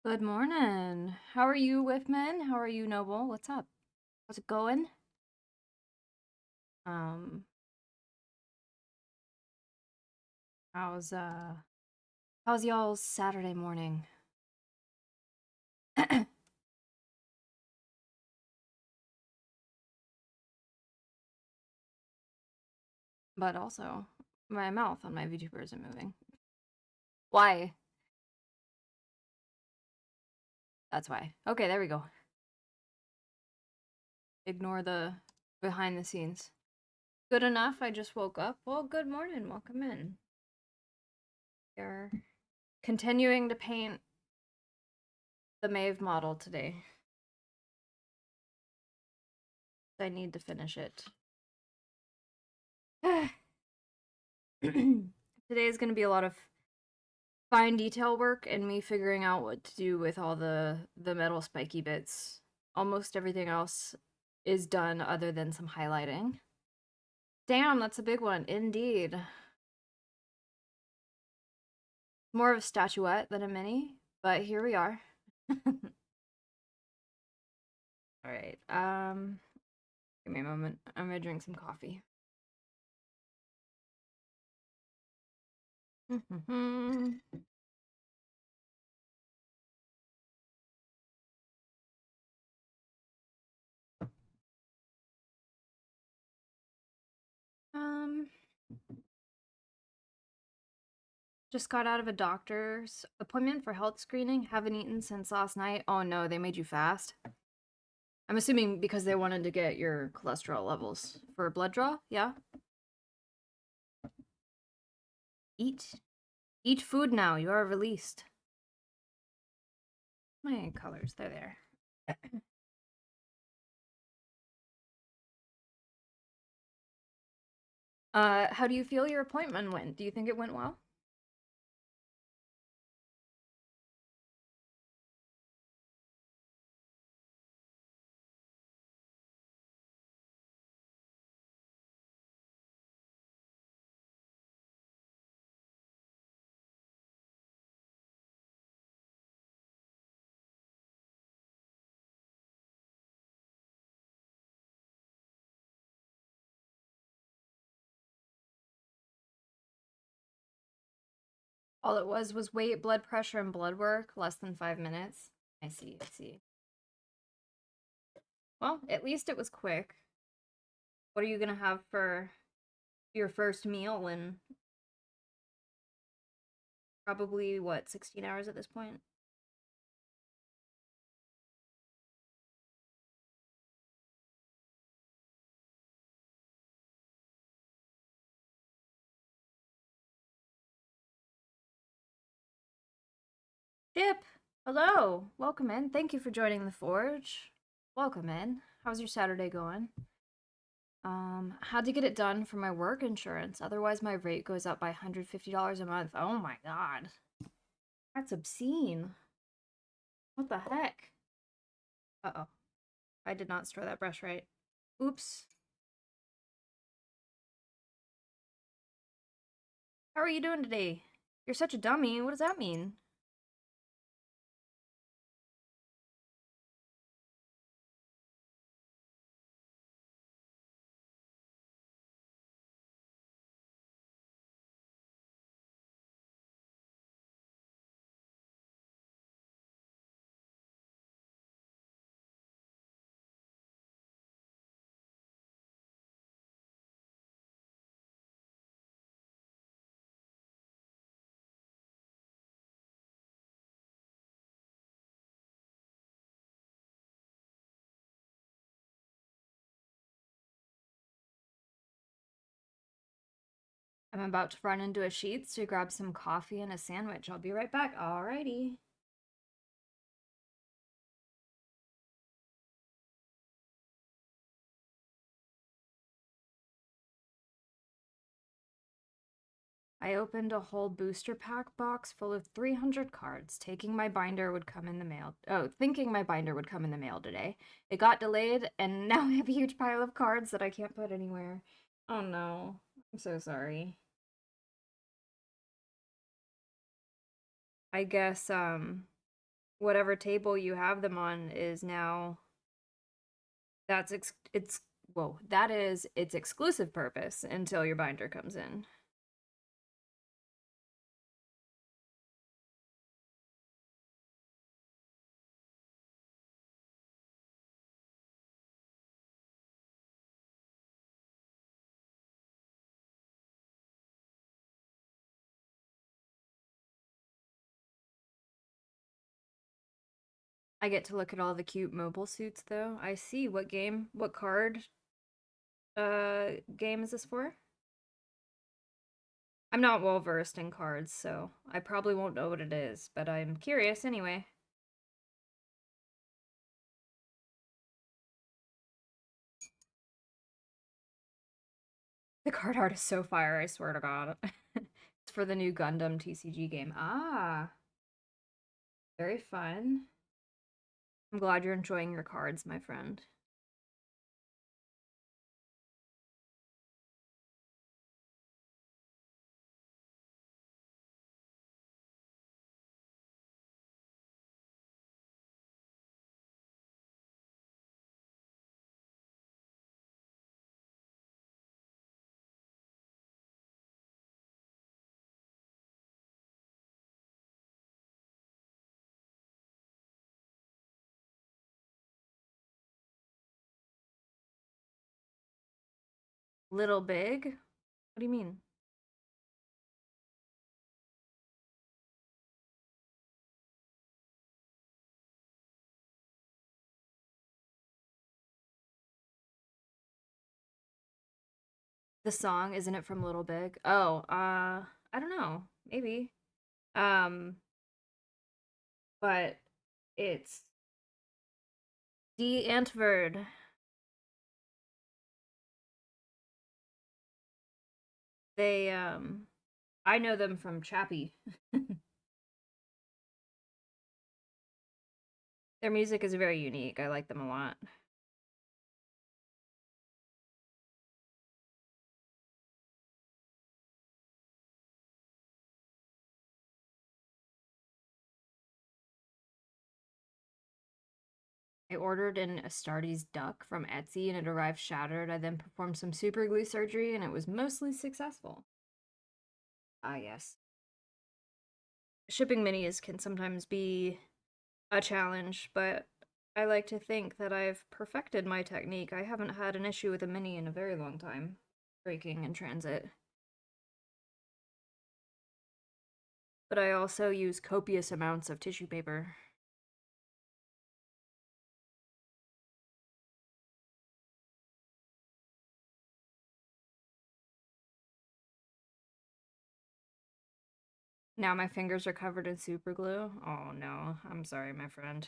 Good morning. How are you, Whiffman? How are you, Noble? What's up? How's it going? Um, how's how's y'all's Saturday morning? But also, my mouth on my VTuber isn't moving. Why? That's why. Okay, there we go. Ignore the behind the scenes. Good enough. I just woke up. Well, good morning. Welcome in. We're continuing to paint the Maeve model today. I need to finish it. Today is going to be a lot of fine detail work and me figuring out what to do with all the metal spiky bits. Almost everything else is done other than some highlighting. Damn, that's a big one. Indeed. More of a statuette than a mini, but here we are. Alright, give me a moment. I'm gonna drink some coffee. um, just got out of a doctor's appointment for health screening. Haven't eaten since last night. Oh no, they made you fast? I'm assuming because they wanted to get your cholesterol levels for a blood draw, yeah? Eat. Eat food now, you are released. My colors, they're there. How do you feel your appointment went? Do you think it went well? All it was weight, blood pressure, and blood work, less than 5 minutes. I see, I see. Well, at least it was quick. What are you gonna have for your first meal in probably, what, 16 hours at this point? Chip! Hello! Welcome in. Thank you for joining the Forge. Welcome in. How's your Saturday going? Had to get it done for my work insurance. Otherwise, my rate goes up by $150 a month. Oh my god. That's obscene. What the heck? Uh-oh. I did not store that brush right. Oops. How are you doing today? You're such a dummy. What does that mean? I'm about to run into a Sheetz to grab some coffee and a sandwich. I'll be right back. Alrighty. I opened a whole booster pack box full of 300 cards, taking my binder would come in the mail. Oh, thinking my binder would come in the mail today. It got delayed, and now I have a huge pile of cards that I can't put anywhere. Oh no. I'm so sorry. I guess, whatever table you have them on is now it's whoa, that is its exclusive purpose until your binder comes in. I get to look at all the cute mobile suits though. I see. What card game is this for? I'm not well versed in cards, so I probably won't know what it is, but I'm curious anyway. The card art is so fire, I swear to God. It's for the new Gundam TCG game. Ah, very fun. I'm glad you're enjoying your cards, my friend. Little Big? What do you mean? The song, isn't it from Little Big? Oh, I don't know. Maybe. Um, but it's D Antverd. They I know them from Chappie. Their music is very unique. I like them a lot. I ordered an Astartes duck from Etsy and it arrived shattered. I then performed some super glue surgery and it was mostly successful. Ah, yes. Shipping minis can sometimes be a challenge, but I like to think that I've perfected my technique. I haven't had an issue with a mini in a very long time, breaking in transit. But I also use copious amounts of tissue paper. Now my fingers are covered in super glue. Oh no, I'm sorry, my friend.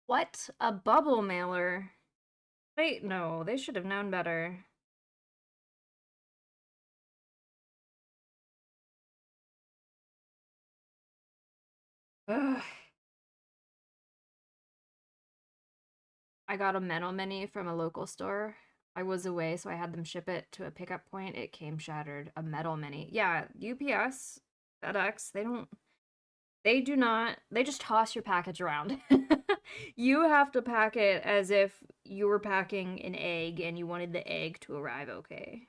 What? A bubble mailer? Wait, no, they should have known better. Ugh. I got a metal mini from a local store. I was away, so I had them ship it to a pickup point. It came shattered. A metal mini. Yeah, UPS, FedEx, they do not, they just toss your package around. You have to pack it as if you were packing an egg and you wanted the egg to arrive okay.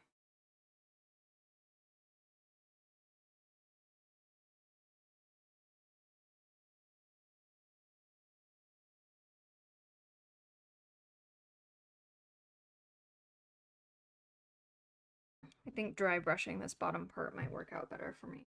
I think dry brushing this bottom part might work out better for me.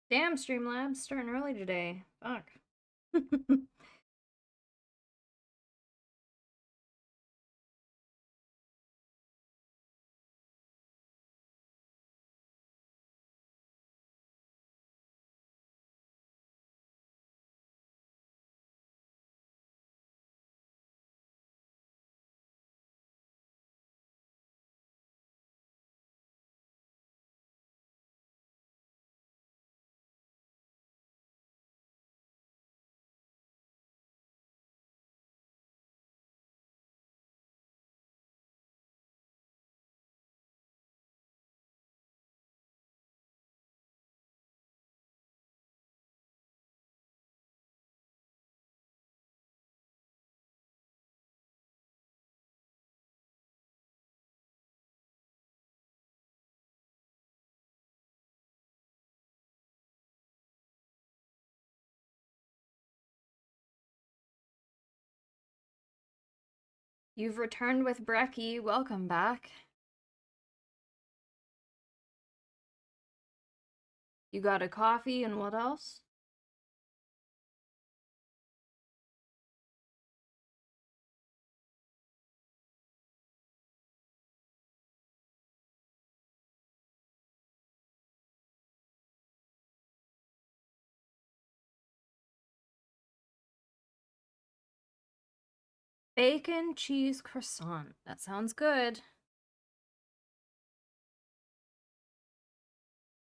Damn, Streamlabs starting early today. Fuck. You've returned with Brecky. Welcome back. You got a coffee and what else? Bacon cheese croissant. That sounds good.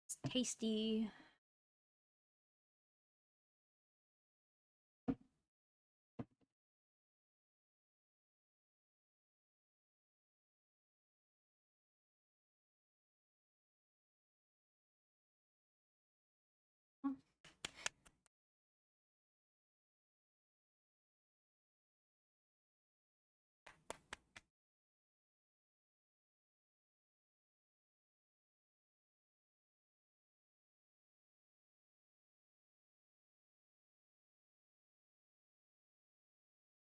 It's tasty.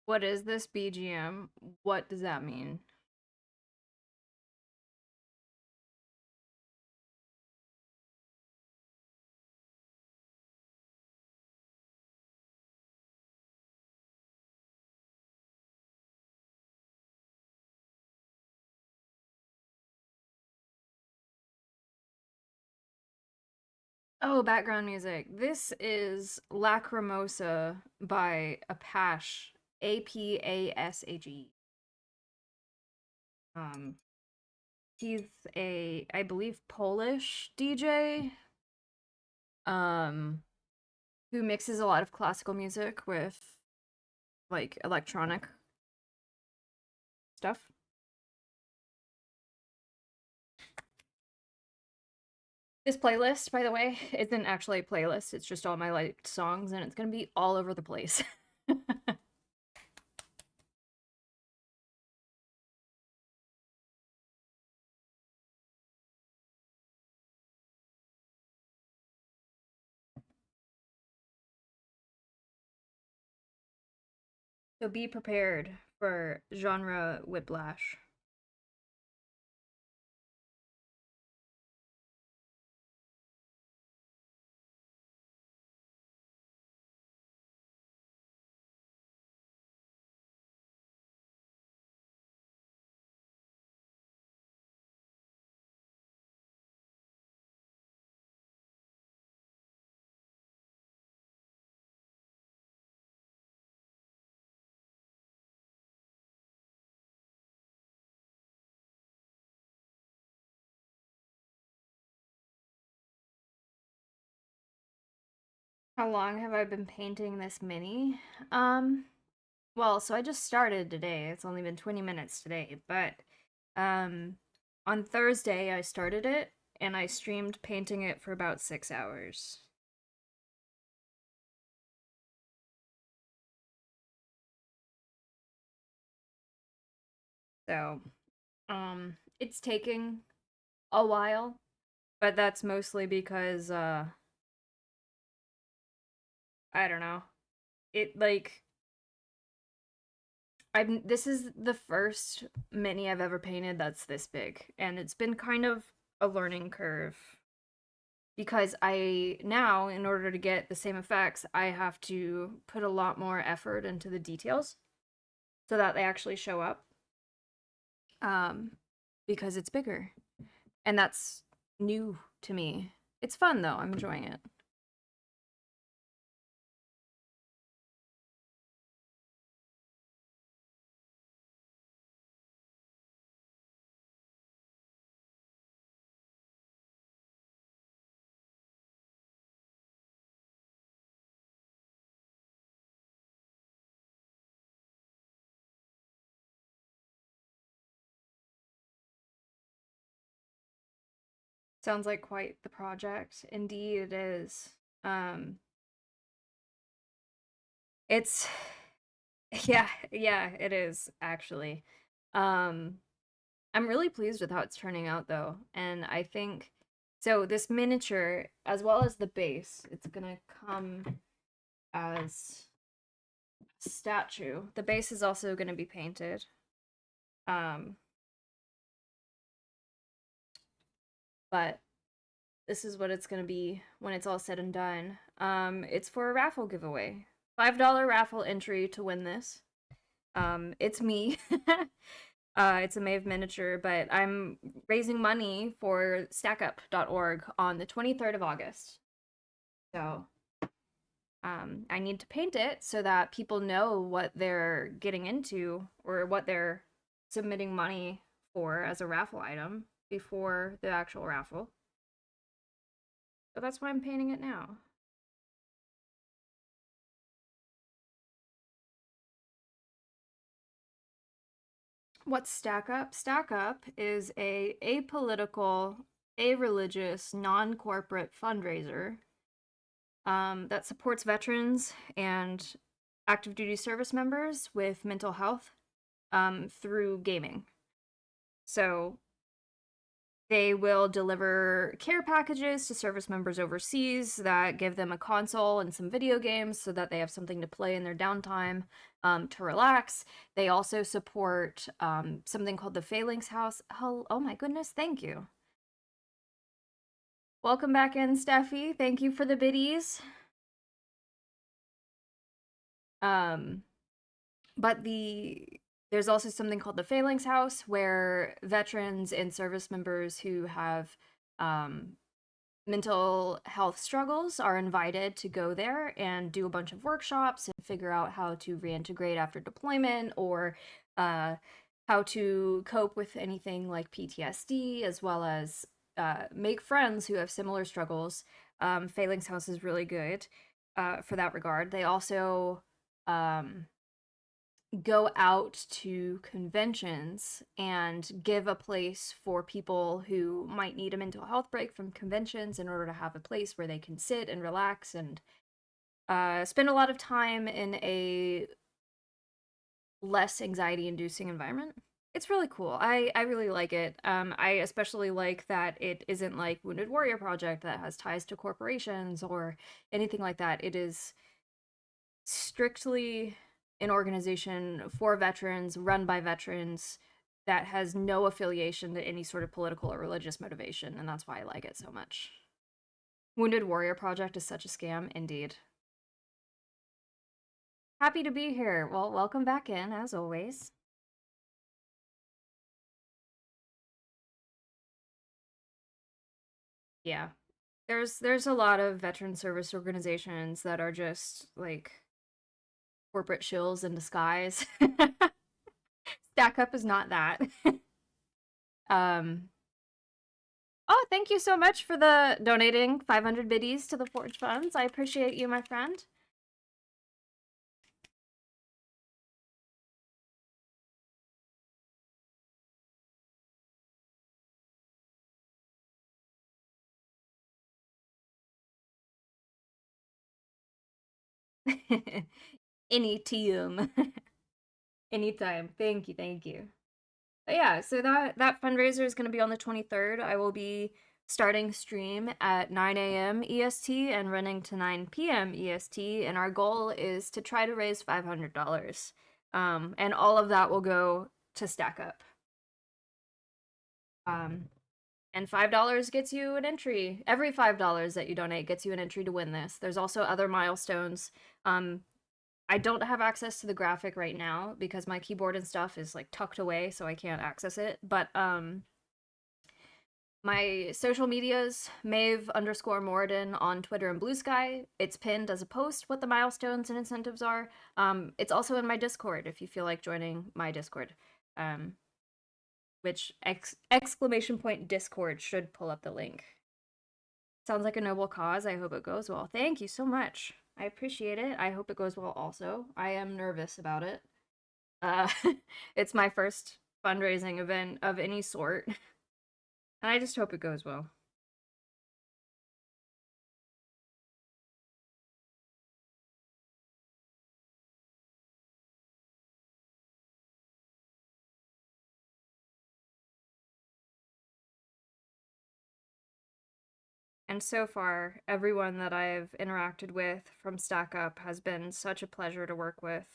What is this BGM? What does that mean? Oh, background music. This is Lacrimosa by Apache. Apashe. Um, he's a, I believe, Polish DJ. Um, who mixes a lot of classical music with like electronic stuff. This playlist, by the way, isn't actually a playlist. It's just all my liked songs, and it's gonna be all over the place. So be prepared for genre whiplash. How long have I been painting this mini? Um, well, so I just started today. It's only been 20 minutes today, but um on Thursday I started it and I streamed painting it for about 6 hours. So, it's taking a while, but that's mostly because I don't know. It like I'm this is the first mini I've ever painted that's this big, and it's been kind of a learning curve. because I now, in order to get the same effects, I have to put a lot more effort into the details so that they actually show up. Um, because it's bigger, and that's new to me. It's fun though. I'm enjoying it. Sounds like quite the project. Indeed, it is. Um, it's yeah, it is actually. Um, I'm really pleased with how it's turning out though, and I think so. This miniature, as well as the base, it's gonna come as a statue. The base is also gonna be painted. Um, but this is what it's gonna be when it's all said and done. It's for a raffle giveaway. $5 raffle entry to win this. It's me. It's a Maeve miniature, but I'm raising money for stackup.org on the 23rd of August. So, I need to paint it so that people know what they're getting into or what they're submitting money for as a raffle item before the actual raffle. So that's why I'm painting it now. What's Stack Up? Stack Up is a apolitical, a-religious, non-corporate fundraiser that supports veterans and active duty service members with mental health through gaming. So they will deliver care packages to service members overseas that give them a console and some video games so that they have something to play in their downtime to relax. They also support something called the Failings House. Oh my goodness, thank you. Welcome back in, Steffi. Thank you for the biddies. Um, but there's also something called the Failings House where veterans and service members who have um, mental health struggles are invited to go there and do a bunch of workshops and figure out how to reintegrate after deployment or uh, how to cope with anything like PTSD, as well as make friends who have similar struggles. Failings House is really good for that regard. They also um, go out to conventions and give a place for people who might need a mental health break from conventions in order to have a place where they can sit and relax and spend a lot of time in a less anxiety inducing environment. It's really cool. I really like it. I especially like that it isn't like Wounded Warrior Project that has ties to corporations or anything like that. It is strictly an organization for veterans, run by veterans, that has no affiliation to any sort of political or religious motivation, and that's why I like it so much. Wounded Warrior Project is such a scam, indeed. Happy to be here. Well, welcome back in, as always. Yeah. There's a lot of veteran service organizations that are just like corporate shills in disguise. Stack Up is not that. um Oh, thank you so much for the donating 500 biddies to the Forge Funds. I appreciate you, my friend. Any team. Anytime. Thank you, thank you. But yeah, so that fundraiser is going to be on the 23rd. I will be starting stream at 9 a.m. EST and running to 9 p.m. EST, and our goal is to try to raise $500. And all of that will go to Stack Up. Um, And $5 gets you an entry. Every $5 that you donate gets you an entry to win this. There's also other milestones. I don't have access to the graphic right now because my keyboard and stuff is like tucked away, so I can't access it. But my social medias, Maeve underscore Moradin on Twitter and Blue Sky. It's pinned as a post what the milestones and incentives are. It's also in my Discord if you feel like joining my Discord. Which exclamation point Discord should pull up the link. Sounds like a noble cause. I hope it goes well. Thank you so much. I appreciate it. I hope it goes well also. I am nervous about it. Uh, it's my first fundraising event of any sort. And I just hope it goes well. And so far, everyone that I've interacted with from Stack Up has been such a pleasure to work with.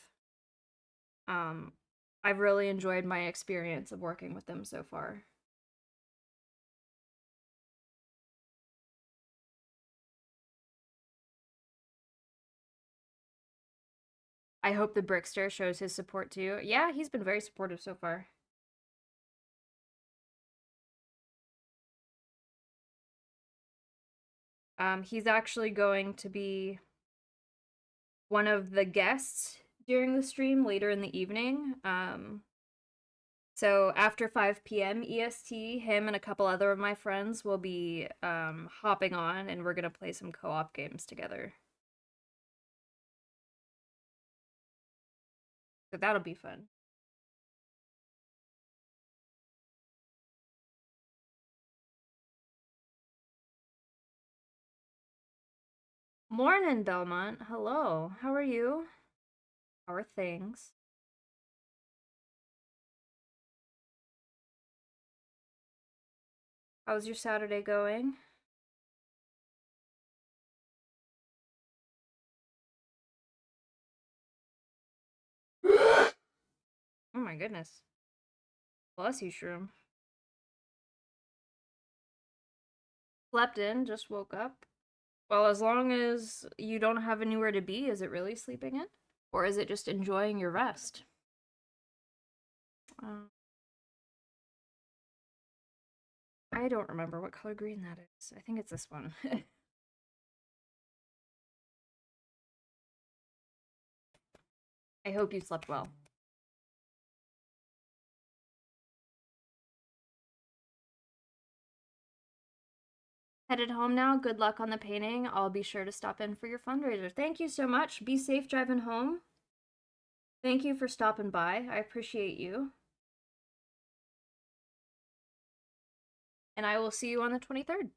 Um, I've really enjoyed my experience of working with them so far. I hope the Brickster shows his support too. Yeah, he's been very supportive so far. He's actually going to be one of the guests during the stream later in the evening. So after 5 p.m. EST, him and a couple other of my friends will be hopping on, and we're gonna play some co-op games together. So that'll be fun. Morning, Belmont. Hello. How are you? How are things? How's your Saturday going? Oh my goodness. Bless you, Shroom. Slept in, just woke up. Well, as long as you don't have anywhere to be, is it really sleeping in? Or is it just enjoying your rest? Uh, I don't remember what color green that is. I think it's this one. I hope you slept well. Headed home now. Good luck on the painting. I'll be sure to stop in for your fundraiser. Thank you so much. Be safe driving home. Thank you for stopping by. I appreciate you. And I will see you on the 23rd.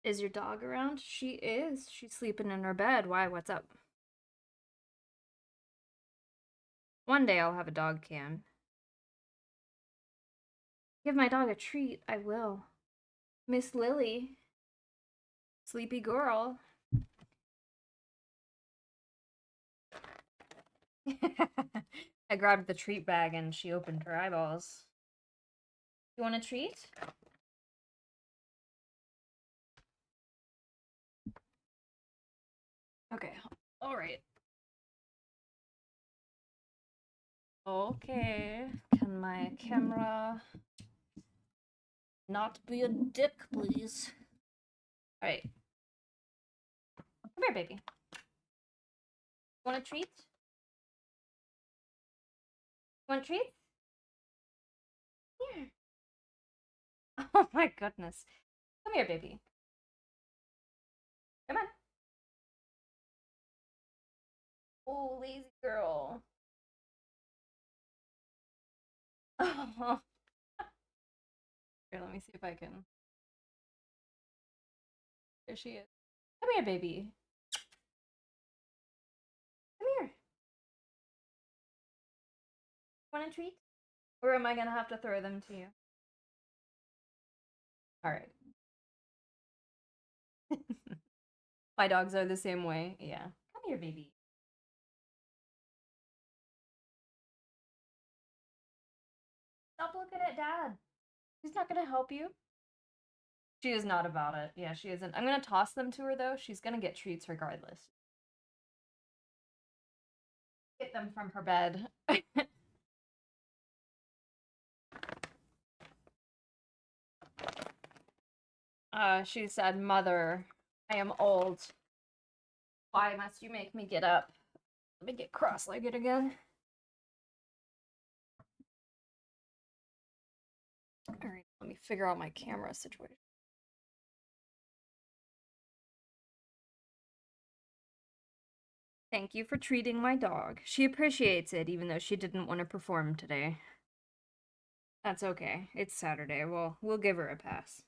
Is your dog around? She is. She's sleeping in her bed. Why? What's up? One day I'll have a dog cam. Give my dog a treat. I will. Miss Lily. Sleepy girl. I grabbed the treat bag and she opened her eyeballs. You want a treat? Okay. All right. Okay. Can my camera not be a dick, please? All right. Come here, baby. Want a treat? Want a treat? Here. Oh my goodness. Come here, baby. Come on. Oh, lazy girl. Oh. Here, let me see if I can. There she is. Come here, baby. Come here. Want a treat? Or am I gonna have to throw them to you? Alright. My dogs are the same way. Yeah. Come here, baby. Stop looking at dad. He's not gonna help you. She is not about it. Yeah, she isn't. I'm gonna toss them to her though. She's gonna get treats regardless. Get them from her bed. She said, Mother, I am old. Why must you make me get up? Let me get cross-legged again. Alright, let me figure out my camera situation. Thank you for treating my dog. She appreciates it, even though she didn't want to perform today. That's okay. It's Saturday. We'll give her a pass.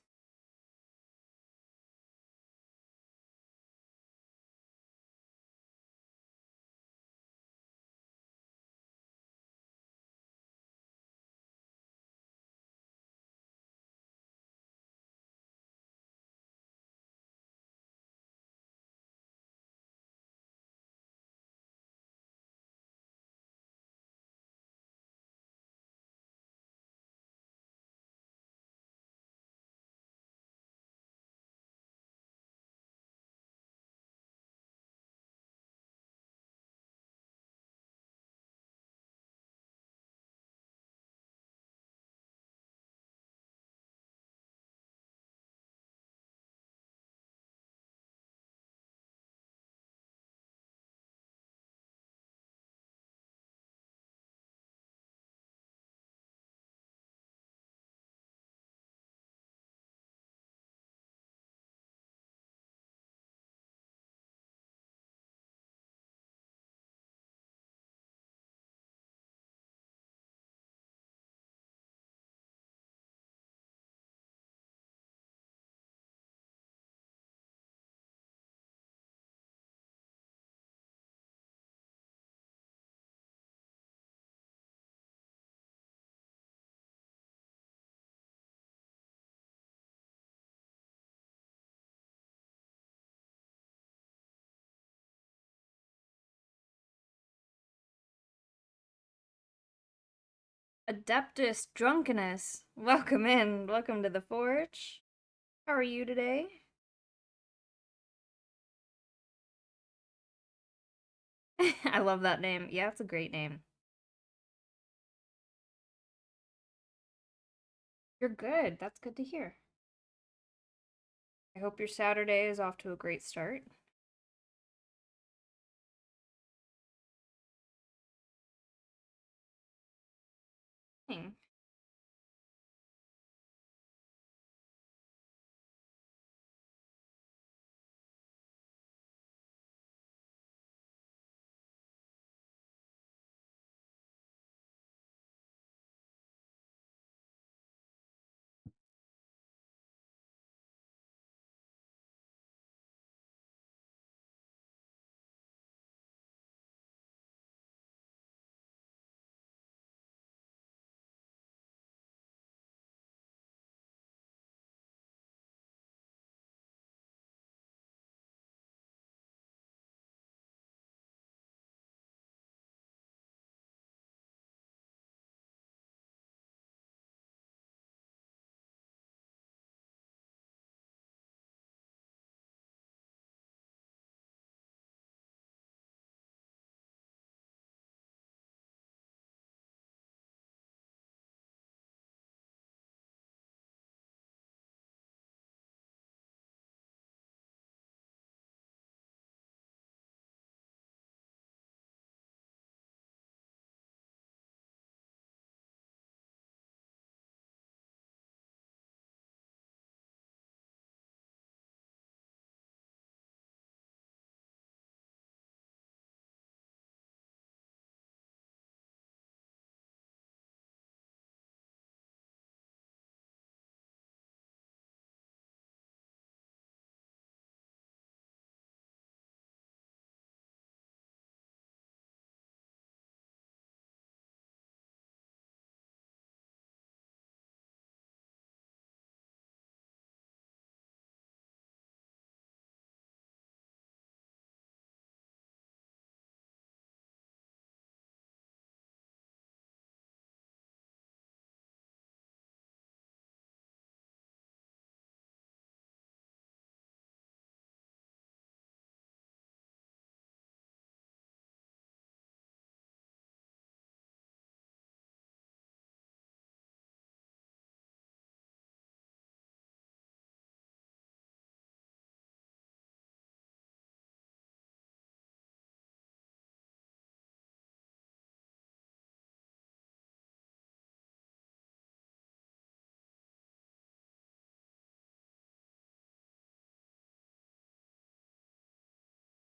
Adeptus Drunkeness. Welcome in. Welcome to the Forge. How are you today? I love that name. Yeah, it's a great name. You're good. That's good to hear. I hope your Saturday is off to a great start. Hmm.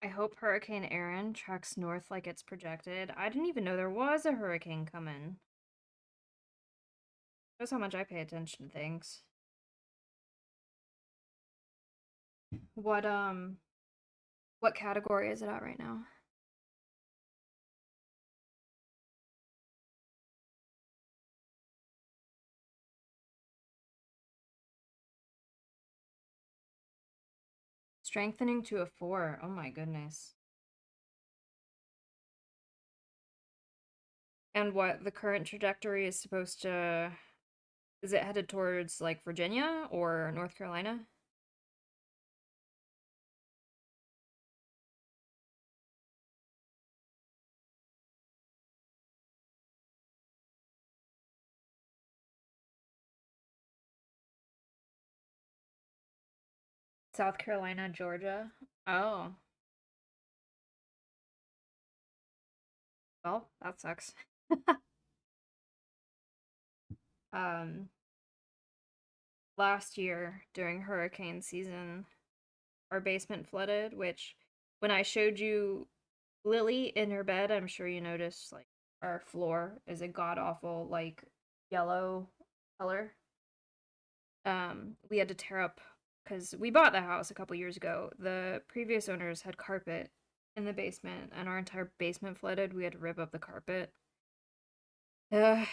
I hope Hurricane Erin tracks north like it's projected. I didn't even know there was a hurricane coming. Shows how much I pay attention to things. What category is it at right now? Strengthening to a 4. Oh my goodness. And what the current trajectory is supposed to, is it headed towards like Virginia or North Carolina? South Carolina, Georgia. Oh, well, that sucks. um, Last year during hurricane season, our basement flooded, which when I showed you Lily in her bed, I'm sure you noticed like our floor is a god awful like yellow color. We had to tear up because we bought the house a couple years ago. The previous owners had carpet in the basement, and our entire basement flooded. We had to rip up the carpet. Uh,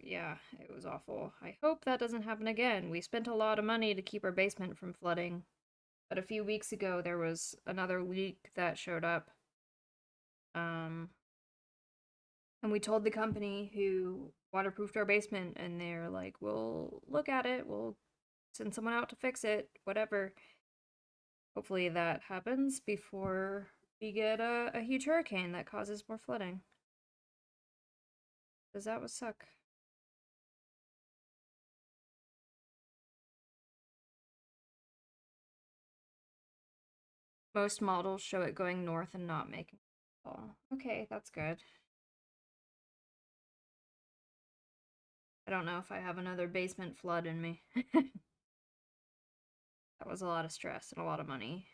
yeah, it was awful. I hope that doesn't happen again. We spent a lot of money to keep our basement from flooding, but a few weeks ago there was another leak that showed up. Um, and we told the company who waterproofed our basement, and they're like, "We'll look at it. We'll send someone out to fix it. Whatever." Hopefully that happens before we get a huge hurricane that causes more flooding. Because that would suck. Most models show it going north and not making fall. Okay, that's good. I don't know if I have another basement flood in me. That was a lot of stress and a lot of money.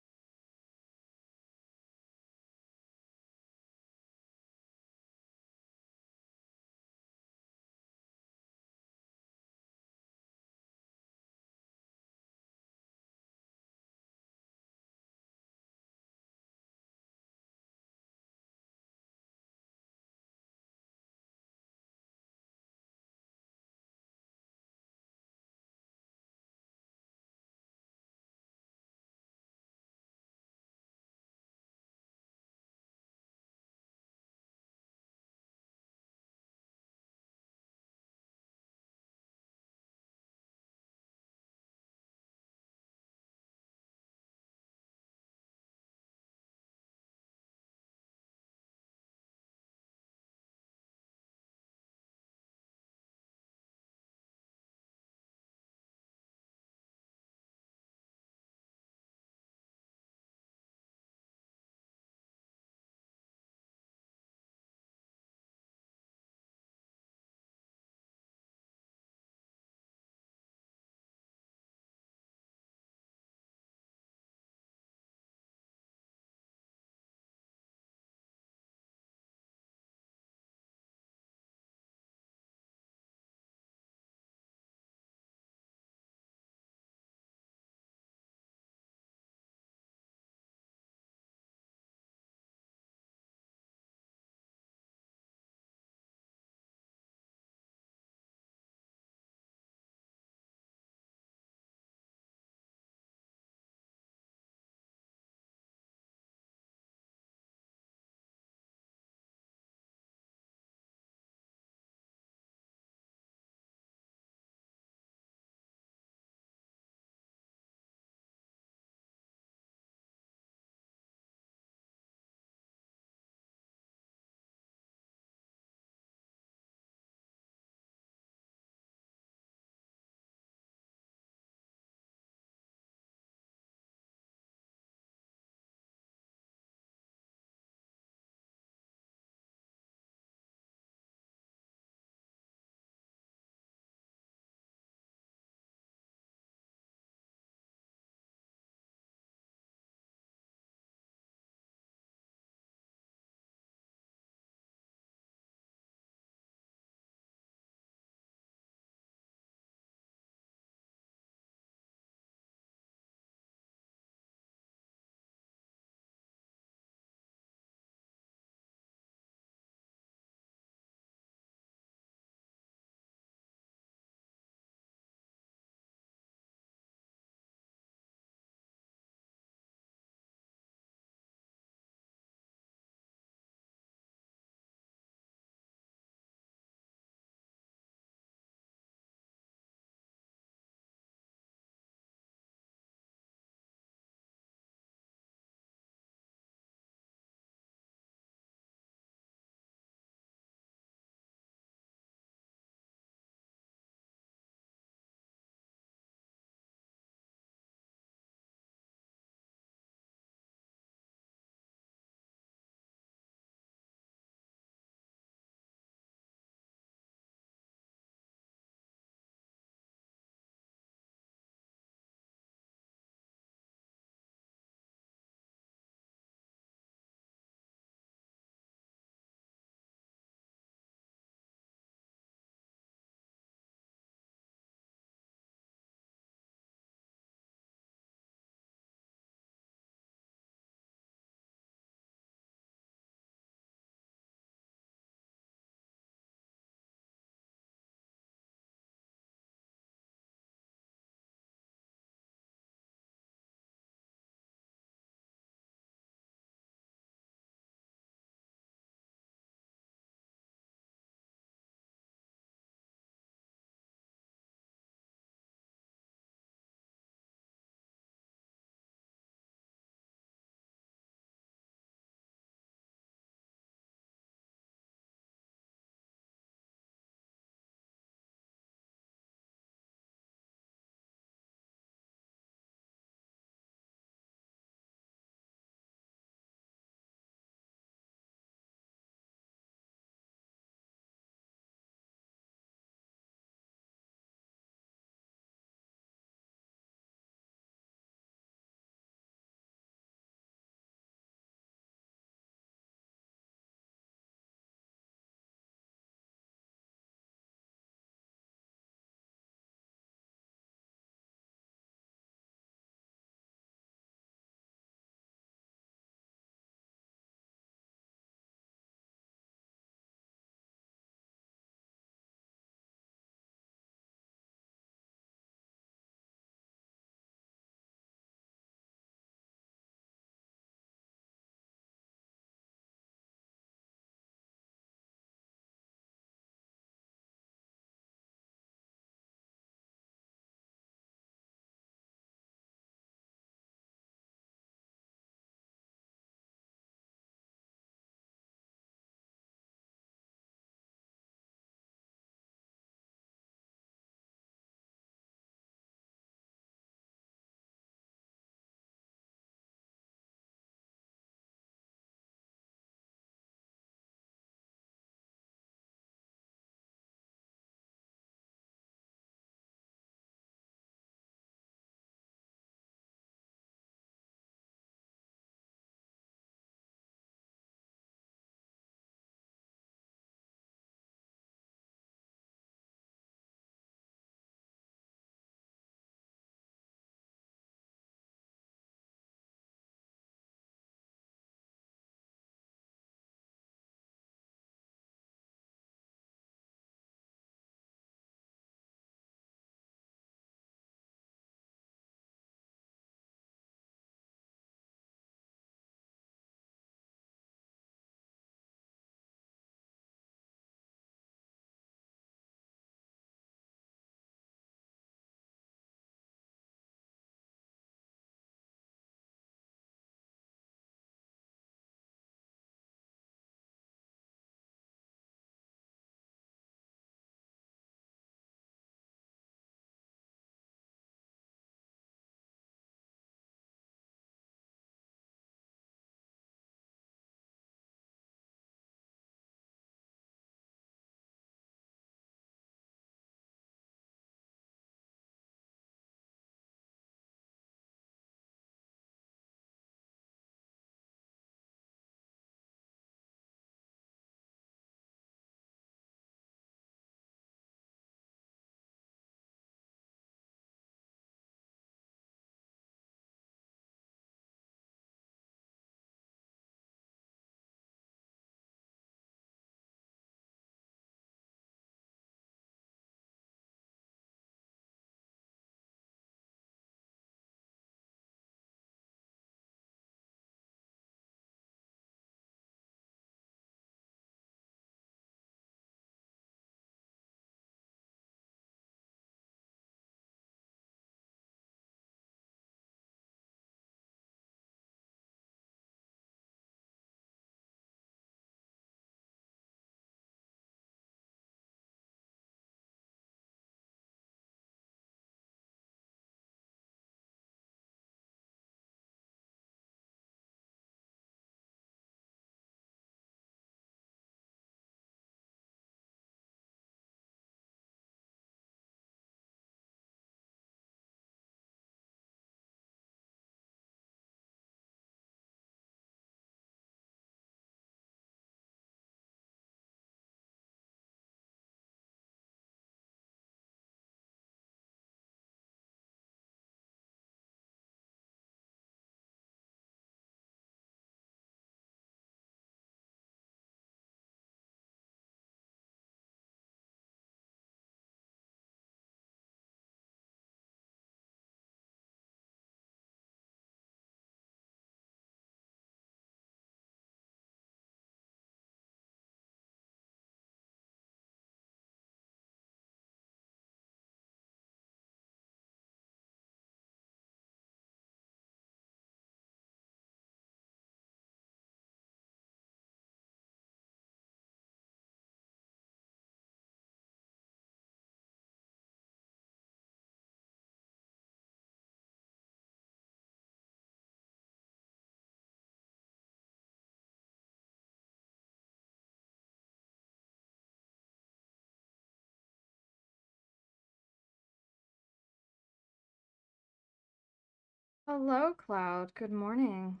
Hello, Cloud. Good morning.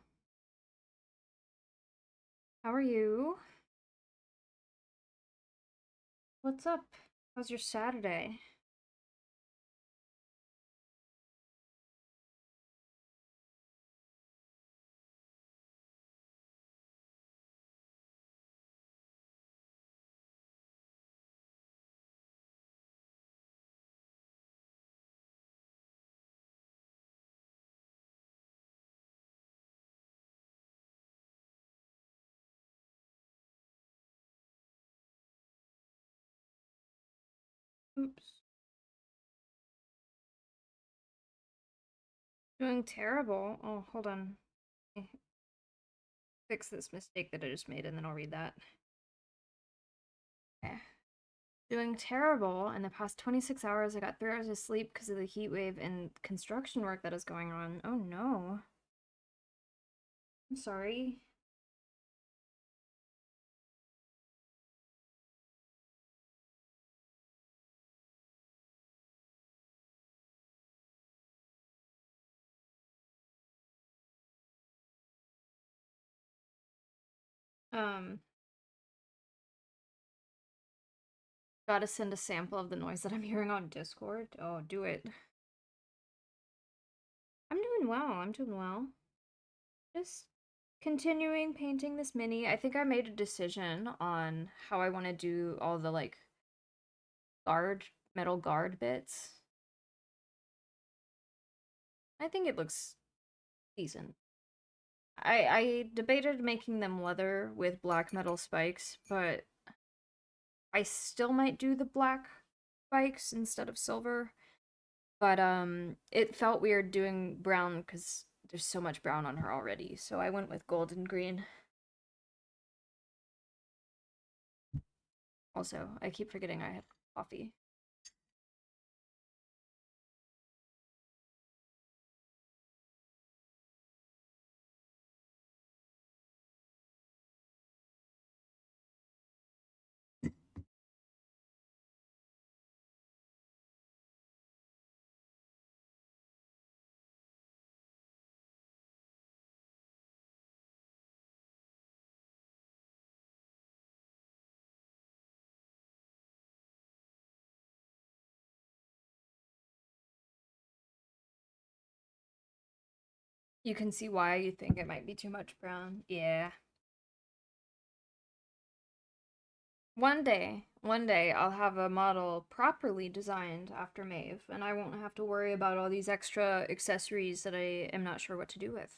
How are you? What's up? How's your Saturday? Oops. Doing terrible. Oh, hold on. Let me fix this mistake that I just made and then I'll read that. Okay. Doing terrible. In the past 26 hours, I got 3 hours of sleep because of the heat wave and construction work that is going on. Oh no. I'm sorry. Um, Gotta send a sample of the noise that I'm hearing on Discord. Oh, do it. I'm doing well. I'm doing well. Just continuing painting this mini. I think I made a decision on how I want to do all the like guard metal guard bits. I think it looks decent. I debated making them leather with black metal spikes, but I still might do the black spikes instead of silver. But it felt weird doing brown because there's so much brown on her already. So I went with gold and green. Also, I keep forgetting I have coffee. You can see why you think it might be too much brown. Yeah. One day I'll have a model properly designed after Maeve, and I won't have to worry about all these extra accessories that I am not sure what to do with.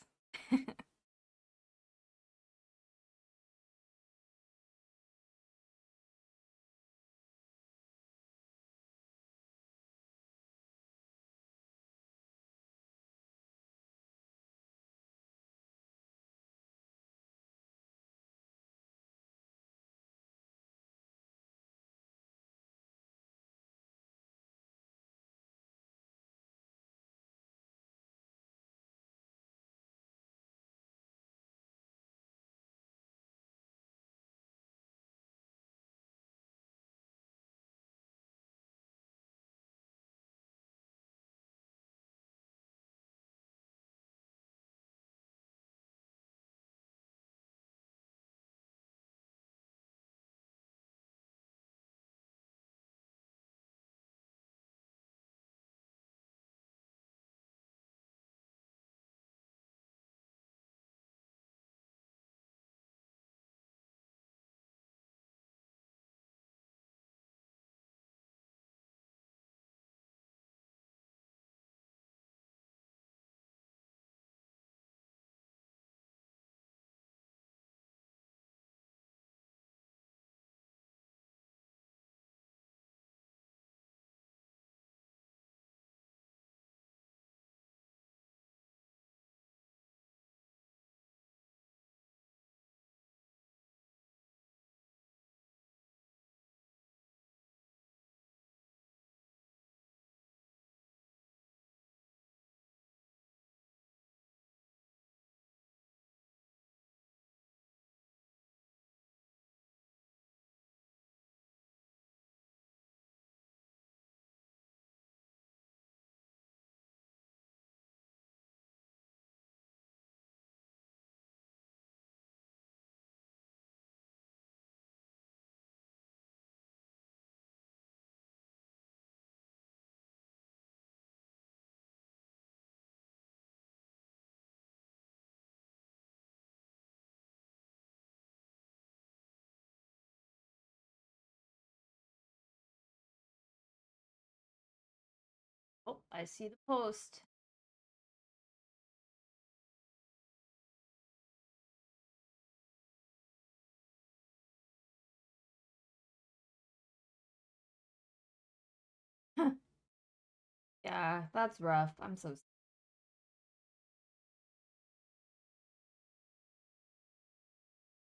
Oh, I see the post. Yeah, that's rough. I'm so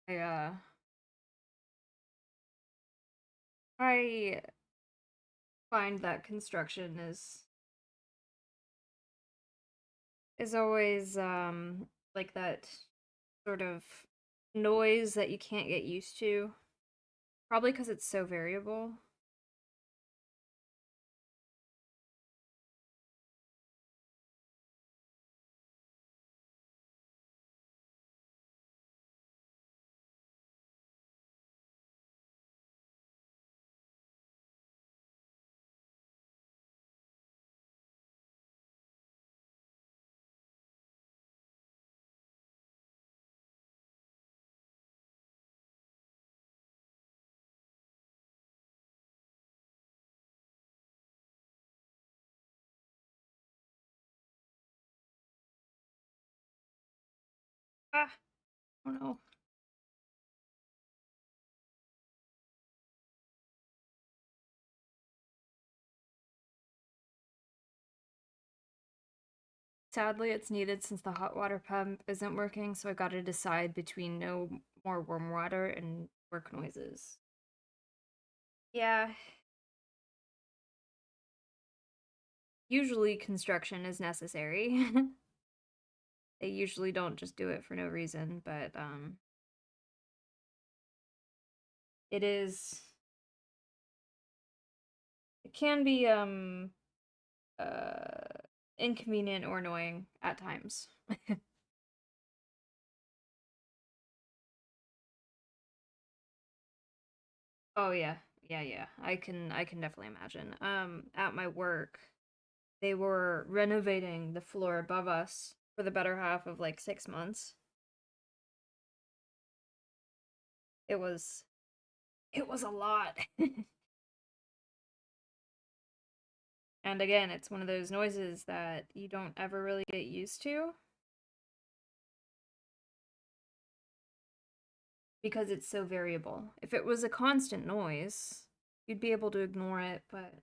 I I find that construction is always like that sort of noise that you can't get used to. Probably because it's so variable. Ah, oh no. Sadly, it's needed since the hot water pump isn't working, so I gotta decide between no more warm water and work noises. Yeah, usually construction is necessary. They usually don't just do it for no reason, but it is it can be uh inconvenient or annoying at times. Oh yeah. Yeah, yeah. I can definitely imagine. At my work, they were renovating the floor above us for the better half of like 6 months. It was it was a lot. And again, it's one of those noises that you don't ever really get used to because it's so variable. If it was a constant noise, you'd be able to ignore it, but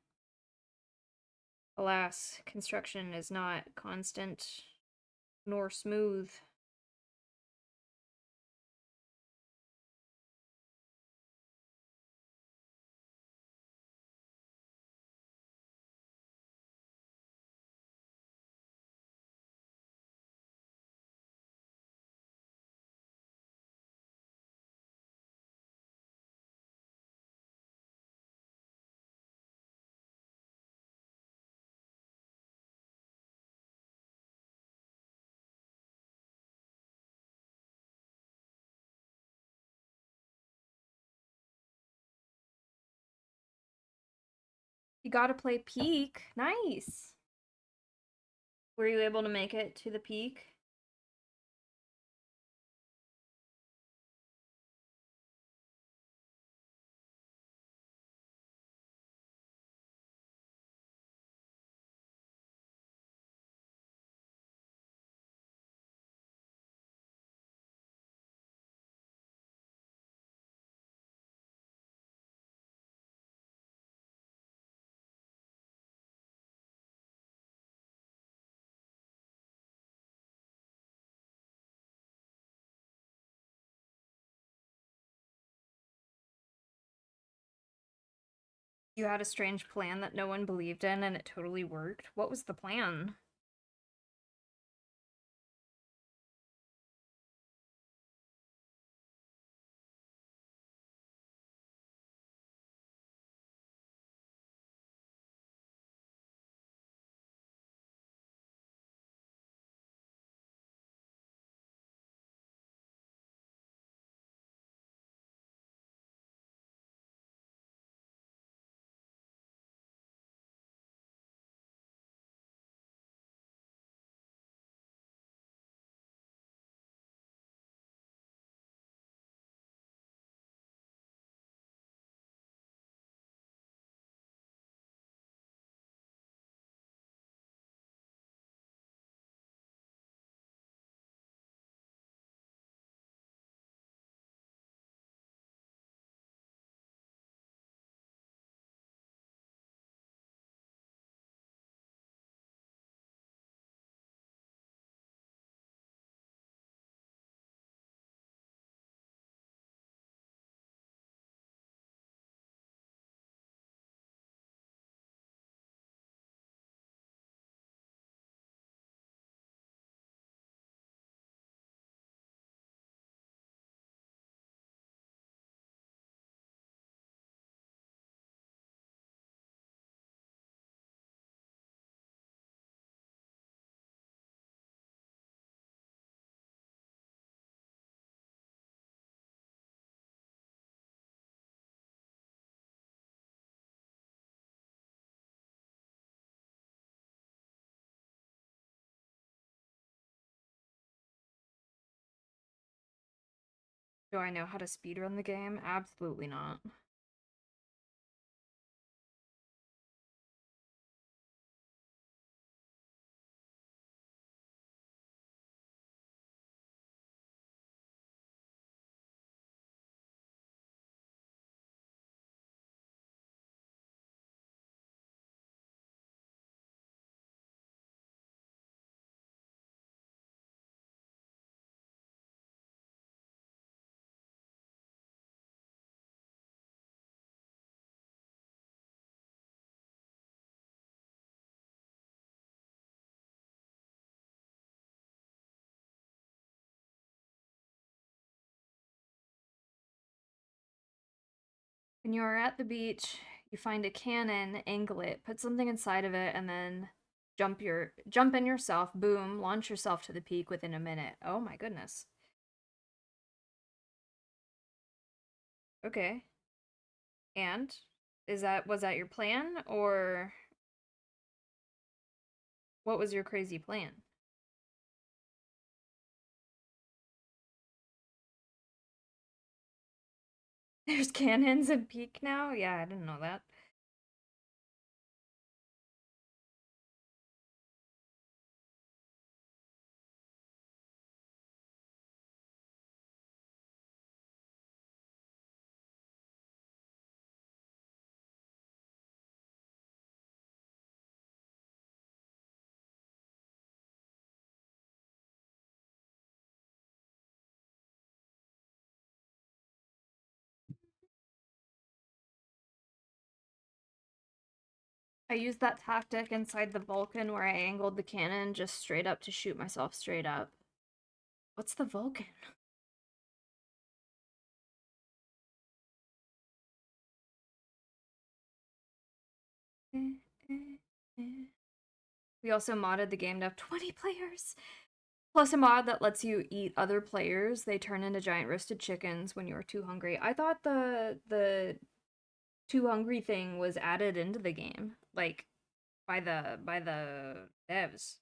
alas, construction is not constant nor smooth. You gotta play peak. Nice. Were you able to make it to the peak? You had a strange plan that no one believed in and it totally worked. What was the plan? Do I know how to speedrun the game? Absolutely not. When you are at the beach, you find a cannon, angle it, put something inside of it, and then jump in yourself, boom, launch yourself to the peak within a minute. Oh my goodness. Okay. And was that your plan or what was your crazy plan? There's cannons in peak now? Yeah, I didn't know that. I used that tactic inside the Vulcan where I angled the cannon just straight up to shoot myself straight up. What's the Vulcan? We also modded the game to have 20 players. Plus a mod that lets you eat other players. They turn into giant roasted chickens when you are too hungry. I thought the too hungry thing was added into the game, like by the devs.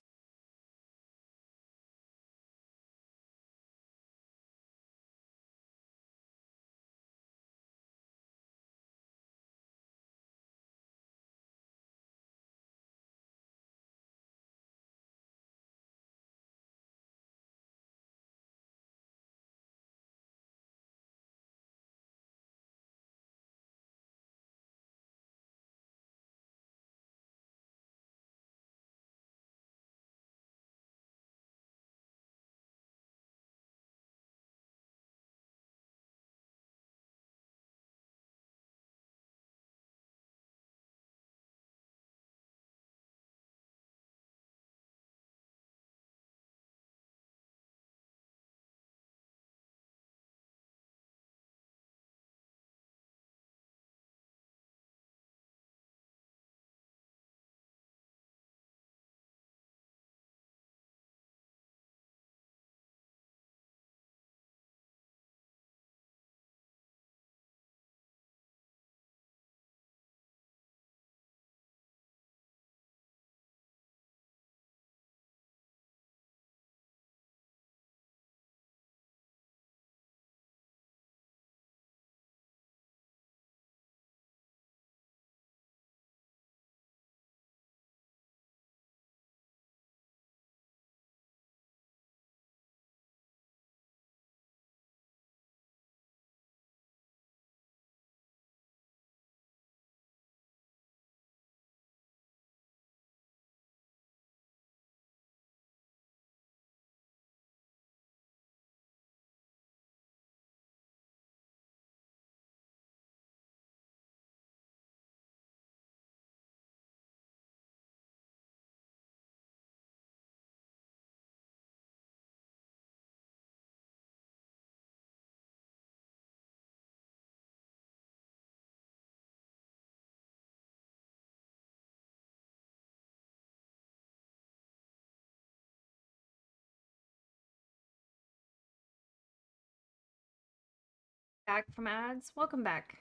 Back from ads. Welcome back.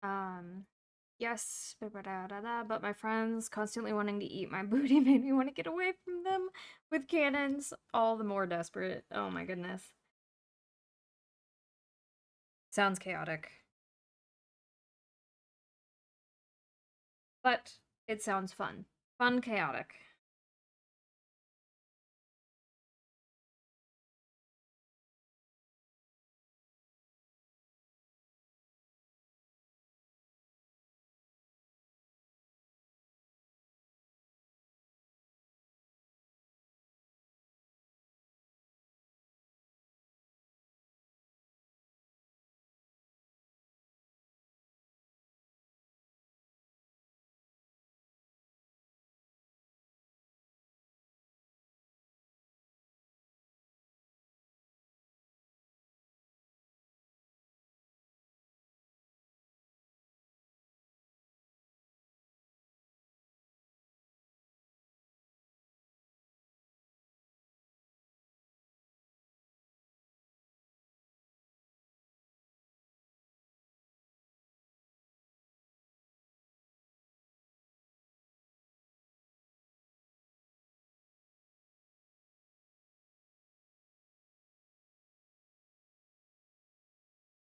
Um, yes, but my friends constantly wanting to eat my booty made me want to get away from them with cannons, all the more desperate. Oh my goodness. Sounds chaotic. But it sounds fun. Fun, chaotic.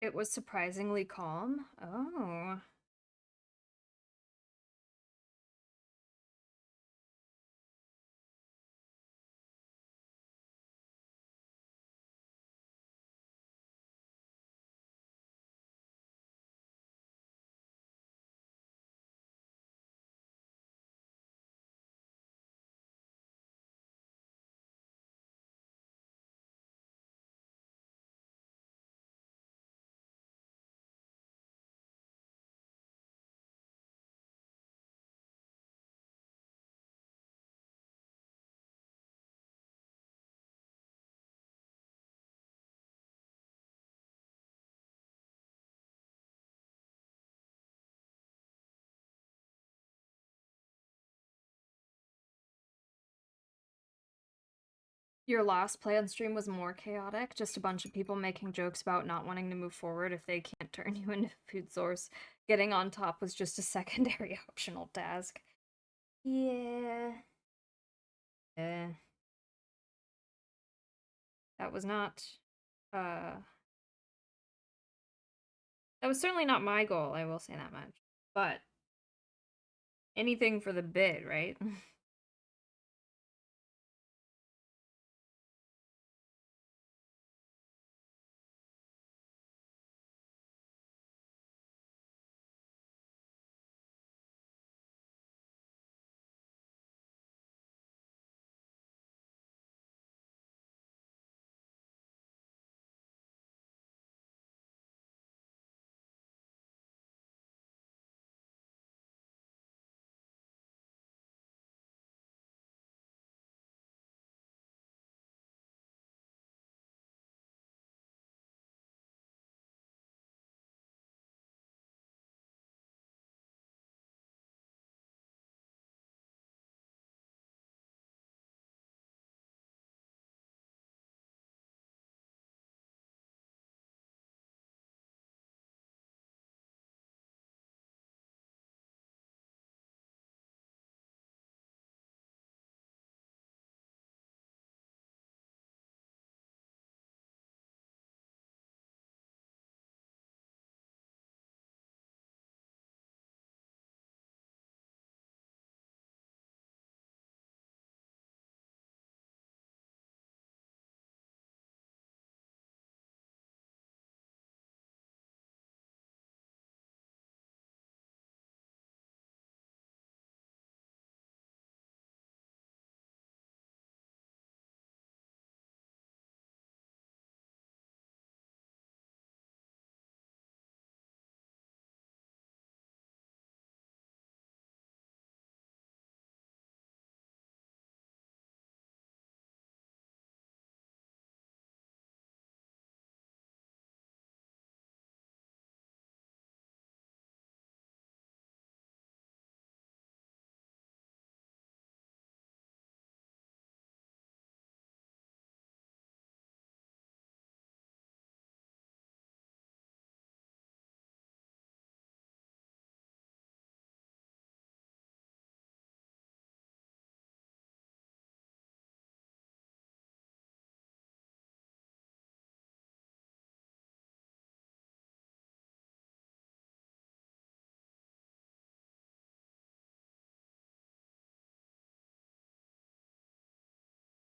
It was surprisingly calm. Oh. Your last play on stream was more chaotic, just a bunch of people making jokes about not wanting to move forward if they can't turn you into a food source. Getting on top was just a secondary optional task. Yeah. Eh. That was not uh that was certainly not my goal, I will say that much. But anything for the bid, right?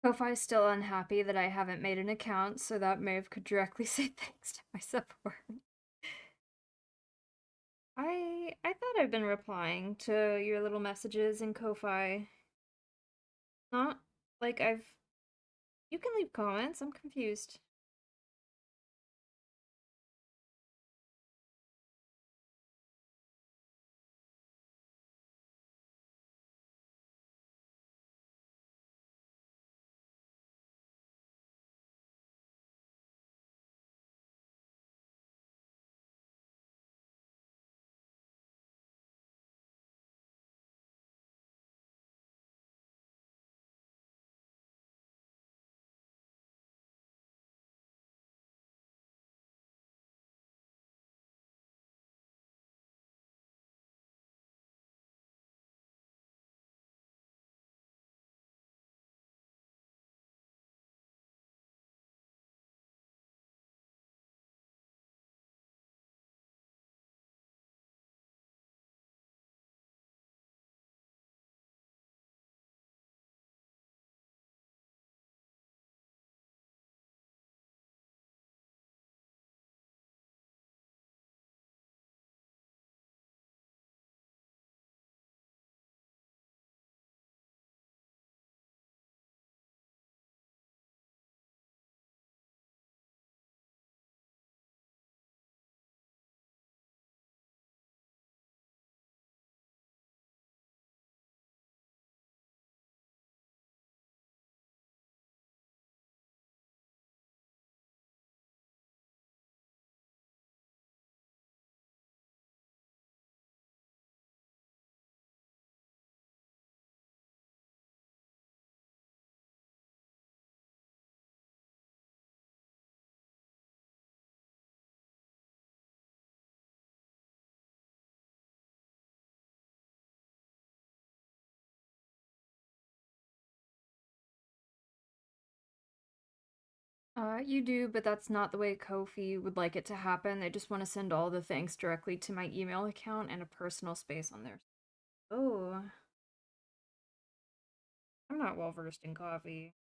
Ko-Fi's still unhappy that I haven't made an account so that Maeve could directly say thanks to my support. I thought I've been replying to your little messages in Ko-Fi. Not like I've You can leave comments. I'm confused. You do, but that's not the way Ko-fi would like it to happen. They just want to send all the thanks directly to my email account and a personal space on there. Oh, I'm not well versed in coffee.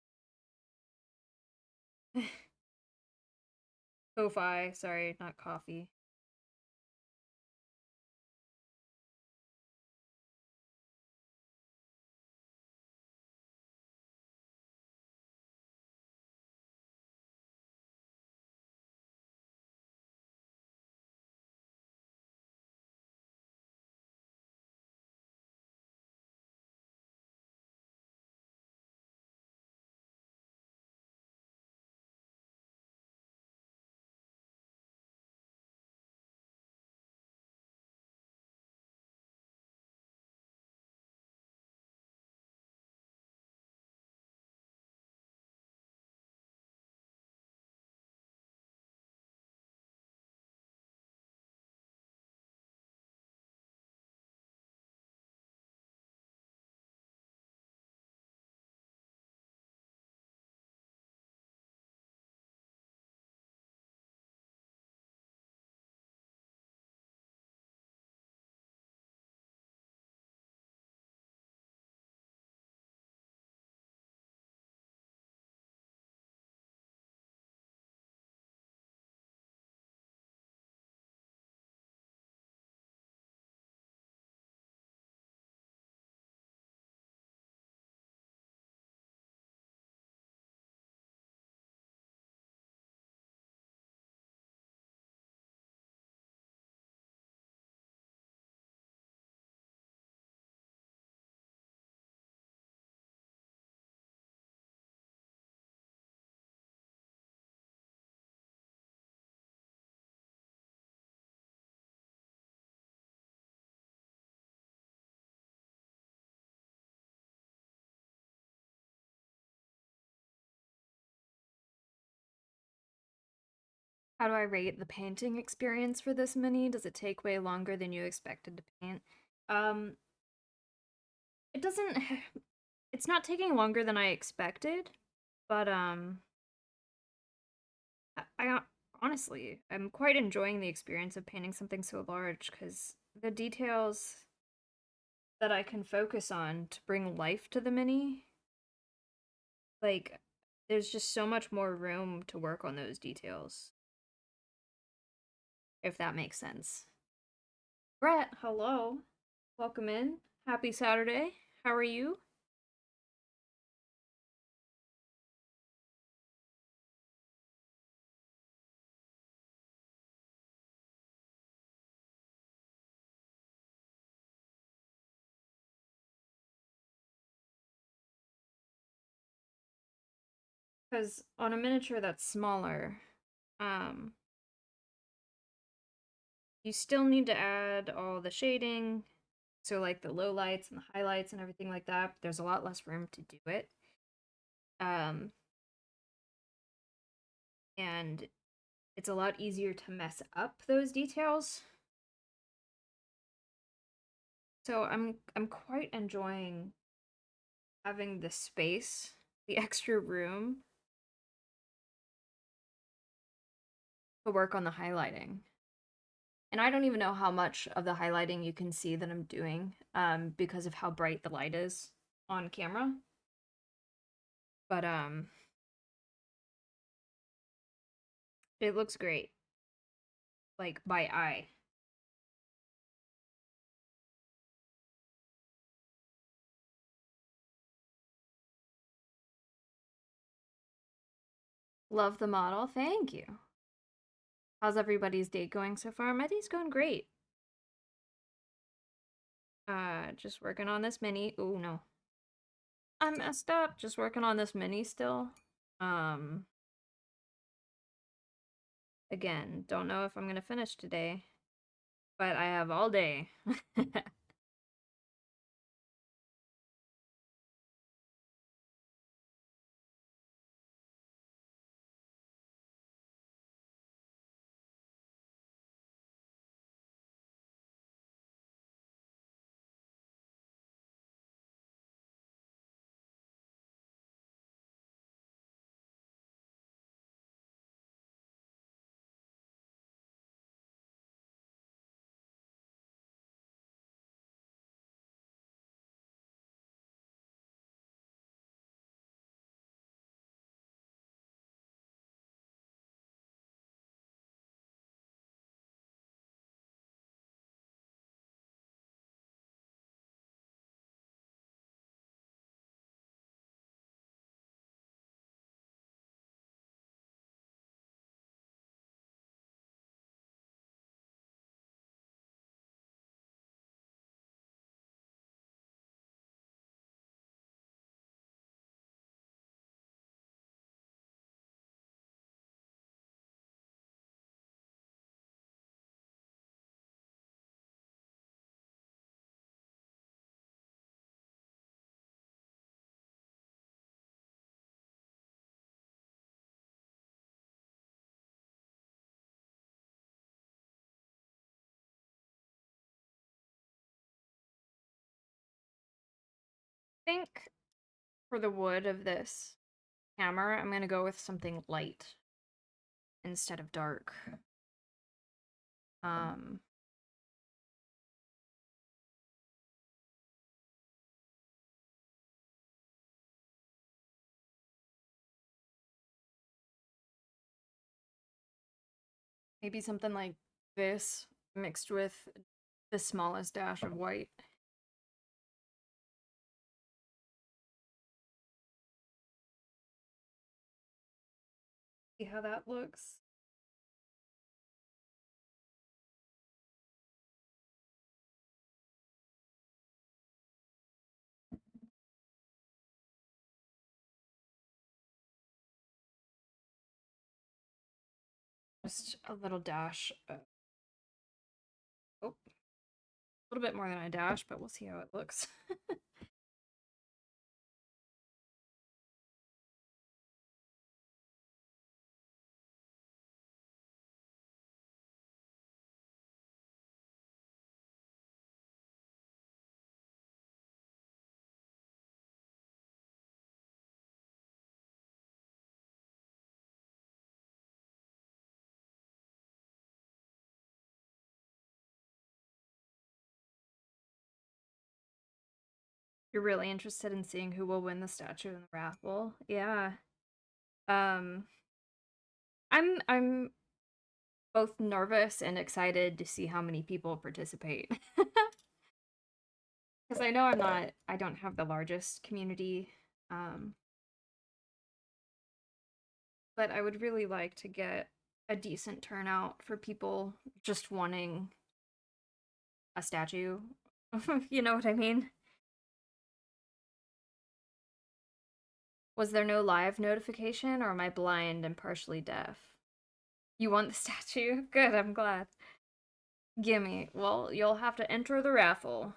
Ko-fi, sorry, not coffee. How do I rate the painting experience for this mini? Does it take way longer than you expected to paint? Um, it doesn't. It's not taking longer than I expected, but I honestly, I'm quite enjoying the experience of painting something so large because the details that I can focus on to bring life to the mini Like, there's just so much more room to work on those details, if that makes sense. Brett, hello. Welcome in. Happy Saturday. How are you? Because on a miniature that's smaller, um, you still need to add all the shading, so like the low lights and the highlights and everything like that. There's a lot less room to do it. Um, and it's a lot easier to mess up those details. So I'm quite enjoying having the space, the extra room to work on the highlighting. And I don't even know how much of the highlighting you can see that I'm doing because of how bright the light is on camera. But it looks great, like by eye. Love the model. Thank you. How's everybody's day going so far? My day's going great. Just working on this mini. Oh no. I messed up. Just working on this mini still. Um, again, don't know if I'm gonna finish today, but I have all day. I think for the wood of this hammer, I'm gonna go with something light instead of dark. Um, maybe something like this mixed with the smallest dash of white. See how that looks? Just a little dash. Oh, a little bit more than a dash, but we'll see how it looks. You're really interested in seeing who will win the statue in the raffle? Yeah. Um, I'm both nervous and excited to see how many people participate. Because I know I don't have the largest community. Um, but I would really like to get a decent turnout for people just wanting a statue. You know what I mean? Was there no live notification, or am I blind and partially deaf? You want the statue? Good, I'm glad. Gimme. Well, you'll have to enter the raffle.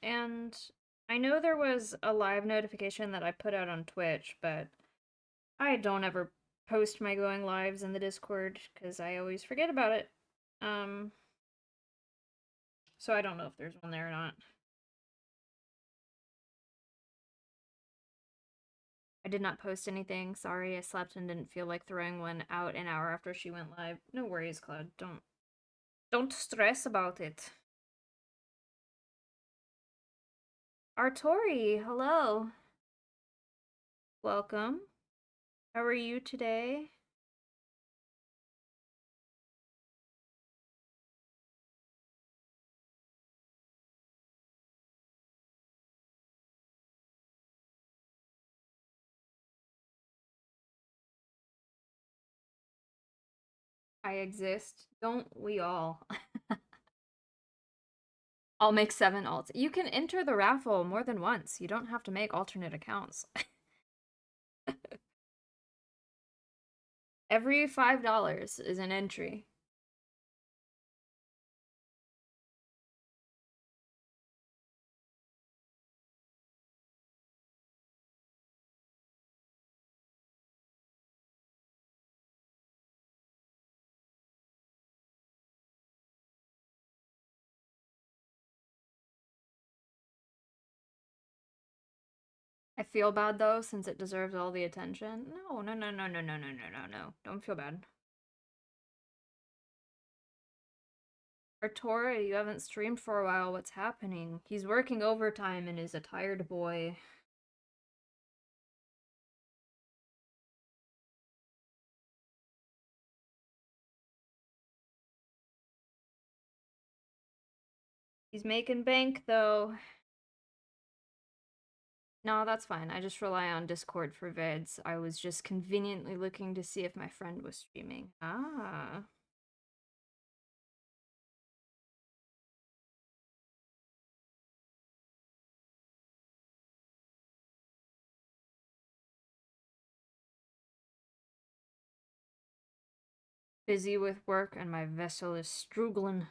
And I know there was a live notification that I put out on Twitch, but I don't ever post my going lives in the Discord because I always forget about it. Um, so I don't know if there's one there or not. I did not post anything. Sorry, I slept and didn't feel like throwing one out an hour after she went live. No worries, Claude. Don't stress about it. Artori, hello. Welcome. How are you today? I exist. Don't we all? I'll make 7 alts. You can enter the raffle more than once. You don't have to make alternate accounts. Every $5 is an entry. I feel bad though, since it deserves all the attention. No, no, no, no, no, no, no, no, no, no. Don't feel bad. Artora, you haven't streamed for a while. What's happening? He's working overtime and is a tired boy. He's making bank though. No, that's fine. I just rely on Discord for vids. I was just conveniently looking to see if my friend was streaming. Ah. Busy with work and my vessel is struggling.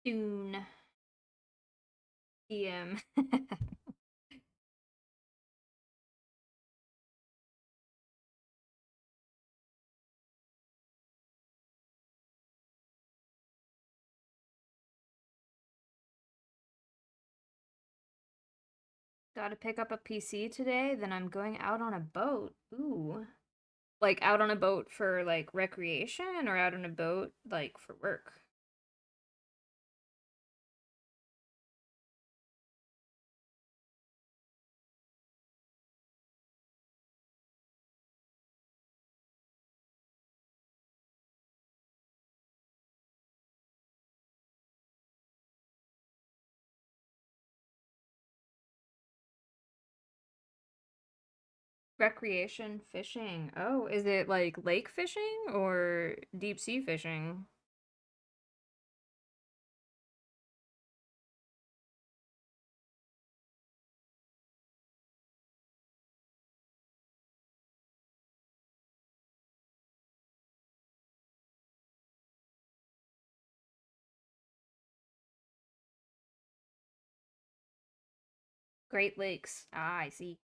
Soon. PM. Gotta pick up a PC today, then I'm going out on a boat. Ooh. Like out on a boat for like recreation or out on a boat like for work? Recreation fishing. Oh, is it like lake fishing or deep sea fishing? Great Lakes. Ah, I see.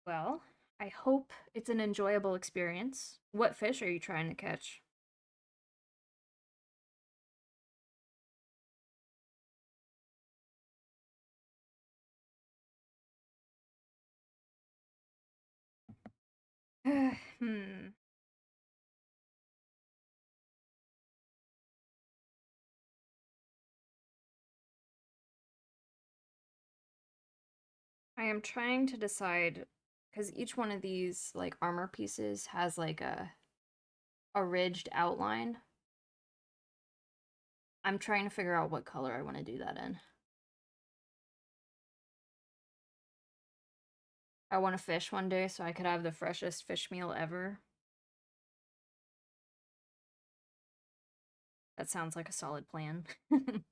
Well, I hope it's an enjoyable experience. What fish are you trying to catch? Hmm. I am trying to decide because each one of these like armor pieces has like a ridged outline. I'm trying to figure out what color I want to do that in. I want to fish one day so I could have the freshest fish meal ever. That sounds like a solid plan. I'm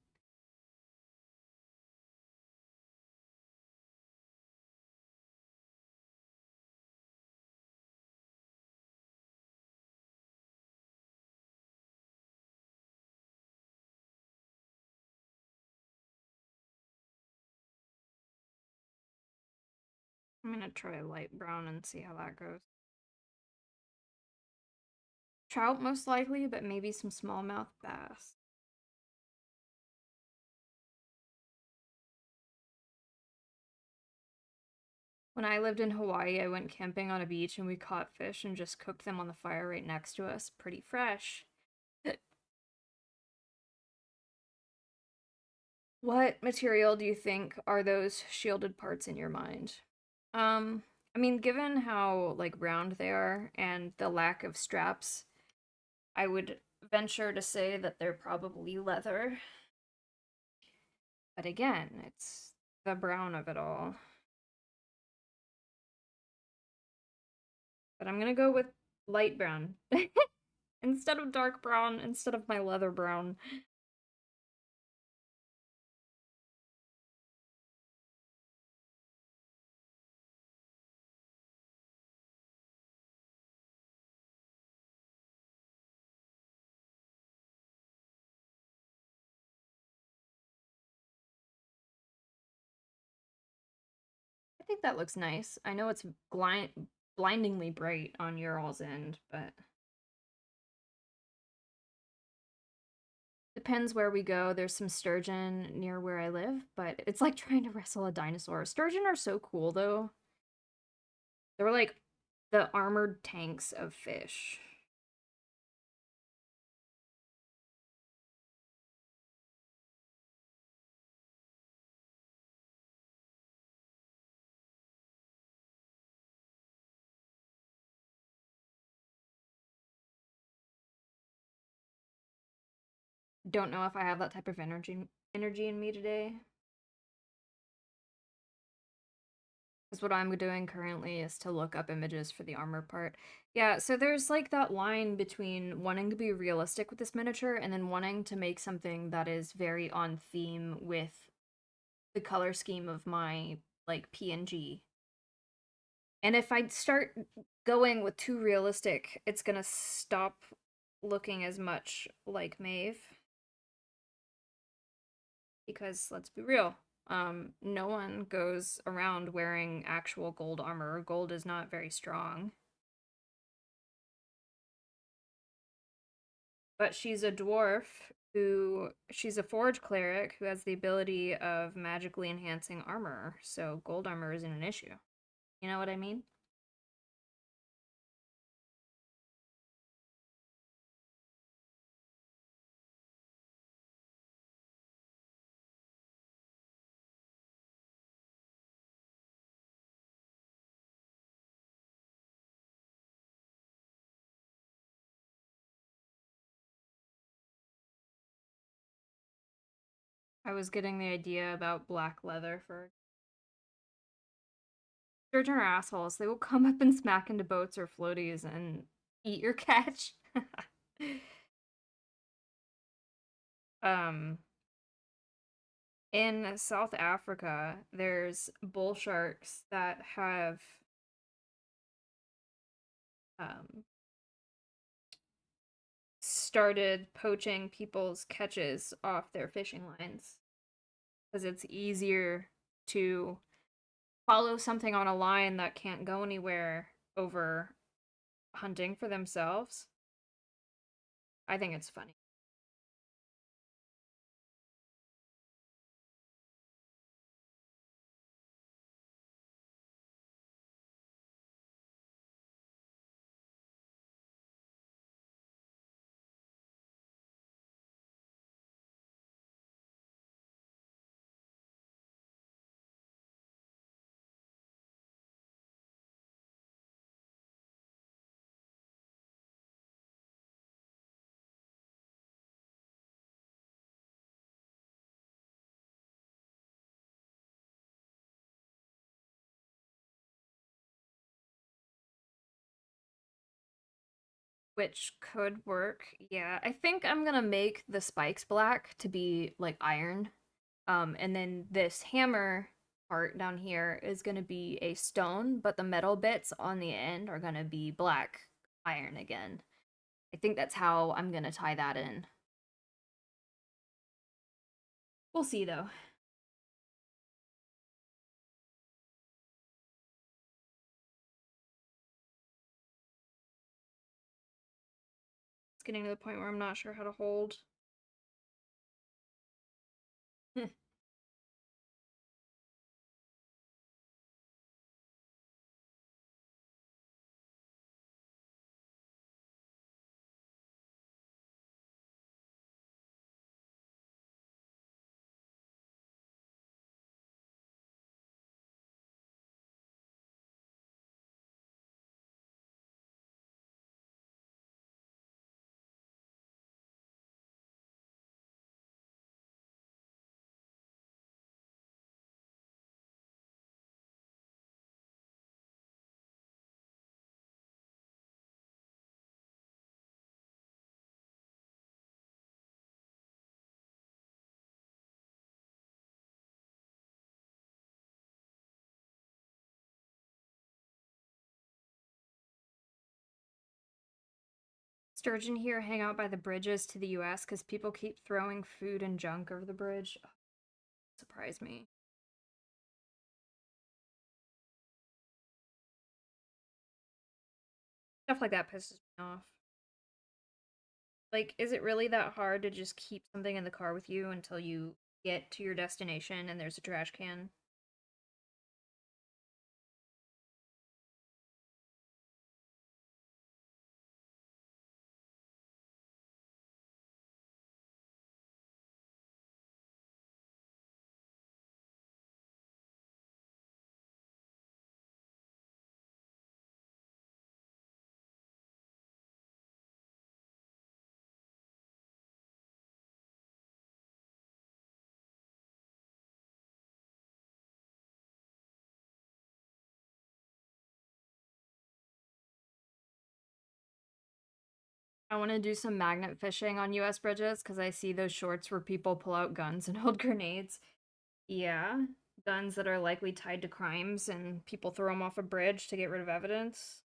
gonna try light brown and see how that goes. Trout most likely, but maybe some smallmouth bass. When I lived in Hawaii, I went camping on a beach and we caught fish and just cooked them on the fire right next to us. Pretty fresh. What material do you think are those shielded parts in your mind? Um, I mean, given how like round they are and the lack of straps, I would venture to say that they're probably leather. But again, it's the brown of it all. But I'm gonna go with light brown instead of dark brown, instead of my leather brown. I think that looks nice. I know it's blindingly bright on your all's end, but depends where we go. There's some sturgeon near where I live, but it's like trying to wrestle a dinosaur. Sturgeon are so cool though. They're like the armored tanks of fish. Don't know if I have that type of energy in me today. Because what I'm doing currently is to look up images for the armor part. Yeah, so there's like that line between wanting to be realistic with this miniature and then wanting to make something that is very on theme with the color scheme of my like PNG. And if I start going with too realistic, it's gonna stop looking as much like Maeve. Because let's be real, no one goes around wearing actual gold armor. Gold is not very strong. But she's a dwarf she's a forge cleric who has the ability of magically enhancing armor, so gold armor isn't an issue. You know what I mean? I was getting the idea about black leather for Sturgeon are assholes. They will come up and smack into boats or floaties and eat your catch. um, in South Africa, there's bull sharks that have um, started poaching people's catches off their fishing lines because it's easier to follow something on a line that can't go anywhere over hunting for themselves. I think it's funny. Which could work. Yeah, I think I'm gonna make the spikes black to be like iron. And then this hammer part down here is gonna be a stone, but the metal bits on the end are gonna be black iron again. I think that's how I'm gonna tie that in. We'll see though. It's getting to the point where I'm not sure how to hold. Sturgeon here hang out by the bridges to the US because people keep throwing food and junk over the bridge. Oh, surprise me. Stuff like that pisses me off. Like, is it really that hard to just keep something in the car with you until you get to your destination and there's a trash can? I want to do some magnet fishing on US bridges because I see those shorts where people pull out guns and hold grenades. Yeah, guns that are likely tied to crimes and people throw them off a bridge to get rid of evidence.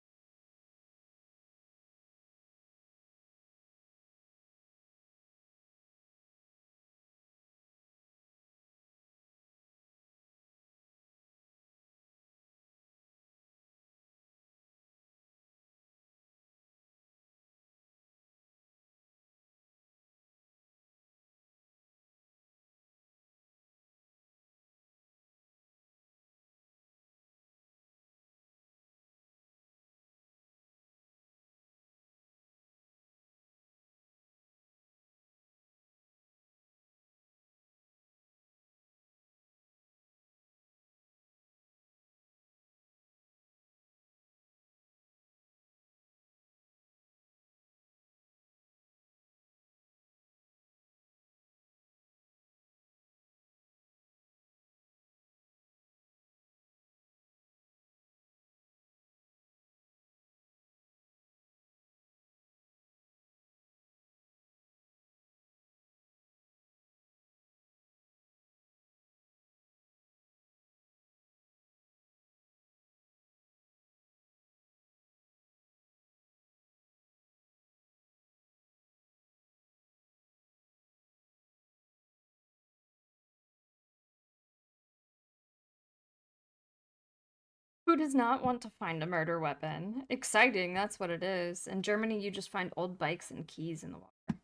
Who does not want to find a murder weapon? Exciting, that's what it is. In Germany, you just find old bikes and keys in the water.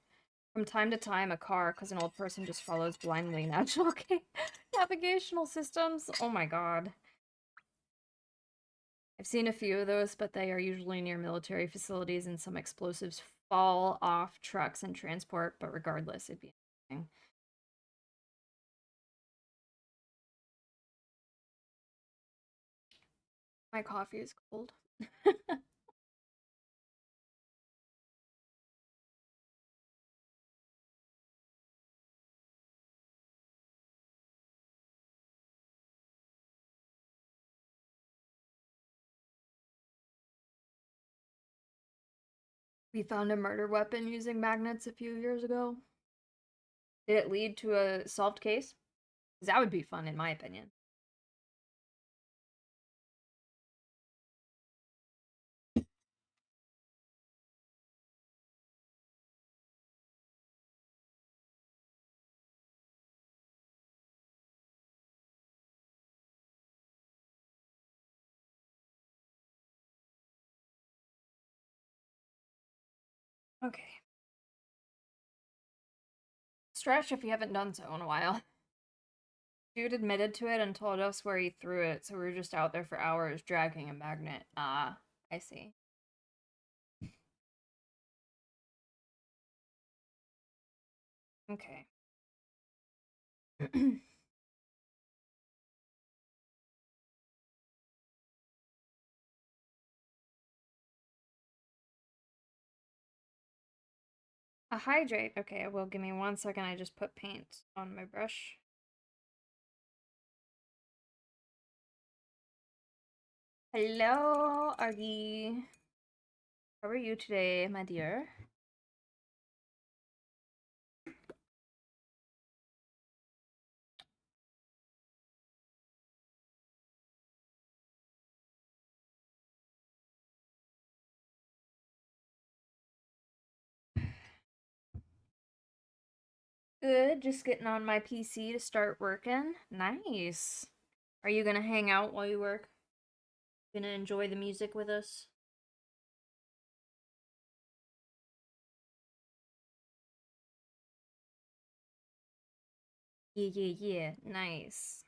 From time to time, a car, because an old person just follows blindly natural navigational systems. Oh my god. I've seen a few of those, but they are usually near military facilities and some explosives fall off trucks and transport, but regardless, it'd be interesting. My coffee is cold. We found a murder weapon using magnets a few years ago. Did it lead to a solved case? Because that would be fun, in my opinion. Okay. Stretch if you haven't done so in a while. Dude admitted to it and told us where he threw it, so we were just out there for hours dragging a magnet. Ah, I see. Okay. A hydrate. Okay, well, give me 1 second. I just put paint on my brush. Hello, Argy. How are you today, my dear? Good, just getting on my PC to start working. Nice. Are you gonna hang out while you work? Gonna enjoy the music with us? Yeah, yeah, yeah. Nice.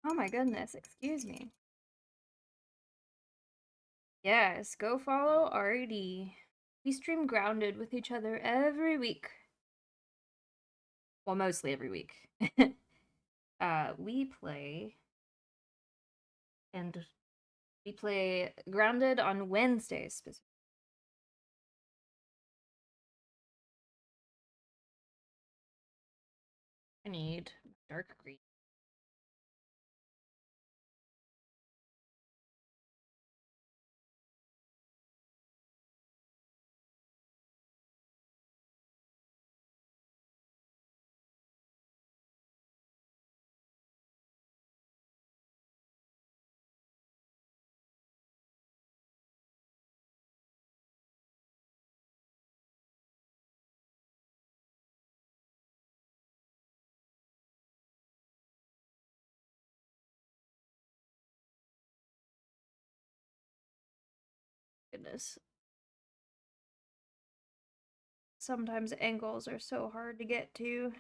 Oh my goodness, excuse me. Yes, go follow RD. We stream Grounded with each other every week. Well, mostly every week. We play and we play Grounded on Wednesdays specifically. I need dark green. Goodness. Sometimes angles are so hard to get to.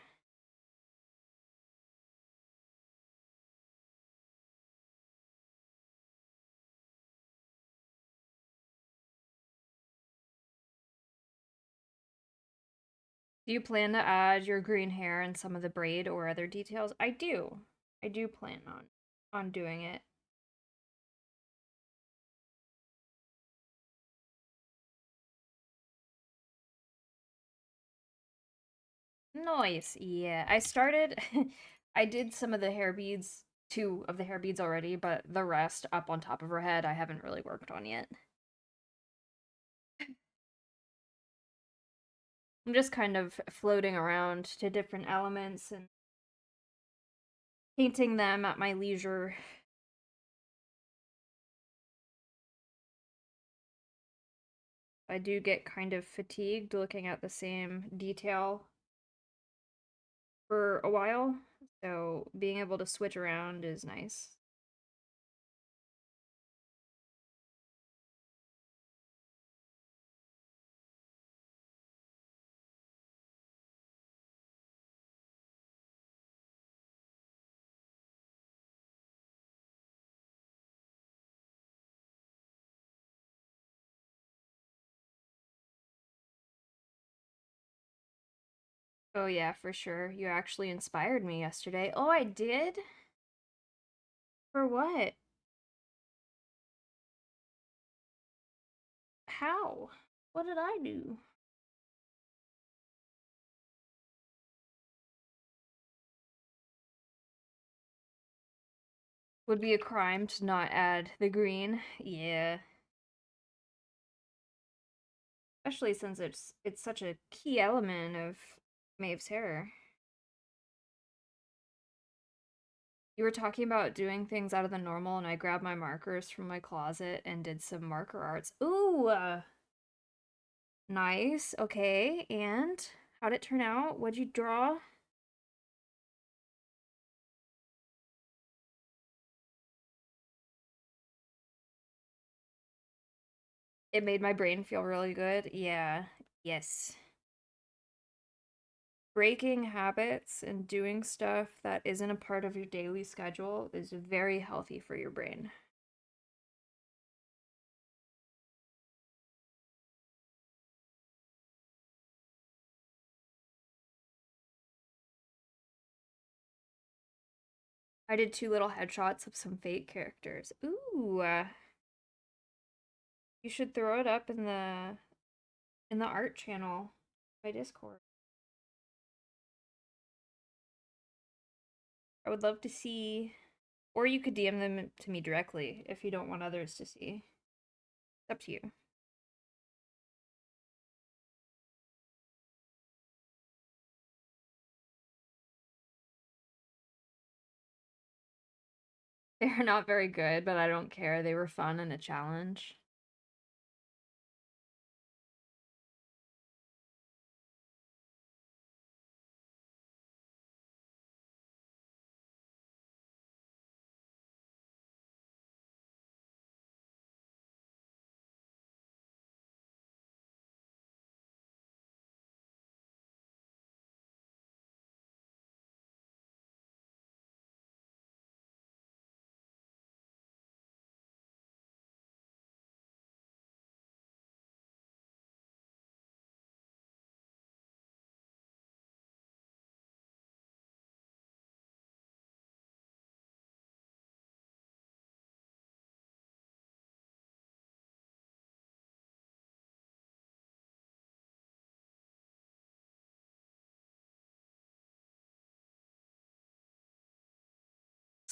Do you plan to add your green hair and some of the braid or other details? I do. I do plan on doing it. Nice. Yeah. I started I did some of the hair beads, two of the hair beads already, but the rest up on top of her head I haven't really worked on yet. I'm just kind of floating around to different elements and painting them at my leisure. I do get kind of fatigued looking at the same detail for a while, so being able to switch around is nice. Oh yeah, for sure. You actually inspired me yesterday. Oh, I did? For what? How? What did I do? Would be a crime to not add the green. Yeah. Especially since it's such a key element of Maeve's hair. You were talking about doing things out of the normal, and I grabbed my markers from my closet and did some marker arts. Ooh, nice. Okay, and how'd it turn out? What'd you draw? It made my brain feel really good. Yeah. Yes. Breaking habits and doing stuff that isn't a part of your daily schedule is very healthy for your brain. I did two little headshots of some fake characters. Ooh, you should throw it up in the art channel by Discord. I would love to see, or you could DM them to me directly if you don't want others to see. It's up to you. They're not very good, but I don't care. They were fun and a challenge.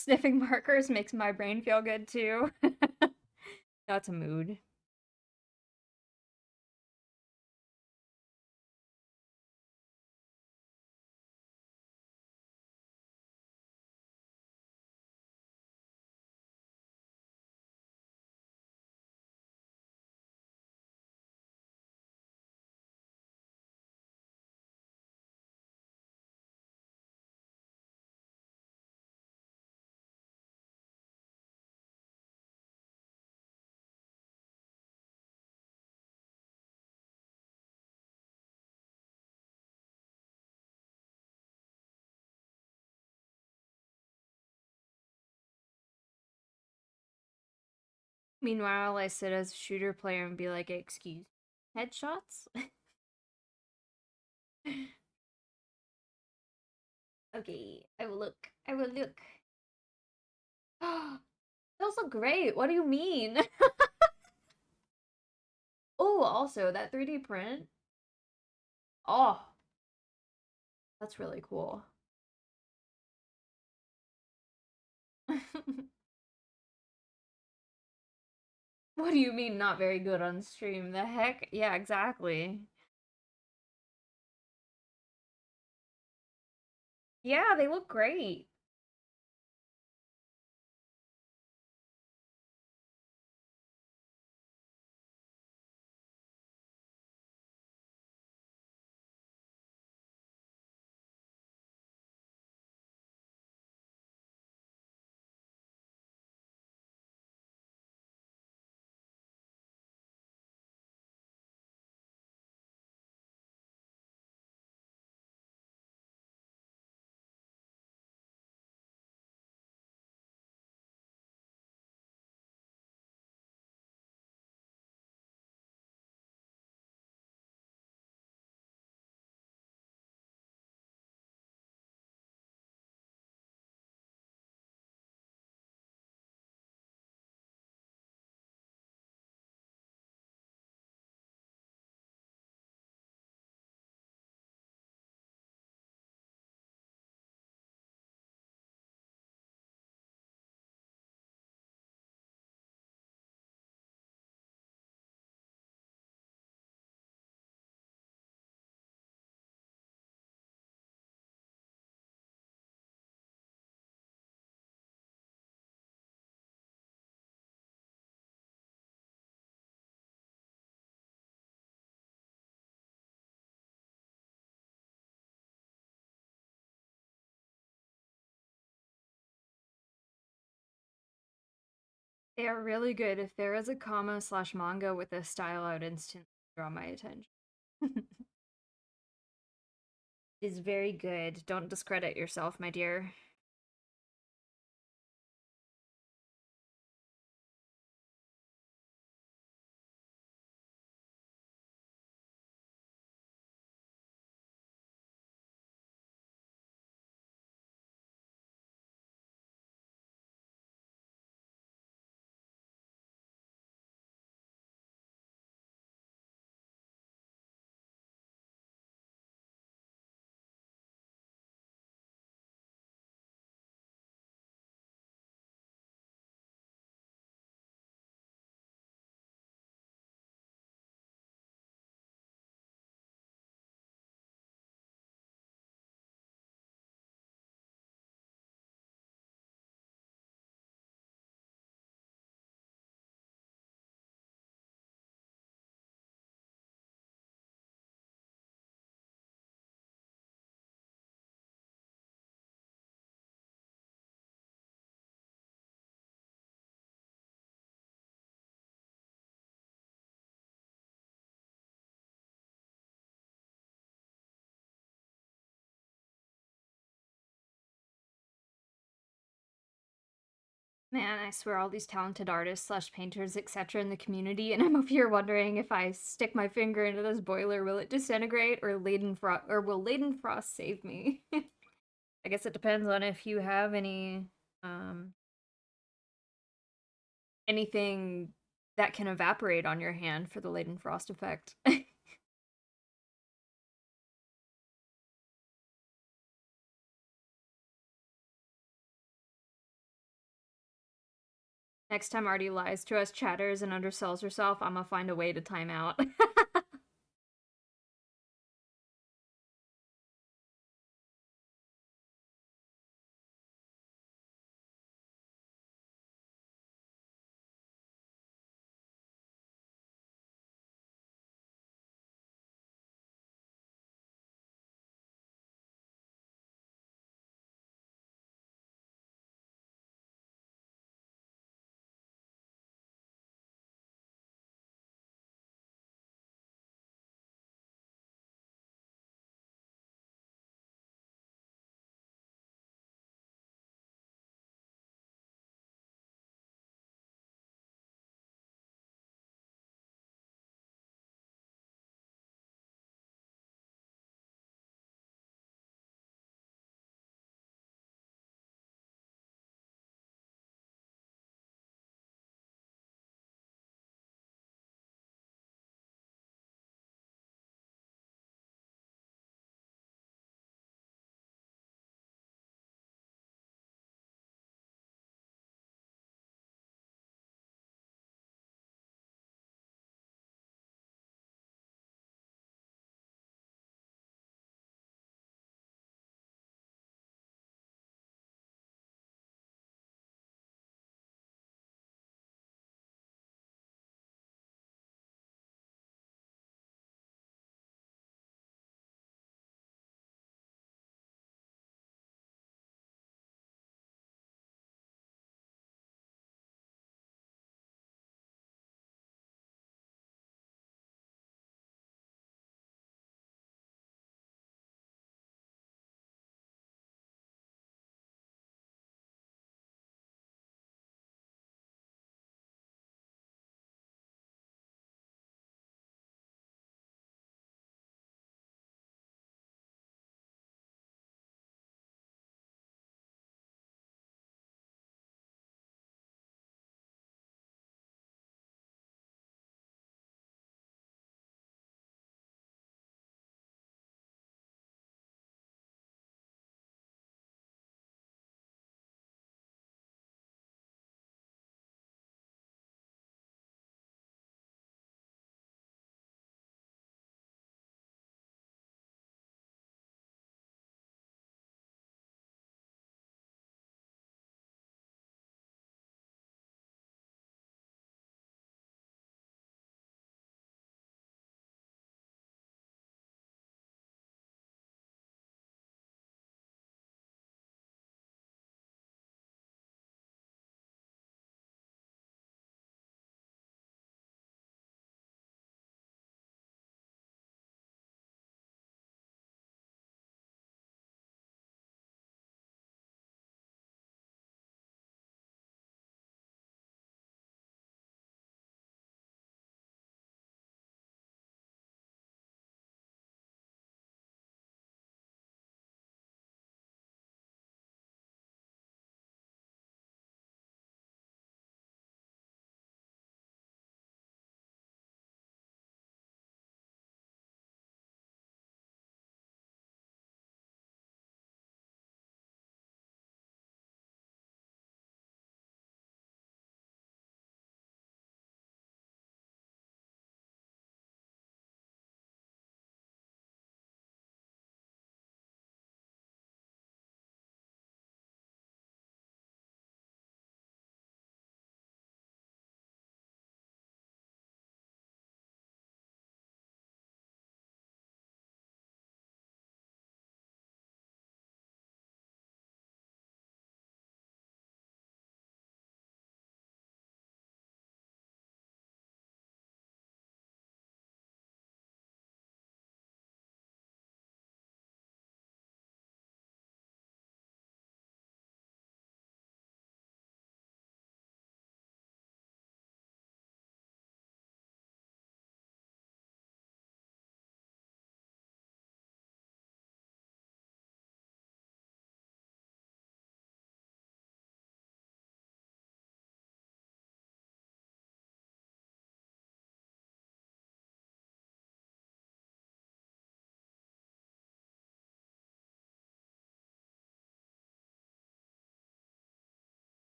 Sniffing markers makes my brain feel good too. That's a mood. Meanwhile, I sit as a shooter player and be like, excuse headshots? Okay, I will look. I will look. Those look great. What do you mean? Oh, also, that 3D print. Oh, that's really cool. What do you mean not very good on stream? The heck? Yeah, exactly. Yeah, they look great. They are really good. If there is a comma slash manga with a style, I would instantly draw my attention. Is very good. Don't discredit yourself, my dear. Man, I swear all these talented artists slash painters, etc. in the community, and I'm over here wondering if I stick my finger into this boiler, will it disintegrate or will Laden Frost save me? I guess it depends on if you have um anything that can evaporate on your hand for the Laden Frost effect. Next time Artie lies to us, chatters, and undersells herself, I'm gonna find a way to time out.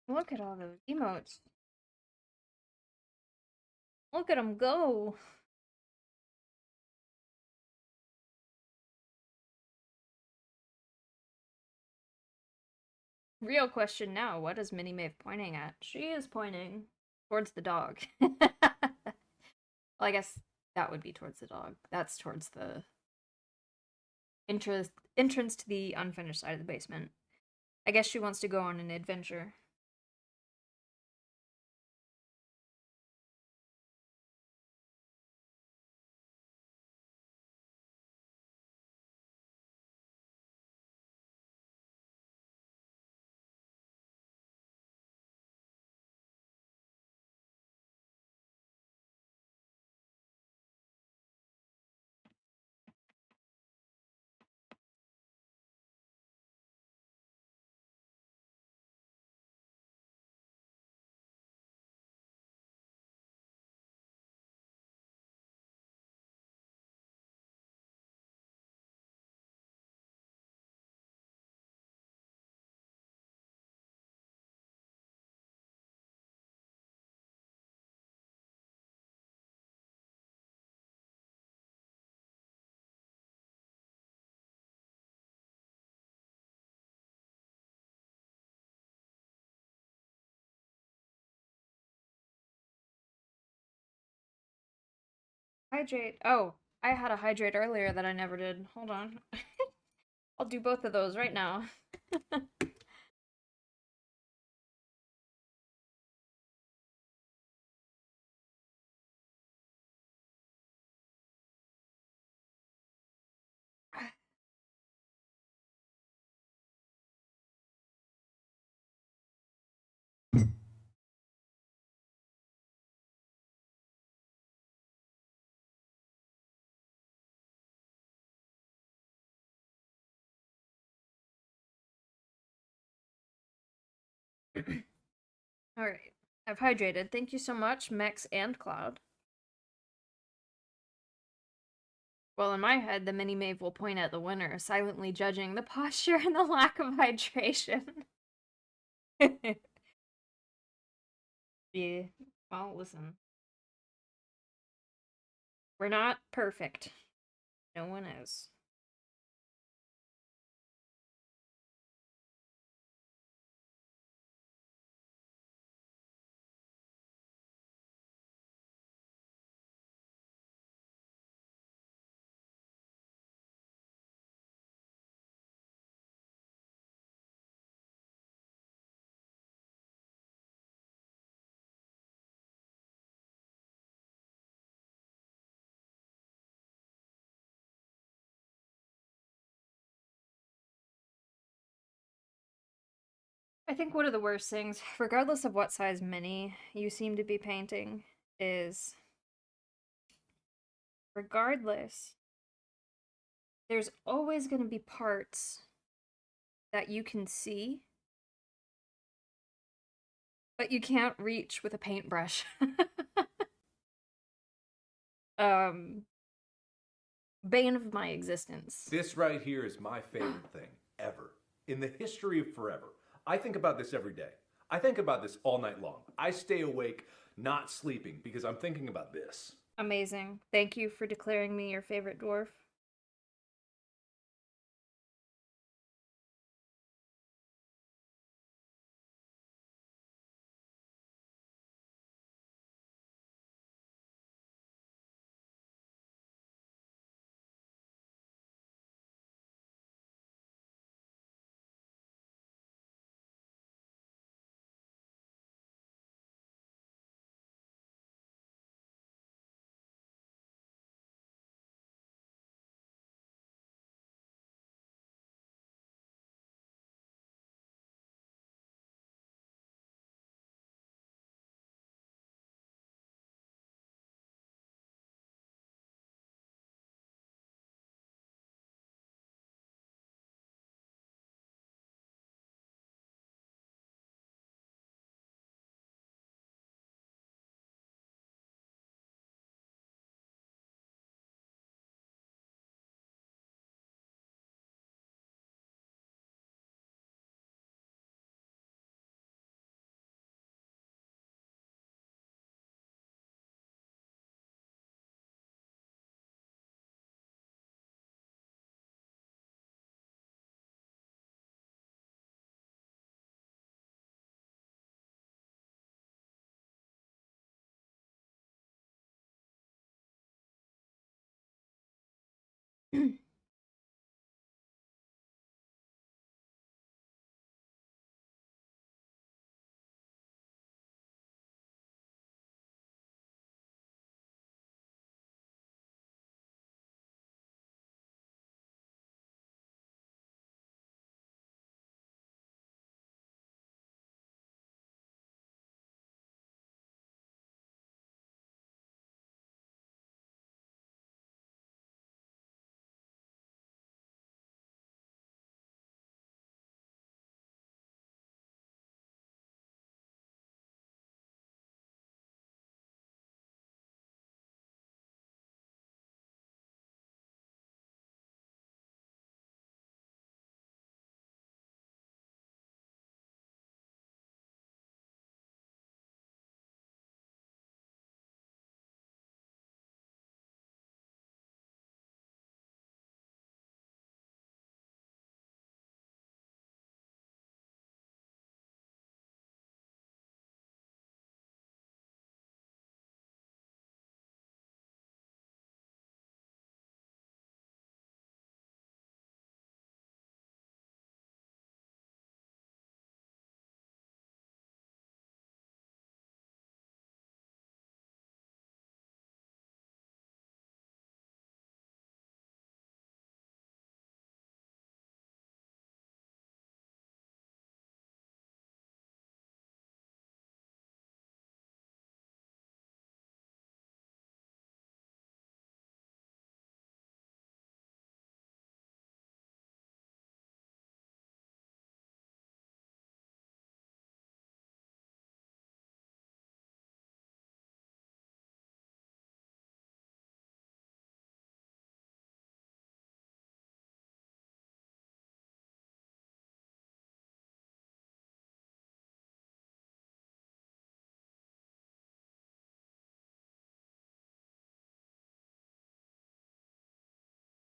Look at all those emotes. Look at them go. Real question now, what is Minnie Maeve pointing at? She is pointing towards the dog. Well, I guess that would be towards the dog. That's towards the entrance to the unfinished side of the basement. I guess she wants to go on an adventure. Hydrate. Oh, I had a hydrate earlier that I never did. Hold on. I'll do both of those right now. Alright. I've hydrated. Thank you so much, Mex and Cloud. Well, in my head, the mini Maeve will point at the winner, silently judging the posture and the lack of hydration. Yeah. Well, listen. We're not perfect. No one is. I think one of the worst things, regardless of what size mini you seem to be painting, is regardless, there's always going to be parts that you can see, but you can't reach with a paintbrush. um, bane of my existence. This right here is my favorite thing ever in the history of forever. I think about this every day. I think about this all night long. I stay awake, not sleeping, because I'm thinking about this. Amazing. Thank you for declaring me your favorite dwarf.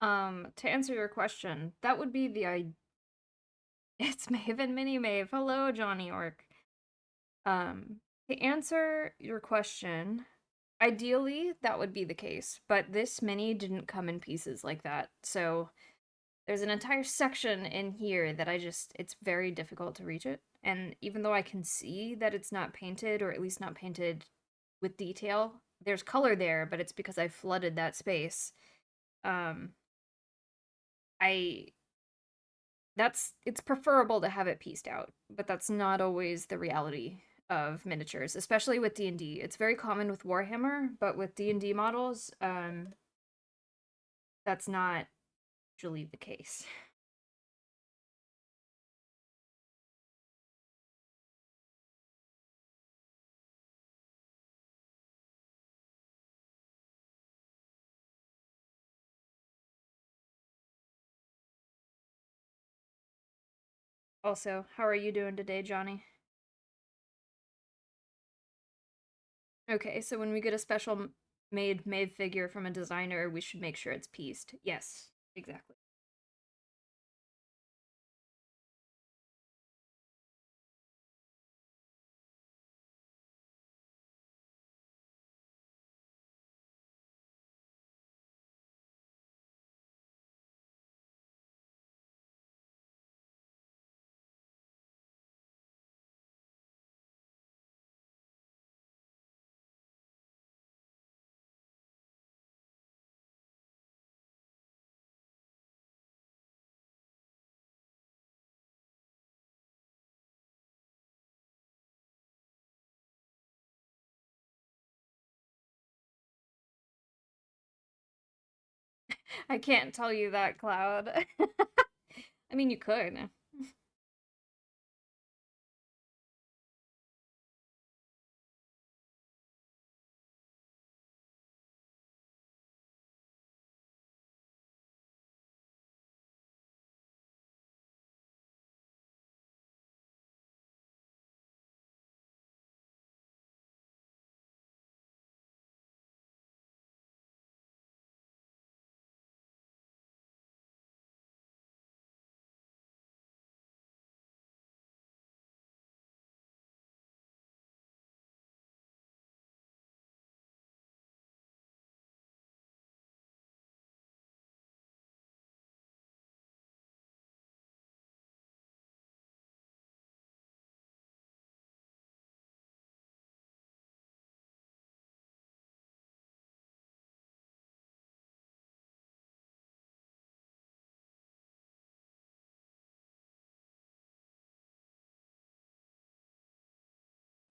To answer your question, that would be it's Maeve and Mini Maeve. Hello, Johnny Orc. To answer your question, ideally that would be the case, but this mini didn't come in pieces like that. So there's an entire section in here that it's very difficult to reach it. And even though I can see that it's not painted, or at least not painted with detail, there's color there, but it's because I flooded that space. Um, I it's preferable to have it pieced out, but that's not always the reality of miniatures, especially with D&D. It's very common with Warhammer, but with D&D models, that's not usually the case. Also, how are you doing today, Johnny? Okay, so when we get a special made Maeve figure from a designer, we should make sure it's pieced. Yes, exactly. I can't tell you that, Cloud. I mean, you could.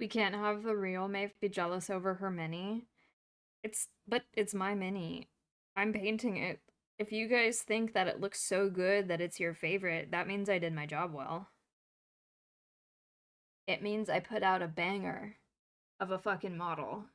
We can't have the real Maeve be jealous over her mini. But it's my mini. I'm painting it. If you guys think that it looks so good that it's your favorite, that means I did my job well. It means I put out a banger of a fucking model.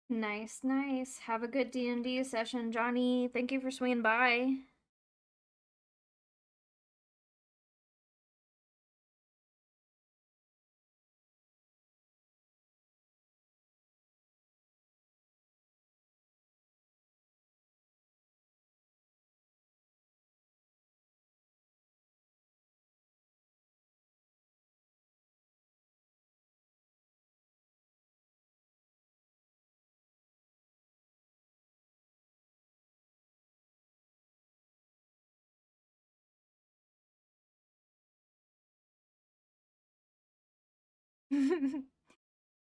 Nice, nice. Have a good D&D session, Johnny. Thank you for swinging by.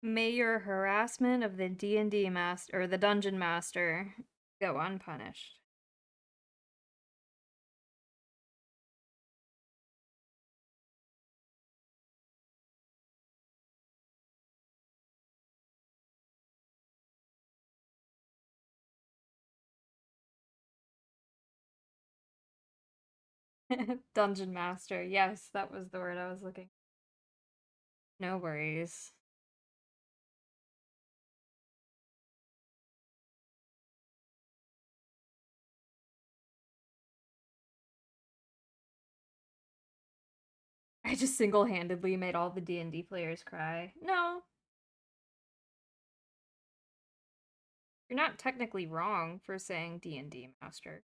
May your harassment of the D&D master or the dungeon master go unpunished. Dungeon master. Yes, that was the word I was looking. No worries. I just single-handedly made all the D&D players cry. No, you're not technically wrong for saying D&D master.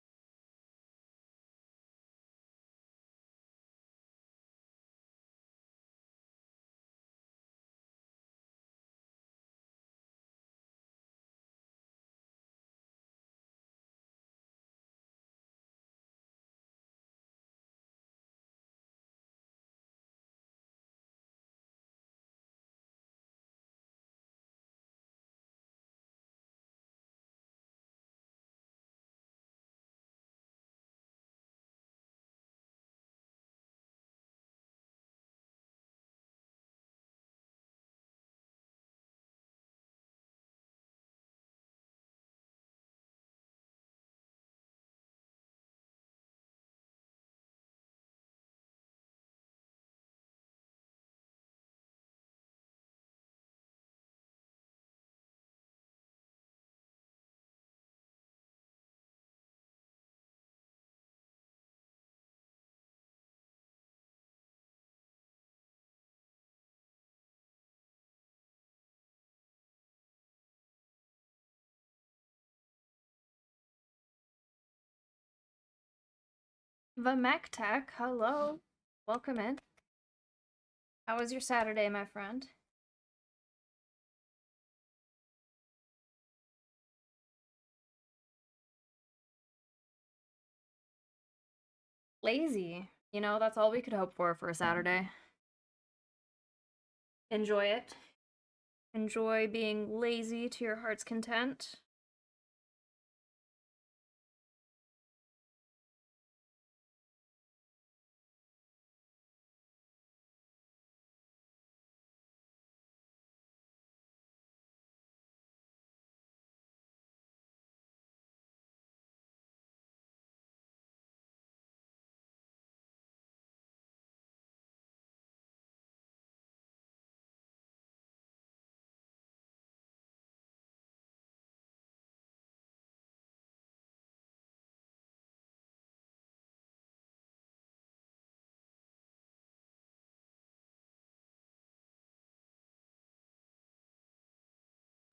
The Mech Tech, hello. Welcome in. How was your Saturday, my friend? Lazy. You know, that's all we could hope for a Saturday. Enjoy it. Enjoy being lazy to your heart's content.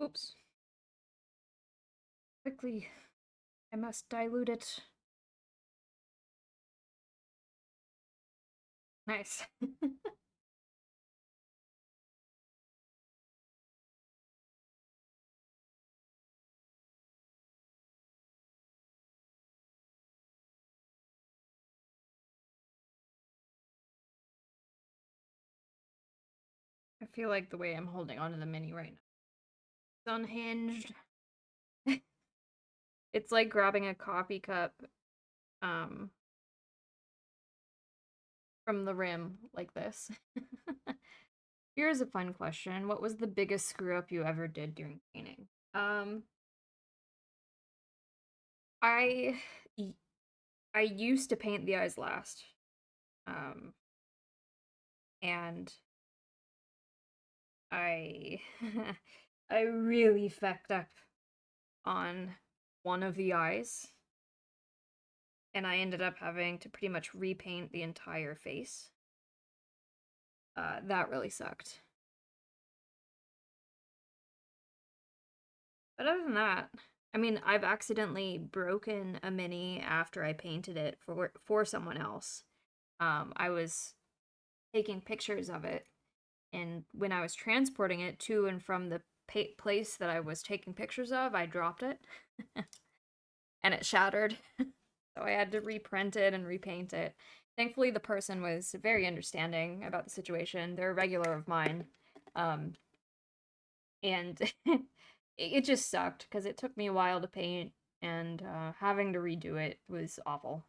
Oops. Quickly. I must dilute it. Nice. I feel like the way I'm holding onto the mini right now. It's unhinged. It's like grabbing a coffee cup um from the rim like this. Here's a fun question. What was the biggest screw up you ever did during painting? Um I I used to paint the eyes last. Um and I I really fecked up on one of the eyes, and I ended up having to pretty much repaint the entire face. That really sucked. But other than that, I mean, I've accidentally broken a mini after I painted it for someone else. I was taking pictures of it, and when I was transporting it to and from the place that I was taking pictures of, I dropped it, and it shattered. So I had to reprint it and repaint it. Thankfully, the person was very understanding about the situation. They're a regular of mine. And it just sucked because it took me a while to paint, and having to redo it was awful.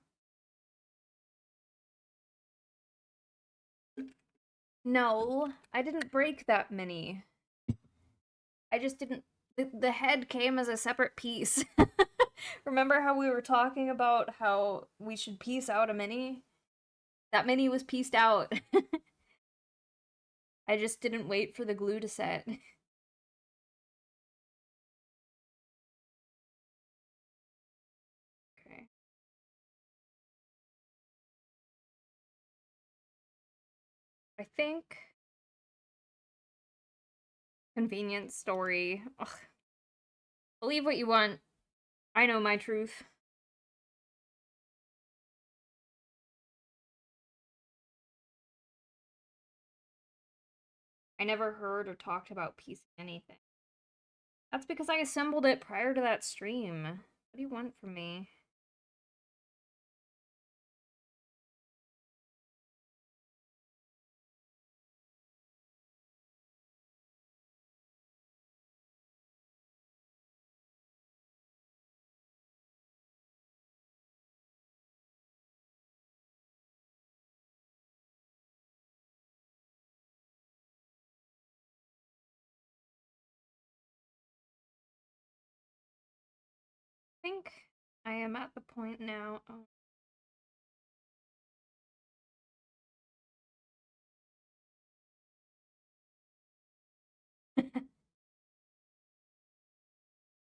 No, I didn't break that many. I just didn't. The head came as a separate piece. Remember how we were talking about how we should piece out a mini? That mini was pieced out. I just didn't wait for the glue to set. Okay. I think convenience story. Ugh. Believe what you want. I know my truth. I never heard or talked about piecing anything. That's because I assembled it prior to that stream. What do you want from me? I think I am at the point now. Oh.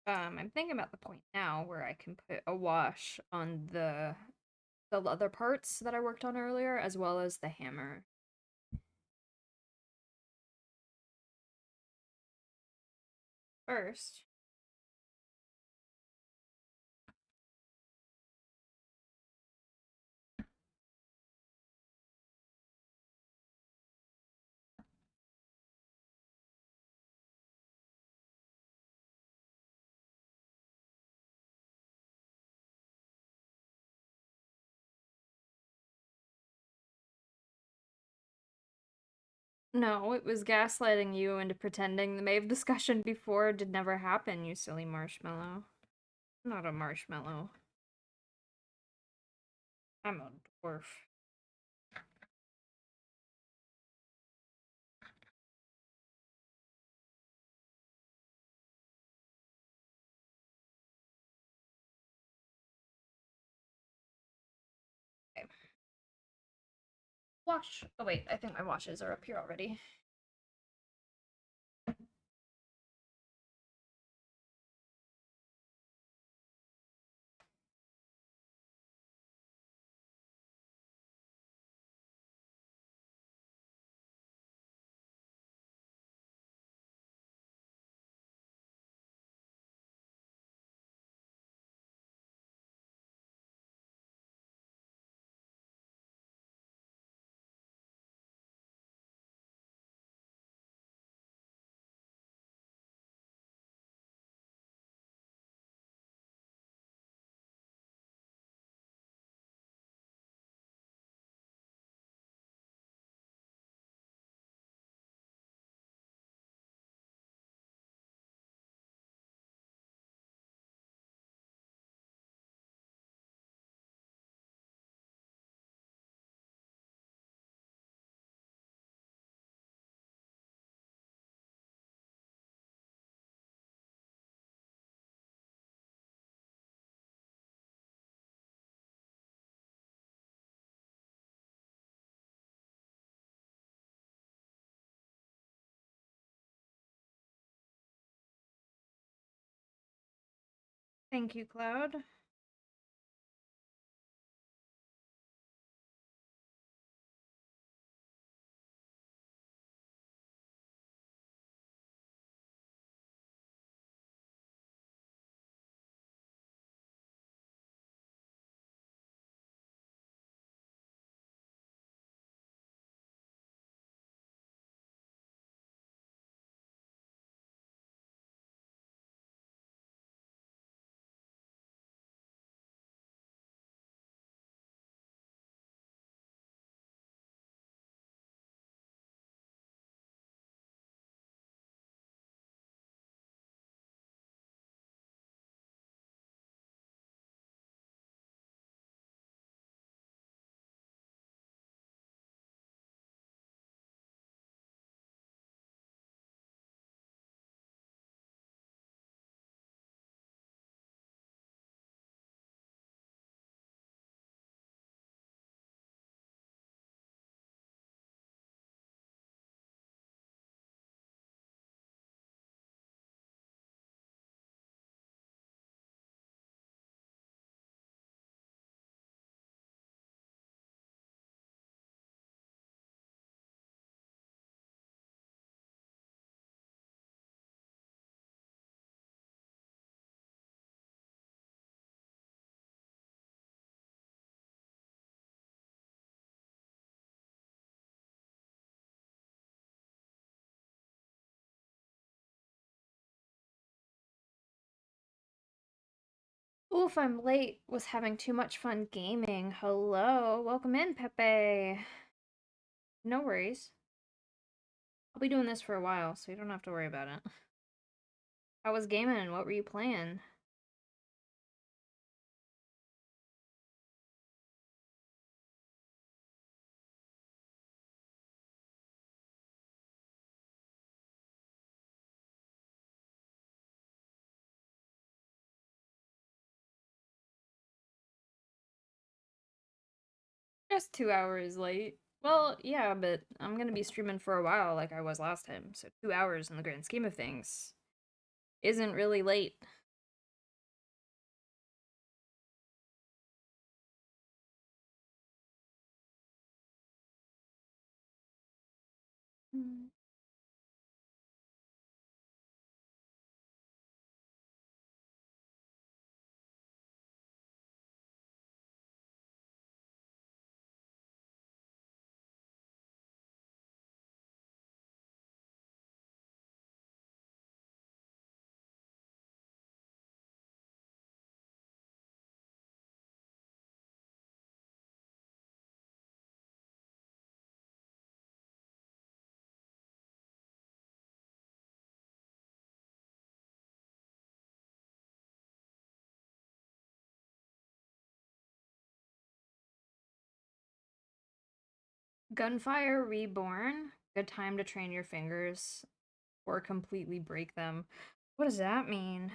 I'm thinking about the point now where I can put a wash on the leather parts that I worked on earlier, as well as the hammer. First, no, it was gaslighting you into pretending the Maeve discussion before did never happen, you silly marshmallow. I'm not a marshmallow. I'm a dwarf. Okay. Wash. Oh wait, I think my washes are up here already. Thank you, Cloud. Oof, I'm late. Was having too much fun gaming. Hello. Welcome in, Pepe. No worries. I'll be doing this for a while, so you don't have to worry about it. How was gaming? What were you playing? Just 2 hours late. Well, yeah, but I'm gonna be streaming for a while like I was last time, so 2 hours in the grand scheme of things isn't really late. Mm. Gunfire Reborn. Good time to train your fingers or completely break them. What does that mean?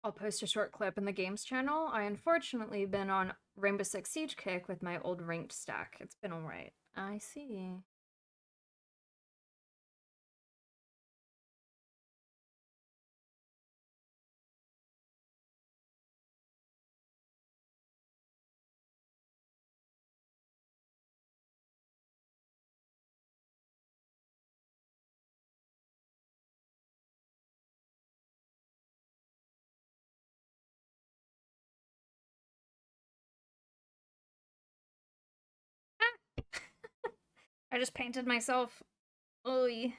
I'll post a short clip in the games channel. I unfortunately been on Rainbow Six Siege kick with my old ranked stack. It's been alright. I see. I just painted myself. Oy.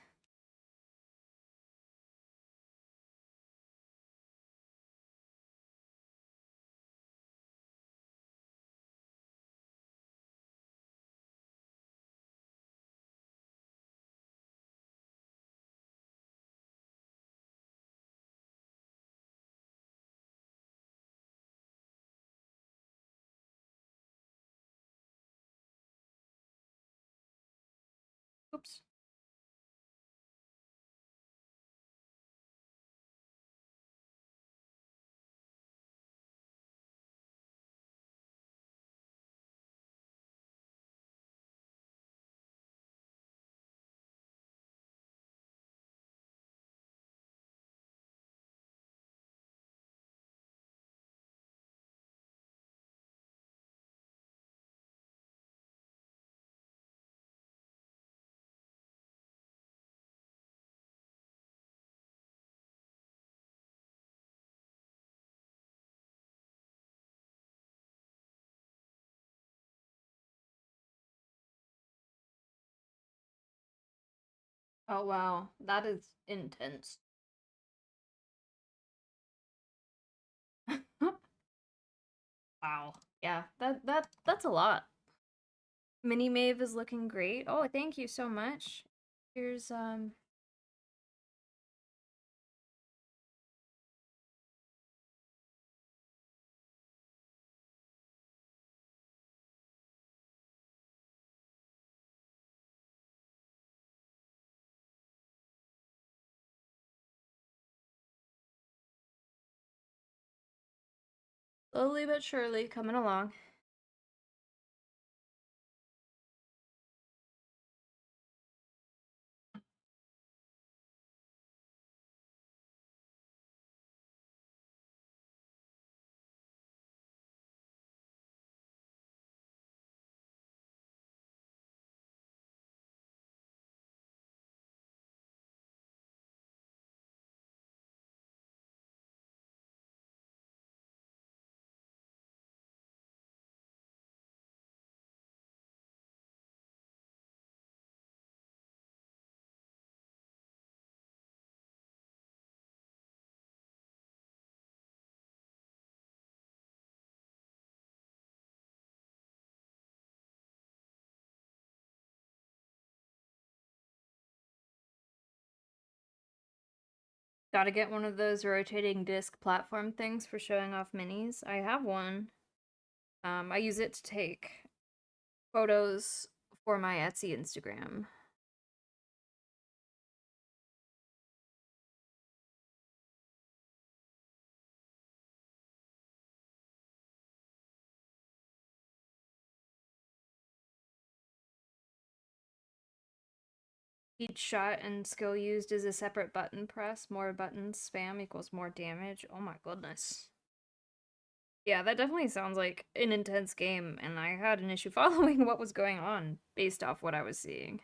Oops. Oh wow, that is intense. Wow. Yeah, that's a lot. Mini Maeve is looking great. Oh, thank you so much. Here's slowly but surely coming along. Gotta get one of those rotating disc platform things for showing off minis. I have one. I use it to take photos for my Etsy Instagram. Each shot and skill used is a separate button press. More buttons spam equals more damage. Oh my goodness. Yeah, that definitely sounds like an intense game, and I had an issue following what was going on based off what I was seeing.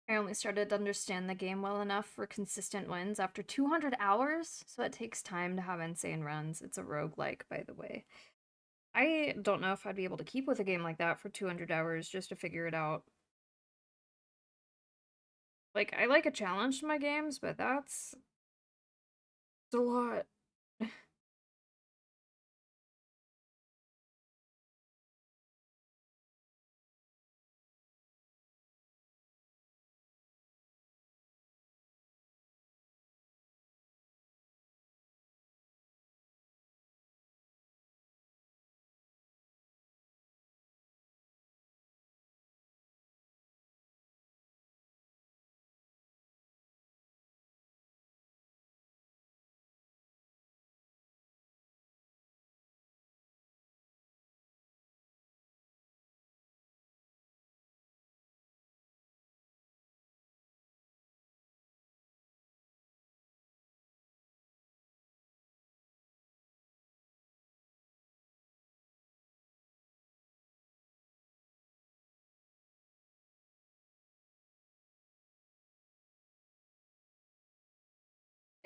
I only started to understand the game well enough for consistent wins after 200 hours, so it takes time to have insane runs. It's a roguelike, by the way. I don't know if I'd be able to keep with a game like that for 200 hours just to figure it out. Like, I like a challenge to my games, but that's a lot.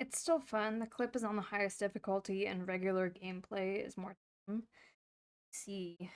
It's still fun. The clip is on the highest difficulty, and regular gameplay is more fun. Let's see.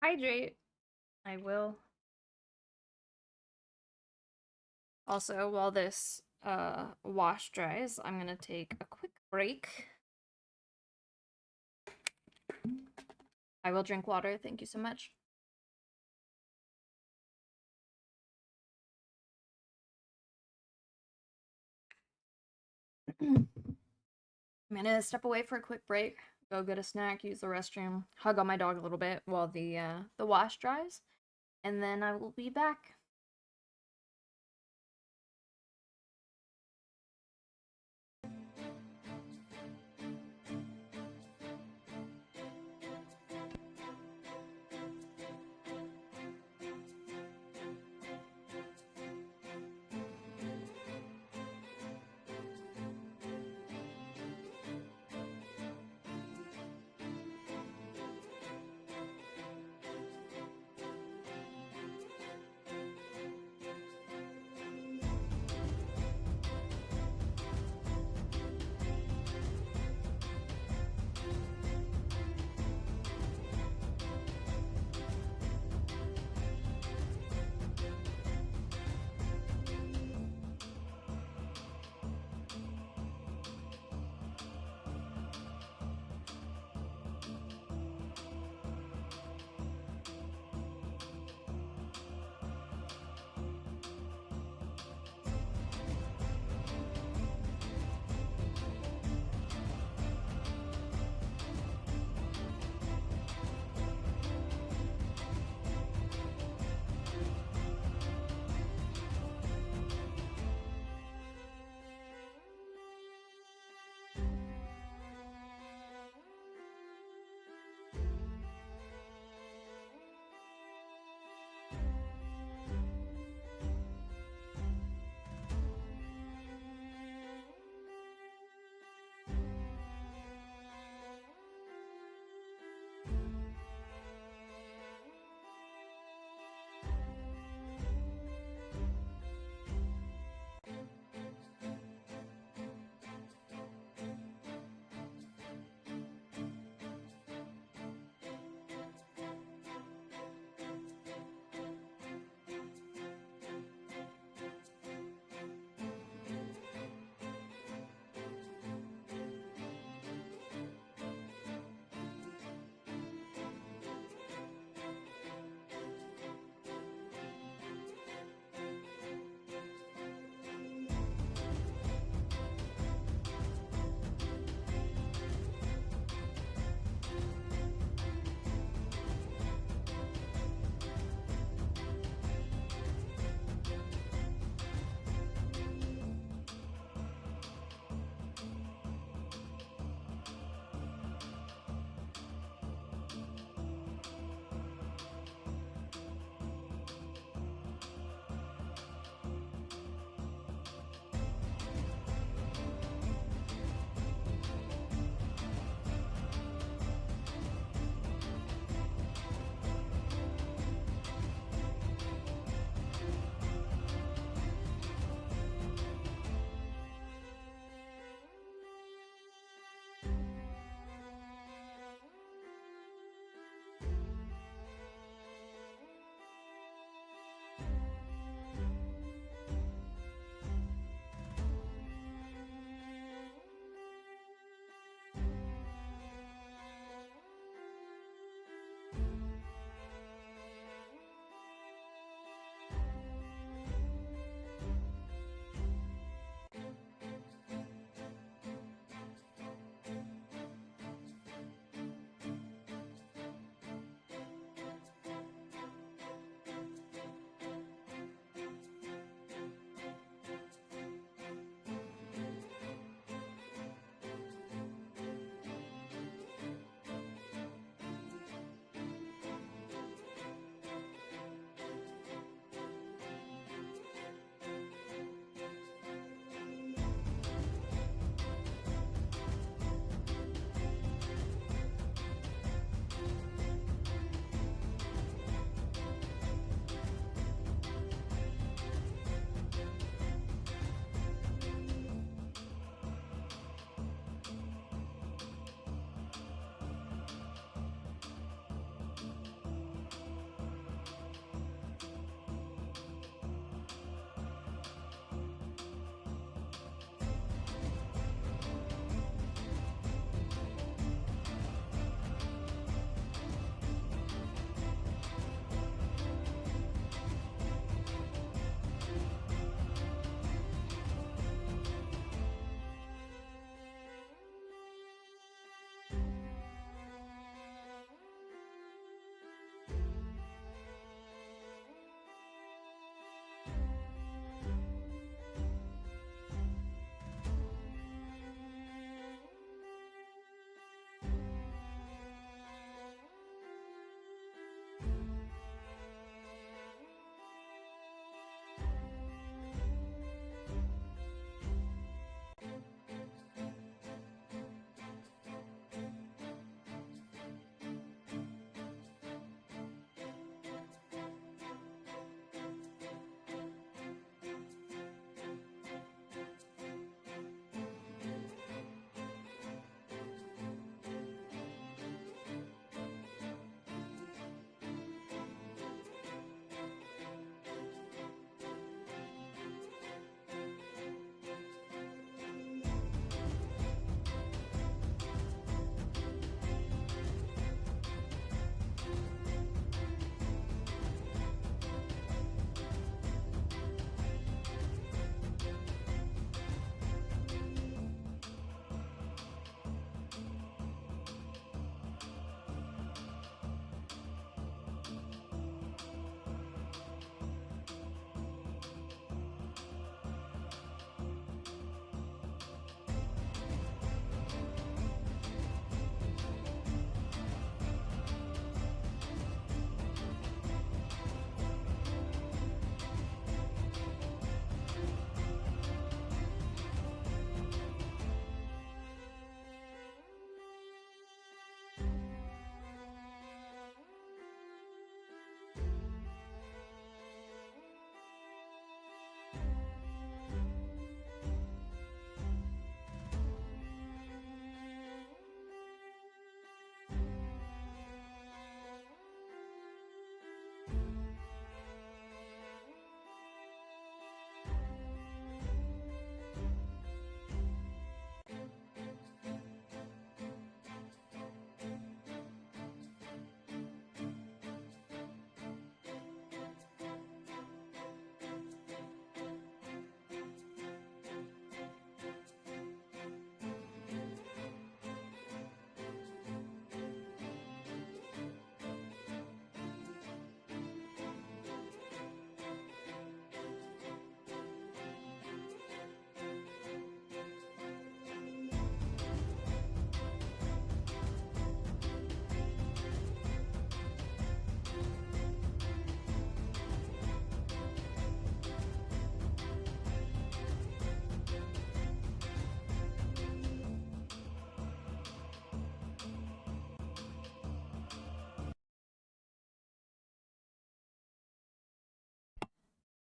Hydrate. I will. Also, while this wash dries, I'm gonna take a quick break. I will drink water. Thank you so much. I'm gonna step away for a quick break, go get a snack, use the restroom, hug on my dog a little bit while the wash dries, and then I will be back.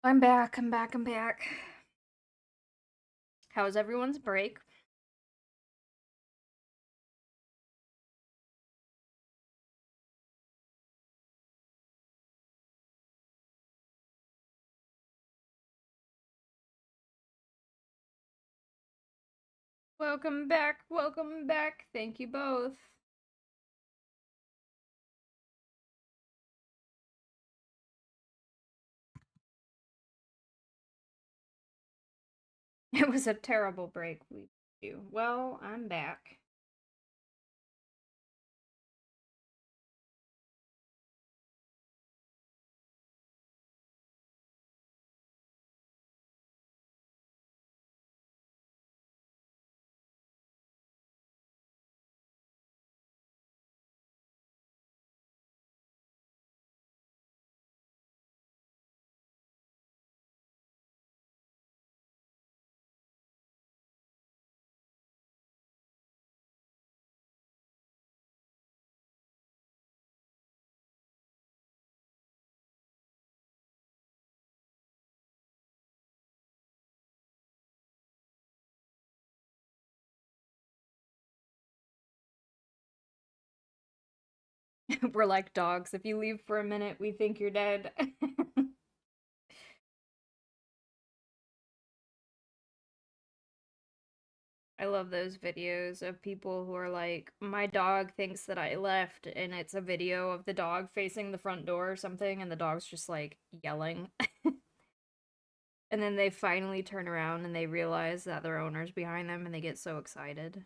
I'm back, I'm back, I'm back. How was everyone's break? Welcome back, welcome back. Thank you both. It was a terrible break we do. Well, I'm back. We're like dogs. If you leave for a minute, we think you're dead. I love those videos of people who are like, my dog thinks that I left, and it's a video of the dog facing the front door or something, and the dog's just like yelling. And then they finally turn around and they realize that their owner's behind them and they get so excited.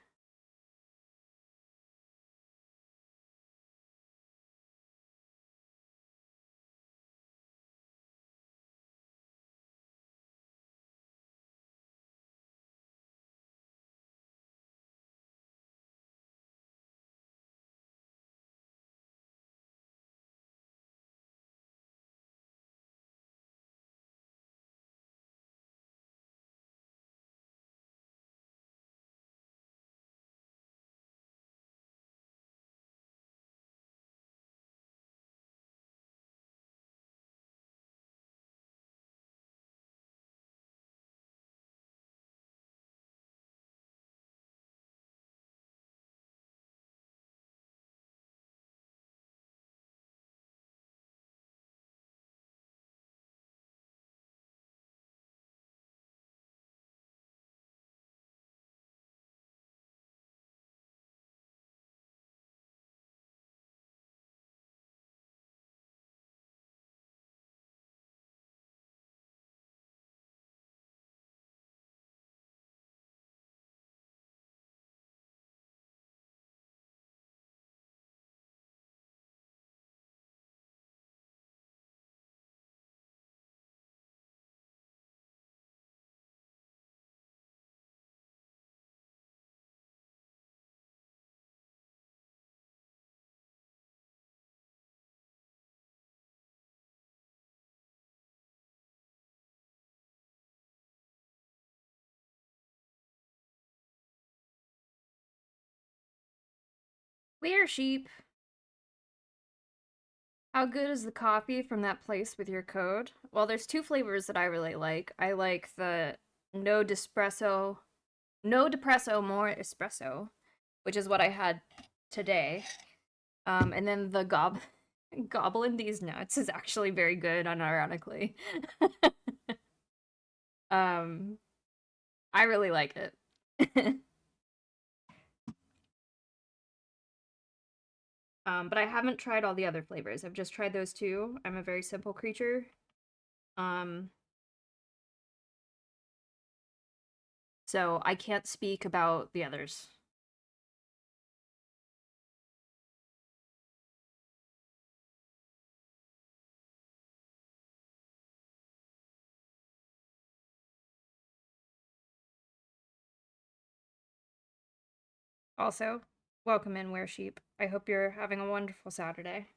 We're sheep. How good is the coffee from that place with your code? Well, there's two flavors that I really like. I like the no espresso, no depresso, more espresso, which is what I had today. And then the gobbling these nuts is actually very good, unironically. um, I really like it. But I haven't tried all the other flavors. I've just tried those two. I'm a very simple creature. Um, so I can't speak about the others. Also, welcome in, Wear Sheep. I hope you're having a wonderful Saturday.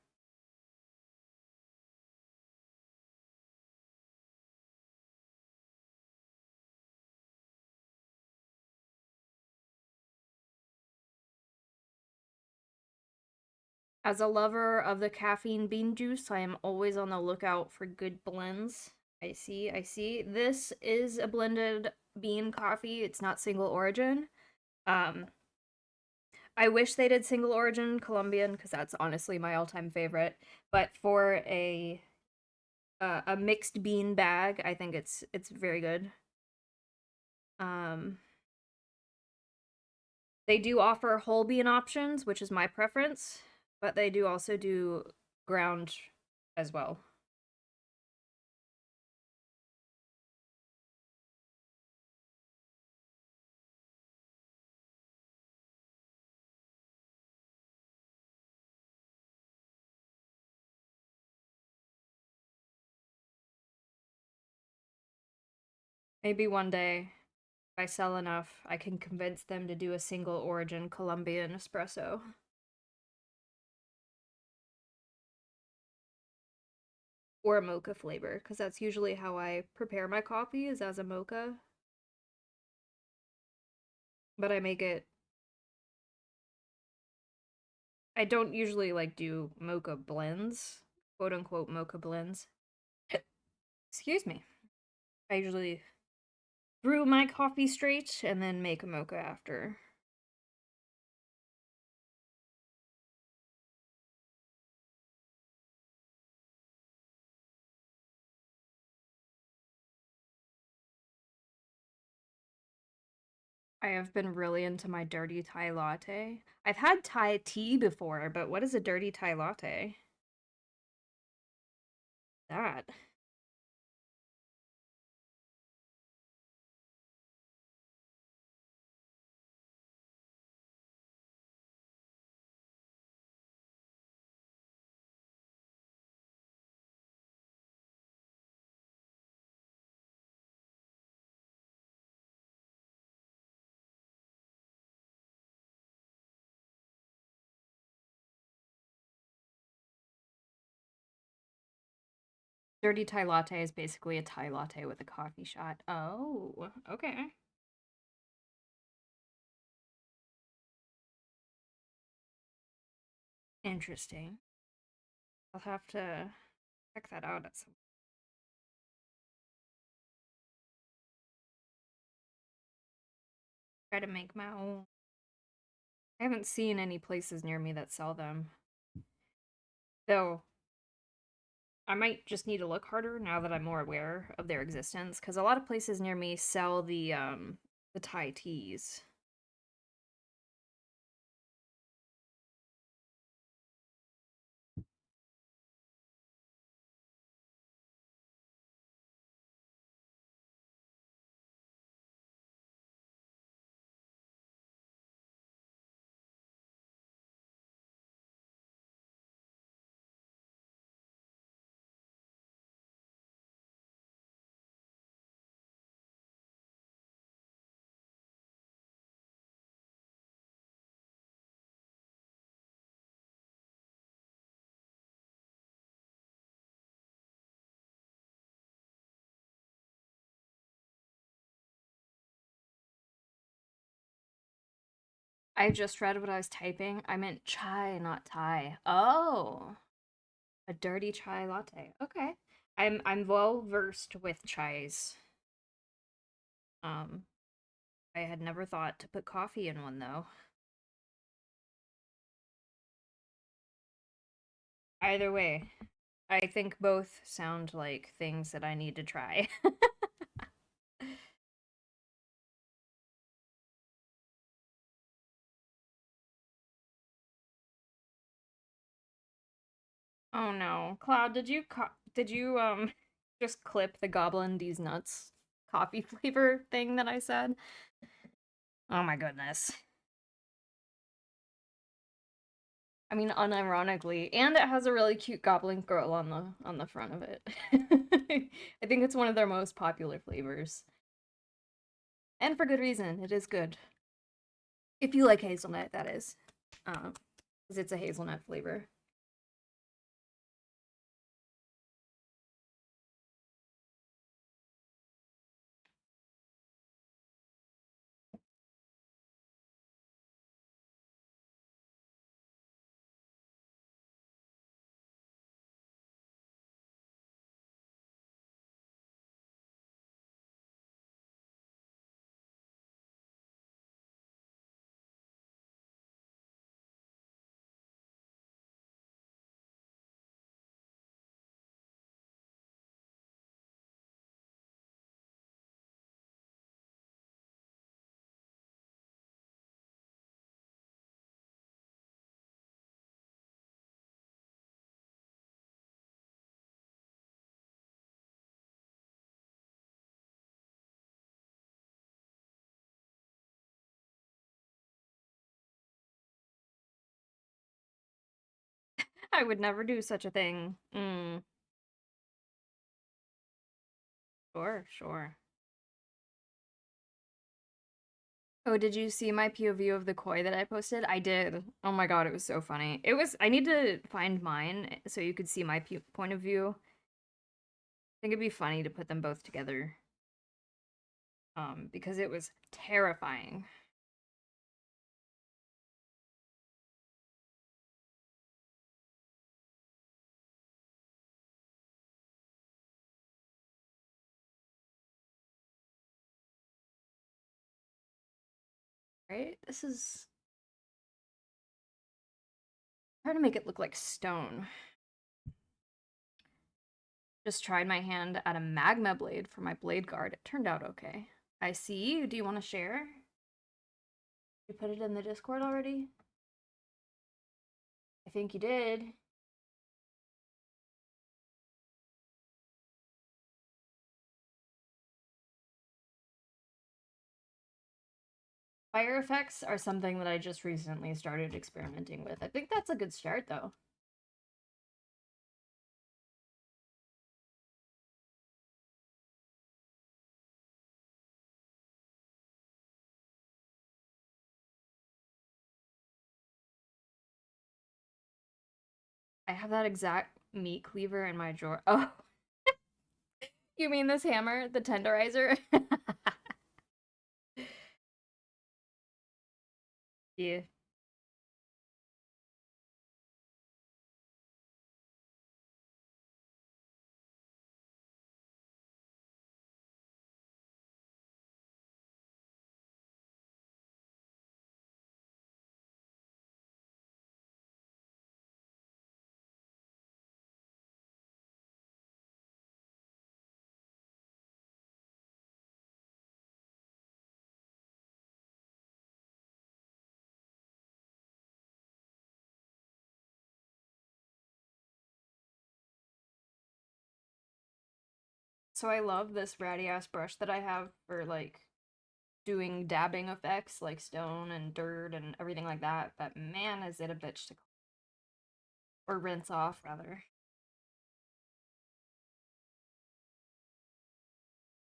As a lover of the caffeine bean juice, I am always on the lookout for good blends. I see, I see. This is a blended bean coffee. It's not single origin. Um, I wish they did single origin Colombian because that's honestly my all-time favorite. But for a mixed bean bag, I think it's very good. Um, they do offer whole bean options, which is my preference, but they do also do ground as well. Maybe one day, if I sell enough, I can convince them to do a single origin Colombian espresso. Or a mocha flavor, because that's usually how I prepare my coffee, is as a mocha. But I make it. I don't usually like do mocha blends, quote unquote mocha blends. Excuse me. I usually brew my coffee straight and then make a mocha after. I have been really into my dirty Thai latte. I've had Thai tea before, but what is a dirty Thai latte? That. Dirty Thai latte is basically a Thai latte with a coffee shot. Oh, okay. Interesting. I'll have to check that out at some. Try to make my own. I haven't seen any places near me that sell them. Though I might just need to look harder now that I'm more aware of their existence, because a lot of places near me sell the Thai teas. I just read what I was typing. I meant chai, not Thai. Oh, a dirty chai latte. Okay. I'm well versed with chais. Um, I had never thought to put coffee in one though. Either way, I think both sound like things that I need to try. Oh no. Cloud, did you just clip the Goblin These Nuts coffee flavor thing that I said? Oh my goodness. I mean, unironically, and it has a really cute goblin girl on the front of it. I think it's one of their most popular flavors. And for good reason. It is good. If you like hazelnut, that is. Because it's a hazelnut flavor. I would never do such a thing. Sure, sure. Oh, did you see my POV of the koi that I posted? I did. Oh my god, it was so funny. I need to find mine so you could see my point of view. I think it'd be funny to put them both together. Because it was terrifying. Right? This is trying to make it look like stone. Just tried my hand at a magma blade for my blade guard. It turned out okay. I see. Do you want to share? You put it in the Discord already? I think you did. Fire effects are something that I just recently started experimenting with. I think that's a good start, though. I have that exact meat cleaver in my drawer. Oh, you mean this hammer? The tenderizer? Yeah. So I love this ratty ass brush that I have for like doing dabbing effects like stone and dirt and everything like that. But man, is it a bitch to or rinse off rather.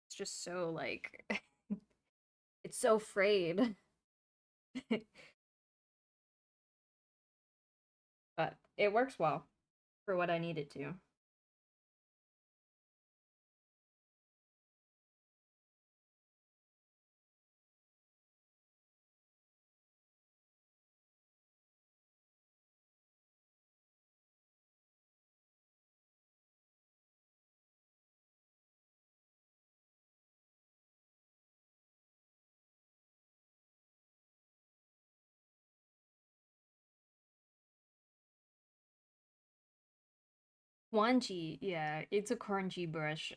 It's just so like it's so frayed. But it works well for what I need it to. Wanji, yeah, it's a crunchy brush.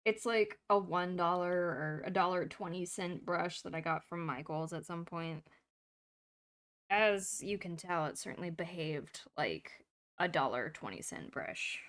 It's like a $1 or $1.20 brush that I got from Michael's at some point. As you can tell, it certainly behaved like a $1.20 brush.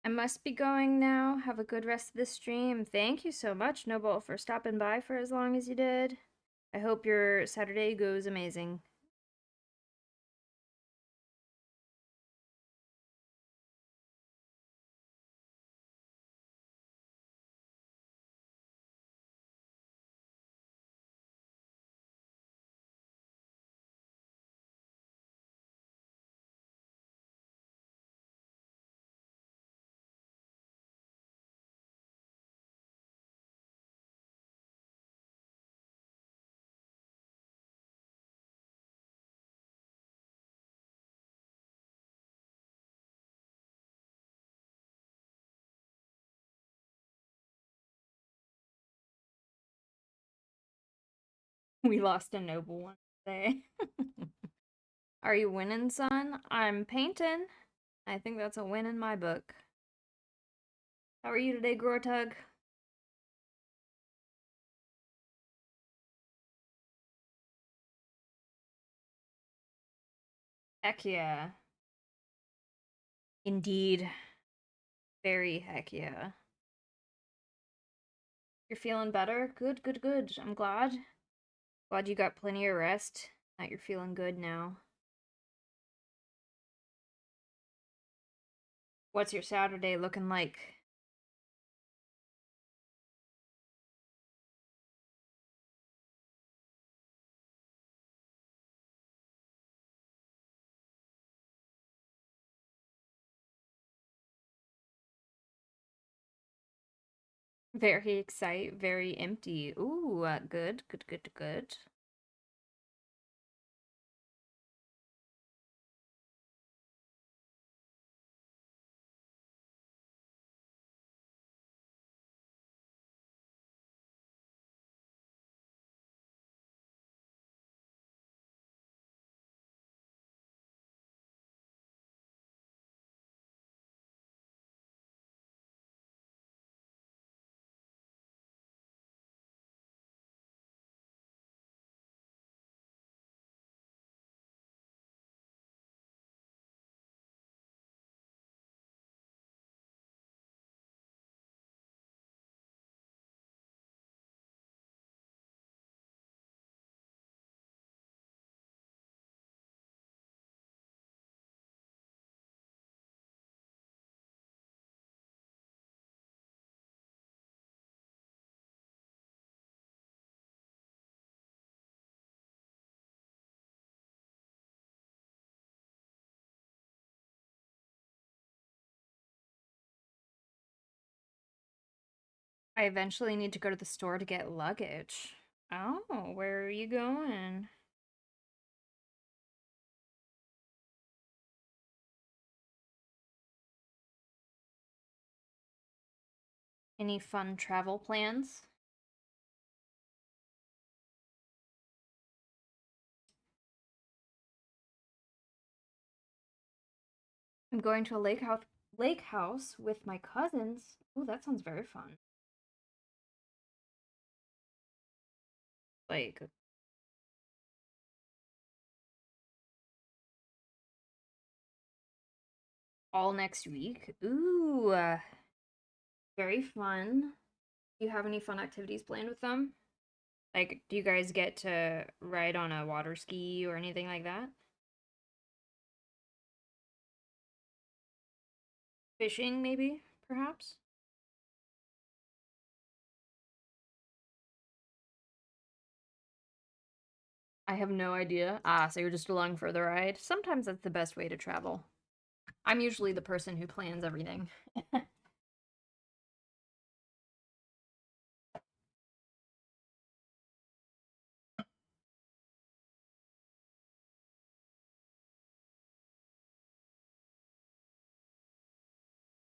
I must be going now. Have a good rest of the stream. Thank you so much, Noble, for stopping by for as long as you did. I hope your Saturday goes amazing. We lost a noble one today. Are you winning, son? I'm painting. I think that's a win in my book. How are you today, Gortug? Heck yeah. Indeed. Very heck yeah. You're feeling better? Good, good, good. I'm glad. Glad you got plenty of rest. That you're feeling good now. What's your Saturday looking like? Very excited, very empty. Ooh, good, good, good, good. I eventually need to go to the store to get luggage. Oh, where are you going? Any fun travel plans? I'm going to a lake house with my cousins. Oh, that sounds very fun. Like all next week. Ooh, very fun. Do you have any fun activities planned with them? Like, do you guys get to ride on a water ski or anything like that? Fishing, maybe, perhaps? I have no idea. Ah, so you're just along for the ride? Sometimes that's the best way to travel. I'm usually the person who plans everything.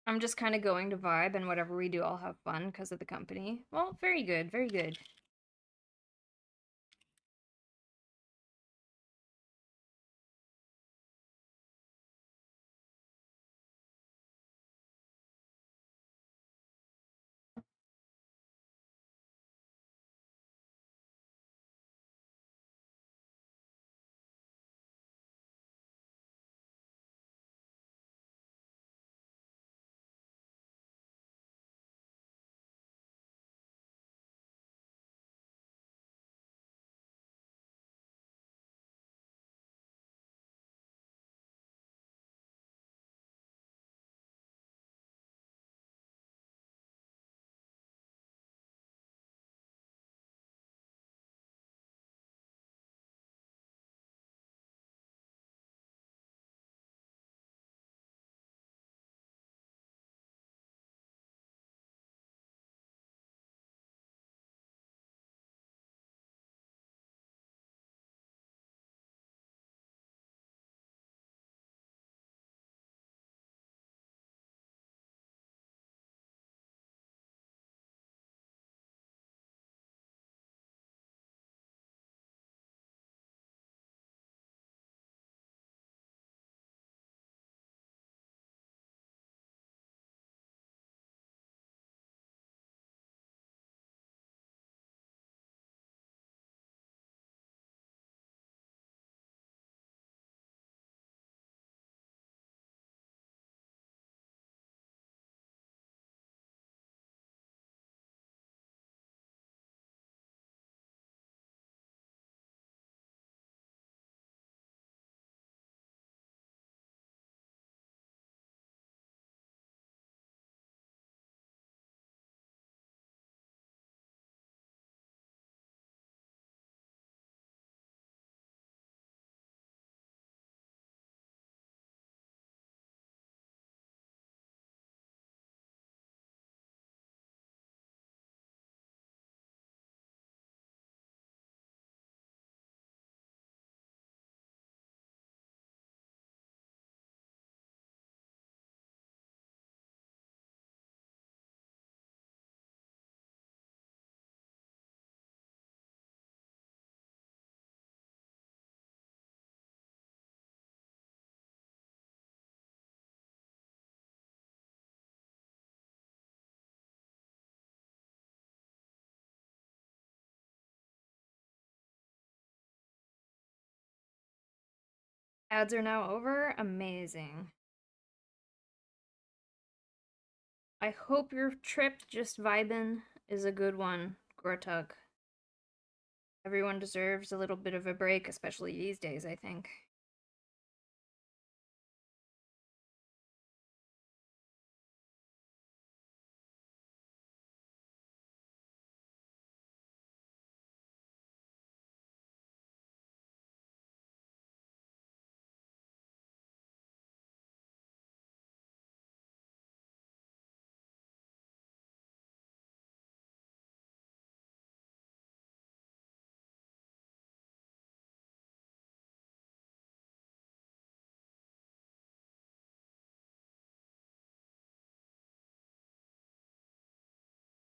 I'm just kind of going to vibe, and whatever we do, I'll have fun because of the company. Well, very good, very good. Ads are now over? Amazing. I hope your trip just vibin' is a good one, Gortug. Everyone deserves a little bit of a break, especially these days, I think.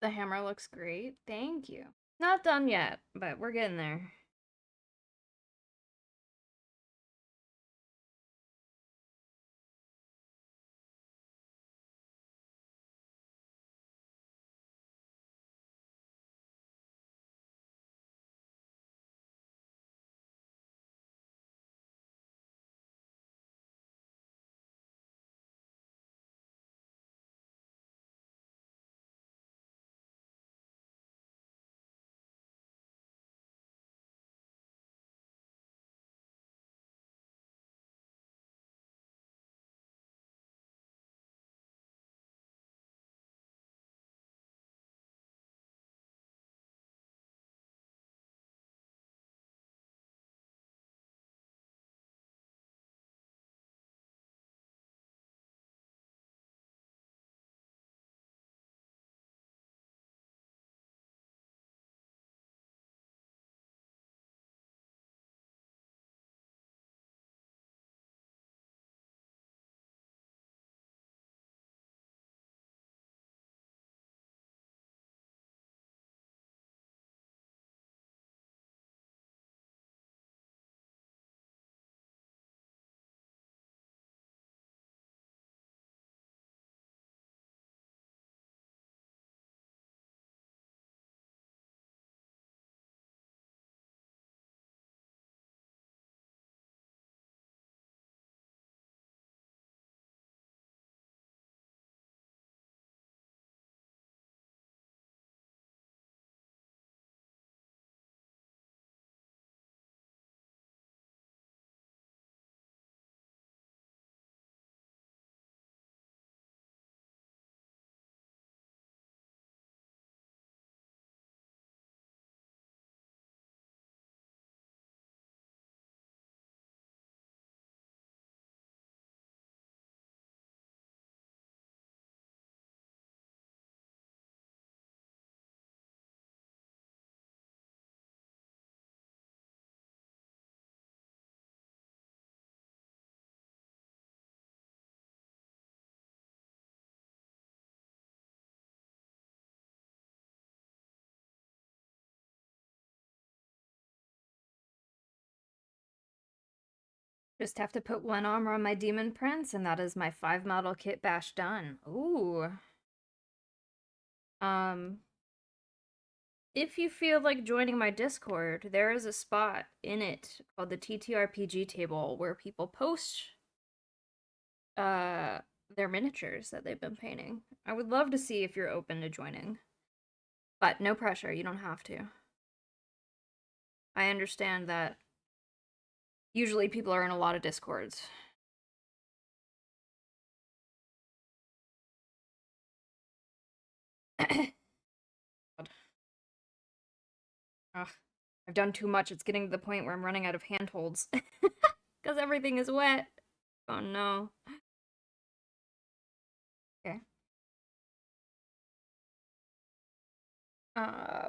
The hammer looks great. Thank you. Not done yet, but we're getting there. Just have to put one armor on my demon prince, and that is my 5 model kit bash done. Ooh. Um, if you feel like joining my Discord, there is a spot in it called the TTRPG table where people post uh their miniatures that they've been painting. I would love to see if you're open to joining. But no pressure, you don't have to. I understand that usually people are in a lot of Discords. Ugh, I've done too much. It's getting to the point where I'm running out of handholds. Because everything is wet. Oh no. Okay.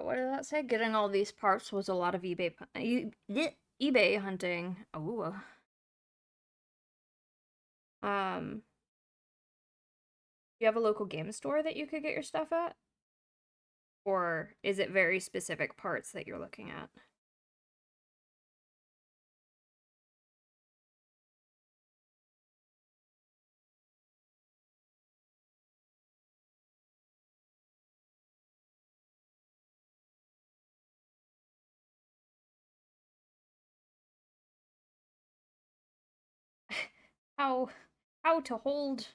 What did that say? Getting all these parts was a lot of eBay hunting. Ooh. Do you have a local game store that you could get your stuff at? Or is it very specific parts that you're looking at? how how to hold.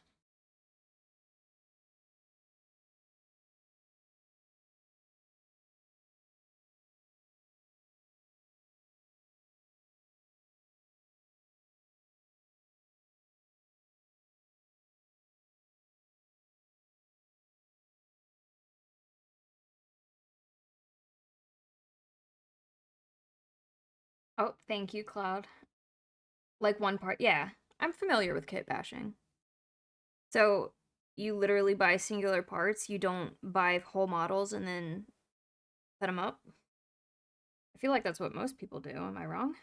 Oh, thank you, Cloud. Like one part, yeah. I'm familiar with kit bashing. So you literally buy singular parts. You don't buy whole models and then set them up. I feel like that's what most people do. Am I wrong?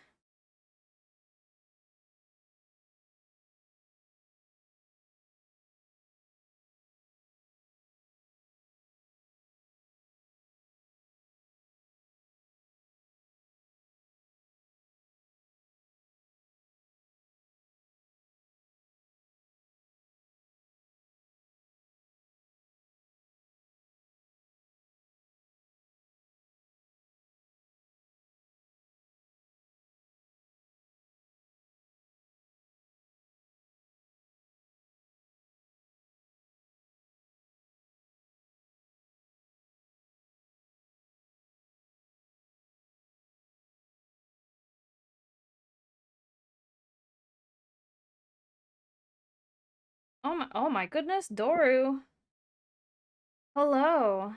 Oh my goodness, Doru. Hello.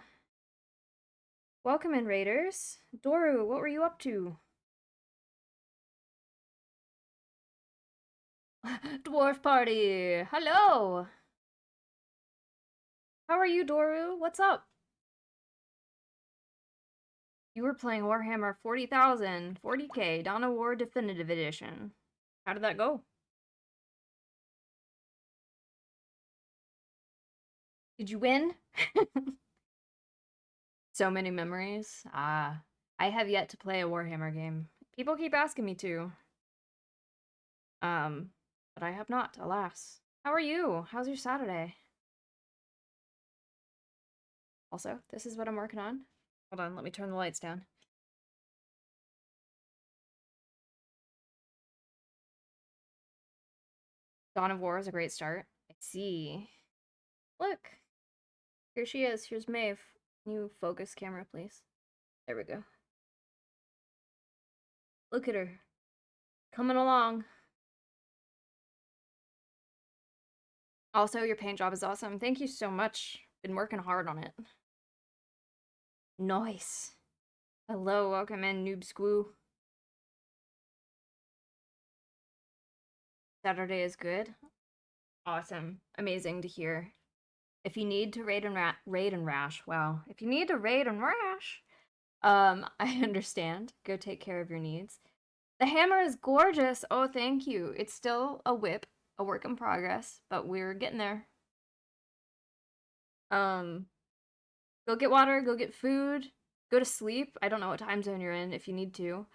Welcome in, Raiders. Doru, what were you up to? Dwarf party. Hello. How are you, Doru? What's up? You were playing Warhammer 40,000, 40K, Dawn of War Definitive Edition. How did that go? Did you win? So many memories. Ah, I have yet to play a Warhammer game. People keep asking me to. Um, but I have not, alas. How are you? How's your Saturday? Also, this is what I'm working on. Hold on, let me turn the lights down. Dawn of War is a great start. I see. Look, here she is. Here's Maeve. Can you focus camera, please? There we go. Look at her. Coming along. Also, your paint job is awesome. Thank you so much. Been working hard on it. Nice. Hello, welcome in, Noob Squoo. Saturday is good. Awesome. Amazing to hear. If you need to raid and rash, wow. If you need to raid and rash, I understand. Go take care of your needs. The hammer is gorgeous. Oh, thank you. It's still a whip, a work in progress, but we're getting there. Um, go get water, go get food, go to sleep. I don't know what time zone you're in if you need to.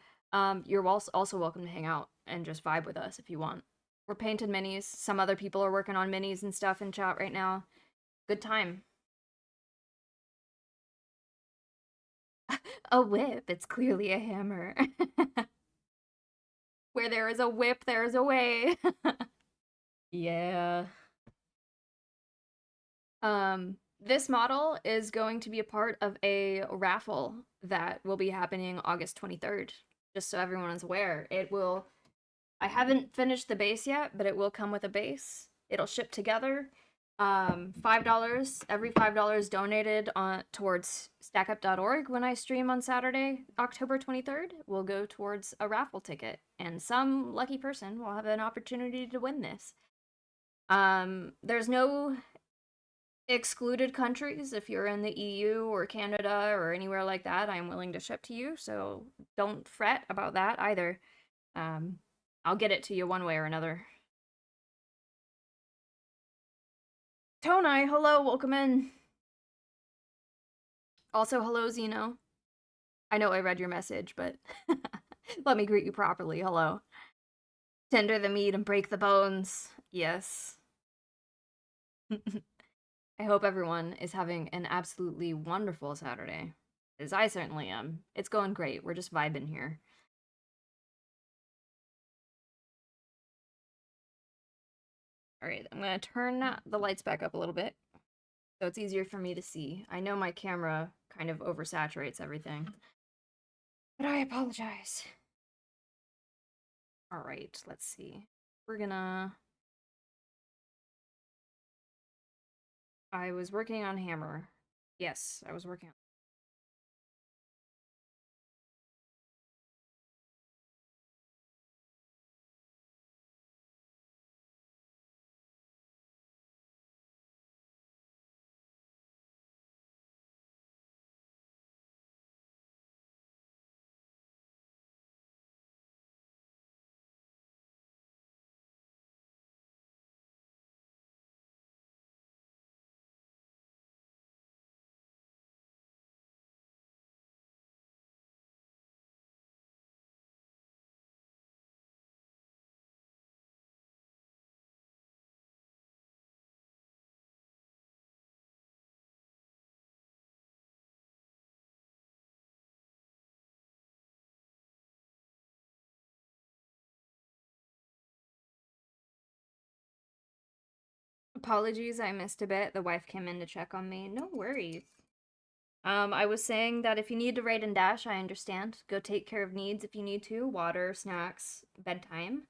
You're also welcome to hang out and just vibe with us if you want. We're painting minis. Some other people are working on minis and stuff in chat right now. Good time. A whip. It's clearly a hammer. Where there is a whip, there is a way. Yeah. This model is going to be a part of a raffle that will be happening August 23rd. Just so everyone is aware. It will I haven't finished the base yet, but it will come with a base. It'll ship together. $5, every $5 donated towards stackup.org when I stream on Saturday, October 23rd, will go towards a raffle ticket, and some lucky person will have an opportunity to win this. There's no excluded countries. If you're in the EU or Canada or anywhere like that, I'm willing to ship to you, so don't fret about that either. I'll get it to you one way or another. Tonai, hello, welcome in. Also, hello, Zeno. I know I read your message, but let me greet you properly. Hello. Tender the meat and break the bones. Yes. I hope everyone is having an absolutely wonderful Saturday. As I certainly am. It's going great. We're just vibing here. Alright, I'm gonna turn the lights back up a little bit so it's easier for me to see. I know my camera kind of oversaturates everything, but I apologize. Alright, let's see. We're gonna... I was working on Hammer. Yes, I was working on... Apologies, I missed a bit. The wife came in to check on me. No worries. I was saying that if you need to raid and dash, I understand. Go take care of needs if you need to. Water, snacks, bedtime.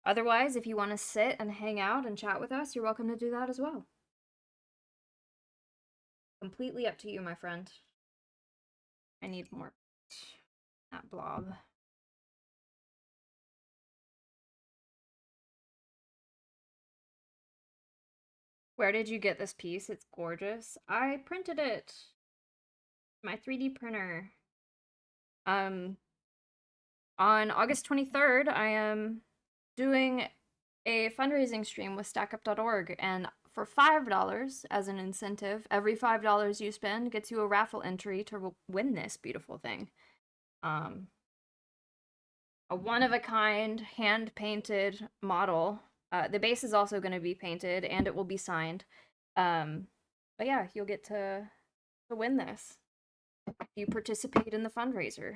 Otherwise, if you want to sit and hang out and chat with us, you're welcome to do that as well. Completely up to you, my friend. I need more. That blob. Where did you get this piece? It's gorgeous. I printed it. My 3D printer. On August 23rd, I am doing a fundraising stream with StackUp.org, and for $5 as an incentive, every $5 you spend gets you a raffle entry to win this beautiful thing. A one-of-a-kind, hand-painted model. The base is also going to be painted, and it will be signed. But yeah, you'll get to win this if you participate in the fundraiser.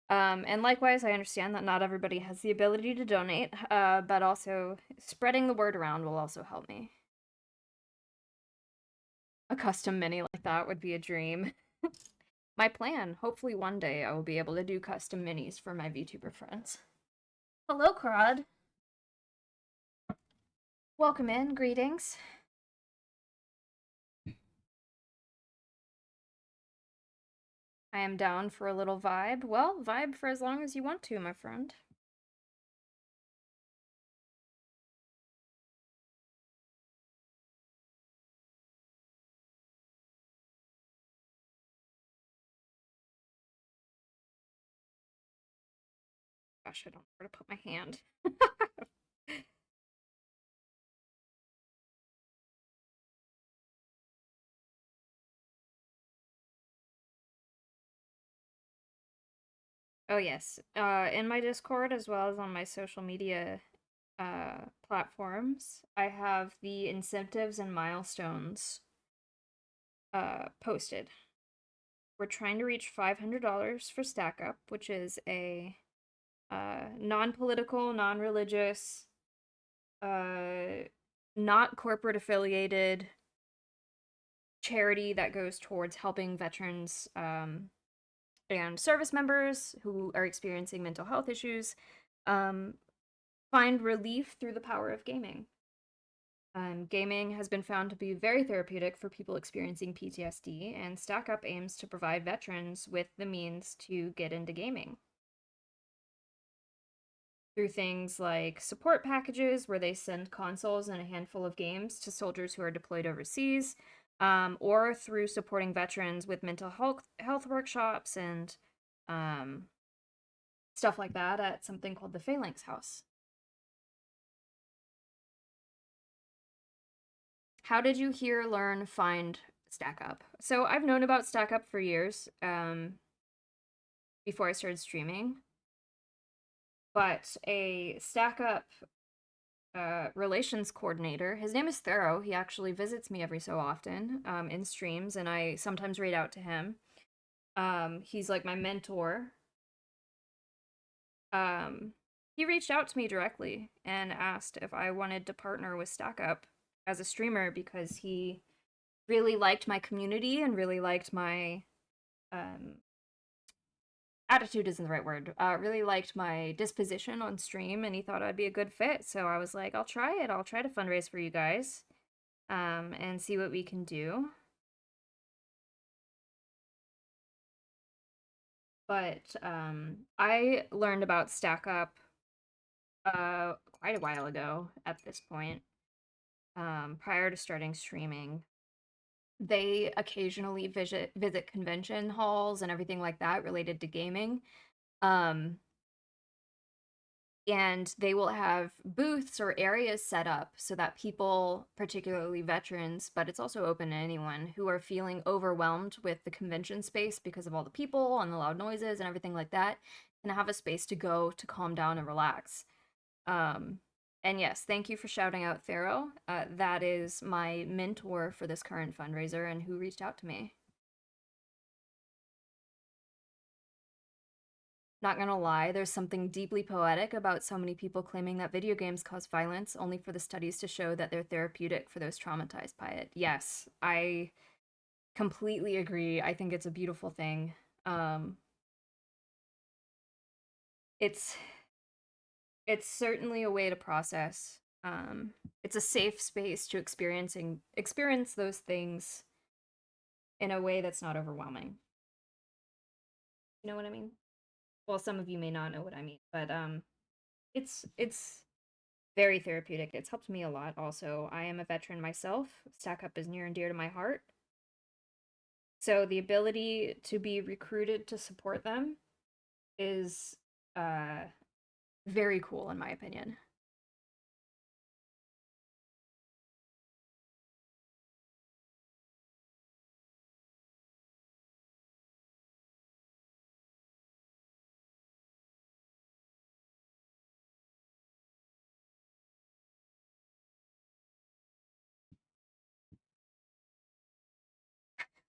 And likewise, I understand that not everybody has the ability to donate, but also spreading the word around will also help me. A custom mini like that would be a dream. My plan, hopefully one day I will be able to do custom minis for my VTuber friends. Hello, Crod. Welcome in, greetings. I am down for a little vibe. Well, vibe for as long as you want to, my friend. Gosh, I don't know where to put my hand. Oh yes, in my Discord as well as on my social media platforms, I have the incentives and milestones posted. We're trying to reach $500 for Stack Up, which is a non-political, non-religious, not corporate affiliated charity that goes towards helping veterans and service members who are experiencing mental health issues find relief through the power of gaming. Gaming has been found to be very therapeutic for people experiencing PTSD, and Stack Up aims to provide veterans with the means to get into gaming. Through things like support packages, where they send consoles and a handful of games to soldiers who are deployed overseas, or through supporting veterans with mental health workshops and stuff like that at something called the Phalanx House. How did you hear, learn, find Stack Up? So I've known about Stack Up for years, before I started streaming. But a Stack Up relations coordinator, his name is Thero. He actually visits me every so often in streams, and I sometimes raid out to him. He's like my mentor. he reached out to me directly and asked if I wanted to partner with StackUp as a streamer because he really liked my community and really liked my um, attitude isn't the right word. Really liked my disposition on stream, and he thought I'd be a good fit. So I was like, I'll try it. I'll try to fundraise for you guys, and see what we can do. But I learned about StackUp quite a while ago at this point. Prior to starting streaming, they occasionally visit convention halls and everything like that related to gaming. Um, and they will have booths or areas set up so that people, particularly veterans, but it's also open to anyone who are feeling overwhelmed with the convention space because of all the people and the loud noises and everything like that, can have a space to go to calm down and relax. Um, and yes, thank you for shouting out Thero. That is my mentor for this current fundraiser and who reached out to me. Not gonna lie, there's something deeply poetic about so many people claiming that video games cause violence, only for the studies to show that they're therapeutic for those traumatized by it. Yes, I completely agree. I think it's a beautiful thing. Um, it's it's certainly a way to process. It's a safe space to experience those things in a way that's not overwhelming. You know what I mean? Well, some of you may not know what I mean, but it's very therapeutic. It's helped me a lot also. I am a veteran myself. Stack Up is near and dear to my heart. So the ability to be recruited to support them is uh very cool in my opinion.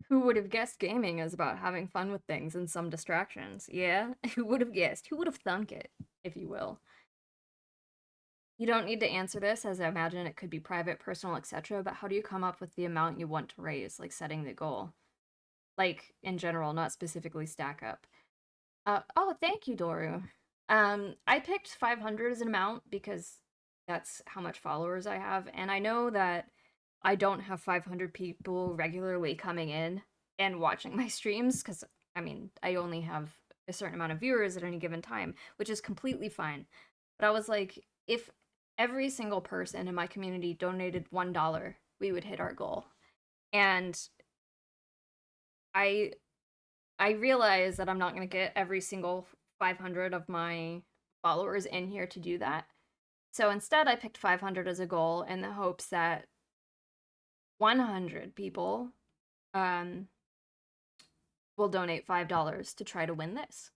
Who would have guessed gaming is about having fun with things and some distractions? Yeah, who would have guessed? Who would have thunk it, if you will? You don't need to answer this, as I imagine it could be private, personal, etc. But how do you come up with the amount you want to raise, like setting the goal? Like in general, not specifically Stack Up. Oh, thank you, Doru. I picked 500 as an amount because that's how much followers I have, and I know that I don't have 500 people regularly coming in and watching my streams because I mean, I only have a certain amount of viewers at any given time, which is completely fine. But I was like, if every single person in my community donated $1, we would hit our goal. And I I realize that I'm not going to get every single 500 of my followers in here to do that. So instead, I picked 500 as a goal in the hopes that 100 people um, will donate $5 to try to win this.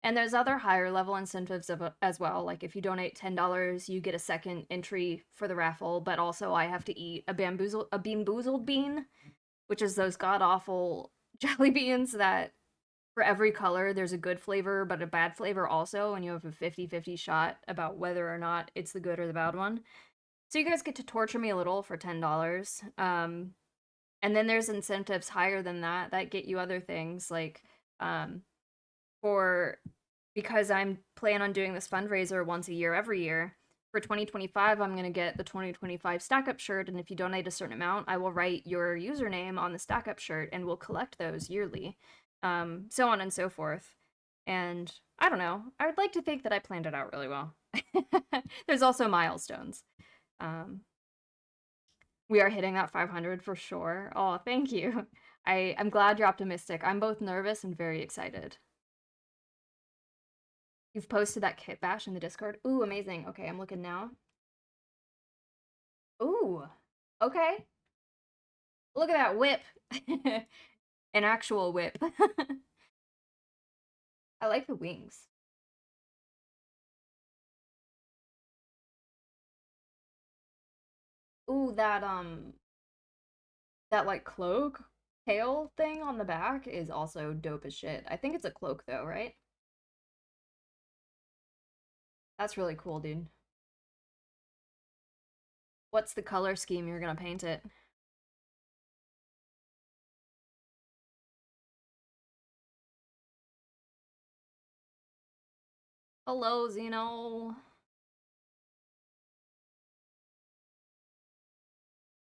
And there's other higher level incentives as well. Like if you donate $10, you get a second entry for the raffle, but also I have to eat a bean-boozled bean, which is those god awful jelly beans that for every color there's a good flavor but a bad flavor also, and you have a 50-50 shot about whether or not it's the good or the bad one. So you guys get to torture me a little for $10. And then there's incentives higher than that that get you other things like um for because I'm planning on doing this fundraiser once a year every year. For 2025, I'm going to get the 2025 Stack Up shirt, and if you donate a certain amount, I will write your username on the Stack Up shirt, and we'll collect those yearly, so on and so forth. And I don't know. I would like to think that I planned it out really well. There's also milestones. Um, we are hitting that 500 for sure. Oh, thank you. I'm glad you're optimistic. I'm both nervous and very excited. You've posted that kit bash in the Discord. Ooh, amazing. Okay, I'm looking now. Ooh, okay. Look at that whip. An actual whip. I like the wings. Ooh, that like cloak tail thing on the back is also dope as shit. I think it's a cloak though, right? That's really cool, dude. What's the color scheme you're gonna paint it? Hello, Zeno.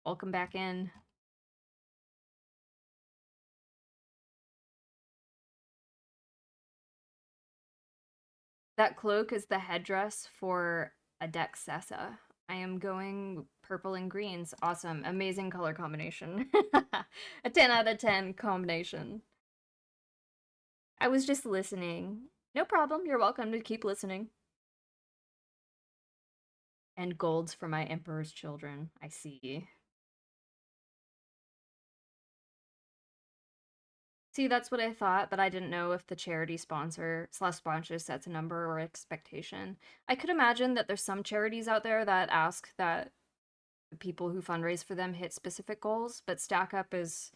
Welcome back in. That cloak is the headdress for a Dexessa. I am going purple and greens. Awesome. Amazing color combination. A 10 out of 10 combination. I was just listening. No problem. You're welcome to keep listening. And golds for my Emperor's children. I see. See, that's what I thought, but I didn't know if the charity sponsor sets a number or expectation. I could imagine that there's some charities out there that ask that the people who fundraise for them hit specific goals, but Stack Up is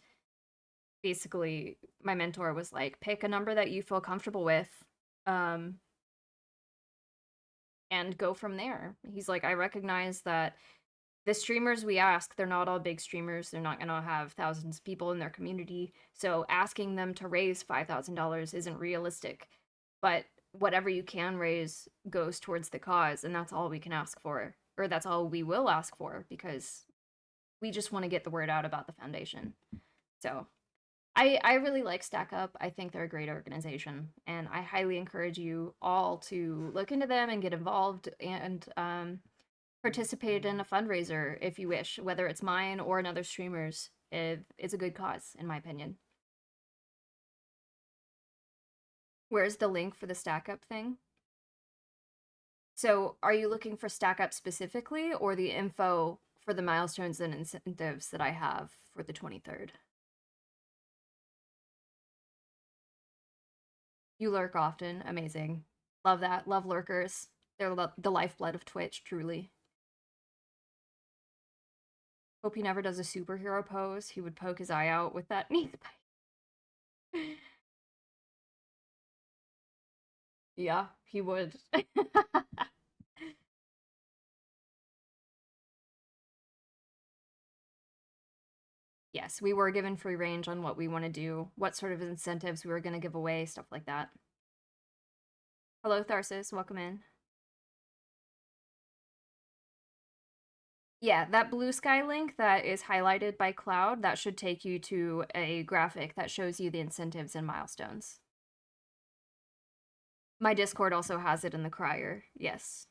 basically, my mentor was like, pick a number that you feel comfortable with, um, and go from there. He's like, I recognize that the streamers we ask, they're not all big streamers. They're not going to have thousands of people in their community. So asking them to raise $5,000 isn't realistic. But whatever you can raise goes towards the cause. And that's all we can ask for. Or that's all we will ask for because we just want to get the word out about the foundation. So I really like Stack Up. I think they're a great organization. And I highly encourage you all to look into them and get involved and participate in a fundraiser if you wish, whether it's mine or another streamer's. It's a good cause, in my opinion. Where's the link for the Stack Up thing? So, are you looking for Stack Up specifically, or the info for the milestones and incentives that I have for the 23rd? You lurk often. Amazing. Love that. Love lurkers. They're the lifeblood of Twitch, truly. Hope he never does a superhero pose. He would poke his eye out with that knee bite. Yeah, he would. Yes, we were given free range on what we want to do, what sort of incentives we were going to give away, stuff like that. Hello, Tharsis. Welcome in. Yeah, that blue sky link that is highlighted by cloud, that should take you to a graphic that shows you the incentives and milestones. My Discord also has it in the crier. Yes.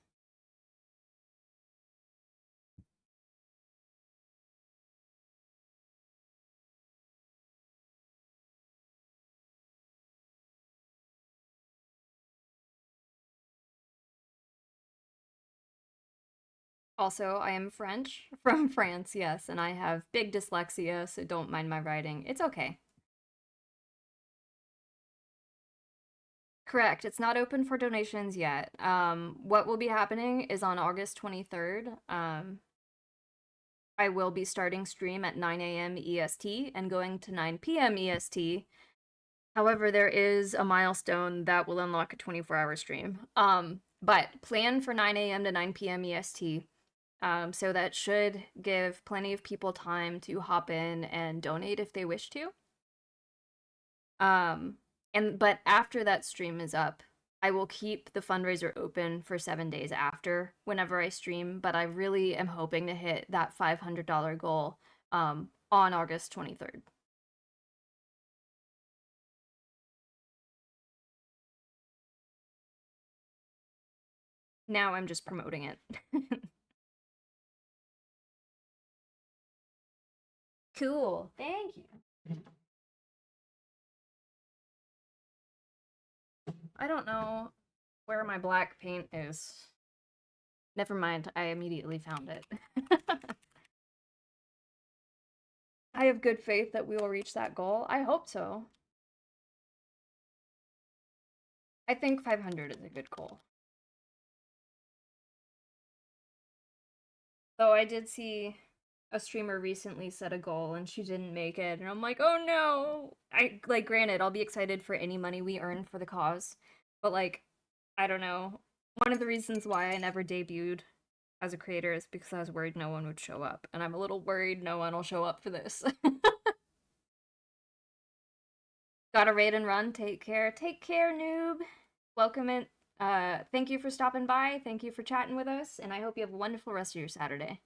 Also, I am French from France, yes, and I have big dyslexia, so don't mind my writing. It's okay. Correct. It's not open for donations yet. What will be happening is on August 23rd. I will be starting stream at 9 a.m. EST and going to 9 p.m. EST. However, there is a milestone that will unlock a 24-hour stream. But plan for 9 a.m. to 9 p.m. EST. So that should give plenty of people time to hop in and donate if they wish to. But after that stream is up, I will keep the fundraiser open for 7 days after whenever I stream, but I really am hoping to hit that $500 goal on August 23rd. Now I'm just promoting it. Cool. Thank you. I don't know where my black paint is. Never mind, I immediately found it. I have good faith that we will reach that goal. I hope so. I think 500 is a good goal. Though I did see a streamer recently set a goal and she didn't make it, and I'm like, oh no. Granted, I'll be excited for any money we earn for the cause, but like, I don't know. One of the reasons why I never debuted as a creator is because I was worried no one would show up, and I'm a little worried no one will show up for this. Gotta raid and run. Take care. Take care, noob. Welcome in. Thank you for stopping by. Thank you for chatting with us, and I hope you have a wonderful rest of your Saturday.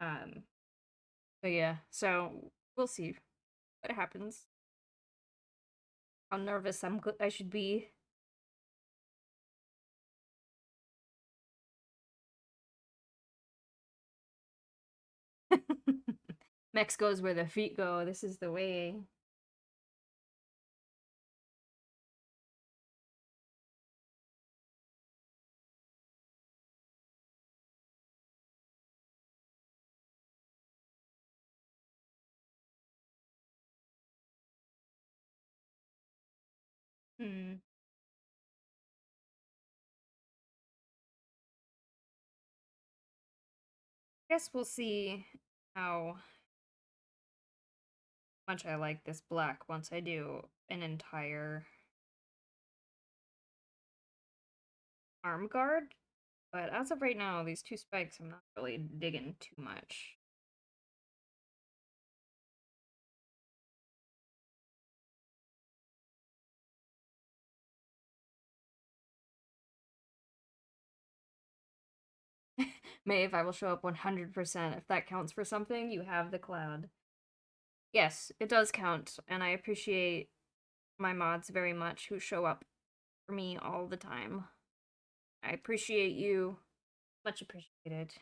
Um, but yeah, so we'll see what happens. How nervous I should be. Mex goes where the feet go. This is the way. Hmm. Guess we'll see how much I like this black once I do an entire arm guard. But as of right now, these two spikes I'm not really digging too much. Maeve, I will show up 100%. If that counts for something, you have the cloud. Yes, it does count, and I appreciate my mods very much who show up for me all the time. I appreciate you. Much appreciated.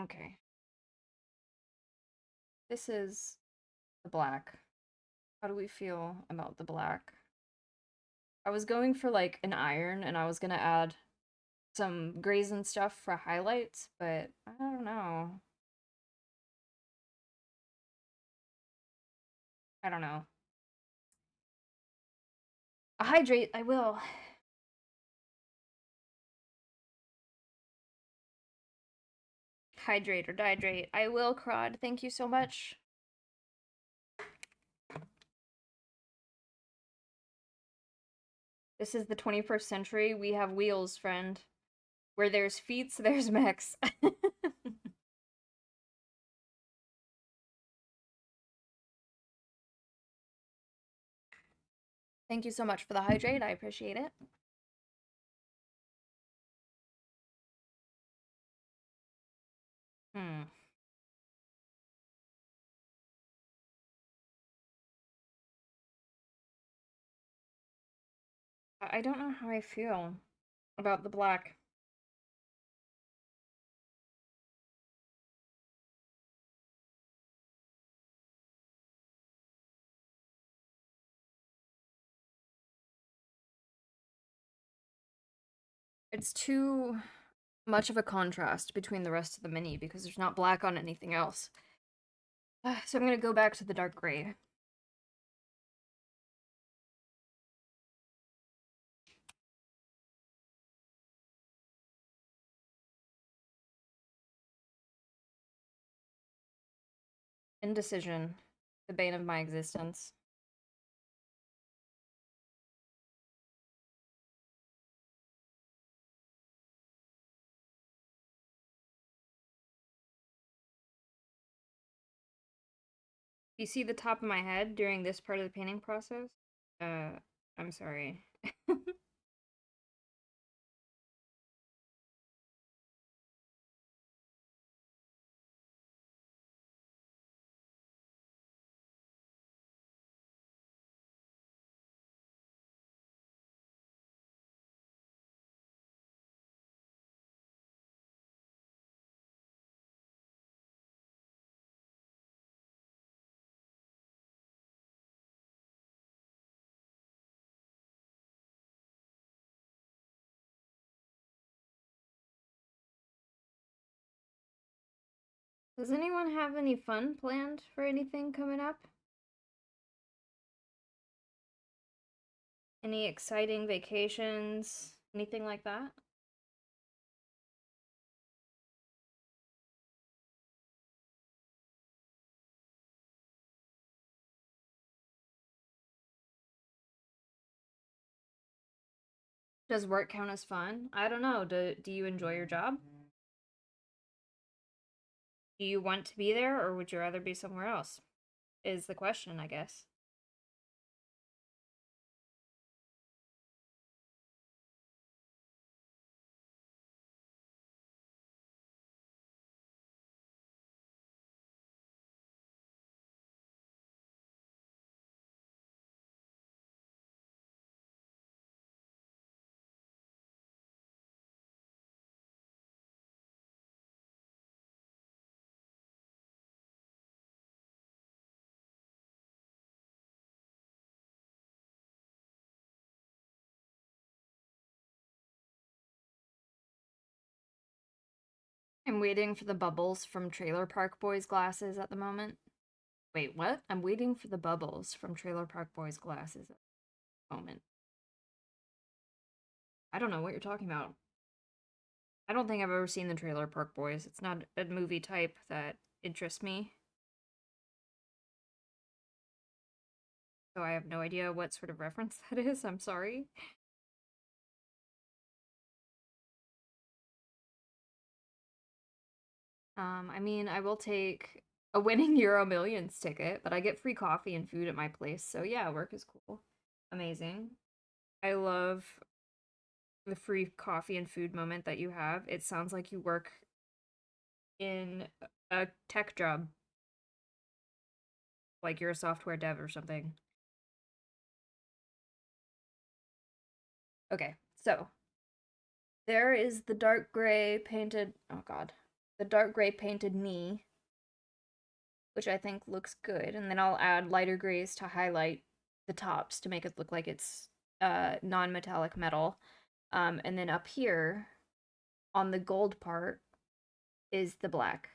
Okay. This is the black. How do we feel about the black? I was going for like an iron and I was gonna add some grays and stuff for highlights, but I don't know. I don't know. A hydrate, I will. Hydrate or dihydrate. I will, Crod. Thank you so much. This is the 21st century. We have wheels, friend. Where there's feats, there's mechs. Thank you so much for the hydrate. I appreciate it. Hmm. I don't know how I feel about the black. It's too much of a contrast between the rest of the mini because there's not black on anything else. So I'm gonna go back to the dark gray. Indecision, the bane of my existence. You see the top of my head during this part of the painting process? I'm sorry. Does anyone have any fun planned for anything coming up? Any exciting vacations? Anything like that? Does work count as fun? I don't know. Do you enjoy your job? Do you want to be there or would you rather be somewhere else? Is the question, I guess. I'm waiting for the bubbles from Trailer Park Boys glasses at the moment. Wait, what? I'm waiting for the bubbles from Trailer Park Boys glasses at the moment. I don't know what you're talking about. I don't think I've ever seen the Trailer Park Boys. It's not a movie type that interests me. So I have no idea what sort of reference that is. I'm sorry. I mean, I will take a winning Euro Millions ticket, but I get free coffee and food at my place. So yeah, work is cool. Amazing. I love the free coffee and food moment that you have. It sounds like you work in a tech job, like you're a software dev or something. Okay, so there is the dark gray painted, oh god, the dark gray painted knee, which I think looks good, and then I'll add lighter grays to highlight the tops to make it look like it's non-metallic metal. And then up here on the gold part is the black.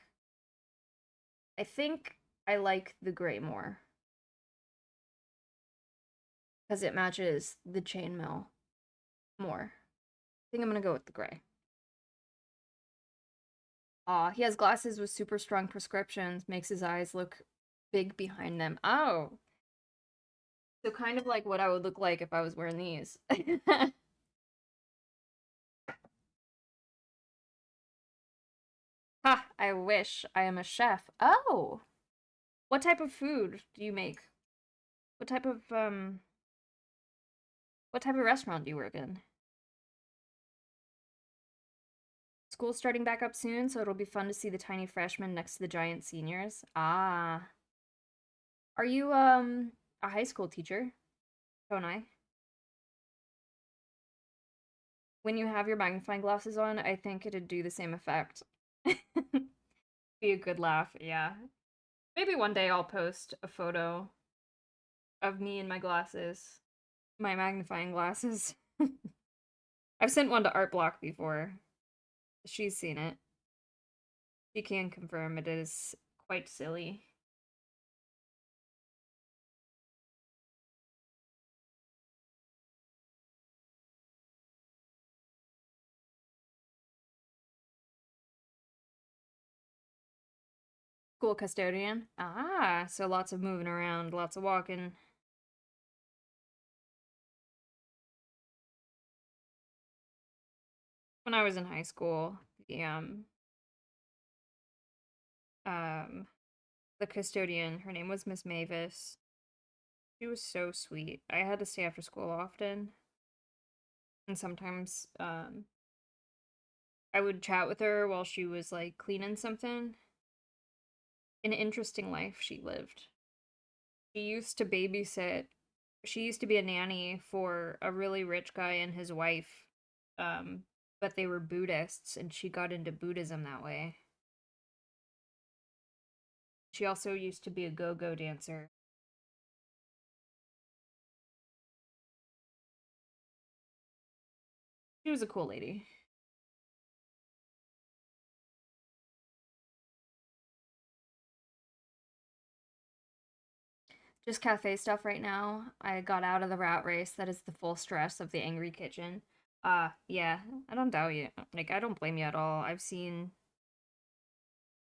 I think I like the gray more because it matches the chainmail more. I think I'm gonna go with the gray. Aw, he has glasses with super strong prescriptions, makes his eyes look big behind them. Oh, so kind of like what I would look like if I was wearing these. Ha, I wish I am a chef. Oh, what type of food do you make? What type of what type of restaurant do you work in? School's starting back up soon, so it'll be fun to see the tiny freshmen next to the giant seniors. Ah. Are you a high school teacher? Don't I? When you have your magnifying glasses on, I think it'd do the same effect. Be a good laugh, yeah. Maybe one day I'll post a photo of me and my glasses. My magnifying glasses. I've sent one to Art Block before. She's seen it. She can confirm it is quite silly. School custodian. Ah, so lots of moving around, lots of walking. When I was in high school, the um the custodian, her name was Miss Mavis. She was so sweet. I had to stay after school often, and sometimes I would chat with her while she was like cleaning something. An interesting life she lived. She used to babysit. She used to be a nanny for a really rich guy and his wife. But they were Buddhists and she got into Buddhism that way. She also used to be a go-go dancer. She was a cool lady. just cafe stuff right now. I got out of the rat race that is the full stress of the angry kitchen. Yeah, I don't doubt you. Like, I don't blame you at all. I've seen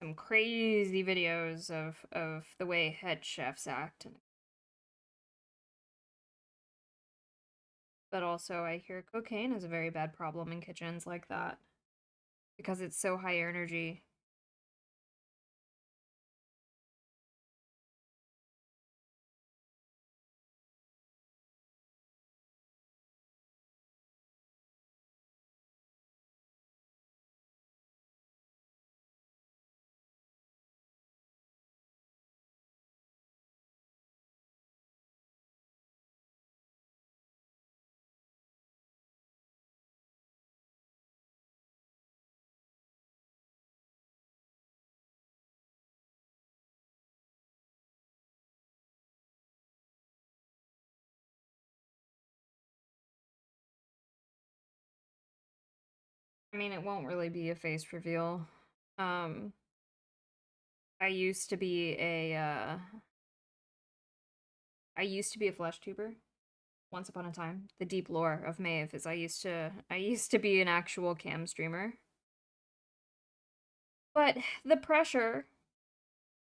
some crazy videos of the way head chefs act. But also, I hear cocaine is a very bad problem in kitchens like that because it's so high energy. I mean, it won't really be a face reveal. Um, I used to be a flesh tuber once upon a time. The deep lore of Maeve is I used to be an actual cam streamer. But the pressure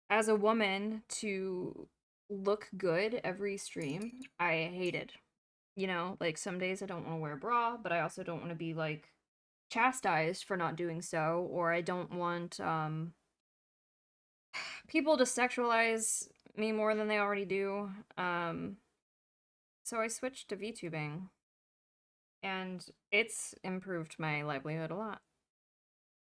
as a woman to look good every stream, I hated. You know, like some days I don't want to wear a bra, but I also don't want to be like chastised for not doing so, or I don't want people to sexualize me more than they already do. So I switched to VTubing, and it's improved my livelihood a lot.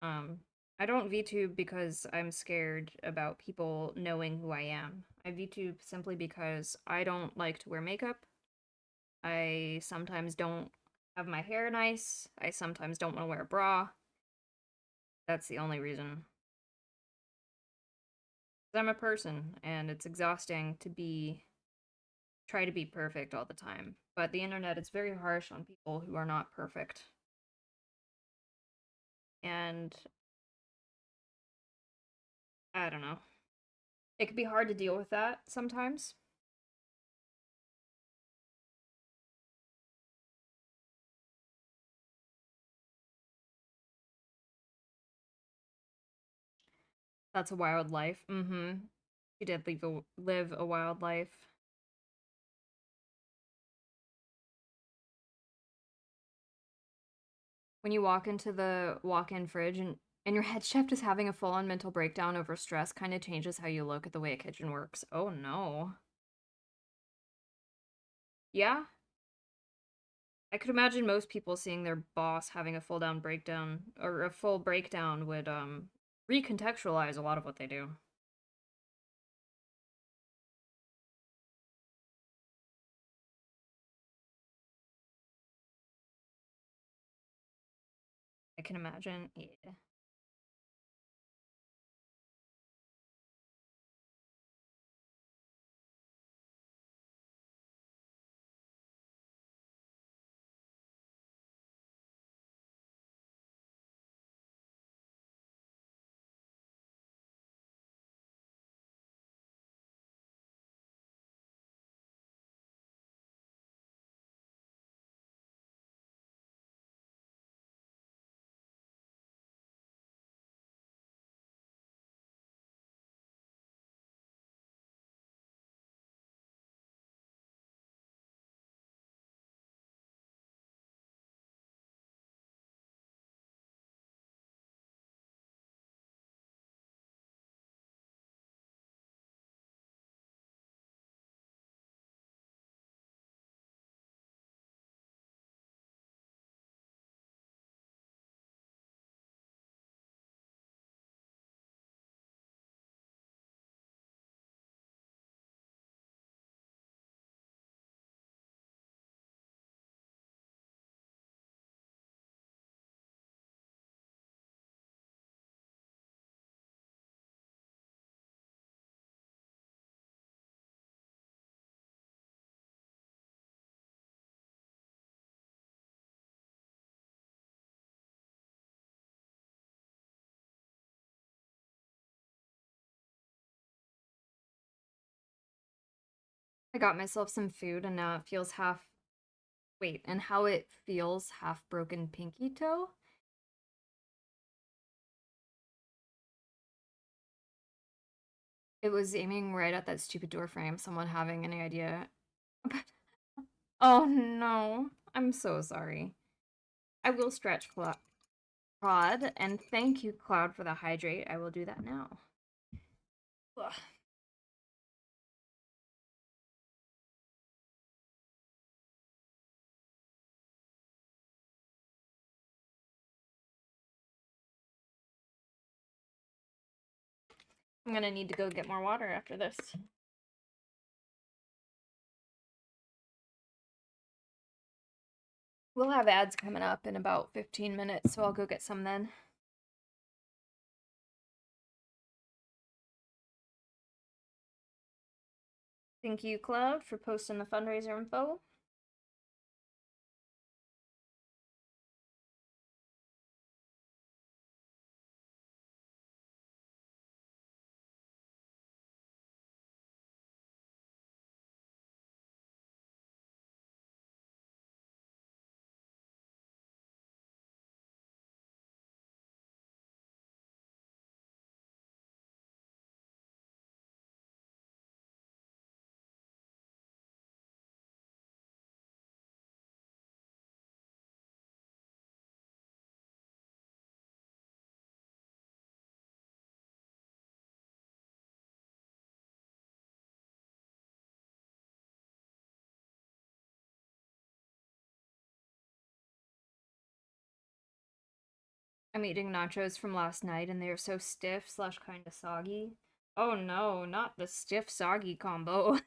Um, I don't VTube because I'm scared about people knowing who I am. I VTube simply because I don't like to wear makeup. I sometimes don't have my hair nice. I sometimes don't want to wear a bra. That's the only reason. I'm a person, and it's exhausting to try to be perfect all the time. But the internet is very harsh on people who are not perfect. And I don't know. It can be hard to deal with that sometimes. That's a wild life. Mm-hmm. She did live a wild life. When you walk into the walk-in fridge and your head chef is having a full-on mental breakdown over stress, kind of changes how you look at the way a kitchen works. Oh no. Yeah, I could imagine most people seeing their boss having a full down breakdown or a full breakdown would recontextualize a lot of what they do. I can imagine. Yeah. I got myself some food and now it feels half. Wait, and how it feels half broken pinky toe? It was aiming right at that stupid door frame. Someone having any idea? Oh no. I'm so sorry. I will stretch Claude, and thank you, Cloud, for the hydrate. I will do that now. Ugh. I'm gonna need to go get more water after this. We'll have ads coming up in about 15 minutes, so I'll go get some then. Thank you, Cloud, for posting the fundraiser info. I'm eating nachos from last night and they're so stiff slash kind of soggy. Oh no, not the stiff soggy combo.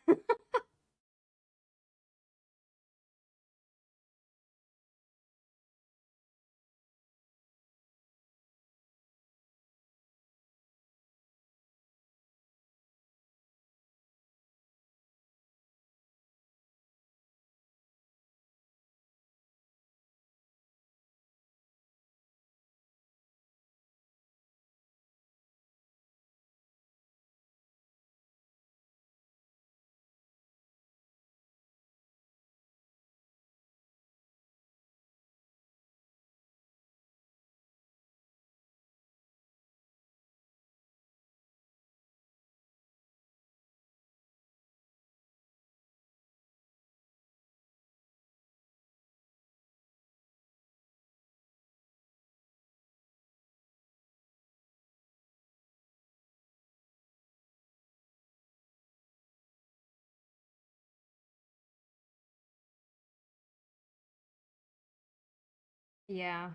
Yeah,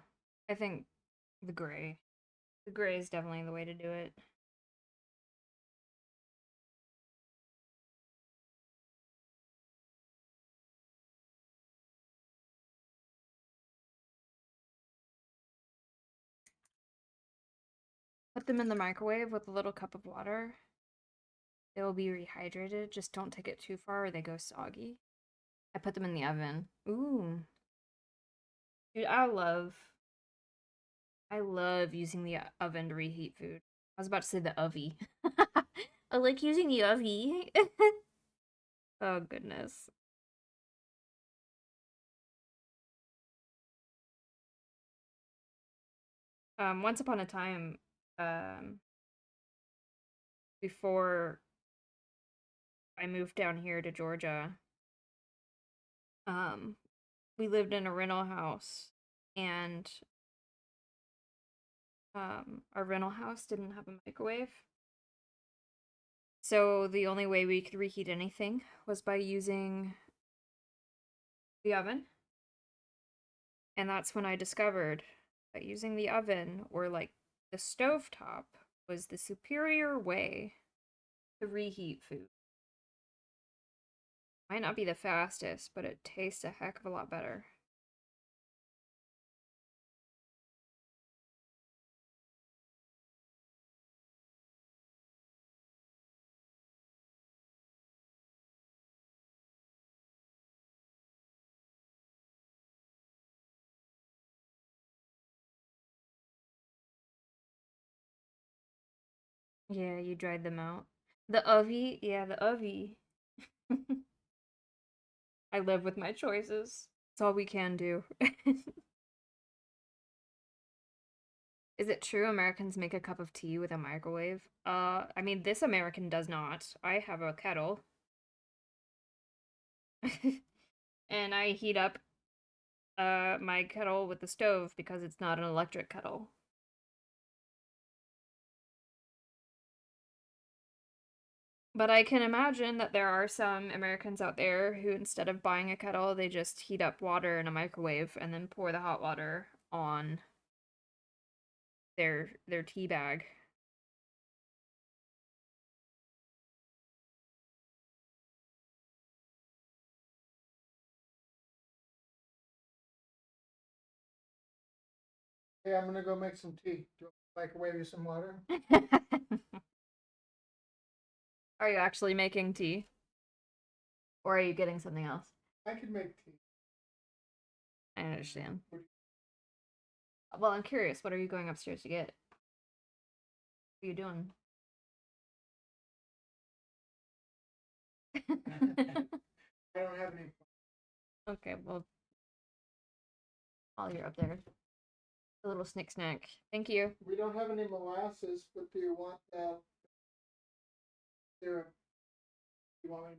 I think the gray. The gray is definitely the way to do it. Put them in the microwave with a little cup of water. They will be rehydrated. Just don't take it too far or they go soggy. I put them in the oven. Ooh. Dude, I love using the oven to reheat food. I was about to say the ovey. I like using the ovey. Oh goodness. Once upon a time, um, before I moved down here to Georgia, um, we lived in a rental house, and our rental house didn't have a microwave. So the only way we could reheat anything was by using the oven. And that's when I discovered that using the oven or like the stovetop was the superior way to reheat food. Might not be the fastest, but it tastes a heck of a lot better. Yeah, you dried them out. The ovey, yeah, the ovey. I live with my choices. It's all we can do. Is it true Americans make a cup of tea with a microwave? I mean, this American does not. I have a kettle. And I heat up my kettle with the stove because it's not an electric kettle. But I can imagine that there are some Americans out there who, instead of buying a kettle, they just heat up water in a microwave and then pour the hot water on their tea bag. Hey, I'm gonna go make some tea. Do you want me to microwave you some water? Are you actually making tea? Or are you getting something else? I could make tea. I understand. Well, I'm curious. What are you going upstairs to get? What are you doing? I don't have any. Okay, well, while you're up there, a little snick snack. Thank you. We don't have any molasses, but do you want syrup? You want me?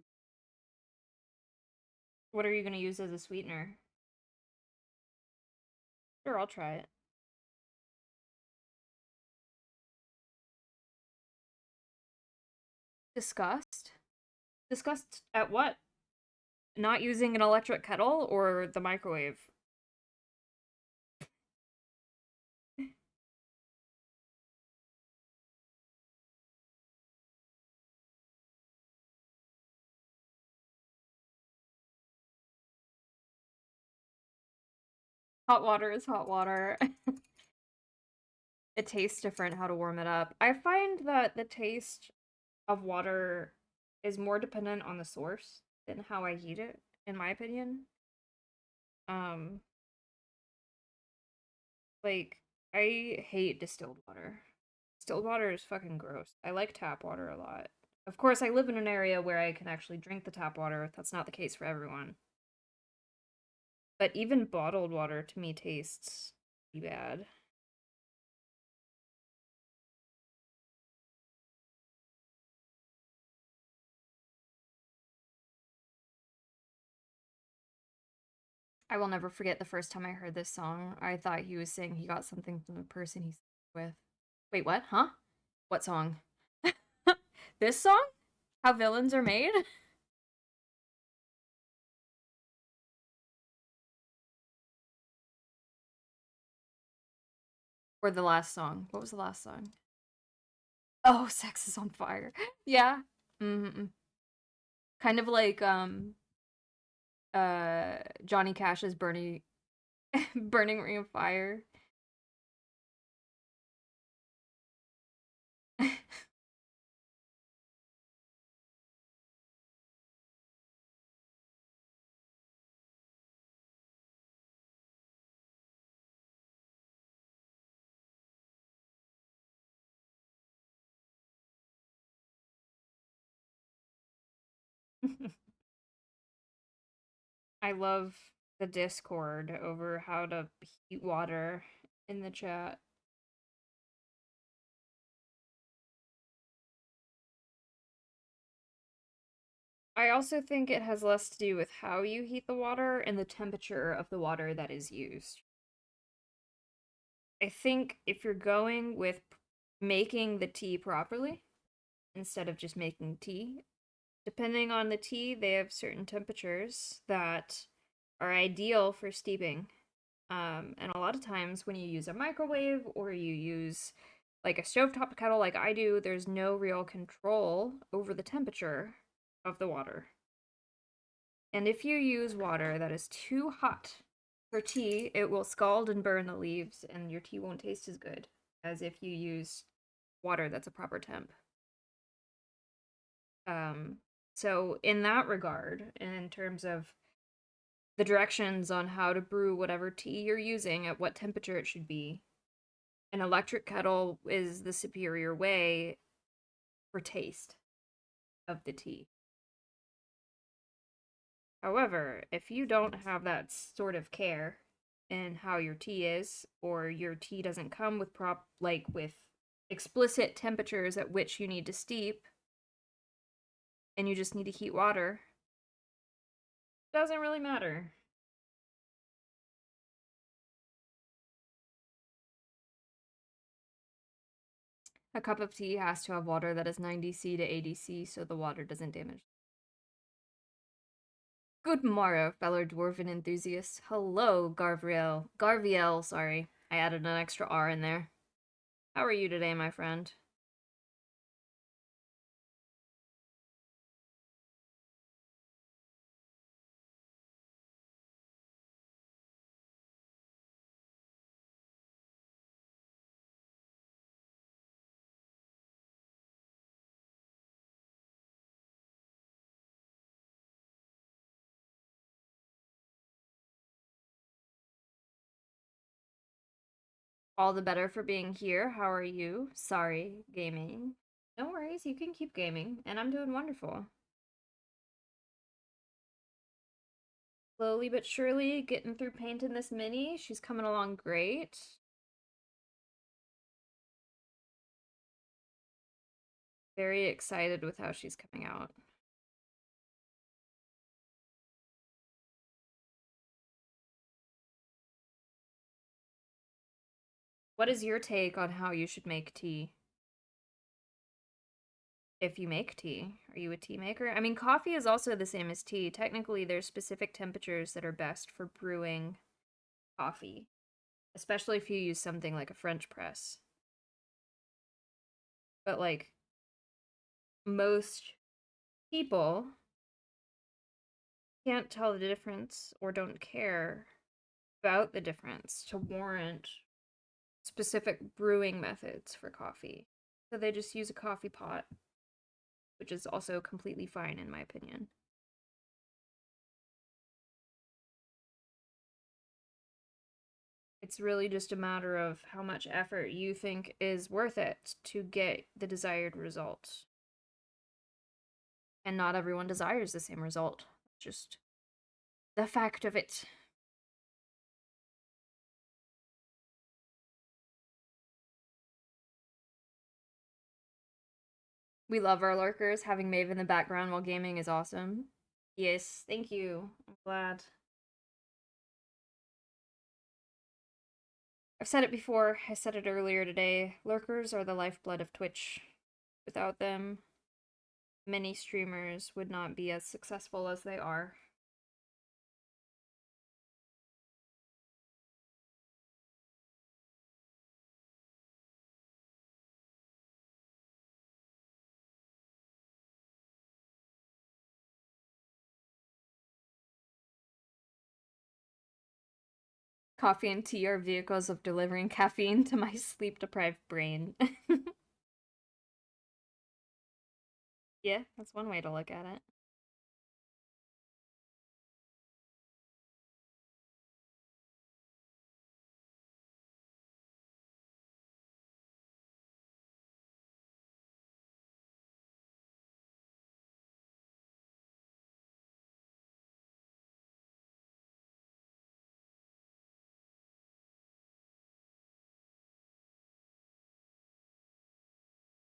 What are you going to use as a sweetener? Sure, I'll try it. Disgust? Disgust at what? Not using an electric kettle or the microwave? Hot water is hot water. It tastes different how to warm it up. I find that the taste of water is more dependent on the source than how I heat it, in my opinion. Um, like, I hate distilled water. Distilled water is fucking gross. I like tap water a lot. Of course, I live in an area where I can actually drink the tap water. That's not the case for everyone. But even bottled water to me tastes pretty bad. I will never forget the first time I heard this song. I thought he was saying he got something from the person he's with. Wait, what? Huh? What song? This song? How Villains Are Made? Or the last song? What was the last song? Oh, Sex is on Fire. Yeah. Mm-hmm. Kind of like Johnny Cash's Burning Ring of Fire. I love the Discord over how to heat water in the chat. I also think it has less to do with how you heat the water and the temperature of the water that is used. I think if you're going with making the tea properly, instead of just making tea, depending on the tea, they have certain temperatures that are ideal for steeping. And a lot of times when you use a microwave or you use like a stovetop kettle like I do, there's no real control over the temperature of the water. And if you use water that is too hot for tea, it will scald and burn the leaves, and your tea won't taste as good as if you use water that's a proper temp. Um, so in that regard, in terms of the directions on how to brew whatever tea you're using, at what temperature it should be, an electric kettle is the superior way for taste of the tea. However, if you don't have that sort of care in how your tea is, or your tea doesn't come with with explicit temperatures at which you need to steep, and you just need to heat water, doesn't really matter. A cup of tea has to have water that is 90°C to 80°C so the water doesn't damage. Good morrow, fellow dwarven enthusiasts. Hello, Garviel. Garviel, sorry. I added an extra R in there. How are you today, my friend? All the better for being here. How are you? Sorry, gaming. No worries, you can keep gaming, and I'm doing wonderful. Slowly but surely getting through painting this mini. She's coming along great. Very excited with how she's coming out. What is your take on how you should make tea? If you make tea, are you a tea maker? I mean, coffee is also the same as tea. Technically, there's specific temperatures that are best for brewing coffee, especially if you use something like a French press. But like most people can't tell the difference or don't care about the difference to warrant specific brewing methods for coffee. So they just use a coffee pot, which is also completely fine in my opinion. It's really just a matter of how much effort you think is worth it to get the desired result. And not everyone desires the same result. Just the fact of it. We love our lurkers. Having Maeve in the background while gaming is awesome. Yes, thank you. I'm glad. I've said it before, I said it earlier today. Lurkers are the lifeblood of Twitch. Without them, many streamers would not be as successful as they are. Coffee and tea are vehicles of delivering caffeine to my sleep-deprived brain. Yeah, that's one way to look at it.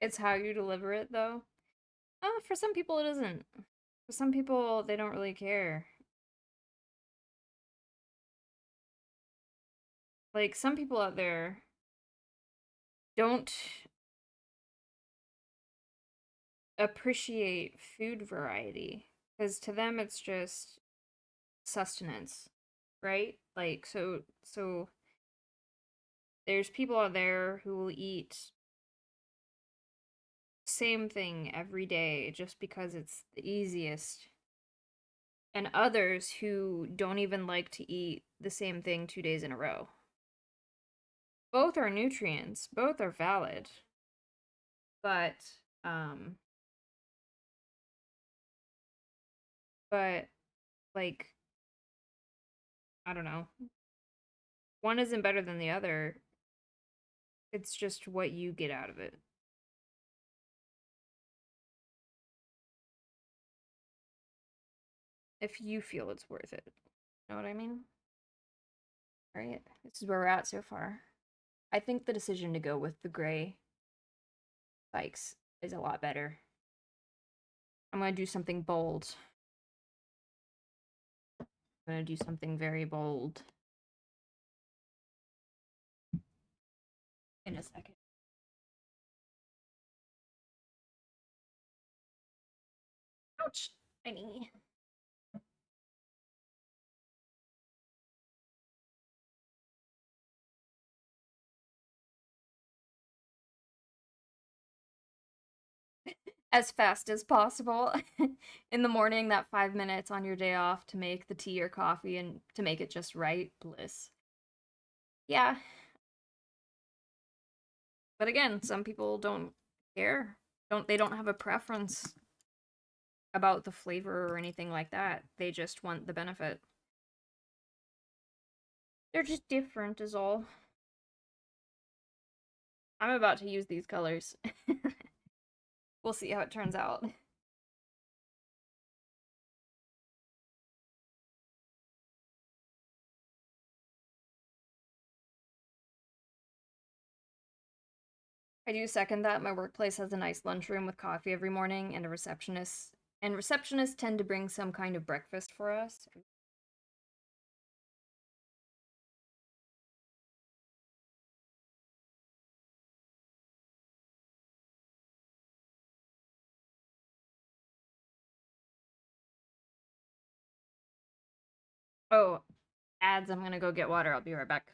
It's how you deliver it, though. For some people, it isn't. For some people, they don't really care. Like, some people out there don't appreciate food variety because to them it's just sustenance, right? Like, so there's people out there who will eat same thing every day just because it's the easiest, and others who don't even like to eat the same thing 2 days in a row. Both are nutrients, both are valid, but um but like, I don't know, one isn't better than the other. It's just what you get out of it. if you feel it's worth it. Know what I mean? Right? This is where we're at so far. I think the decision to go with the gray spikes is a lot better. I'm gonna do something bold. I'm gonna do something very bold. In a second. Ouch! My knee. As fast as possible in the morning, that 5 minutes on your day off to make the tea or coffee and to make it just right. Bliss. Yeah. But again, some people don't care. They don't have a preference about the flavor or anything like that. They just want the benefit. They're just different is all. I'm about to use these colors. We'll see how it turns out. I do second that. My workplace has a nice lunchroom with coffee every morning and a receptionist. And receptionists tend to bring some kind of breakfast for us. Oh, ads. I'm gonna go get water. I'll be right back.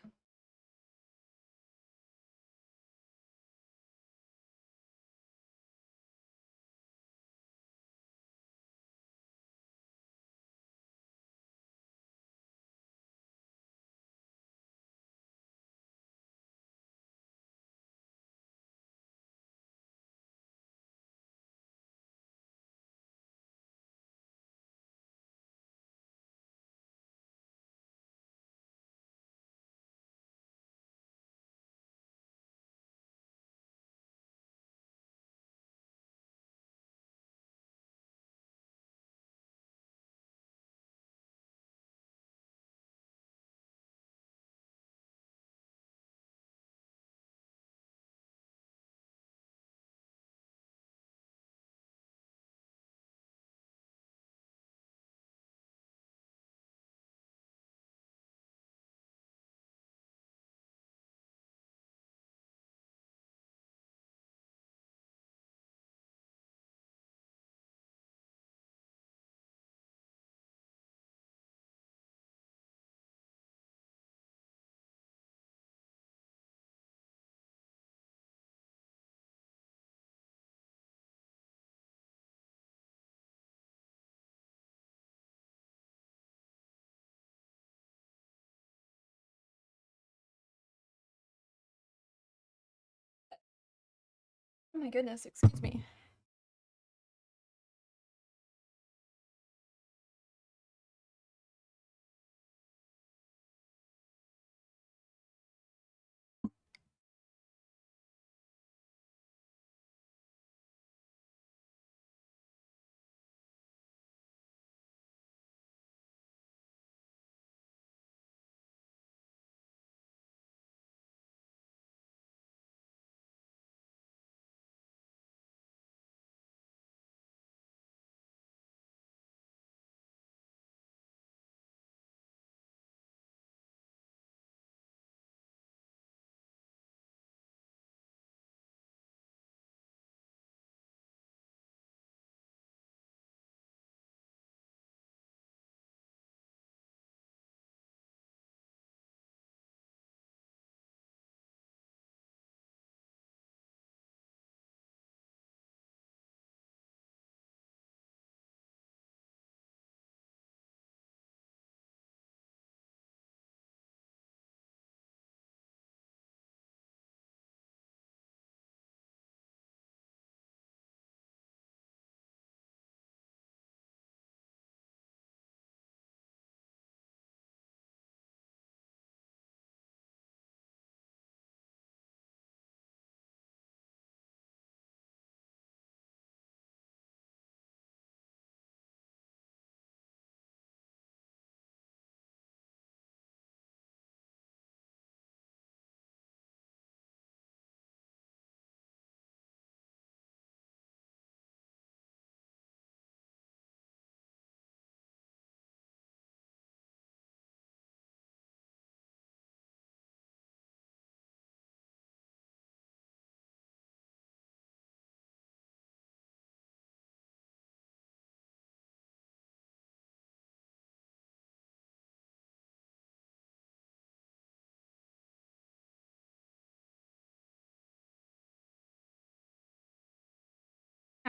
Oh my goodness, excuse me.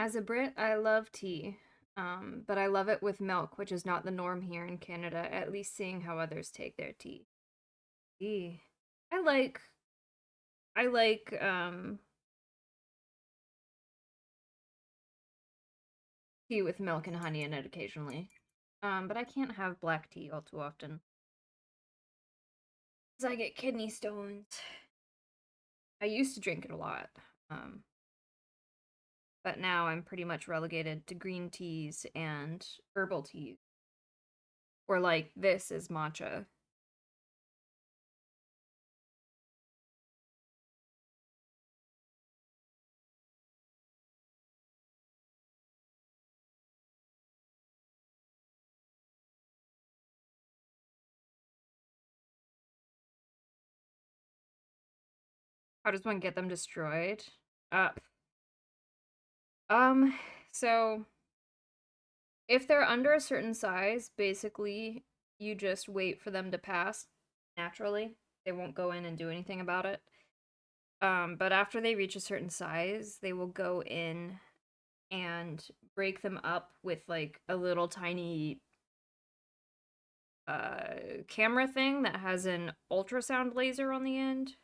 As a Brit, I love tea, but I love it with milk, which is not the norm here in Canada, at least seeing how others take their tea. Tea. I like I like tea with milk and honey in it occasionally. But I can't have black tea all too often. Because I get kidney stones. I used to drink it a lot. Um, but now I'm pretty much relegated to green teas and herbal teas. Or like this is matcha. How does one get them destroyed? Uh, um, so if they're under a certain size, basically you just wait for them to pass naturally. They won't go in and do anything about it. But after they reach a certain size, they will go in and break them up with like a little tiny camera thing that has an ultrasound laser on the end,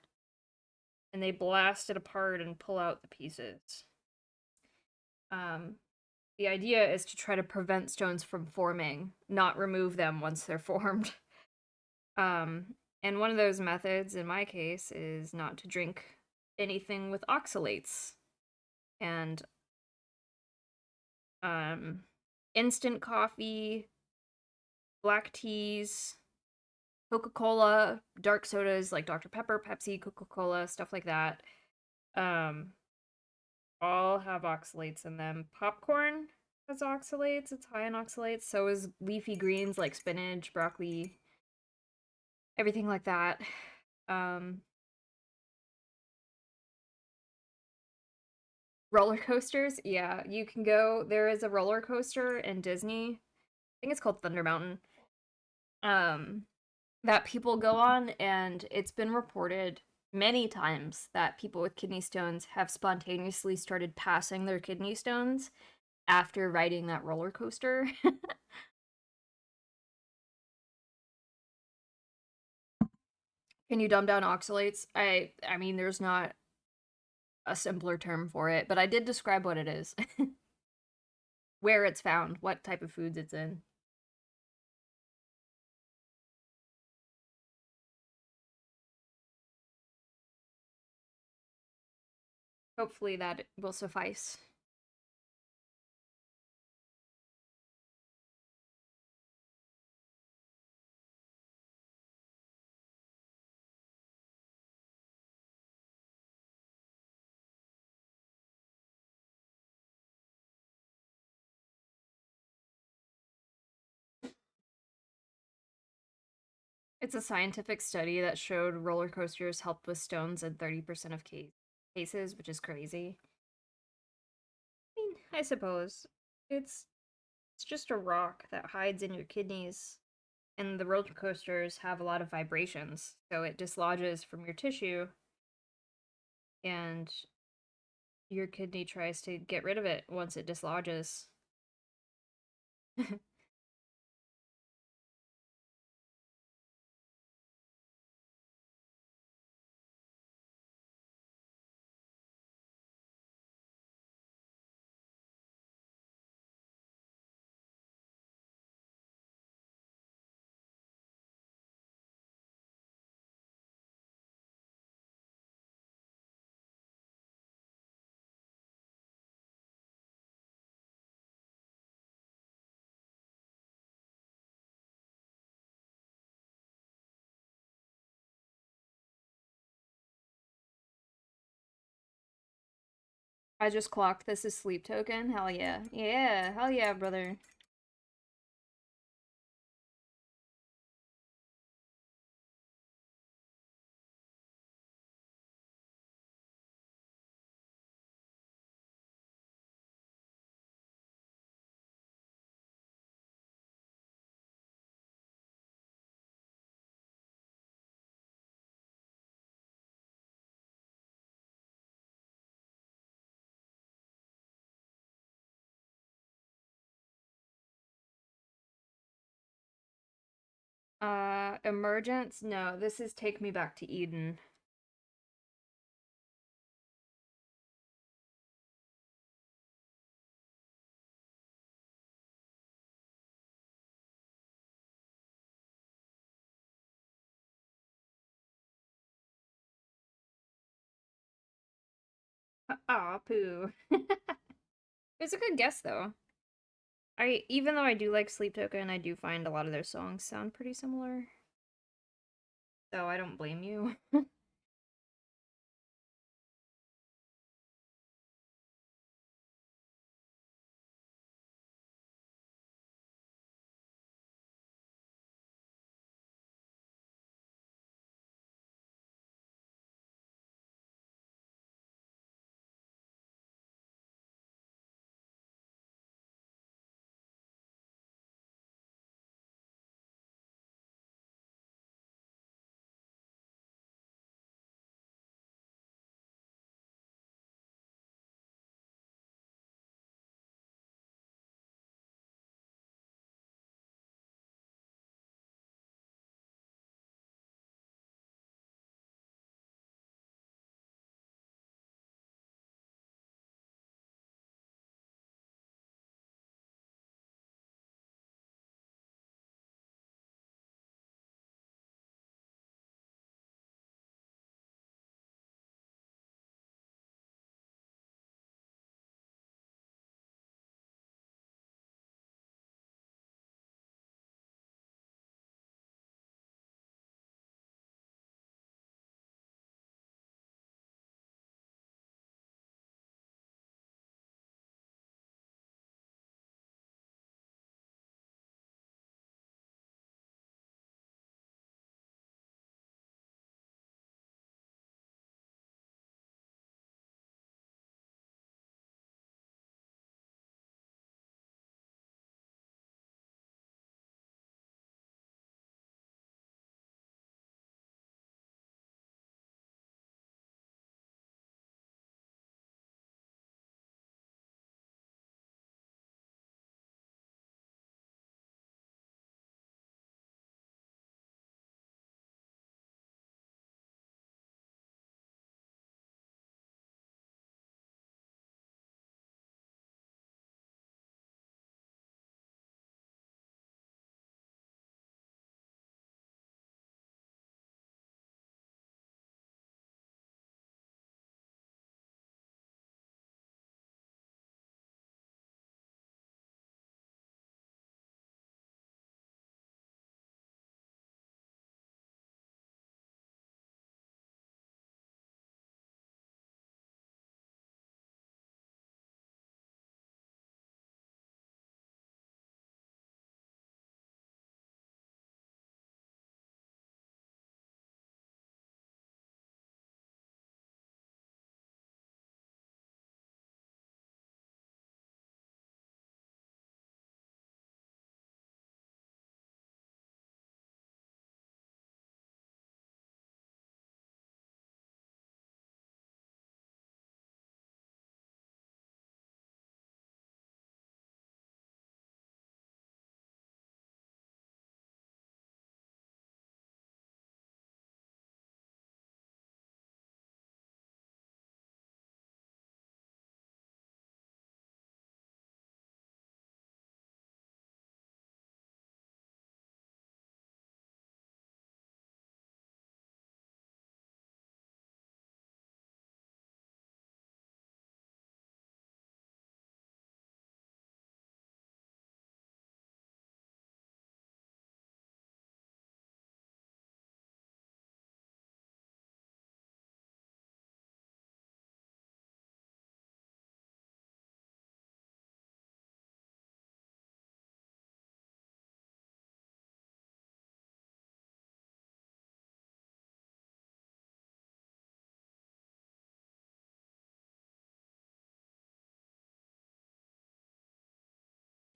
and they blast it apart and pull out the pieces. Um, the idea is to try to prevent stones from forming, not remove them once they're formed. And one of those methods, in my case, is not to drink anything with oxalates. And um, instant coffee, black teas, Coca-Cola, dark sodas like Dr. Pepper, Pepsi, Coca-Cola, stuff like that. Um, all have oxalates in them. Popcorn has oxalates, it's high in oxalates. So is leafy greens like spinach, broccoli, everything like that. Um, roller coasters, yeah, you can go. There is a roller coaster in Disney. I think it's called Thunder Mountain. Um, that people go on, and it's been reported many times that people with kidney stones have spontaneously started passing their kidney stones after riding that roller coaster. Can you dumb down oxalates? I mean there's not a simpler term for it, but I did describe what it is. Where it's found, what type of foods it's in. Hopefully that will suffice. It's a scientific study that showed roller coasters helped with stones in 30% of cases, which is crazy. I mean, I suppose it's it's just a rock that hides in your kidneys, and the roller coasters have a lot of vibrations, so it dislodges from your tissue, and your kidney tries to get rid of it once it dislodges. I just clocked this is sleep token. Hell yeah. Yeah, hell yeah, brother. Emergence? No, this is Take Me Back to Eden. Aw, poo. It's a good guess, though. Even though I do like Sleep Token, I do find a lot of their songs sound pretty similar. So I don't blame you.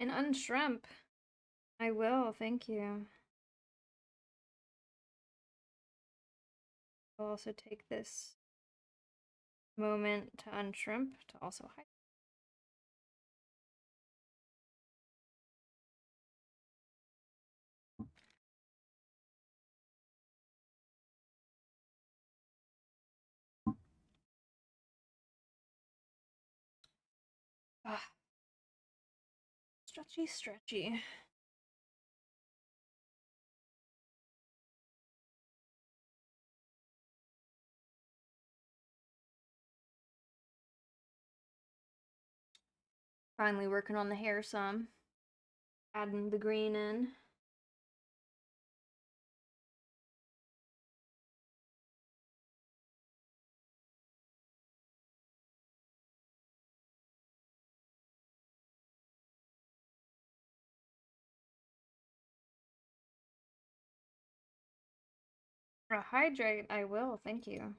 And unshrimp. I will, thank you. I'll also take this moment to unshrimp to also hide. Stretchy, stretchy. Finally working on the hair some. Adding the green in. Hydrate, I will, thank you.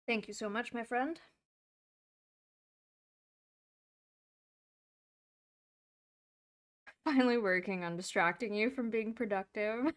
Thank you so much, my friend. Finally working on distracting you from being productive.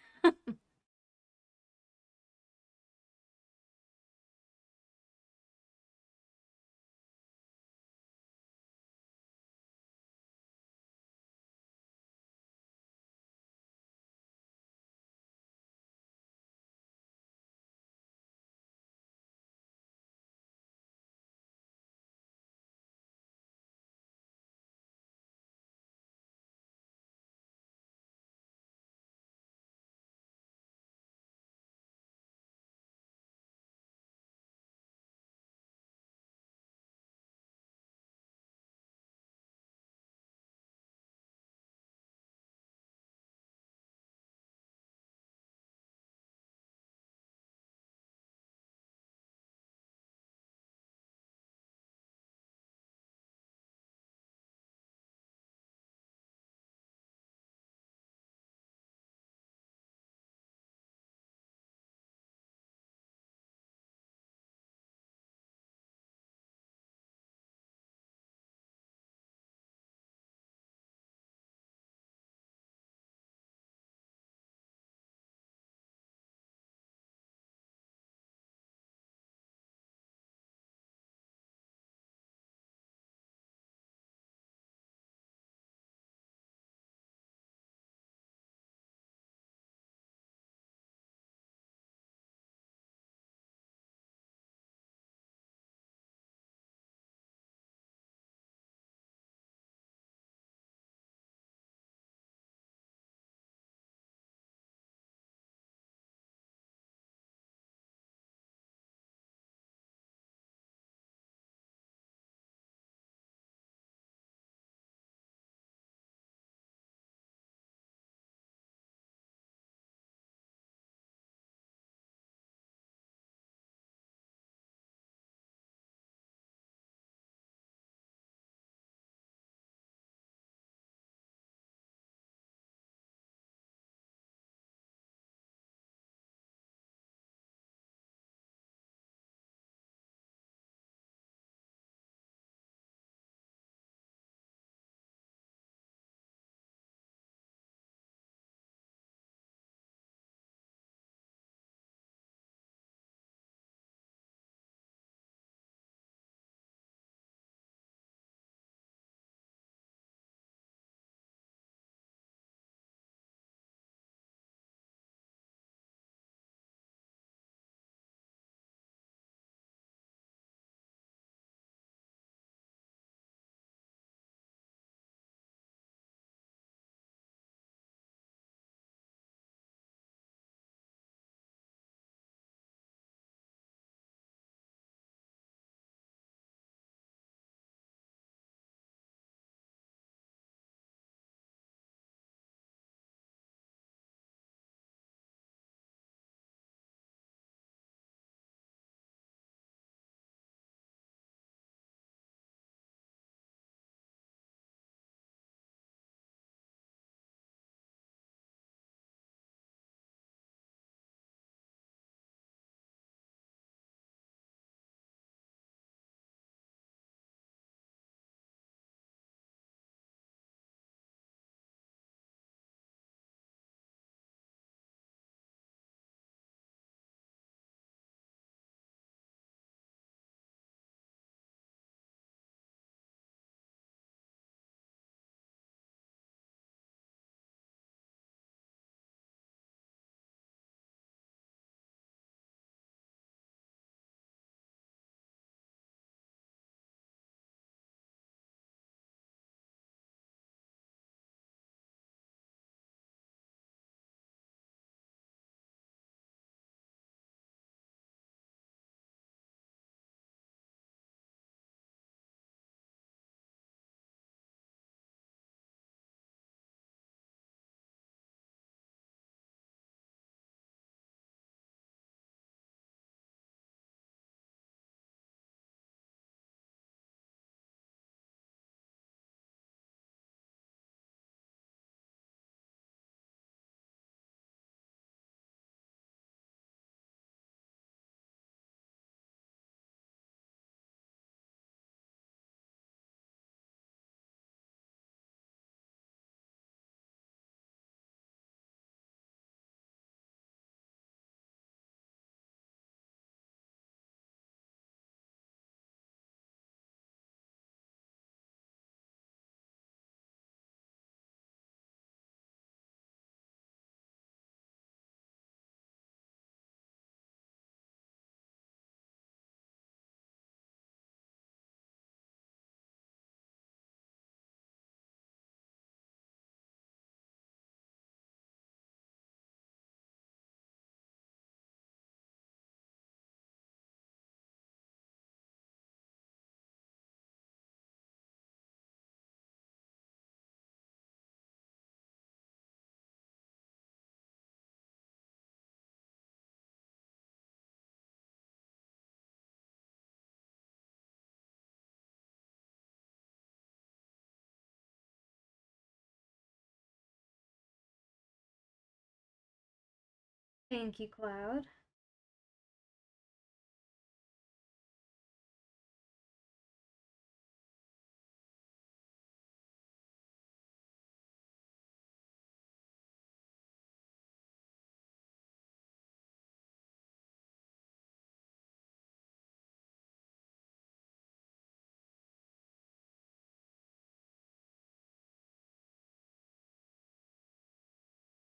Thank you, Cloud.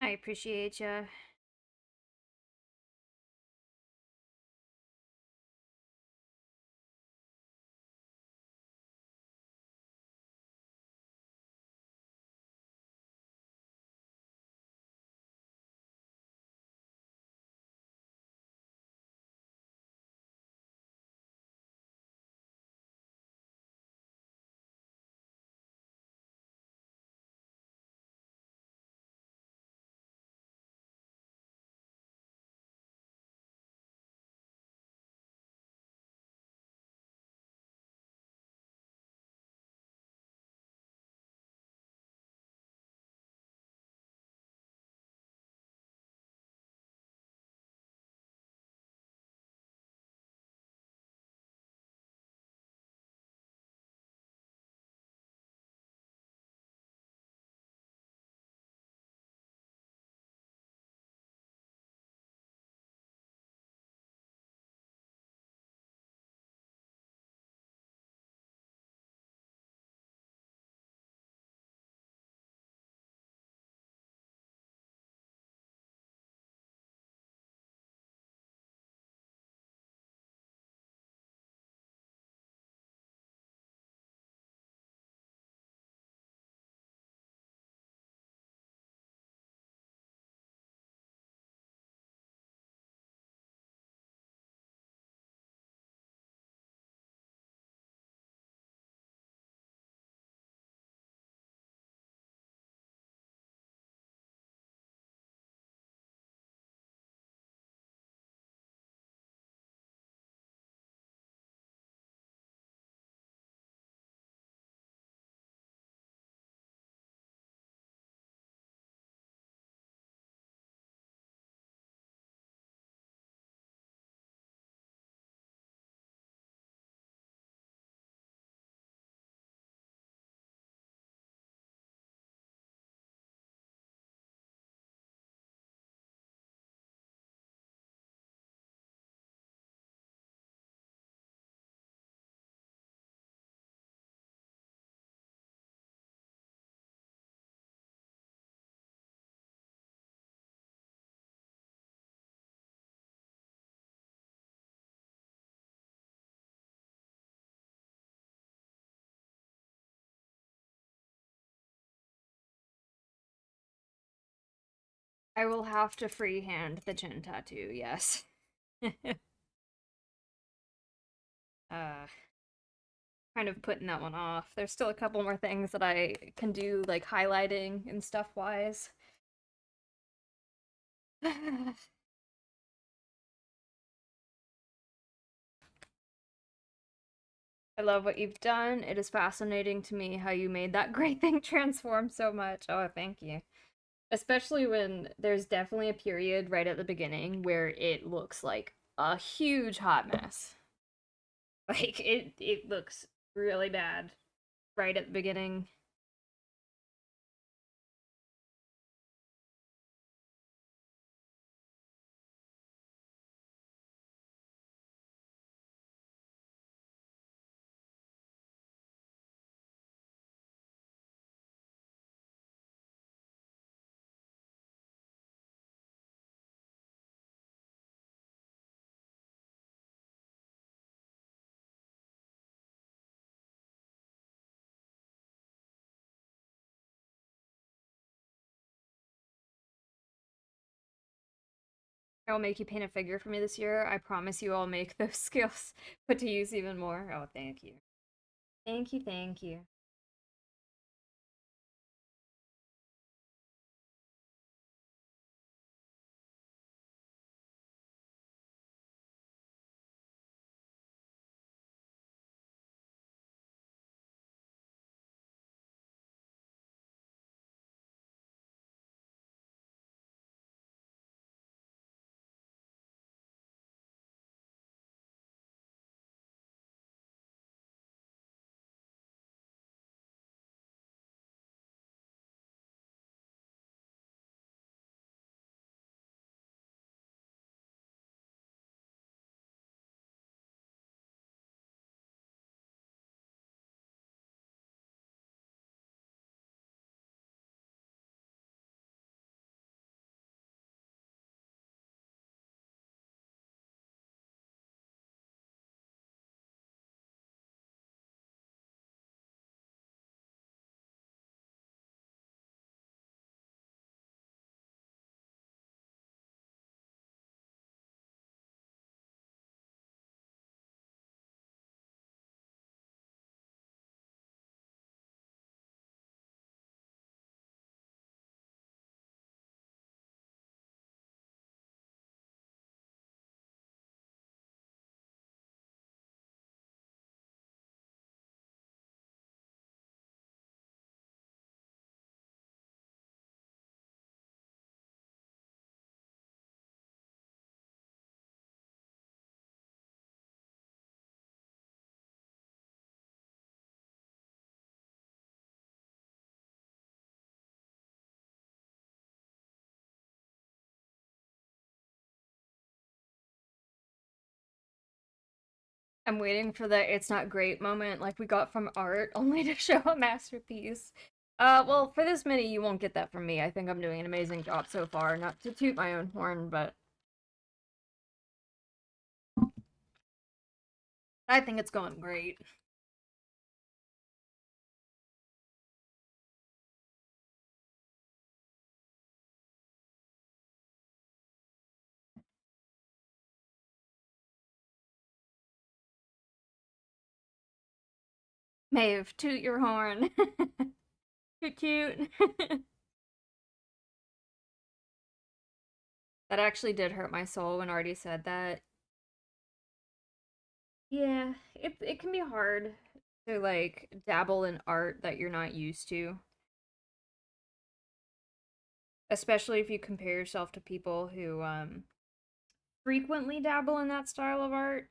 I appreciate you. I will have to freehand the chin tattoo, yes. uh, kind of putting that one off. There's still a couple more things that I can do, like highlighting and stuff wise. I love what you've done. It is fascinating to me how you made that great thing transform so much. Oh, thank you. Especially when there's definitely a period right at the beginning where it looks like a huge hot mess. Like it looks really bad right at the beginning. I'll make you paint a figure for me this year. I promise you I'll make those skills put to use even more. Oh, thank you. Thank you, thank you. I'm waiting for the it's not great moment like we got from art, only to show a masterpiece. Well, for this mini, you won't get that from me. I think I'm doing an amazing job so far. Not to toot my own horn, but I think it's going great. Maeve, toot your horn. Toot toot. That actually did hurt my soul when Artie said that. Yeah, it can be hard to like dabble in art that you're not used to, especially if you compare yourself to people who frequently dabble in that style of art.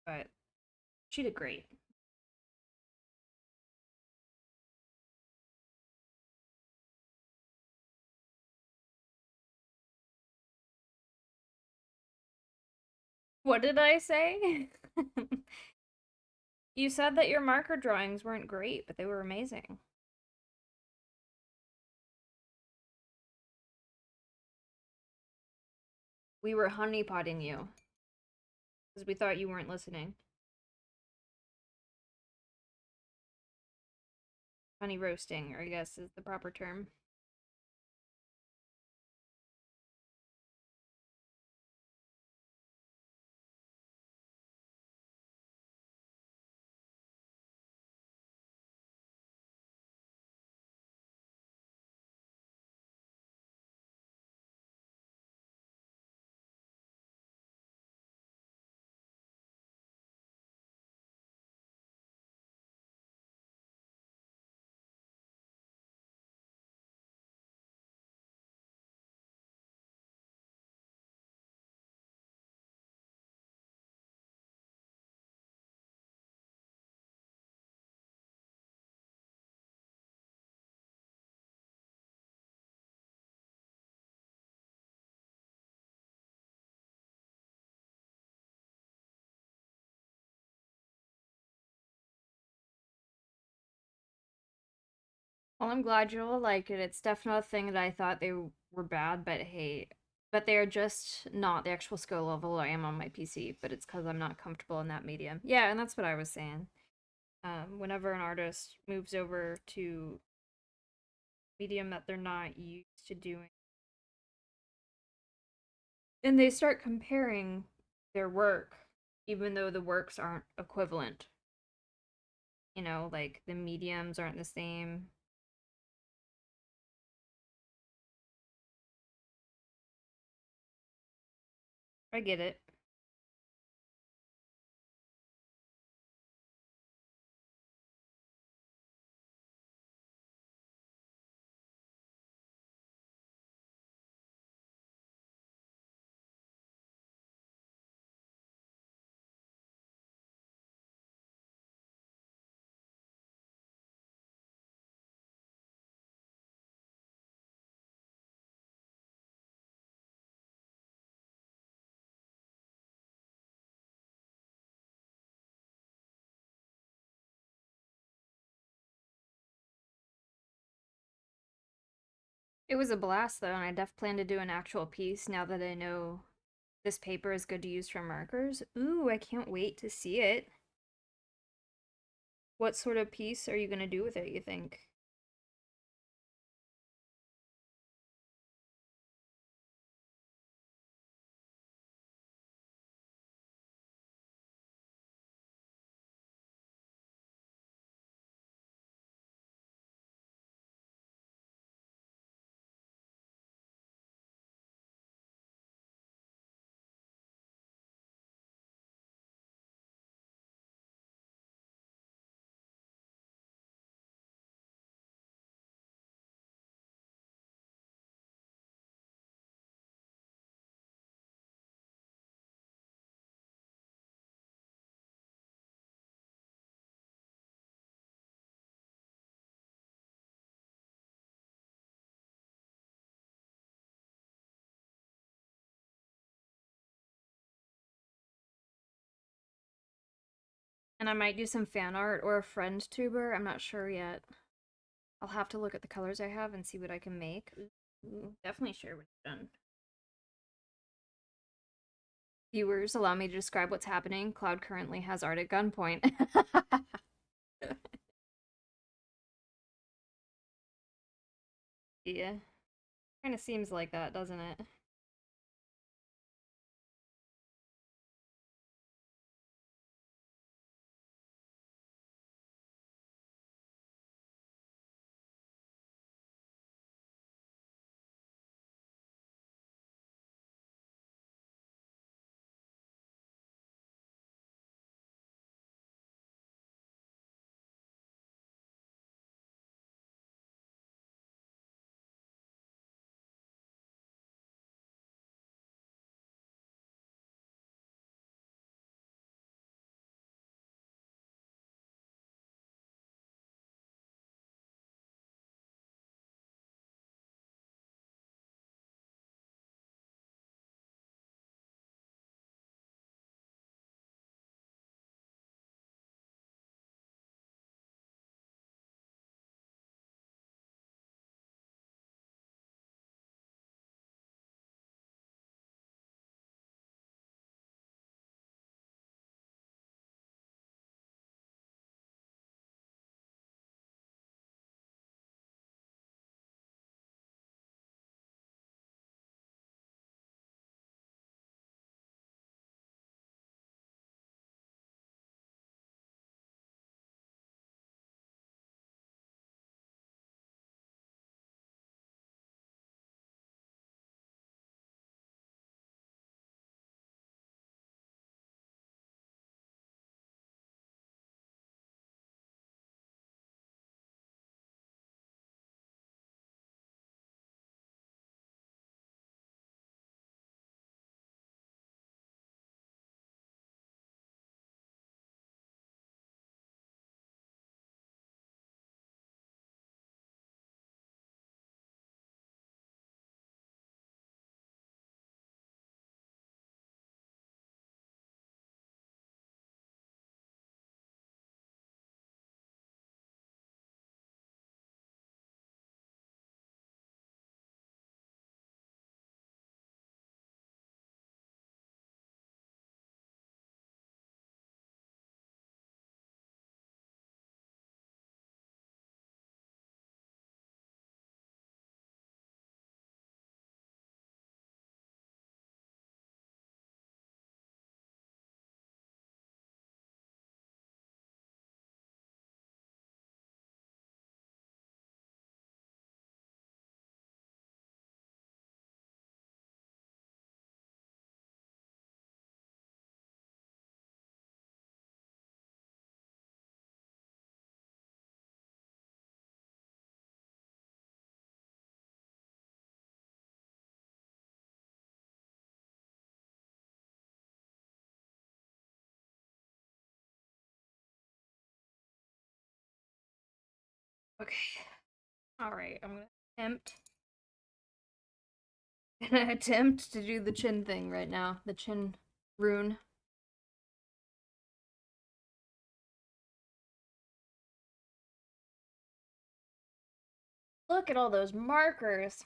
But she did great. What did I say? You said that your marker drawings weren't great, but they were amazing. We were honeypotting you because we thought you weren't listening. Honey roasting, I guess, is the proper term. Well, I'm glad you all like it. It's definitely a thing that I thought they were bad, but hey, but they are just not the actual skill level I am on my PC, but it's because I'm not comfortable in that medium. Yeah, and that's what I was saying. Whenever an artist moves over to medium that they're not used to doing, and they start comparing their work, even though the works aren't equivalent, like the mediums aren't the same. I get it. It was a blast though, and I def plan to do an actual piece now that I know this paper is good to use for markers. Ooh, I can't wait to see it. What sort of piece are you gonna do with it, you think? And I might do some fan art or a friend tuber. I'm not sure yet. I'll have to look at the colors I have and see what I can make. Ooh, definitely share when you're done. Viewers, allow me to describe what's happening. Cloud currently has art at gunpoint. Yeah. Kind of seems like that, doesn't it? Okay. Alright, I'm gonna attempt to do the chin thing right now. The chin rune. Look at all those markers.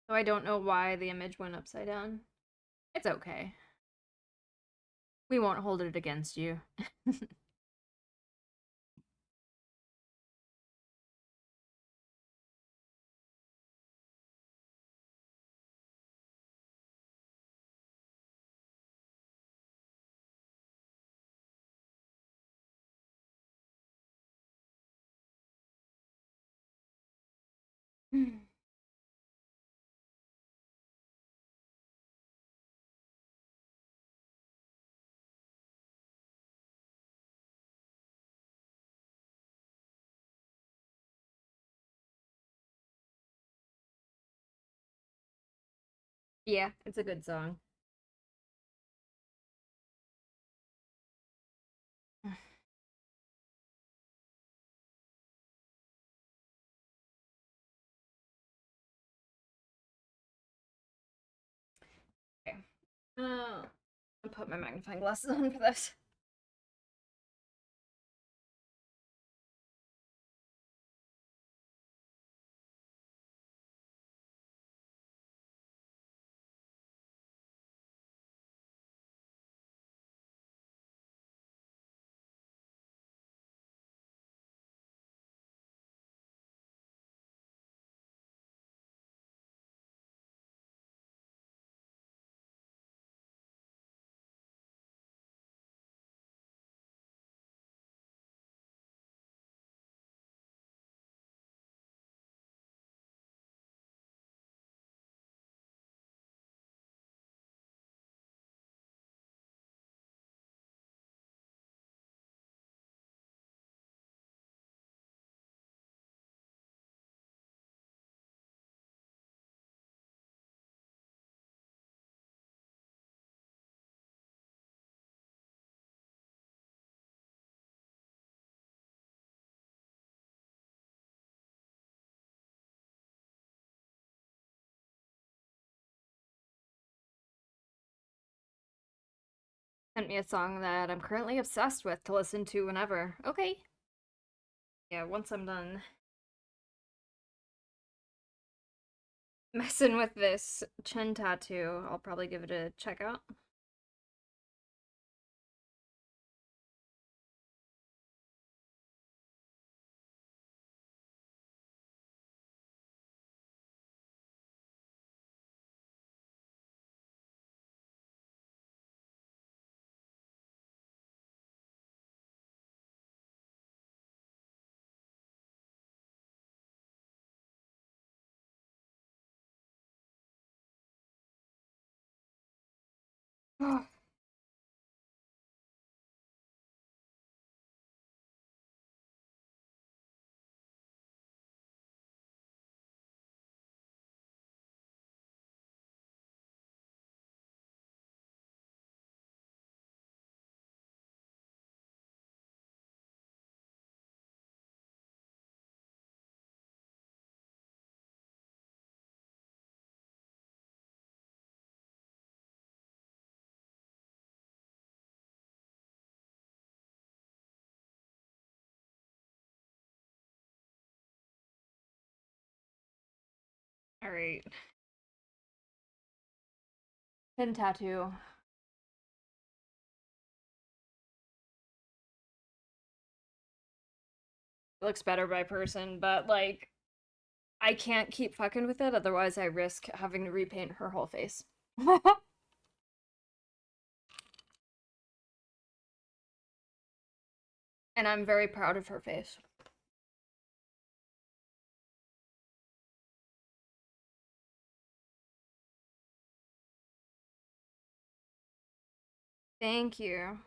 So I don't know why the image went upside down. It's okay. We won't hold it against you. Yeah, it's a good song. Okay. I'll put my magnifying glasses on for this. Sent me a song that I'm currently obsessed with to listen to whenever. Okay. Yeah, once I'm done messing with this chin tattoo, I'll probably give it a check out. Alright. Chin tattoo. Looks better by person, but like, I can't keep fucking with it, otherwise I risk having to repaint her whole face. And I'm very proud of her face. Thank you.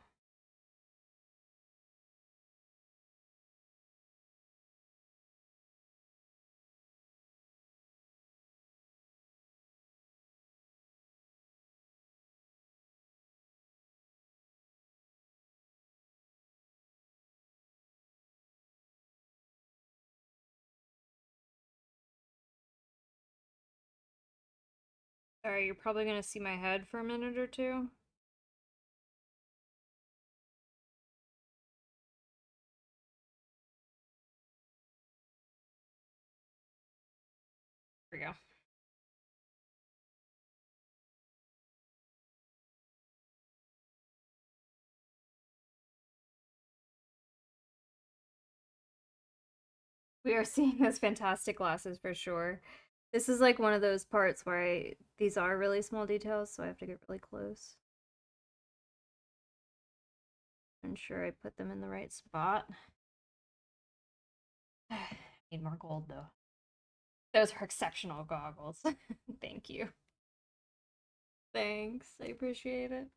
Sorry, you're probably gonna see my head for a minute or two. Here we go. We are seeing those fantastic glasses for sure. This is like one of those parts where these are really small details, so I have to get really close. Ensure I put them in the right spot. Need more gold though. Those are exceptional goggles. Thank you. Thanks. I appreciate it.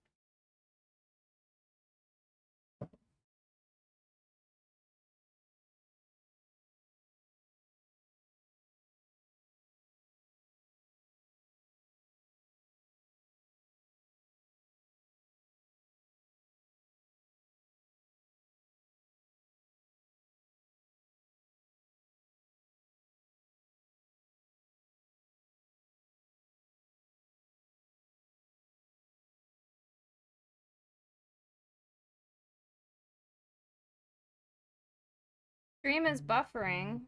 Stream is buffering.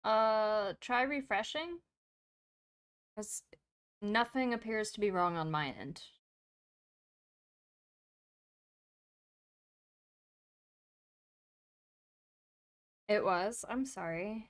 Try refreshing. Because nothing appears to be wrong on my end. It was. I'm sorry.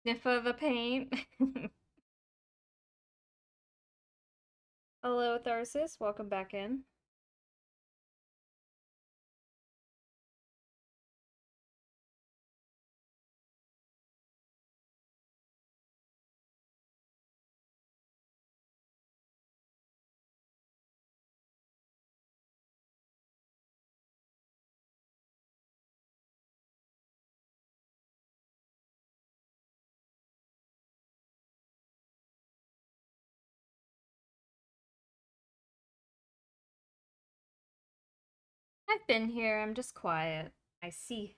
Sniff of the paint. Hello, Tharsis. Welcome back in. I've been here. I'm just quiet. I see.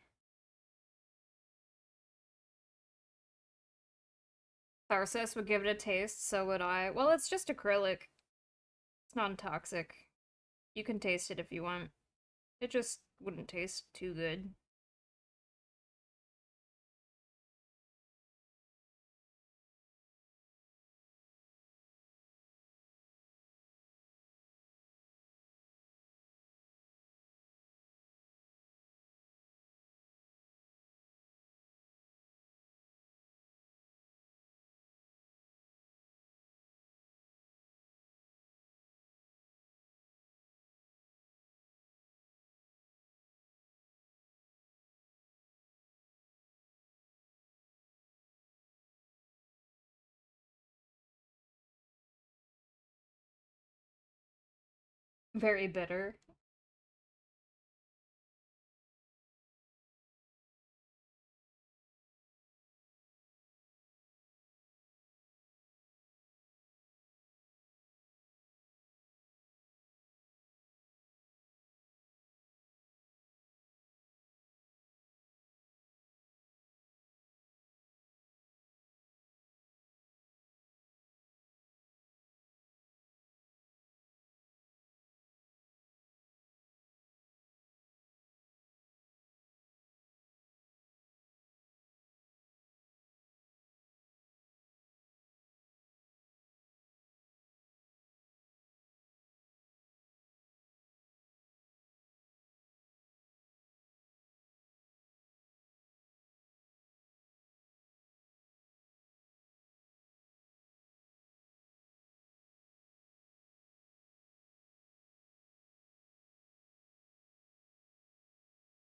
Tharsis would give it a taste, so would I. Well, it's just acrylic. It's non-toxic. You can taste it if you want. It just wouldn't taste too good. Very bitter.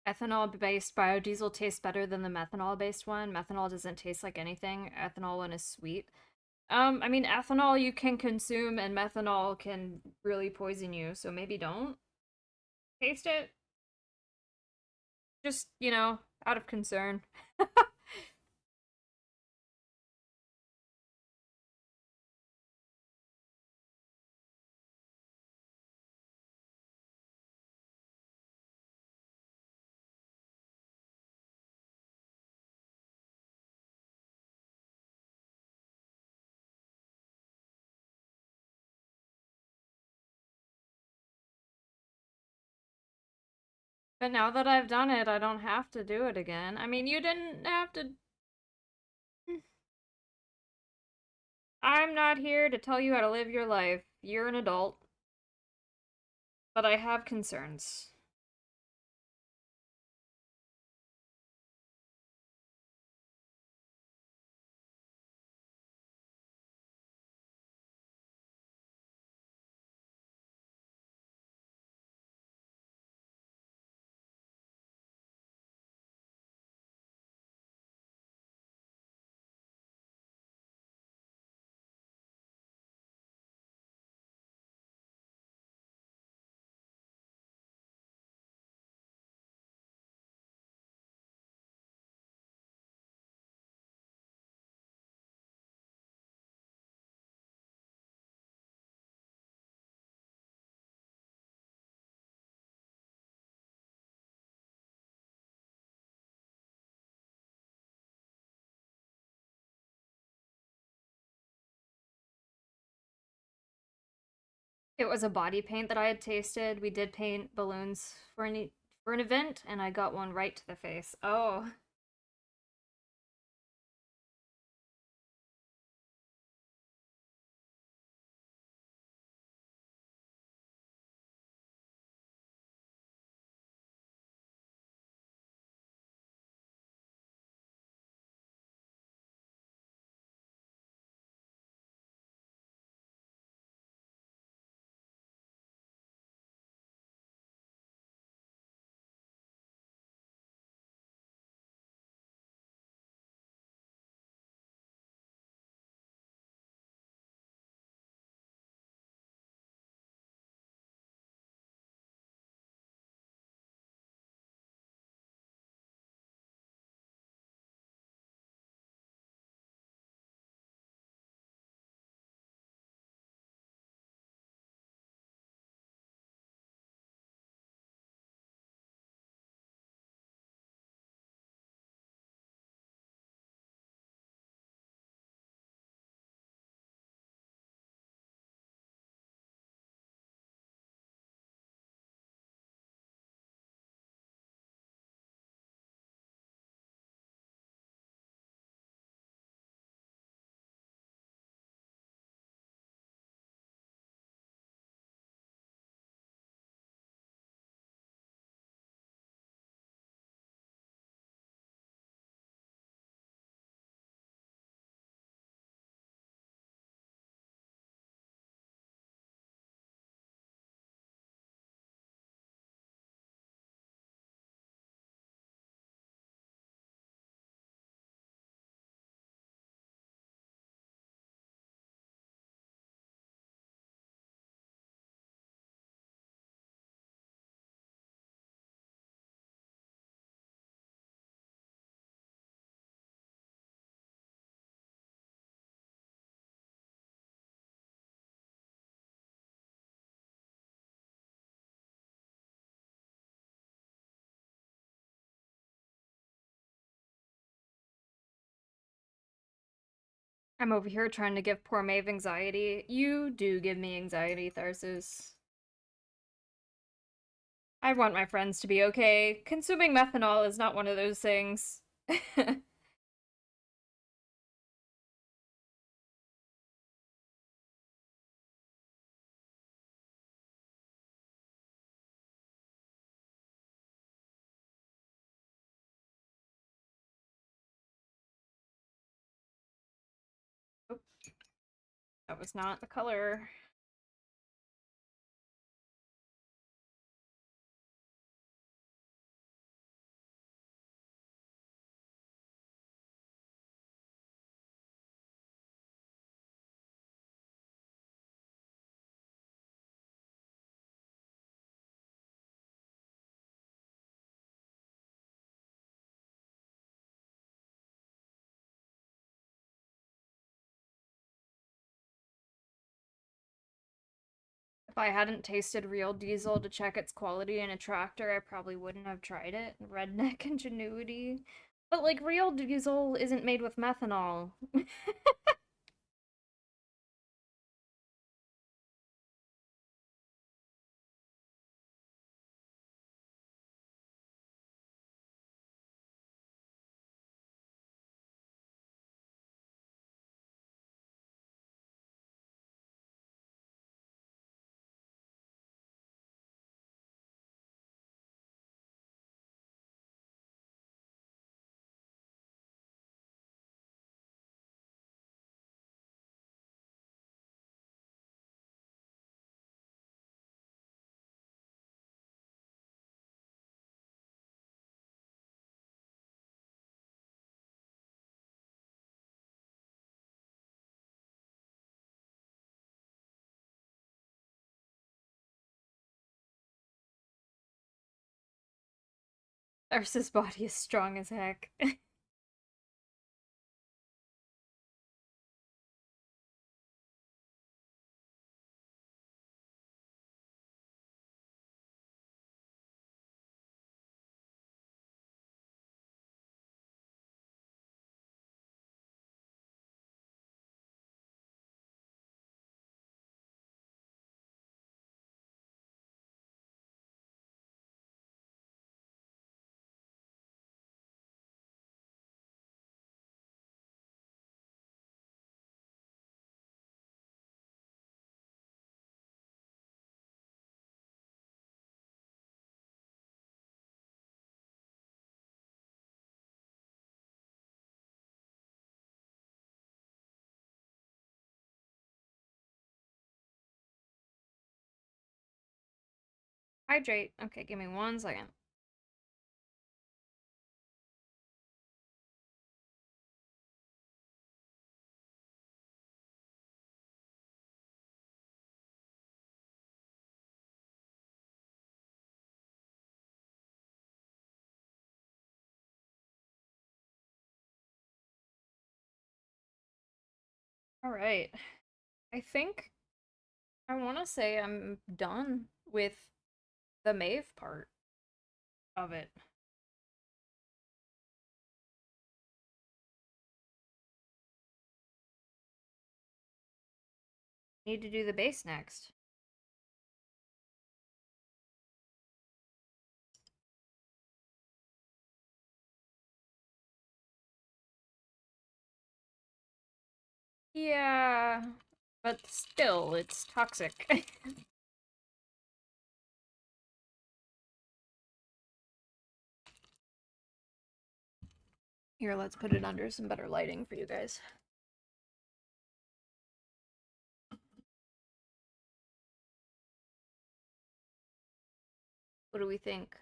Ethanol-based biodiesel tastes better than the methanol-based one. Methanol doesn't taste like anything. Ethanol one is sweet. I mean, ethanol you can consume, and methanol can really poison you, so maybe don't taste it. Just, out of concern. But now that I've done it, I don't have to do it again. I mean, you didn't have to. I'm not here to tell you how to live your life. You're an adult. But I have concerns. It was a body paint that I had tasted. We did paint balloons for an event, and I got one right to the face. Oh. I'm over here trying to give poor Maeve anxiety. You do give me anxiety, Tharsis. I want my friends to be okay. Consuming methanol is not one of those things. Oh, that was not the color. If I hadn't tasted real diesel to check its quality in a tractor, I probably wouldn't have tried it. Redneck ingenuity. But, like, real diesel isn't made with methanol. Ursa's body is strong as heck. Hydrate. Okay, give me 1 second. Alright. I think I want to say I'm done with the Maeve part of it. Need to do the base next. Yeah, but still, it's toxic. Here, let's put it under some better lighting for you guys. What do we think?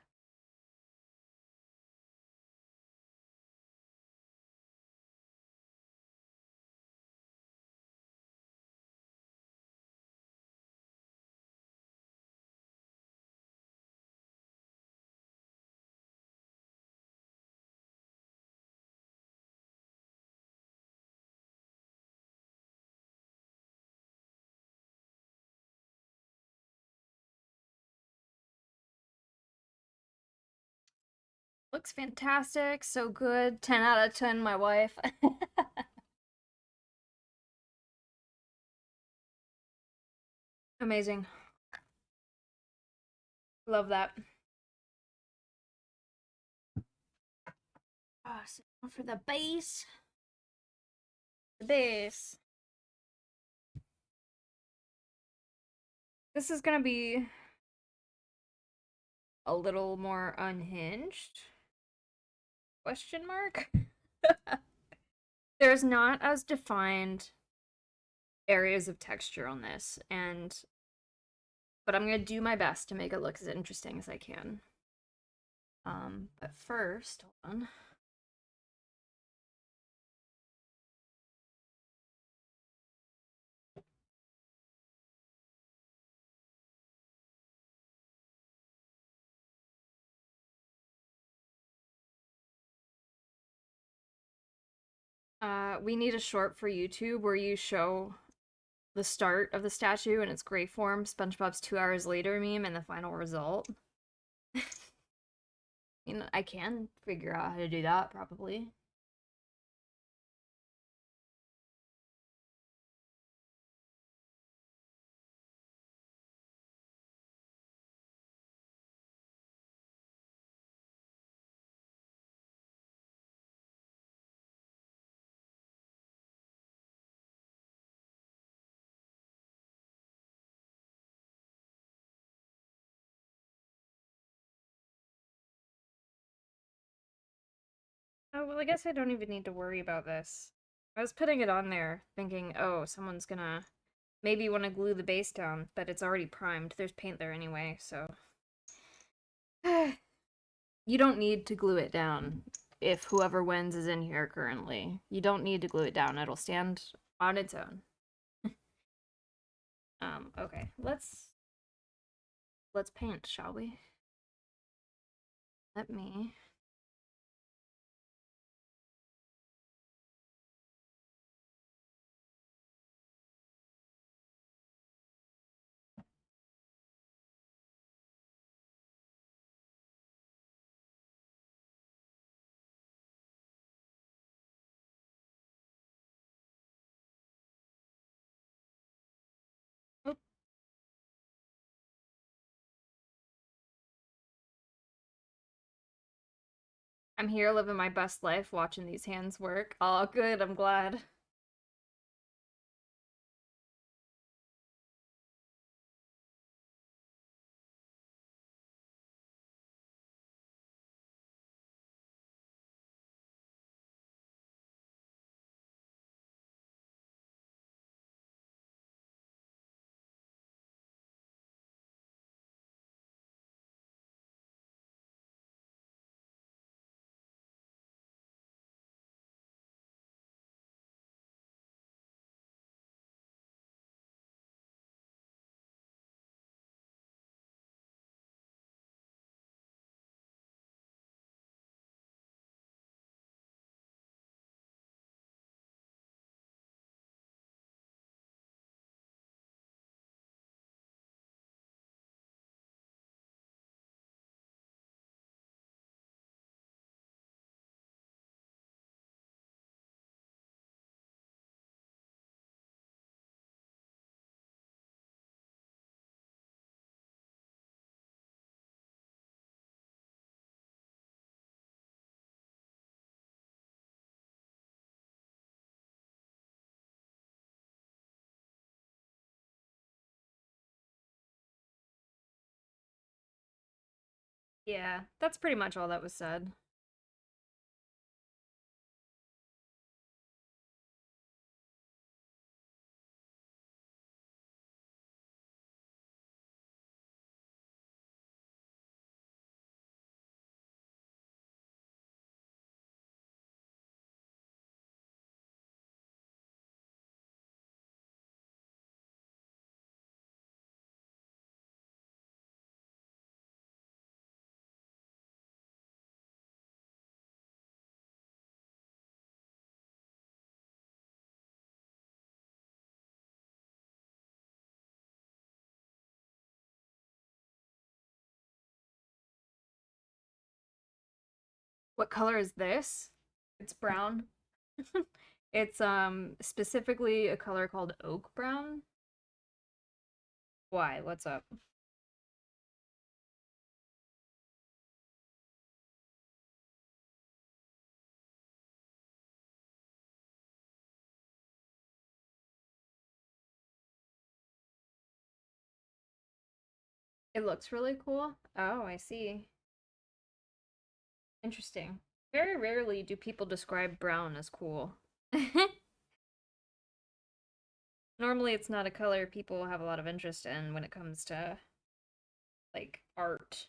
Looks fantastic, so good. 10 out of 10, my wife. Amazing. Love that. Ah, so for the base. The base. This is gonna be a little more unhinged. Question mark? There's not as defined areas of texture on this, but I'm gonna do my best to make it look as interesting as I can. But first, hold on. We need a short for YouTube where you show the start of the statue in its gray form, SpongeBob's 2 hours later meme, and the final result. I can figure out how to do that, probably. Oh, well, I guess I don't even need to worry about this. I was putting it on there thinking, oh, someone's gonna maybe want to glue the base down, but it's already primed. There's paint there anyway, so. You don't need to glue it down if whoever wins is in here currently. You don't need to glue it down. It'll stand on its own. Okay. Let's paint, shall we? Let me. Oh, I'm here living my best life watching these hands work. Oh, good. I'm glad. Yeah, that's pretty much all that was said. What color is this? It's brown. It's specifically a color called oak brown. Why? What's up? It looks really cool. Oh, I see. Interesting. Very rarely do people describe brown as cool. Normally, it's not a color people have a lot of interest in when it comes to, like, art.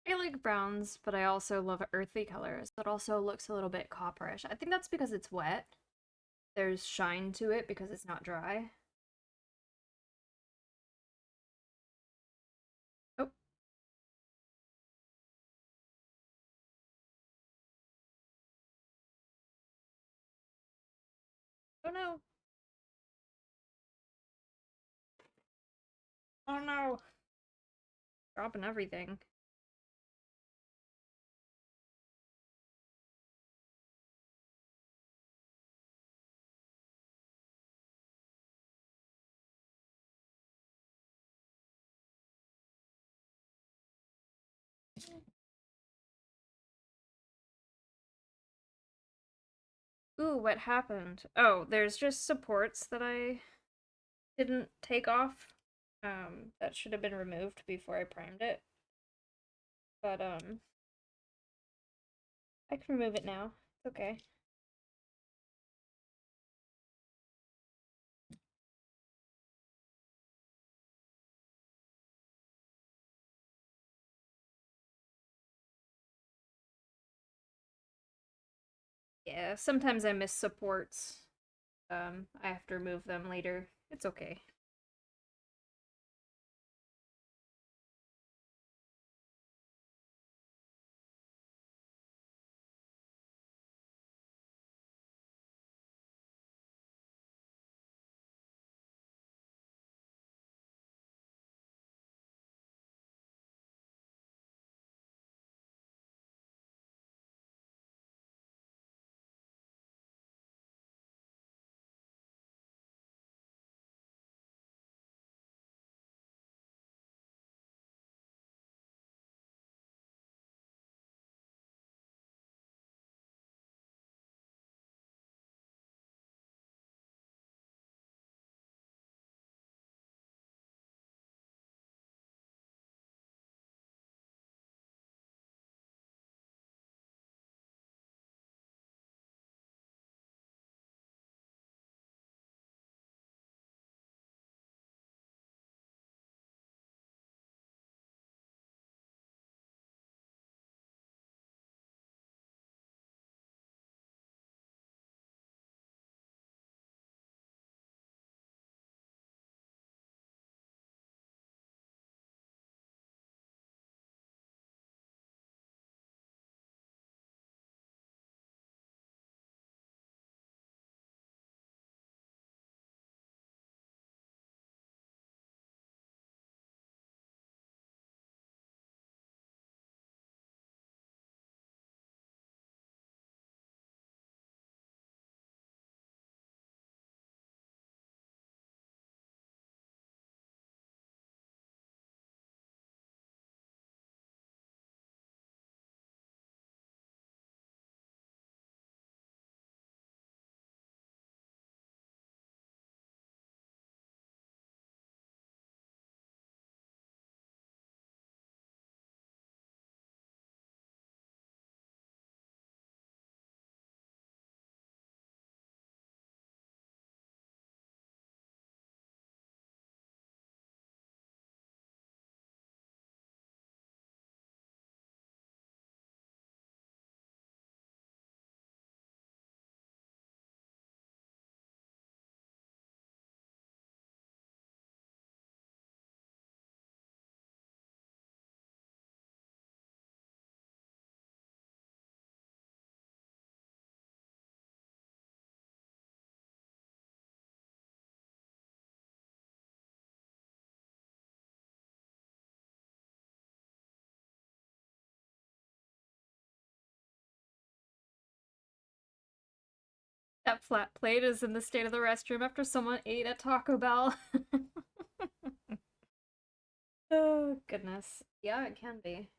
I like browns, but I also love earthy colors that also looks a little bit copperish. I think that's because it's wet. There's shine to it because it's not dry. Oh, oh no. Oh no. Dropping everything. Ooh, what happened? Oh, there's just supports that I didn't take off. That should have been removed before I primed it. But, I can remove it now. It's okay. Yeah, sometimes I miss supports. I have to remove them later. It's okay. That flat plate is in the state of the restroom after someone ate at Taco Bell. Oh, goodness. Yeah, it can be.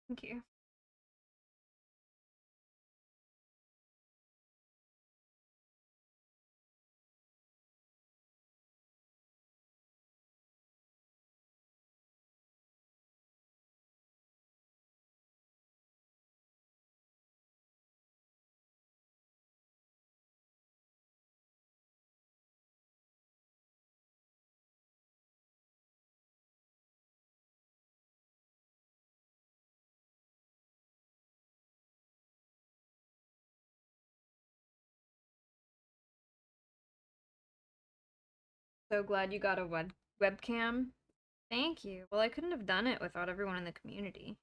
Thank you. So glad you got a webcam. Thank you. Well, I couldn't have done it without everyone in the community.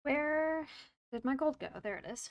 Where did my gold go? There it is.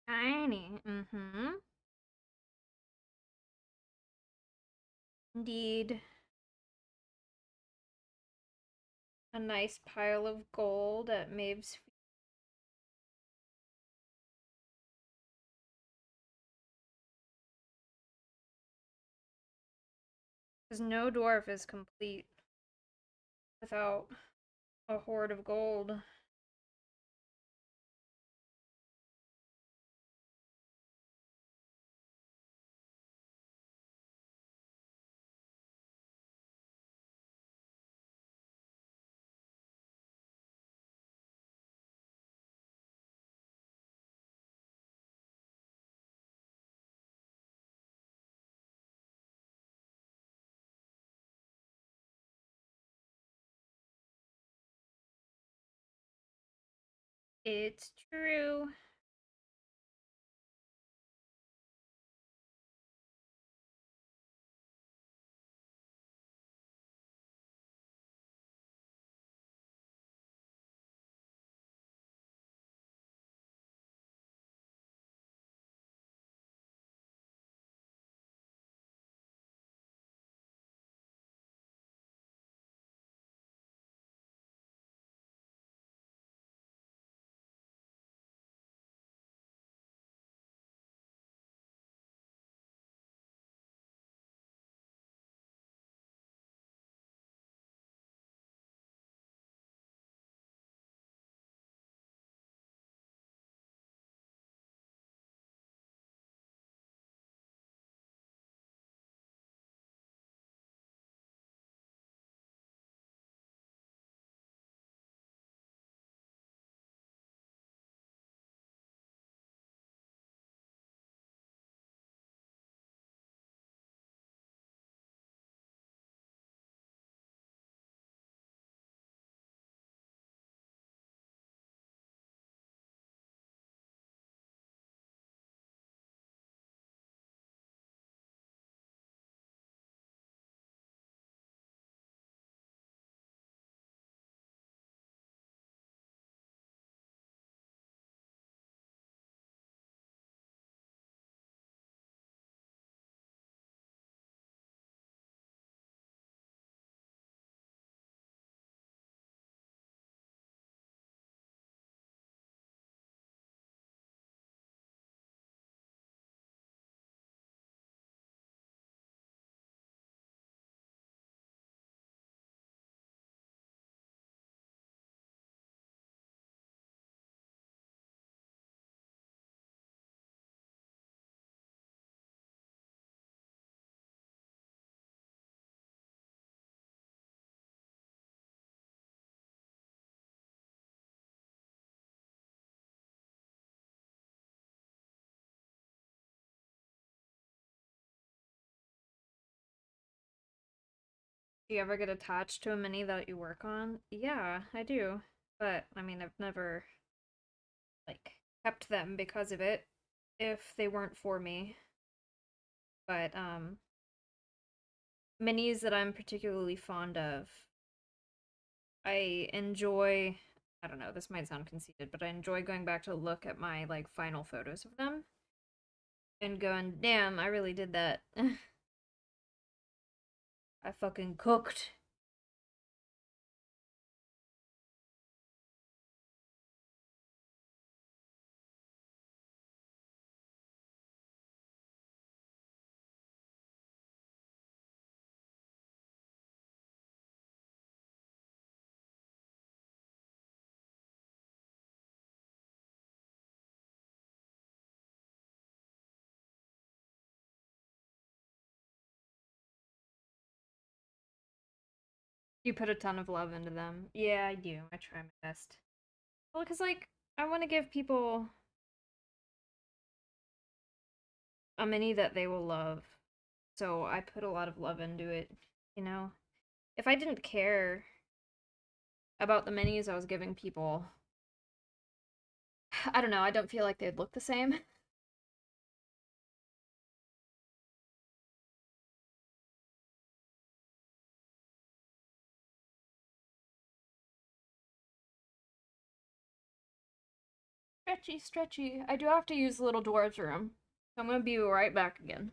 Tiny. Mm-hmm. Indeed. A nice pile of gold at Maeve's feet. Because no dwarf is complete without a hoard of gold. It's true. Do you ever get attached to a mini that you work on? Yeah, I do. But, I mean, I've never, like, kept them because of it. if they weren't for me. But minis that I'm particularly fond of, I enjoy. I don't know, this might sound conceited, but I enjoy going back to look at my like final photos of them and going, "Damn, I really did that." I fucking cooked. You put a ton of love into them. Yeah, I do. I try my best. Well, because, like, I want to give people a mini that they will love. So I put a lot of love into it, you know? If I didn't care about the minis I was giving people, I don't know, I don't feel like they'd look the same. Stretchy, stretchy. I do have to use the little dwarves room. So I'm gonna be right back again.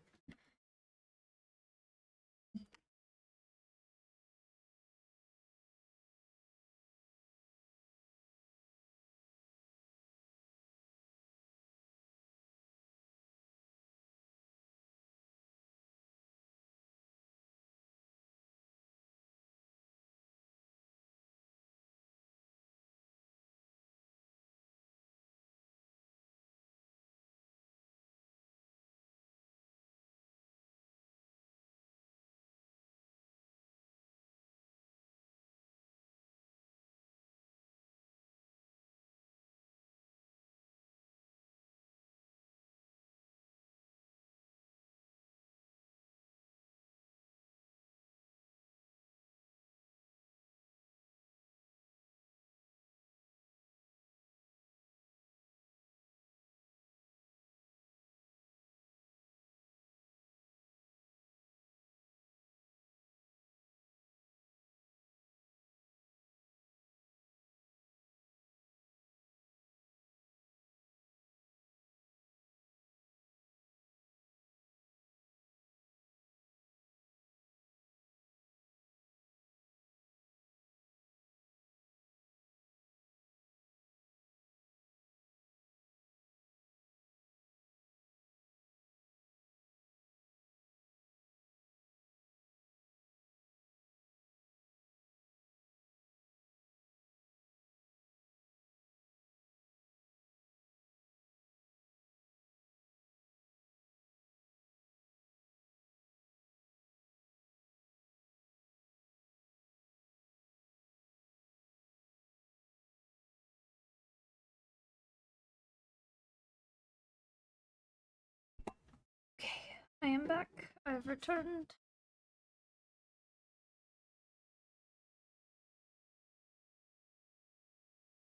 Okay, I am back. I've returned.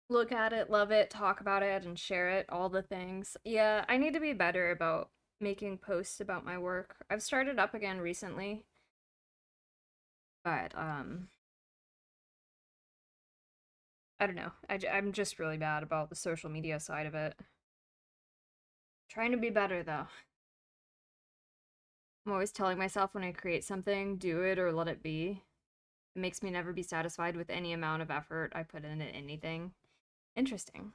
Look at it, love it, talk about it, and share it, all the things. Yeah, I need to be better about making posts about my work. I've started up again recently, but I don't know. I'm just really bad about the social media side of it. Trying to be better though. I'm always telling myself when I create something, do it or let it be. It makes me never be satisfied with any amount of effort I put into anything. Interesting.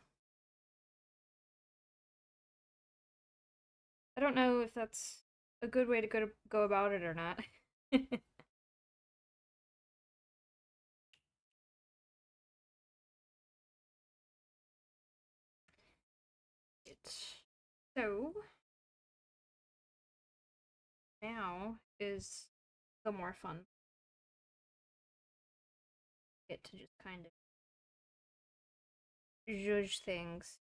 I don't know if that's a good way to go about it or not. So now is the more fun bit to just kind of judge things.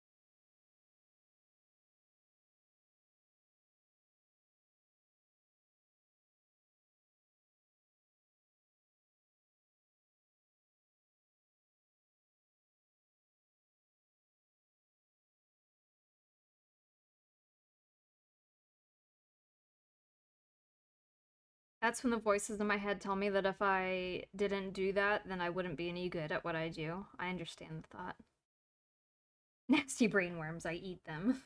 That's when the voices in my head tell me that if I didn't do that, then I wouldn't be any good at what I do. I understand the thought. Nasty brainworms, I eat them.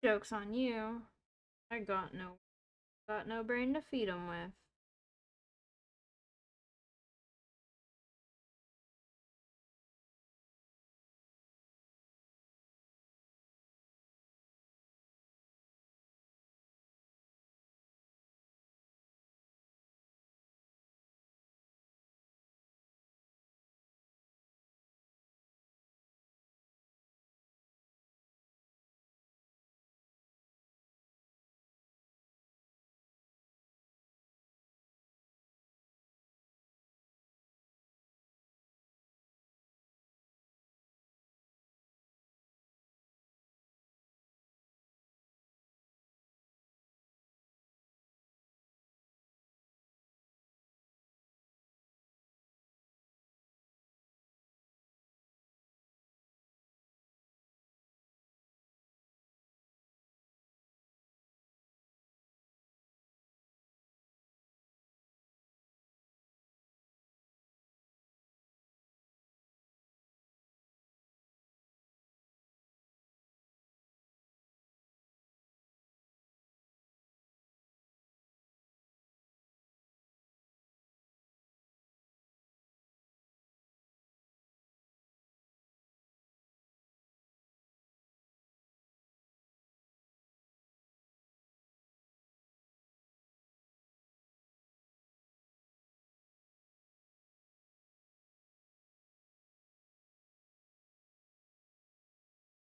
Joke's on you. I got no brain to feed 'em with.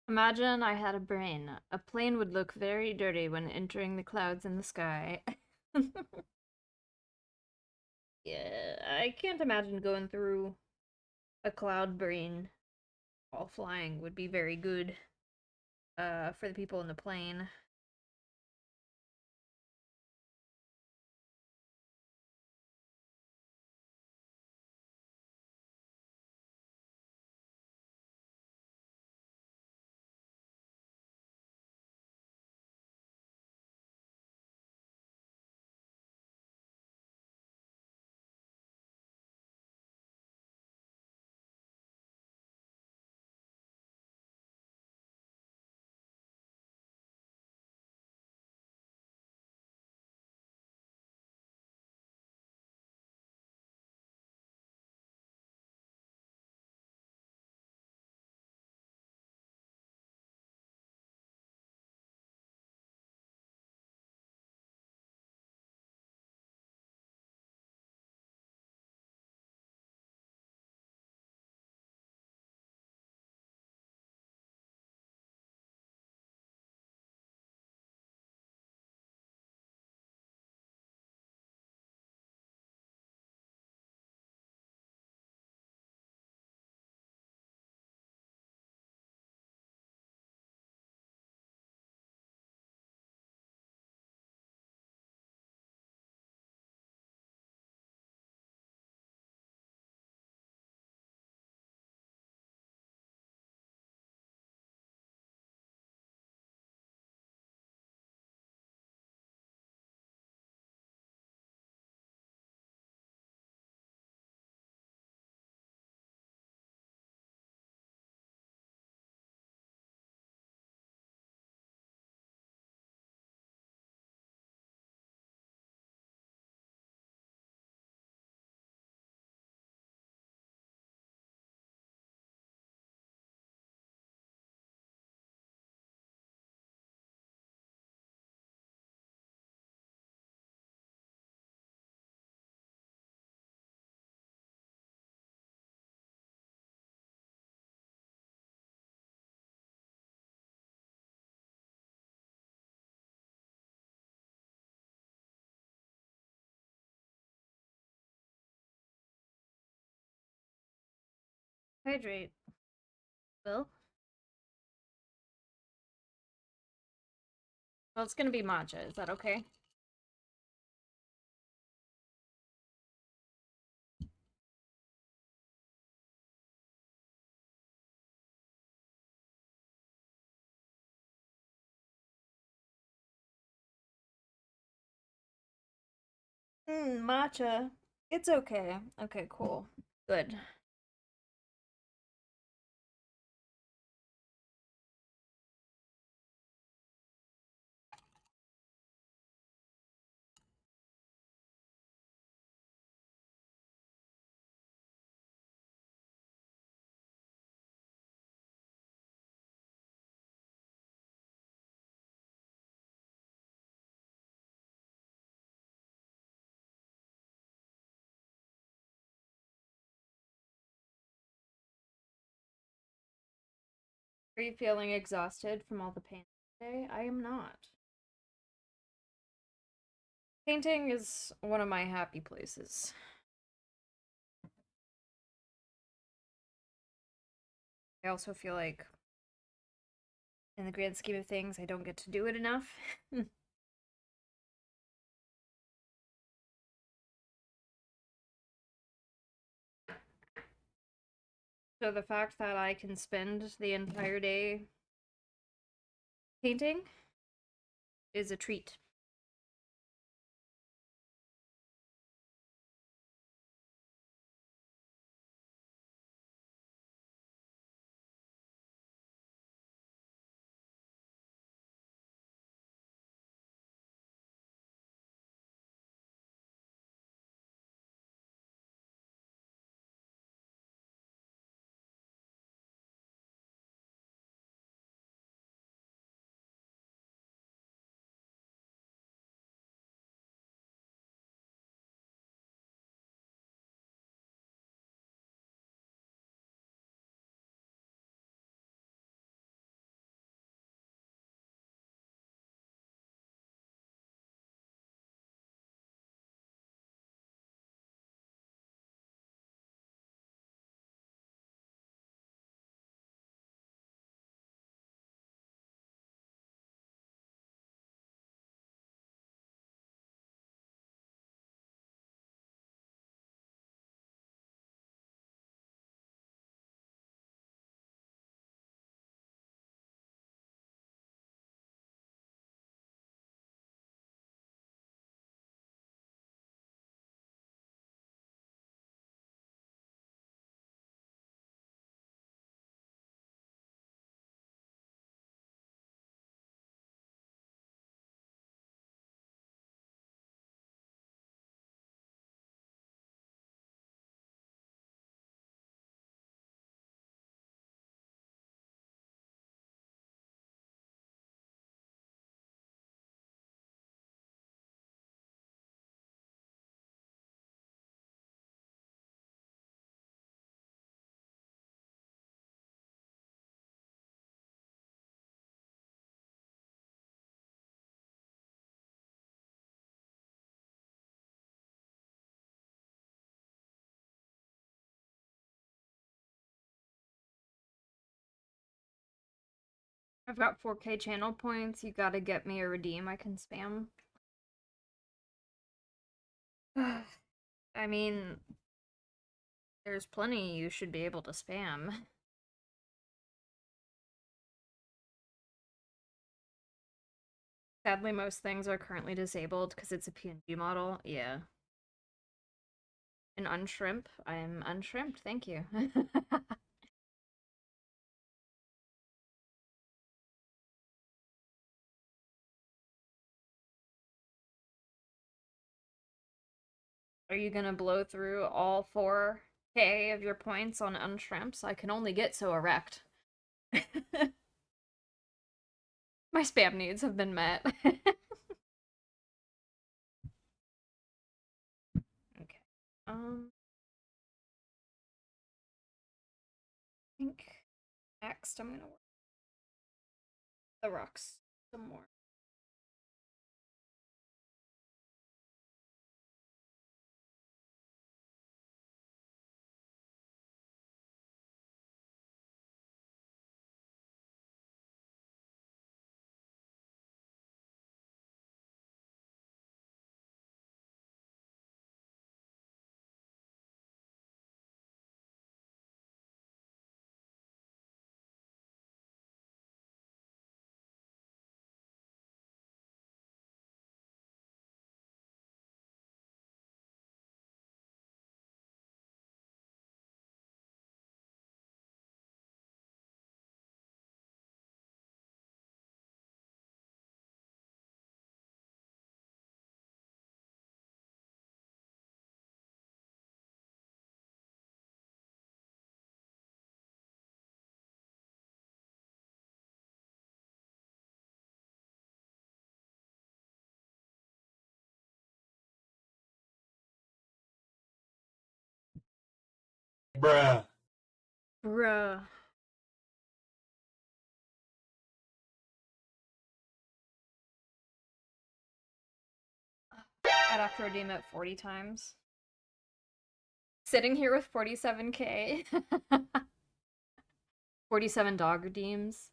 Imagine I had a brain. A plane would look very dirty when entering the clouds in the sky. Yeah, I can't imagine going through a cloud brain while flying would be very good for the people in the plane. Hydrate. Will? Well, it's gonna be matcha. Is that okay? Matcha. It's okay. Okay, cool. Good. Are you feeling exhausted from all the pain today? I am not. Painting is one of my happy places. I also feel like, in the grand scheme of things, I don't get to do it enough. So the fact that I can spend the entire day painting is a treat. I've got 4K channel points. You gotta get me a redeem I can spam. I mean, there's plenty you should be able to spam. Sadly, most things are currently disabled because it's a PNG model. Yeah. An unshrimp? I'm unshrimped, thank you. Are you gonna blow through all 4K of your points on unshrimps? I can only get so erect. My spam needs have been met. Okay. I think next I'm gonna work the rocks some more. Bruh. Bruh. I'd have to redeem it 40 times. Sitting here with 47k. 47 dog redeems.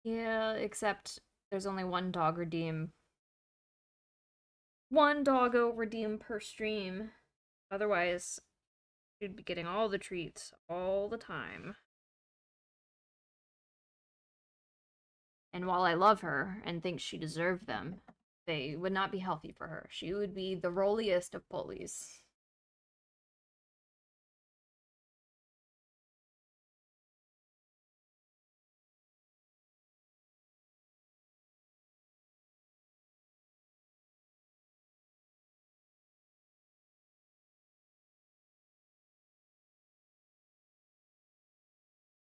Yeah, except there's only one dog redeem. One doggo redeem per stream. Otherwise, you'd be getting all the treats all the time. And while I love her and think she deserved them, they would not be healthy for her. She would be the rolliest of pulleys.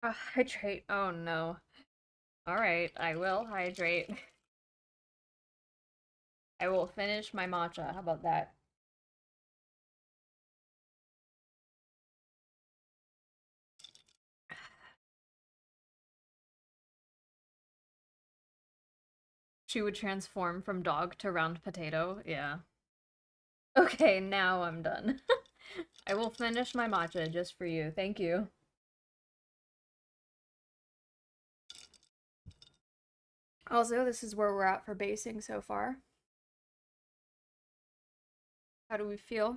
Hydrate. Oh no. Alright, I will hydrate. I will finish my matcha. How about that? She would transform from dog to round potato. Yeah. Okay, now I'm done. I will finish my matcha just for you. Thank you. Also, this is where we're at for basing so far. How do we feel?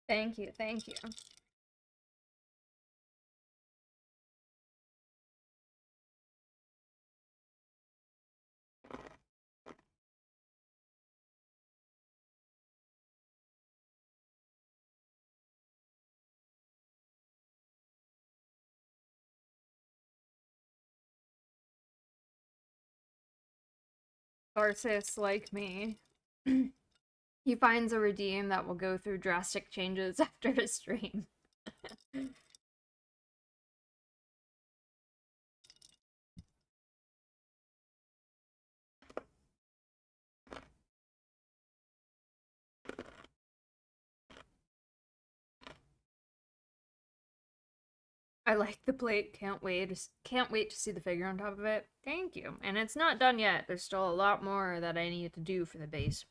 Thank you, thank you. Artist like me. He finds a redeem that will go through drastic changes after a stream. I like the plate. Can't wait to see the figure on top of it. Thank you. And it's not done yet. There's still a lot more that I need to do for the base.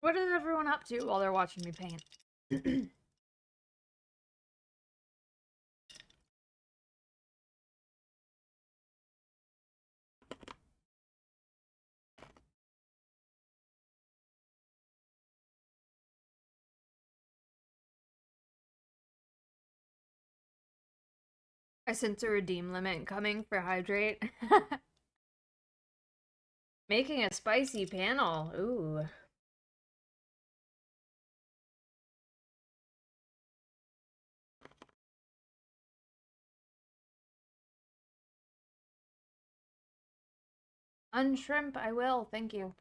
What is everyone up to while they're watching me paint? I sense a redeem limit coming for hydrate. Making a spicy panel. Ooh. Unshrimp, I will. Thank you.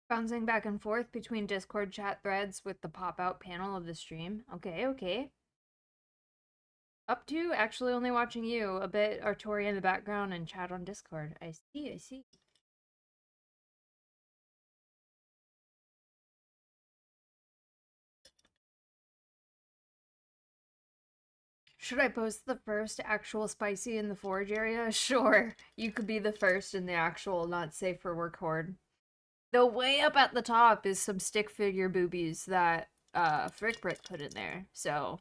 Bouncing back and forth between Discord chat threads with the pop-out panel of the stream. Okay, okay. Up to actually only watching you, a bit Artori in the background and chat on Discord. I see, I see. Should I post the first actual spicy in the forge area? Sure, you could be the first in the actual not safe for work horde. Though way up at the top is some stick figure boobies that Frick Brick put in there, so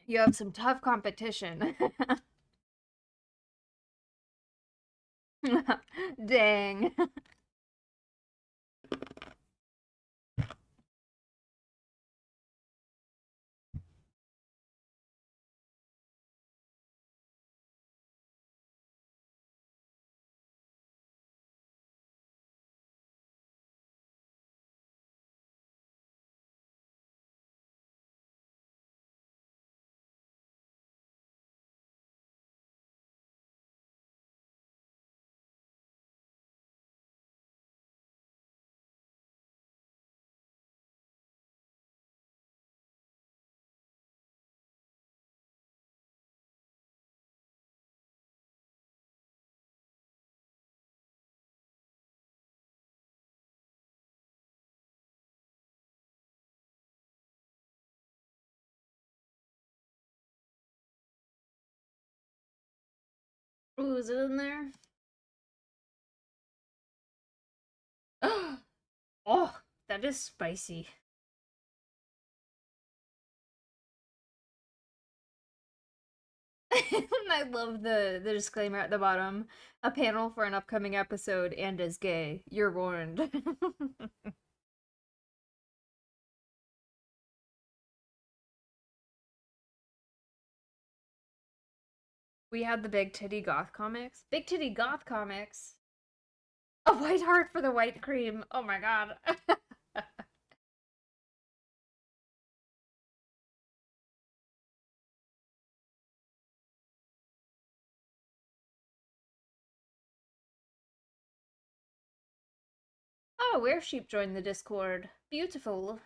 You have some tough competition. Dang. Ooh, is it in there? Oh, that is spicy. I love the disclaimer at the bottom. A panel for an upcoming episode and is gay. You're warned. We had the Big Titty Goth comics. Big Titty Goth comics. A white heart for the white cream. Oh my god. Oh, Where Sheep joined the Discord. Beautiful.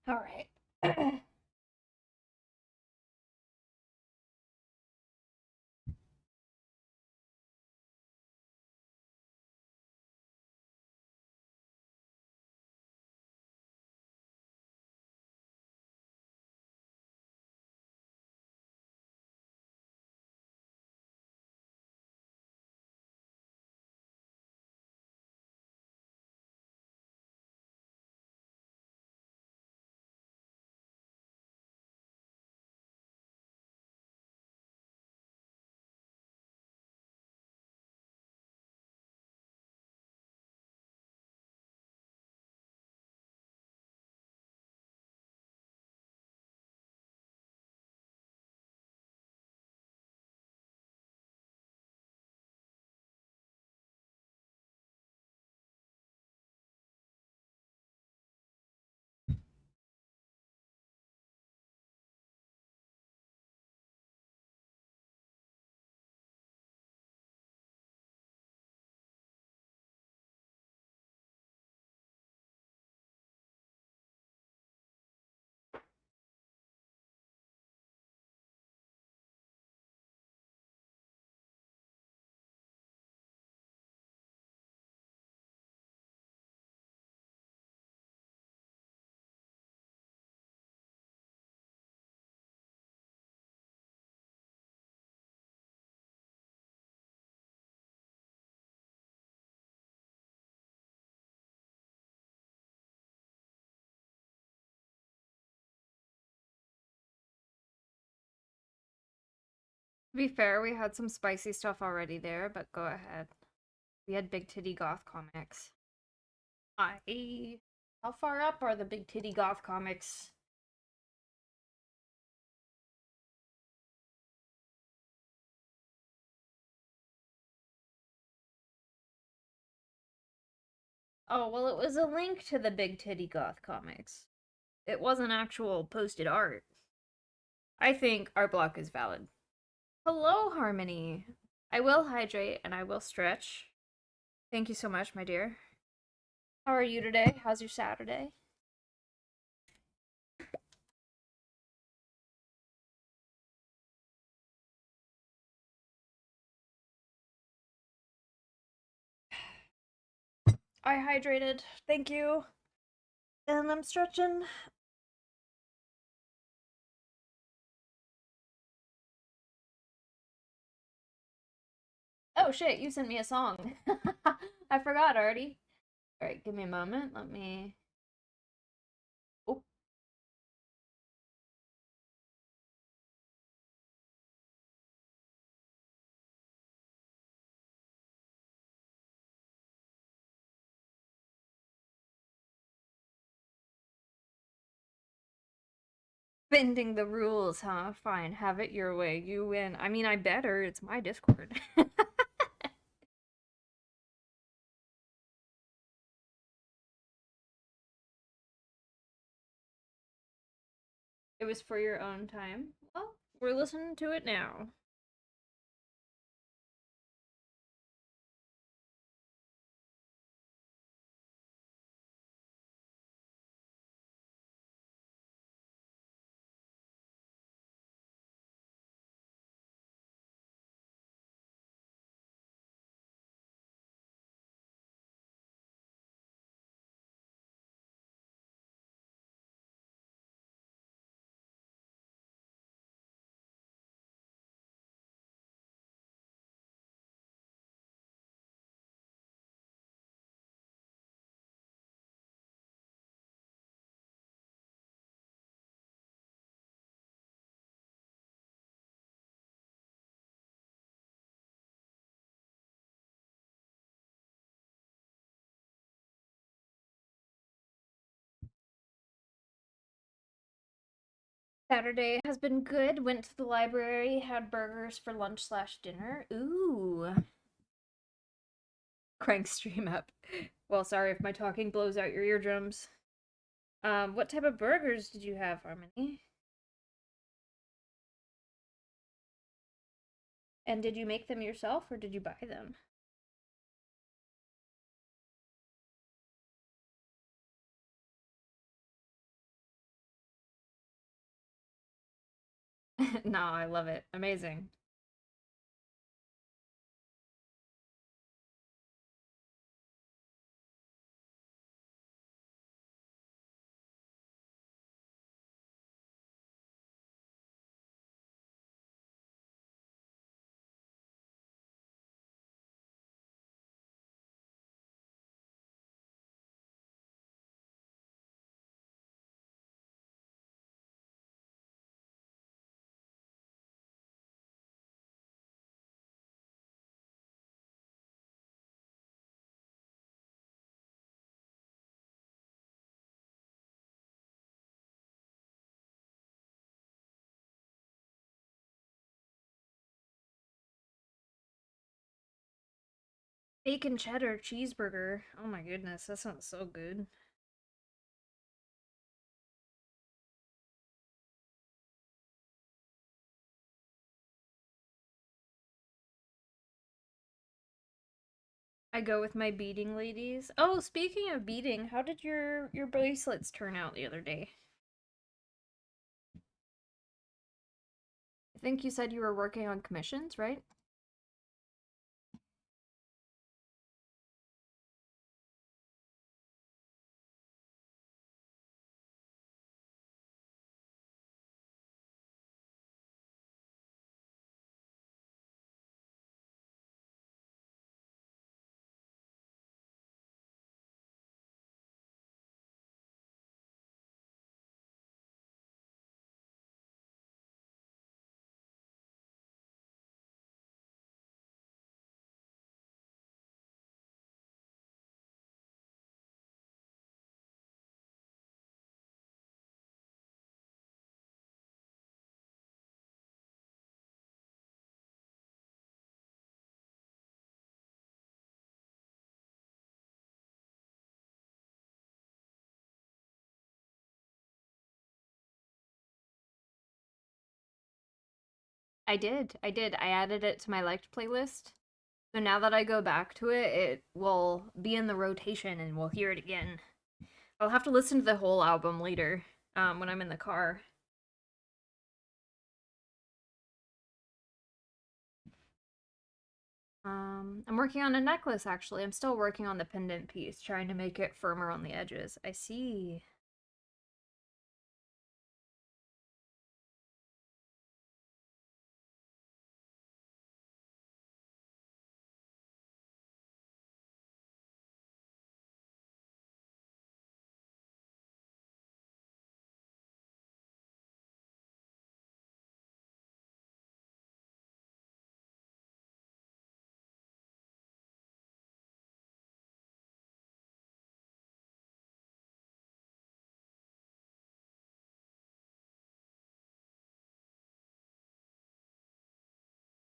Alright. To be fair, we had some spicy stuff already there, but go ahead. We had Big Titty Goth comics. How far up are the Big Titty Goth comics? Oh, well, it was a link to the Big Titty Goth comics. It wasn't actual posted art. I think our block is valid. Hello, Harmony. I will hydrate and I will stretch. Thank you so much, my dear. How are you today? How's your Saturday? I hydrated. Thank you. And I'm stretching. Oh shit, you sent me a song. I forgot already. Alright, give me a moment. Let me. Oh. Bending the rules, huh? Fine, have it your way. You win. I mean, I better. It's my Discord. It was for your own time. Well, we're listening to it now. Saturday has been good. Went to the library, had burgers for lunch slash dinner. Ooh. Crank stream up. Well, sorry if my talking blows out your eardrums. What type of burgers did you have, Harmony? And did you make them yourself or did you buy them? No, I love it. Amazing. Bacon cheddar cheeseburger. Oh my goodness, that sounds so good. I go with my beading ladies. Oh, speaking of beading, how did your bracelets turn out the other day? I think you said you were working on commissions, right? I did. I did. I added it to my liked playlist. So now that I go back to it, it will be in the rotation and we'll hear it again. I'll have to listen to the whole album later, when I'm in the car. I'm working on a necklace actually. I'm still working on the pendant piece, trying to make it firmer on the edges. I see.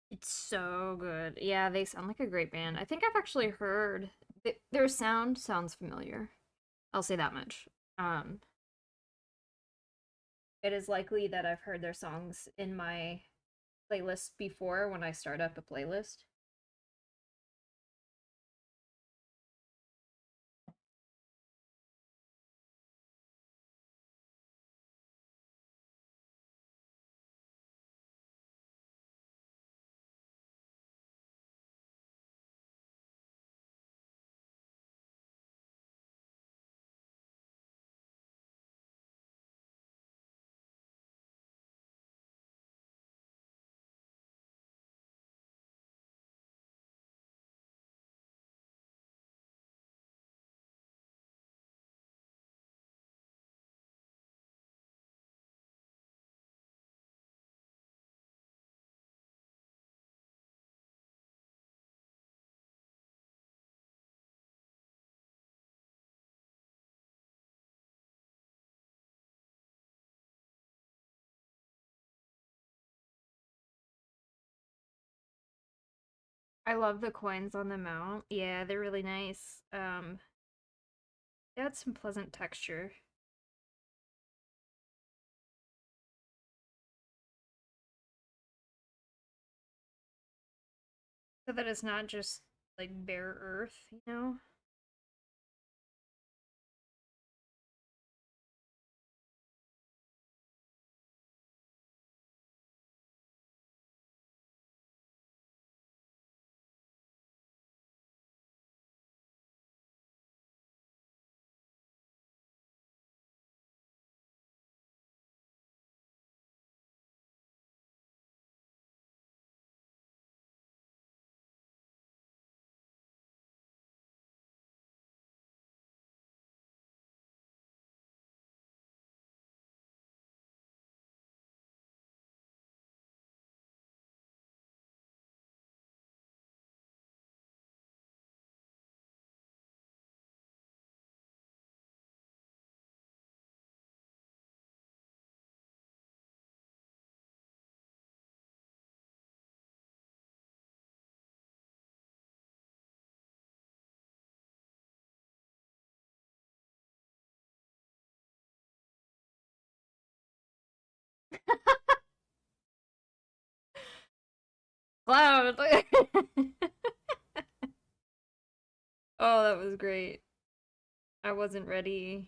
It's so good. Yeah, they sound like a great band. I think I've actually heard their sound sounds familiar. I'll say that much. Um, it is likely that I've heard their songs in my playlist before when I start up a playlist. I love the coins on the mount. Yeah, they're really nice. They had some pleasant texture. So that it's not just like bare earth, you know? Cloud! Oh, that was great. I wasn't ready.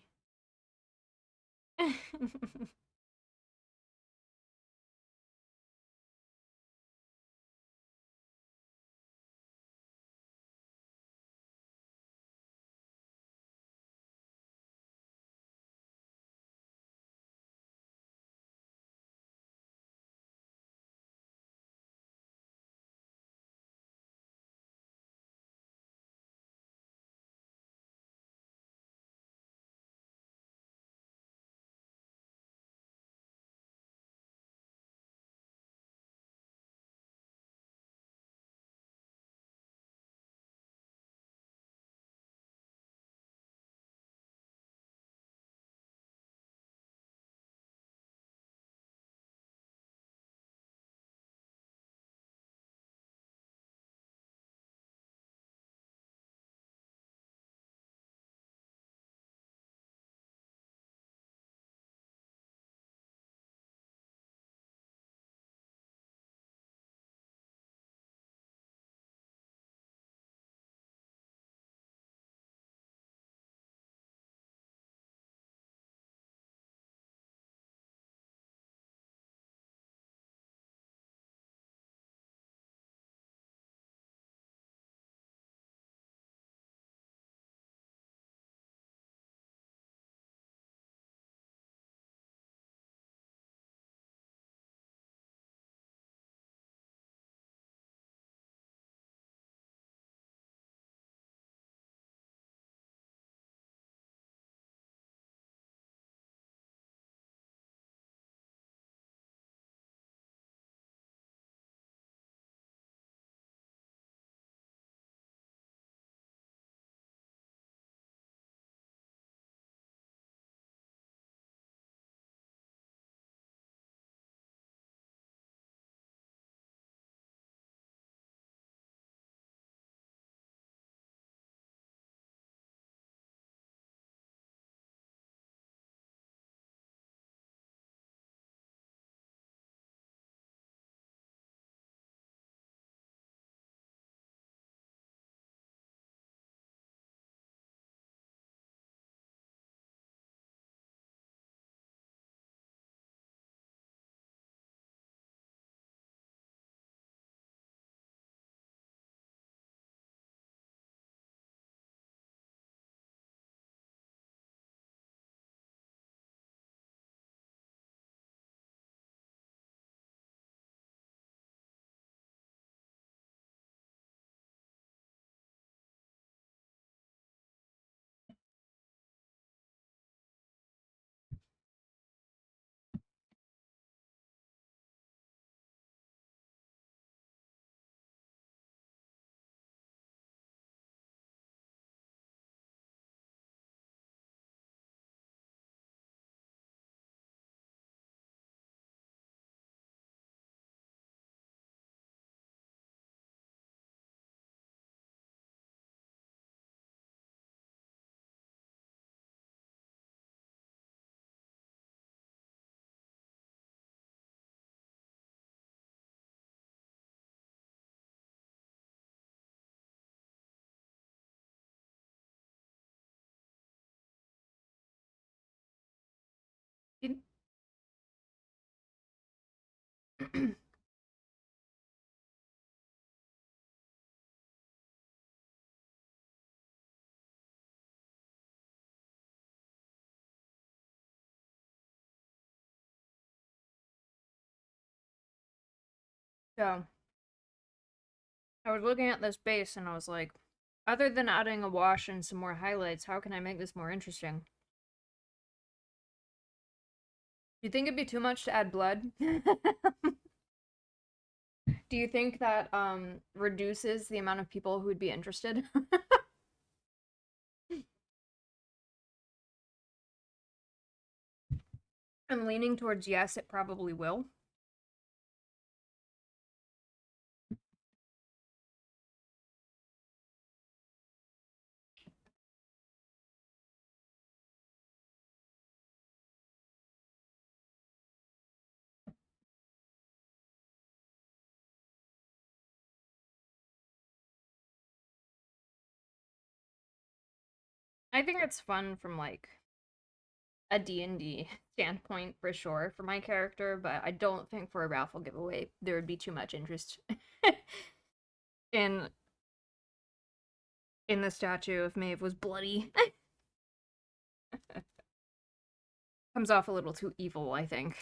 So, I was looking at this base and I was like, other than adding a wash and some more highlights, how can I make this more interesting? Do you think it'd be too much to add blood? Do you think that reduces the amount of people who would be interested? I'm leaning towards yes, it probably will. I think it's fun from like a D&D standpoint for sure for my character, but I don't think for a raffle giveaway there would be too much interest in the statue if Maeve was bloody. Comes off a little too evil, I think.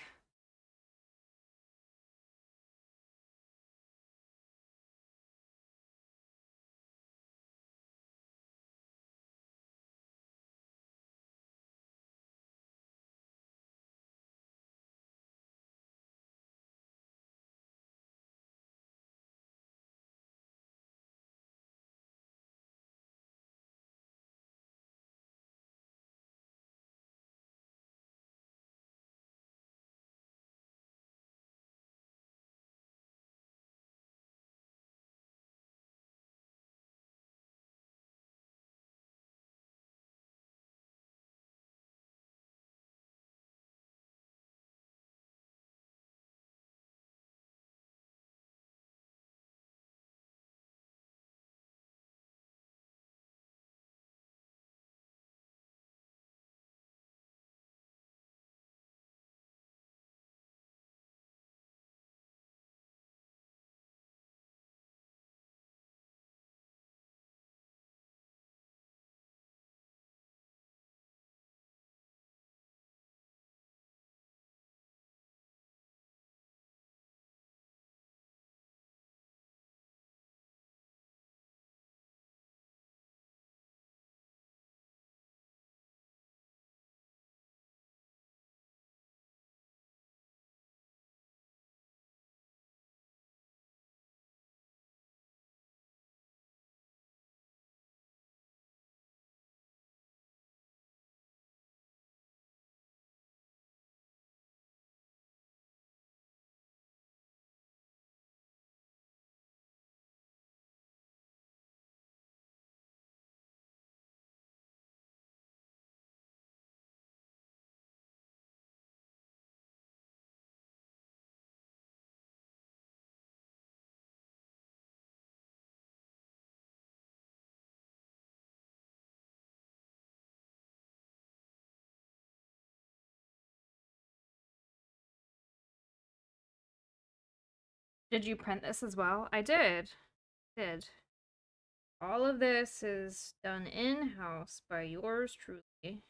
Did you print this as well? I did. Did. All of this is done in-house by yours truly.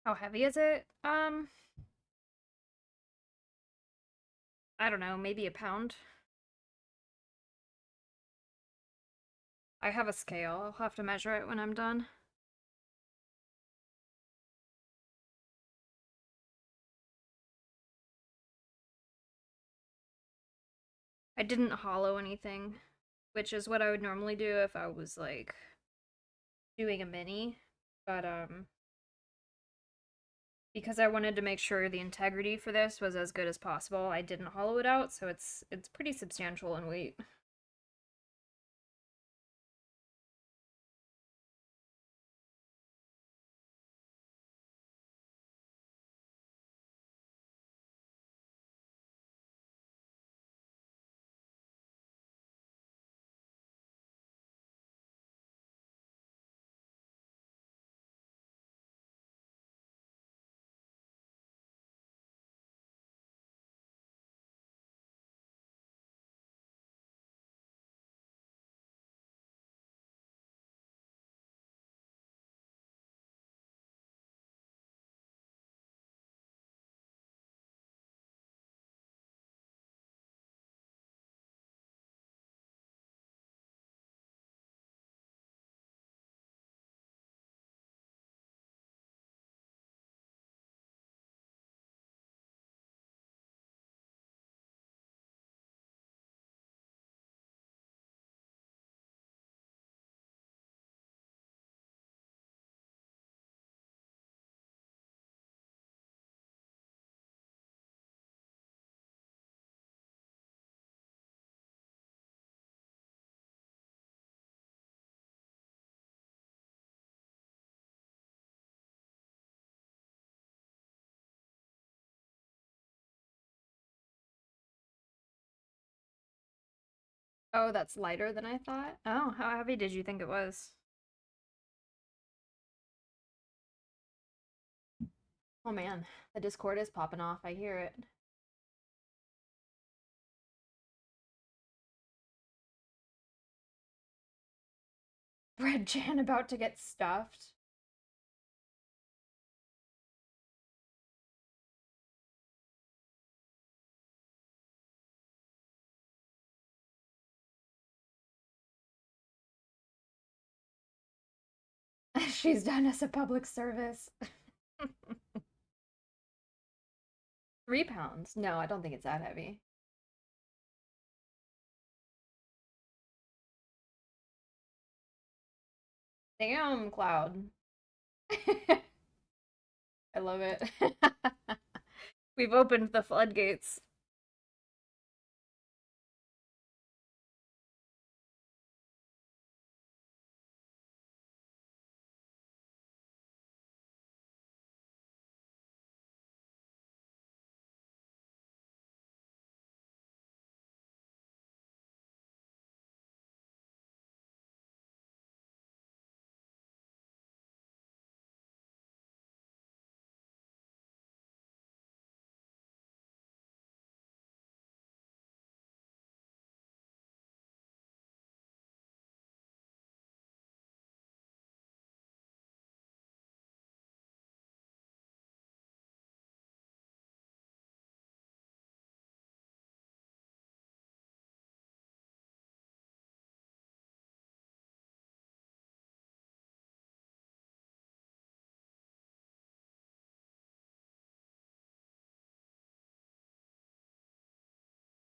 How heavy is it? I don't know, maybe a pound. I have a scale. I'll have to measure it when I'm done. I didn't hollow anything, which is what I would normally do if I was like doing a mini, but because I wanted to make sure the integrity for this was as good as possible, I didn't hollow it out, so it's pretty substantial in weight. Oh, that's lighter than I thought. Oh, how heavy did you think it was? Oh man, the Discord is popping off. I hear it. Bread Jan about to get stuffed. She's done us a public service. 3 pounds? No, I don't think it's that heavy. Damn, Cloud. I love it. We've opened the floodgates.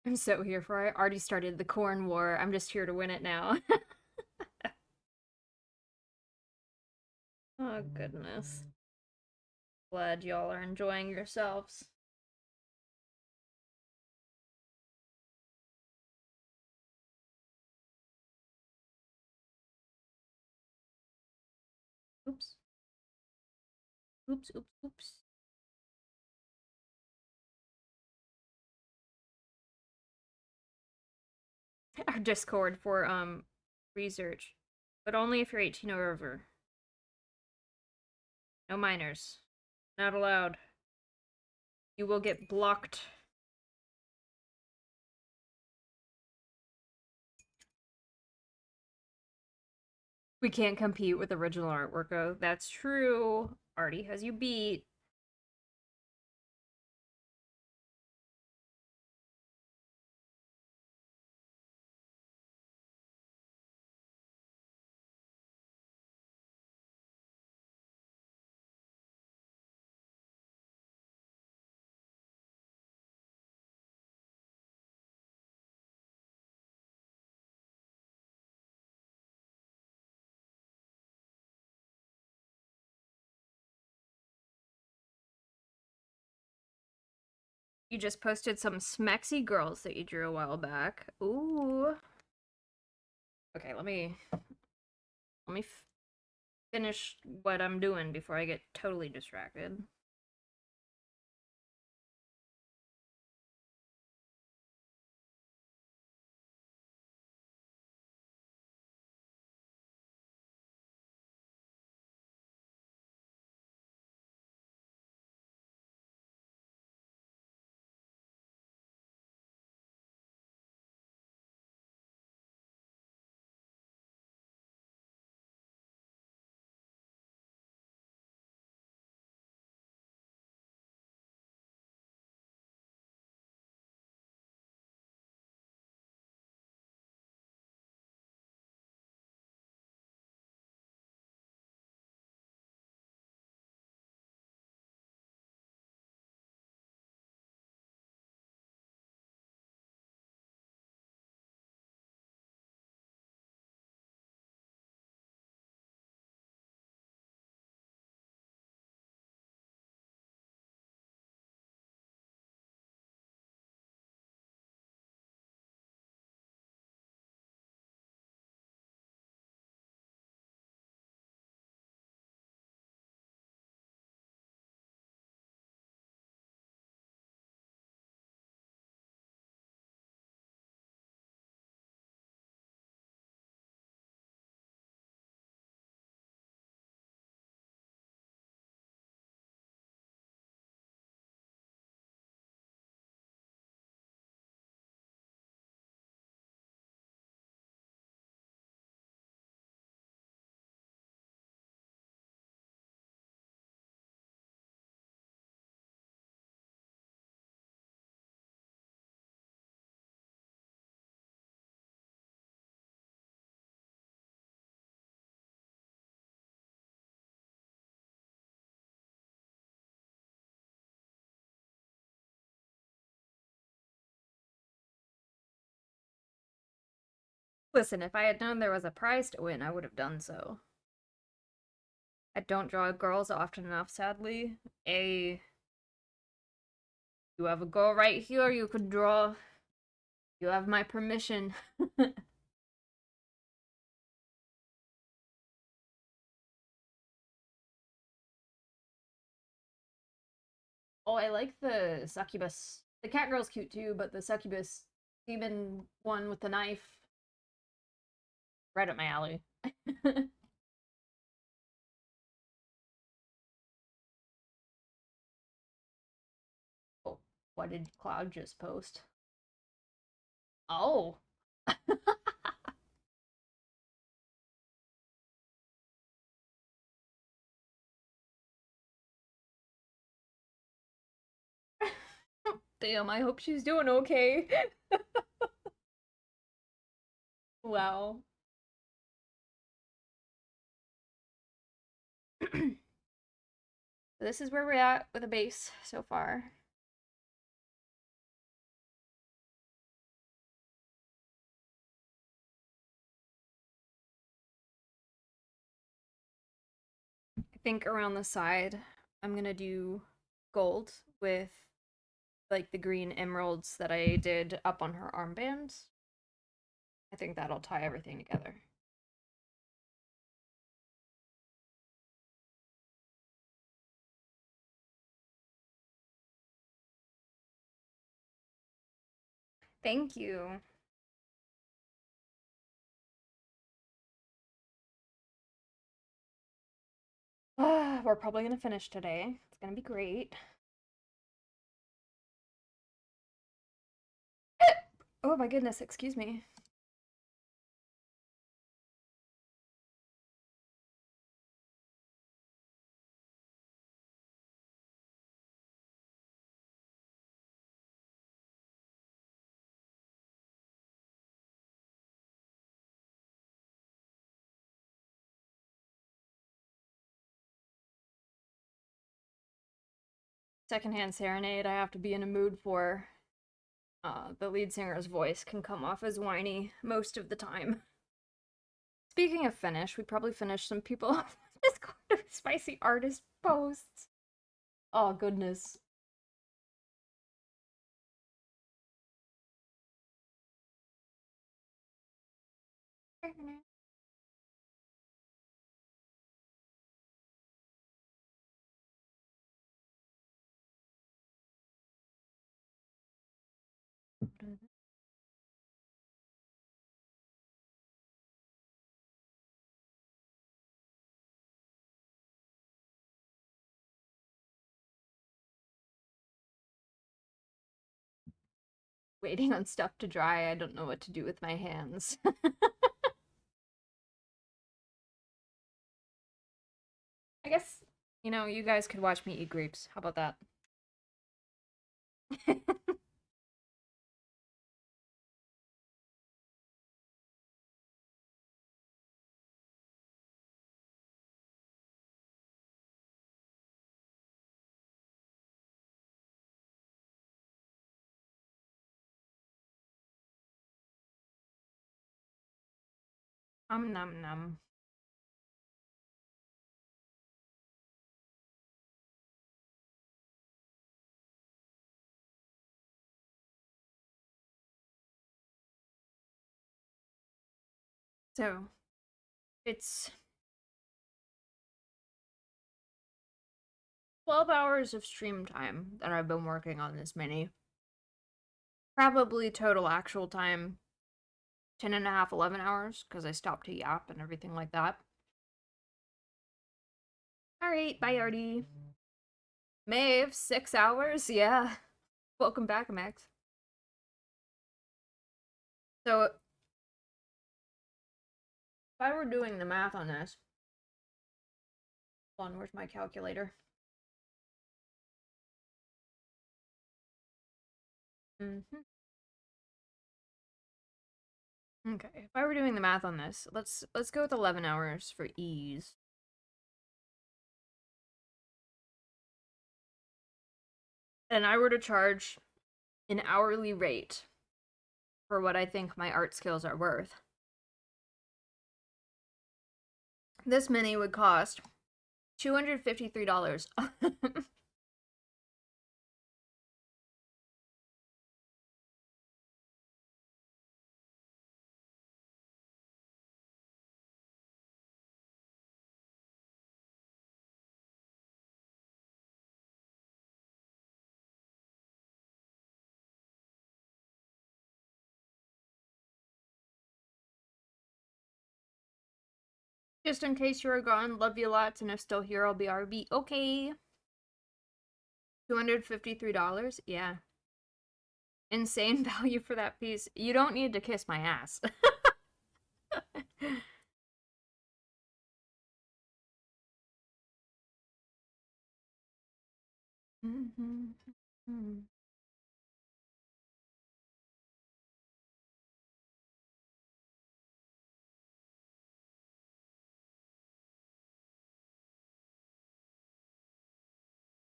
I'm so here for it. I already started the corn war. I'm just here to win it now. Oh, goodness. Glad y'all are enjoying yourselves. Oops. Oops, oops, oops. Our Discord for, research. But only if you're 18 or over. No minors. Not allowed. You will get blocked. We can't compete with original artwork. Oh, that's true. Artie has you beat. You just posted some smexy girls that you drew a while back. Ooh. Okay, let me finish what I'm doing before I get totally distracted. Listen, if I had known there was a prize to win, I would have done so. I don't draw girls often enough, sadly. You have a girl right here you could draw. You have my permission. Oh, I like the succubus. The cat girl's cute too, but the succubus demon one with the knife, right up my alley. Oh, what did Cloud just post? Oh. Damn, I hope she's doing okay. Wow. This is where we're at with a base so far. I think around the side, I'm gonna do gold with like the green emeralds that I did up on her armband. I think that'll tie everything together. Thank you. We're probably gonna finish today. It's gonna be great. Oh my goodness, excuse me. Secondhand serenade I have to be in a mood for. The lead singer's voice can come off as whiny most of the time. Speaking of finish, we probably finished some people off this quarter spicy artist posts. Oh goodness. Waiting on stuff to dry. I don't know what to do with my hands. I guess, you guys could watch me eat grapes. How about that? Num num. So, it's 12 hours of stream time that I've been working on this mini. Probably total actual time 10 and a half, 11 hours, because I stopped to yap and everything like that. Alright, bye, Artie. Maeve, 6 hours? Yeah. Welcome back, Max. So, if I were doing the math on this, hold on, where's my calculator? Okay, if I were doing the math on this, let's go with 11 hours for ease. And I were to charge an hourly rate for what I think my art skills are worth. This mini would cost $253. Just in case you were gone, love you lots, and if still here, I'll be RB. Okay. $253? Yeah. Insane value for that piece. You don't need to kiss my ass.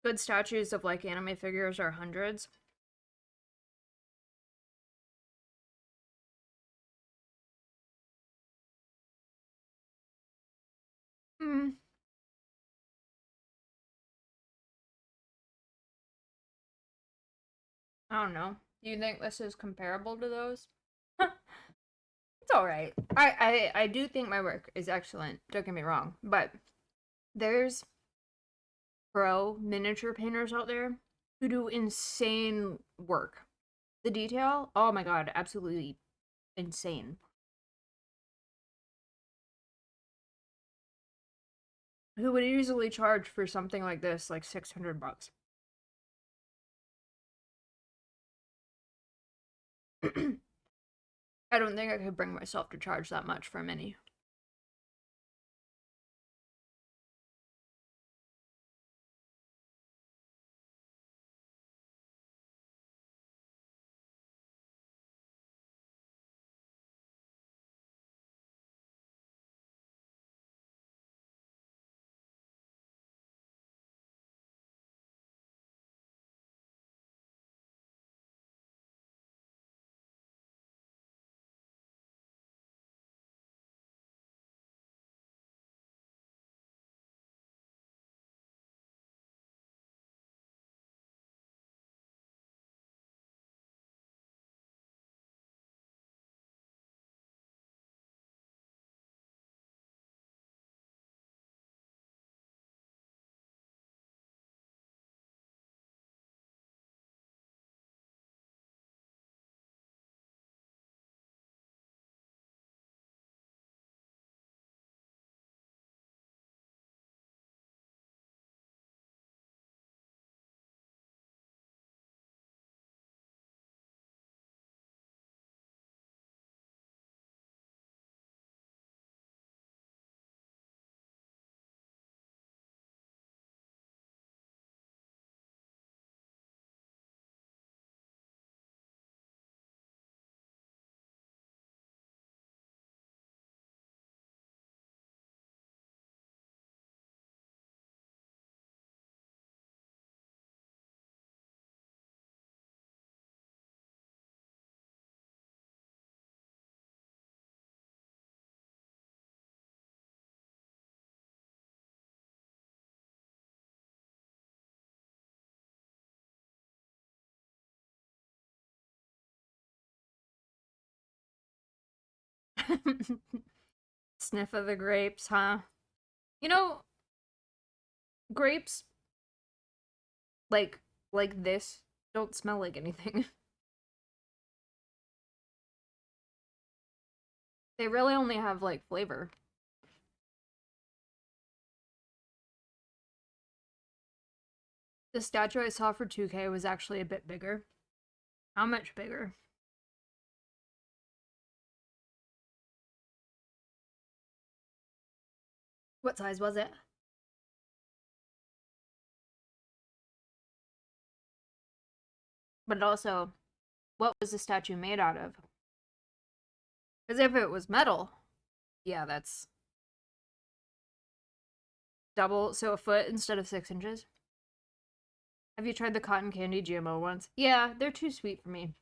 Good statues of like anime figures are hundreds. Hmm. I don't know. Do you think this is comparable to those? It's alright. I do think my work is excellent. Don't get me wrong. But there's pro miniature painters out there who do insane work. The detail, oh my god, absolutely insane. Who would easily charge for something like this like 600 bucks. I don't think I could bring myself to charge that much for a mini. Sniff of the grapes, huh? You know, grapes like this don't smell like anything. They really only have like flavor. The statue I saw for 2K was actually a bit bigger. How much bigger? What size was it? But also, what was the statue made out of? Because if it was metal, yeah, that's double, so a foot instead of 6 inches. Have you tried the cotton candy GMO ones? Yeah, they're too sweet for me.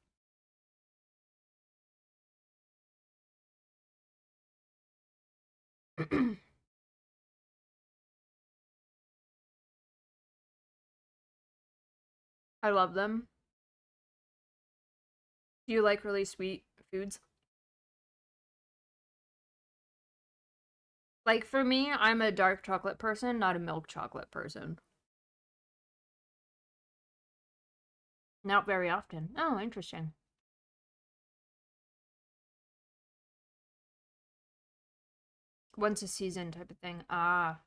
I love them. Do you like really sweet foods? Like for me, I'm a dark chocolate person, not a milk chocolate person. Not very often. Oh, interesting. Once a season type of thing. Ah.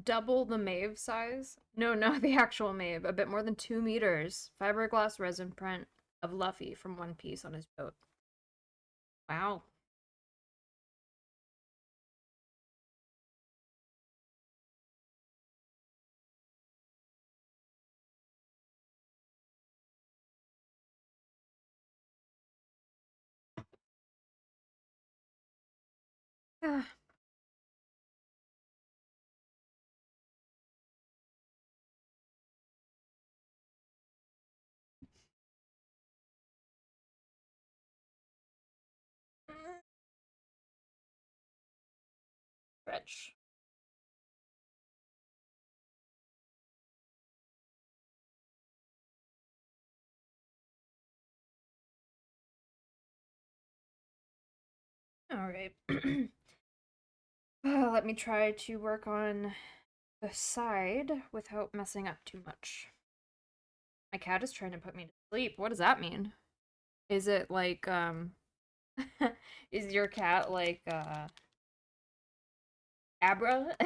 Double the Maeve size? No, not the actual Maeve. A bit more than 2 meters. Fiberglass resin print of Luffy from One Piece on his boat. Wow. Rich. Alright. Let me try to work on the side without messing up too much. My cat is trying to put me to sleep. What does that mean? Is it like, is your cat like, Abra?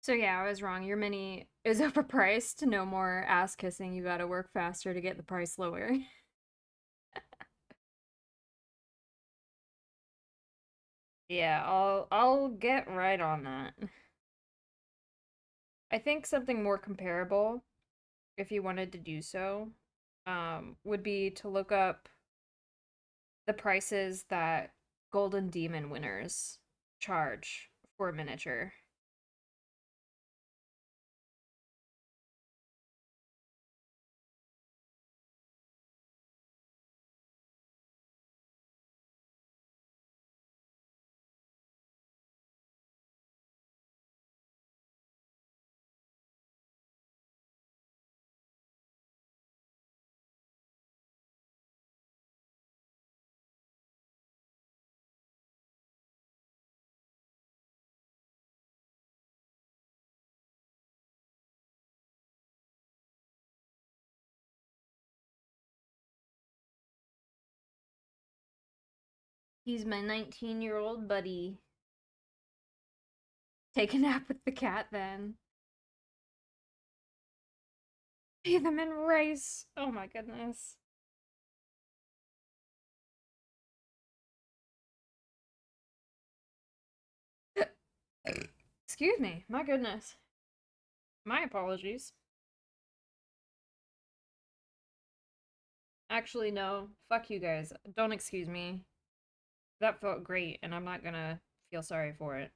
So yeah, I was wrong. Your mini is overpriced. No more ass kissing. You gotta work faster to get the price lower. Yeah, I'll get right on that. I think something more comparable, if you wanted to do so, would be to look up the prices that Golden Demon winners charge for a miniature. He's my 19-year-old buddy. Take a nap with the cat then. Feed them in rice. Oh my goodness. Excuse me. My goodness. My apologies. Actually, no. Fuck you guys. Don't excuse me. That felt great, and I'm not gonna feel sorry for it.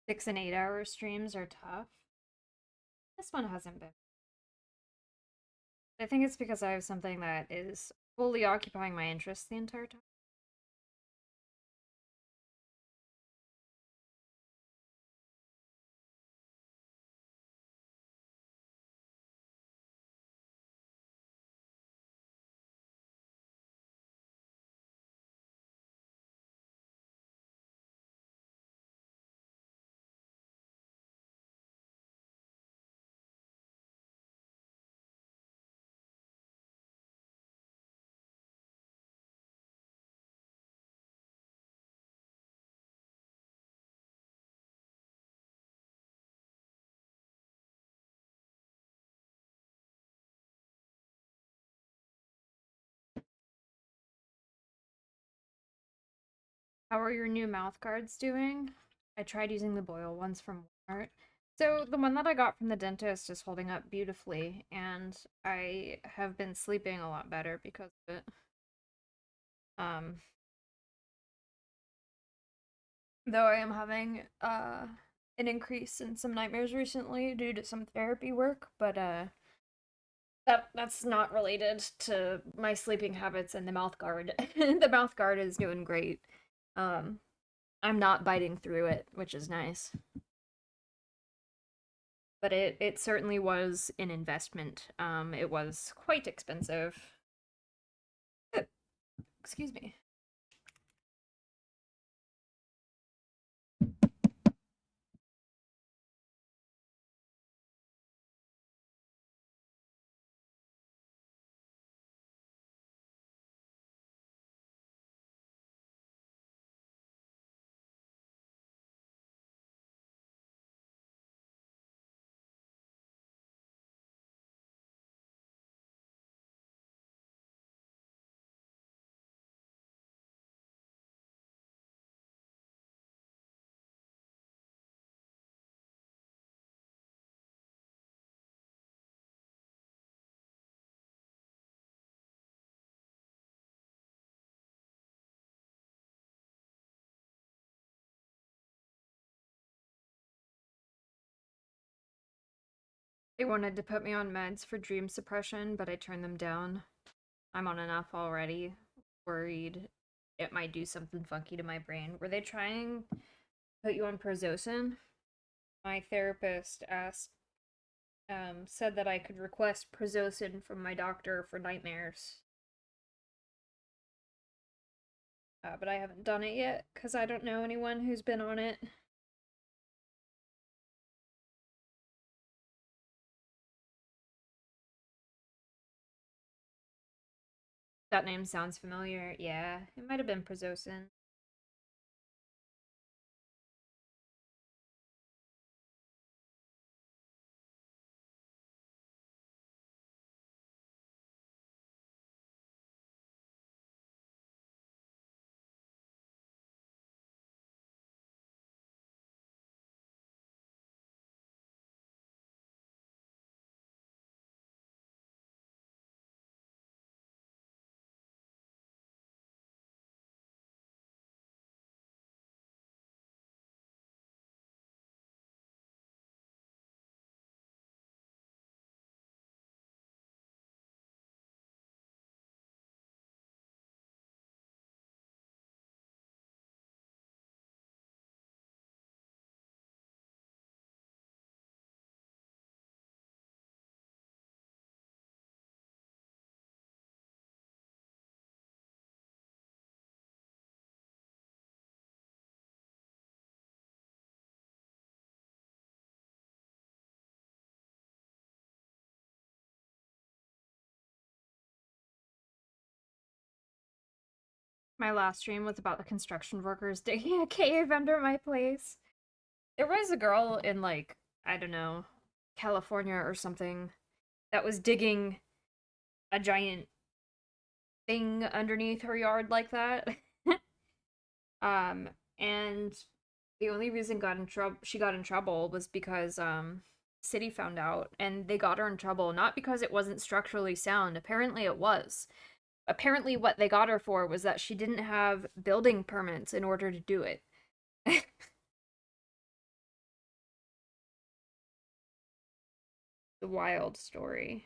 6 and 8 hour streams are tough. This one hasn't been. I think it's because I have something that is fully occupying my interest the entire time. How are your new mouth guards doing? I tried using the Boyle ones from Walmart. So the one that I got from the dentist is holding up beautifully, and I have been sleeping a lot better because of it. Um, though I am having an increase in some nightmares recently due to some therapy work, but that's not related to my sleeping habits and the mouth guard. The mouth guard is doing great. Um, I'm not biting through it, which is nice. But it certainly was an investment. It was quite expensive. Excuse me. They wanted to put me on meds for dream suppression, but I turned them down. I'm on enough already. Worried it might do something funky to my brain. Were they trying to put you on Prozocin? My therapist said that I could request Prozocin from my doctor for nightmares. But I haven't done it yet because I don't know anyone who's been on it. That name sounds familiar. Yeah, it might have been Prozocin. My last stream was about the construction workers digging a cave under my place. There was a girl in, like, I don't know, California or something that was digging a giant thing underneath her yard like that. um, and the only reason she got in trouble was because city found out and they got her in trouble not because it wasn't structurally sound. Apparently it was. Apparently what they got her for was that she didn't have building permits in order to do it. the wild story.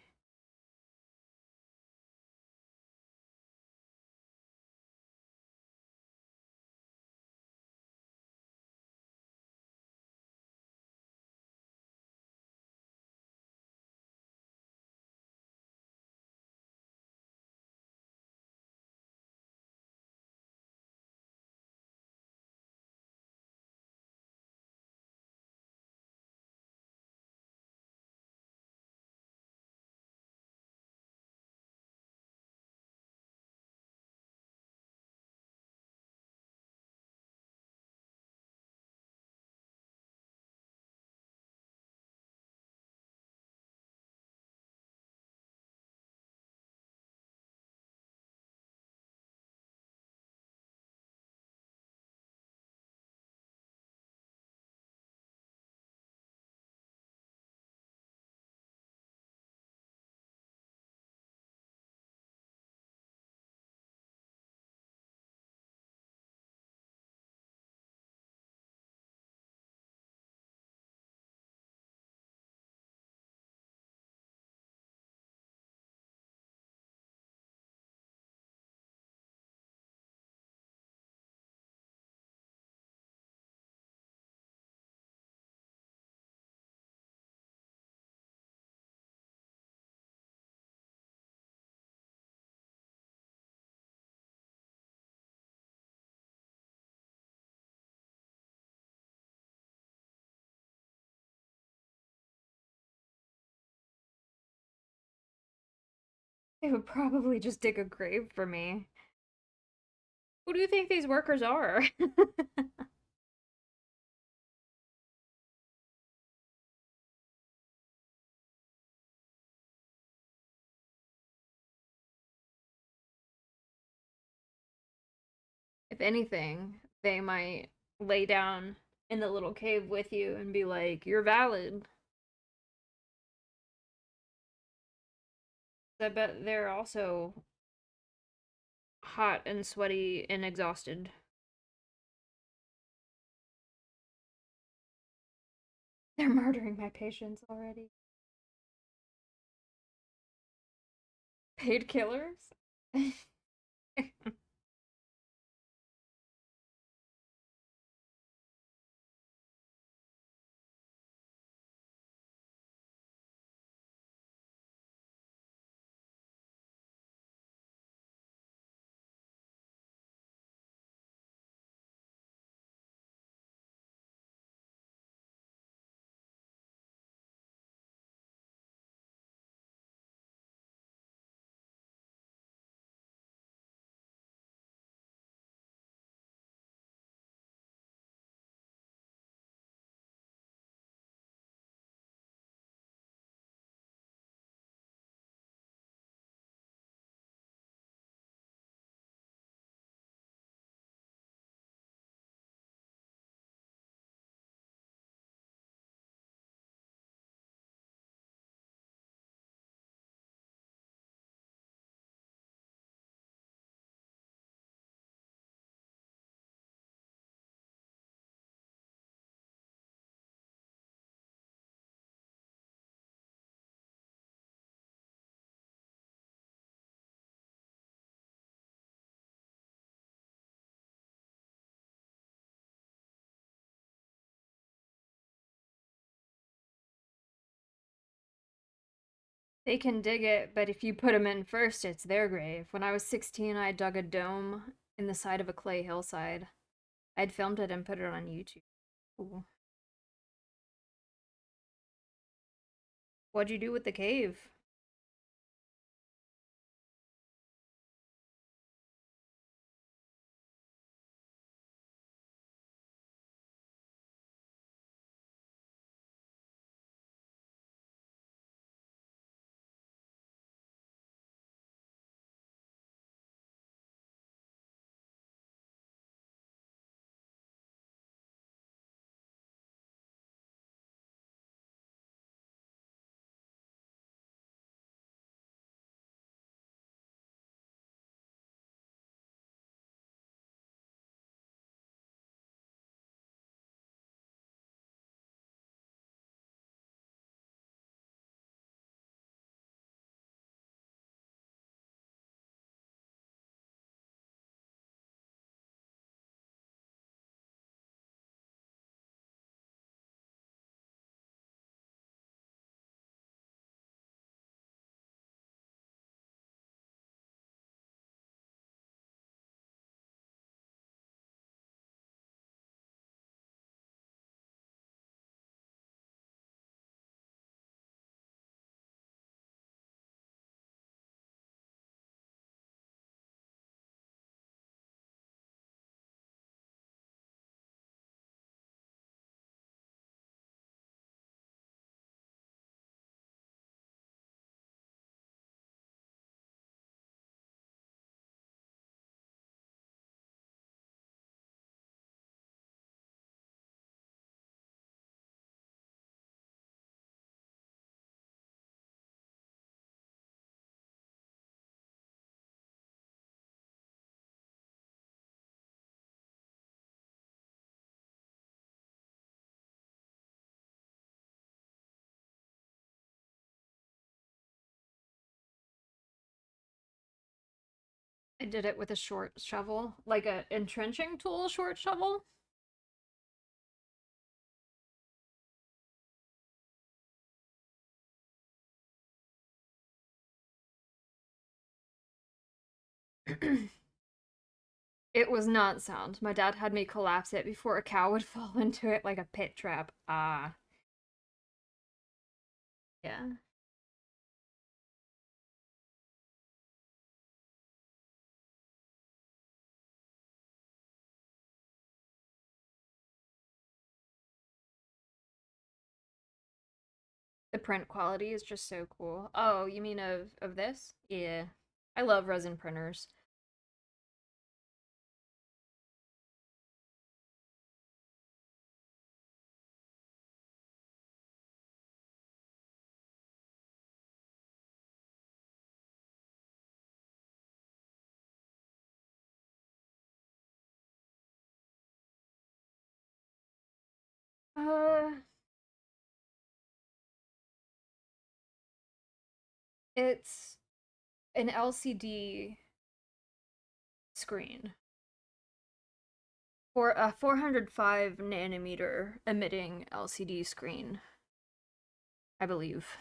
They would probably just dig a grave for me. Who do you think these workers are? If anything, they might lay down in the little cave with you and be like, "You're valid." I bet they're also hot and sweaty and exhausted. They're murdering my patients already. Paid killers? They can dig it, but if you put them in first, it's their grave. When I was 16, I dug a dome in the side of a clay hillside. I'd filmed it and put it on YouTube. Ooh. What'd you do with the cave? I did it with a short shovel, like a entrenching tool short shovel. It was not sound. My dad had me collapse it before a cow would fall into it like a pit trap. Ah, yeah. The print quality is just so cool. Oh, you mean of this? Yeah. I love resin printers. Uh, it's an LCD screen for a 405 nanometer emitting LCD screen, I believe.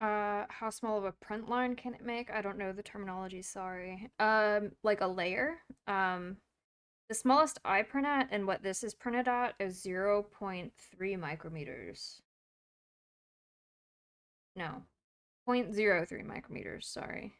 How small of a print line can it make? I don't know the terminology, sorry. Like a layer. The smallest I print at and what this is printed at is 0.3 micrometers. No, 0.03 micrometers, sorry.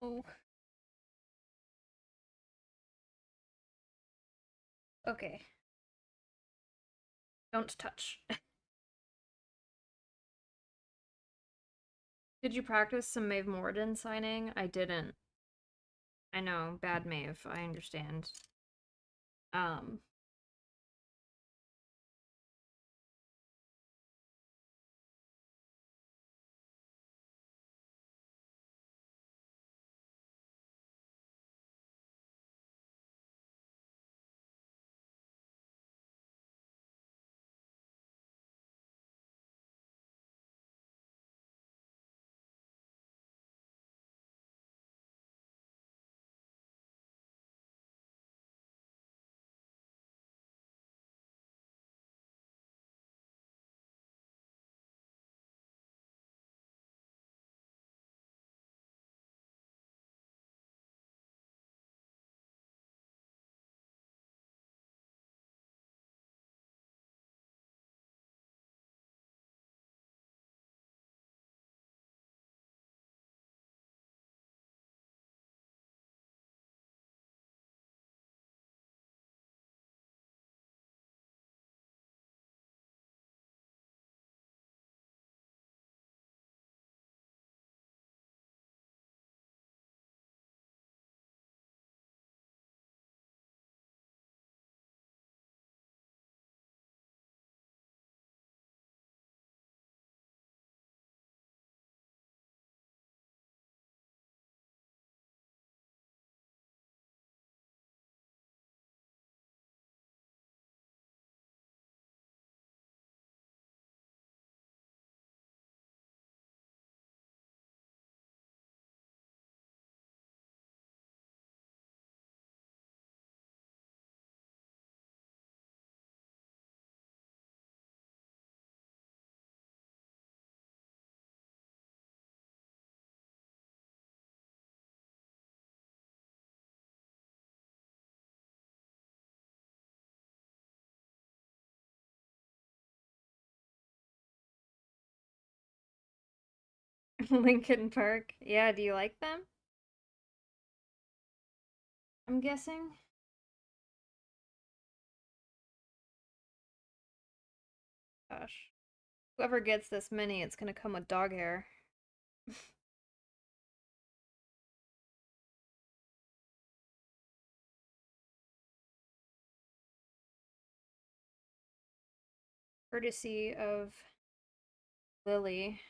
Oh. Okay. Don't touch. Did you practice some Maeve Morden signing? I didn't. I know, bad Maeve, I understand. Um, Lincoln Park. Yeah, do you like them? I'm guessing. Gosh. Whoever gets this mini, it's gonna come with dog hair. Courtesy of Lily.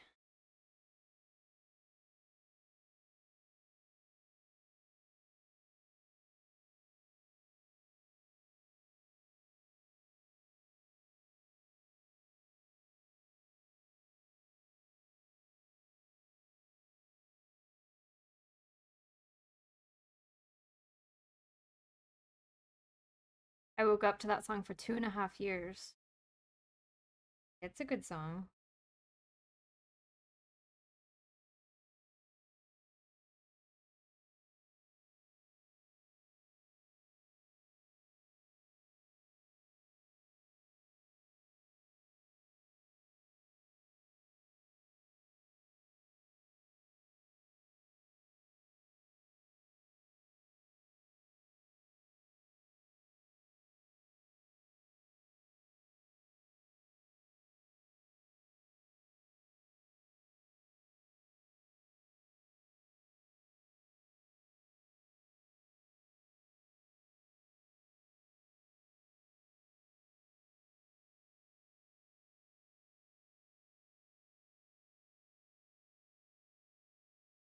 I woke up to that song for 2.5 years. It's a good song.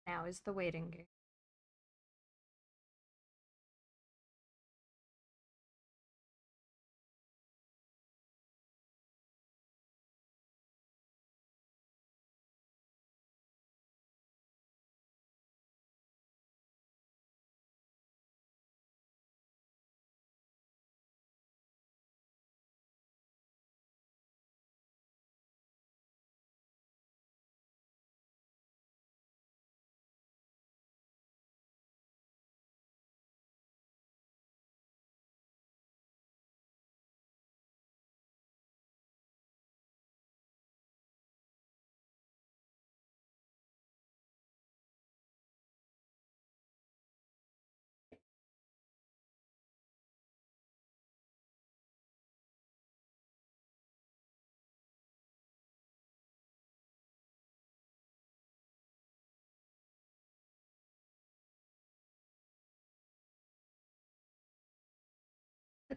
Now is the waiting game.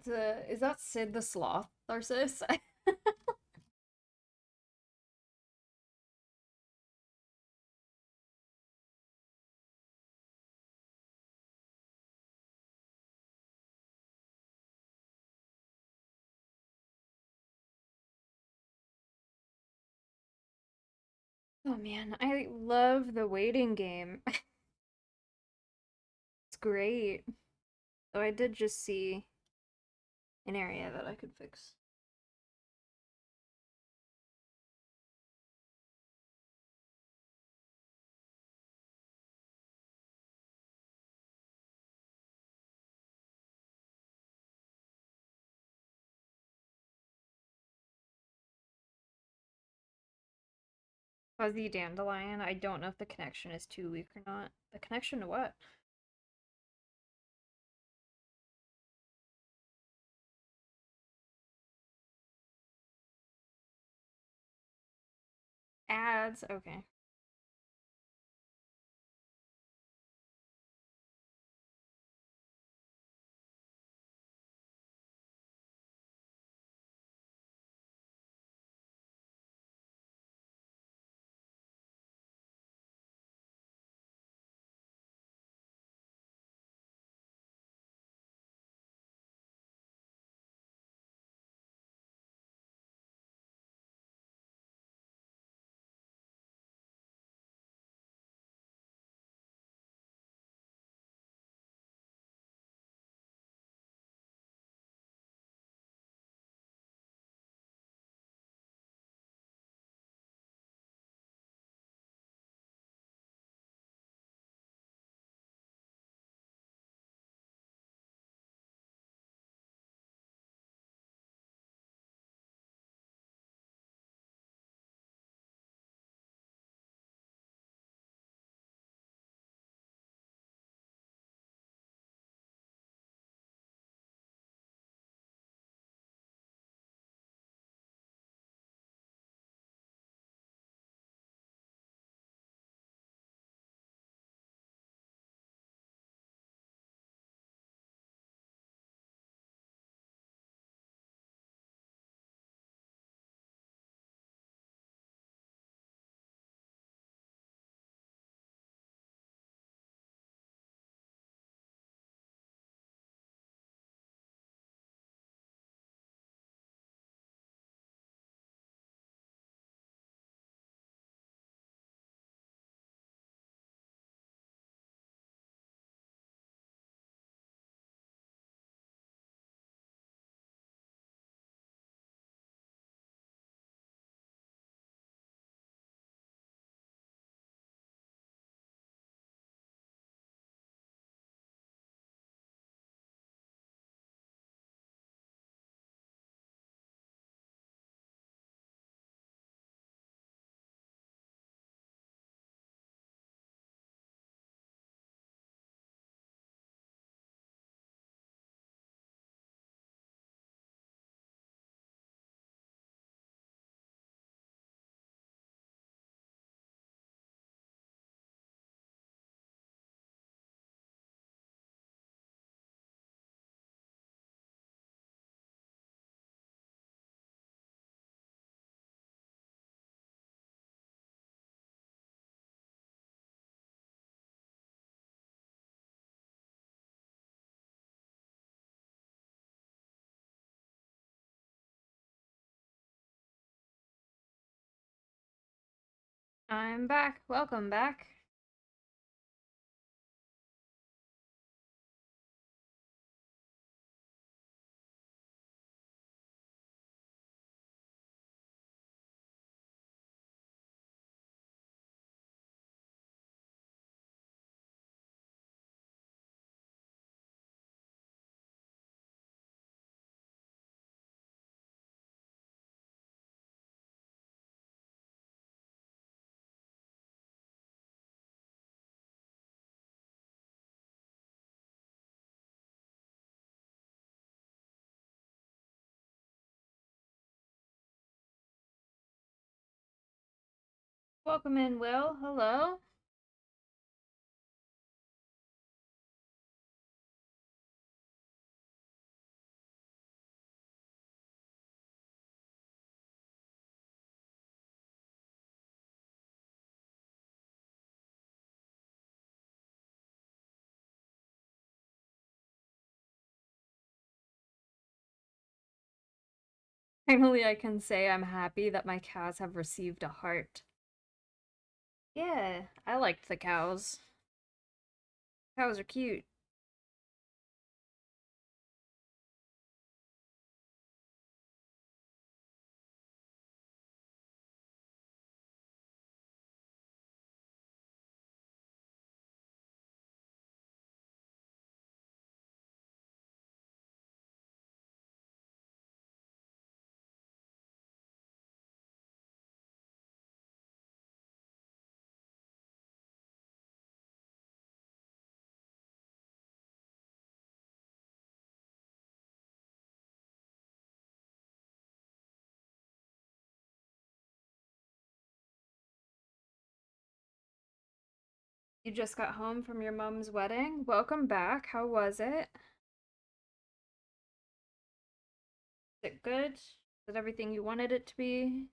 is that Sid the Sloth, Tharsis? Oh man, I love the waiting game. It's great. Oh, I did just see an area that I could fix. Fuzzy Dandelion. I don't know if the connection is too weak or not. The connection to what? Ads. Okay. I'm back. Welcome back. Welcome in, Will. Hello. Finally, I can say I'm happy that my cows have received a heart. Yeah, I liked the cows. Cows are cute. You just got home from your mom's wedding? Welcome back. How was it? Is it good? Is it everything you wanted it to be?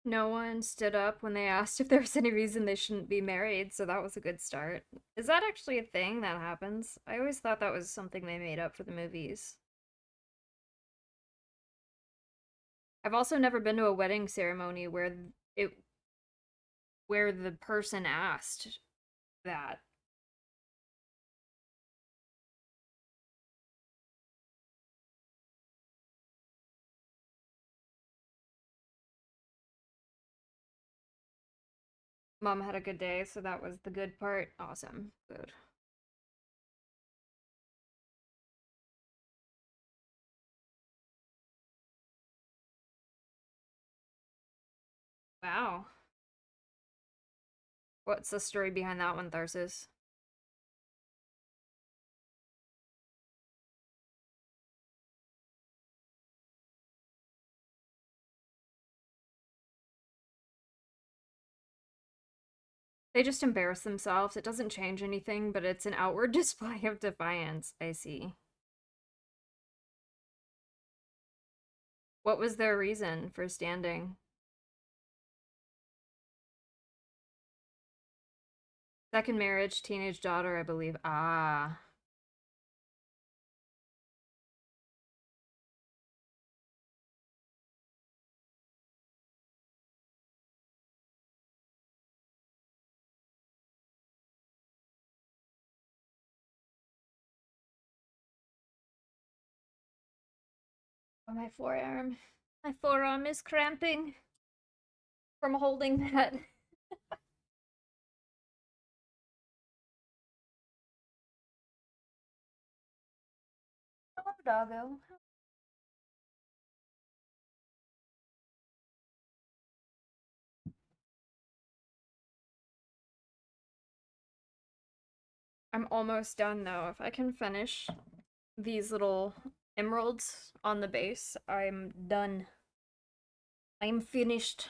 No one stood up when they asked if there was any reason they shouldn't be married, so that was a good start. Is that actually a thing that happens? I always thought that was something they made up for the movies. I've also never been to a wedding ceremony it where the person asked that. Mom had a good day, so that was the good part. Awesome. Good. Wow. What's the story behind that one, Tharsis? They just embarrass themselves. It doesn't change anything, but it's an outward display of defiance. I see. What was their reason for standing? Second marriage, teenage daughter, I believe. Ah. Oh, my forearm. My forearm is cramping from holding that. Hello, doggo. I'm almost done though. If I can finish these little emeralds on the base, I'm done. I'm finished.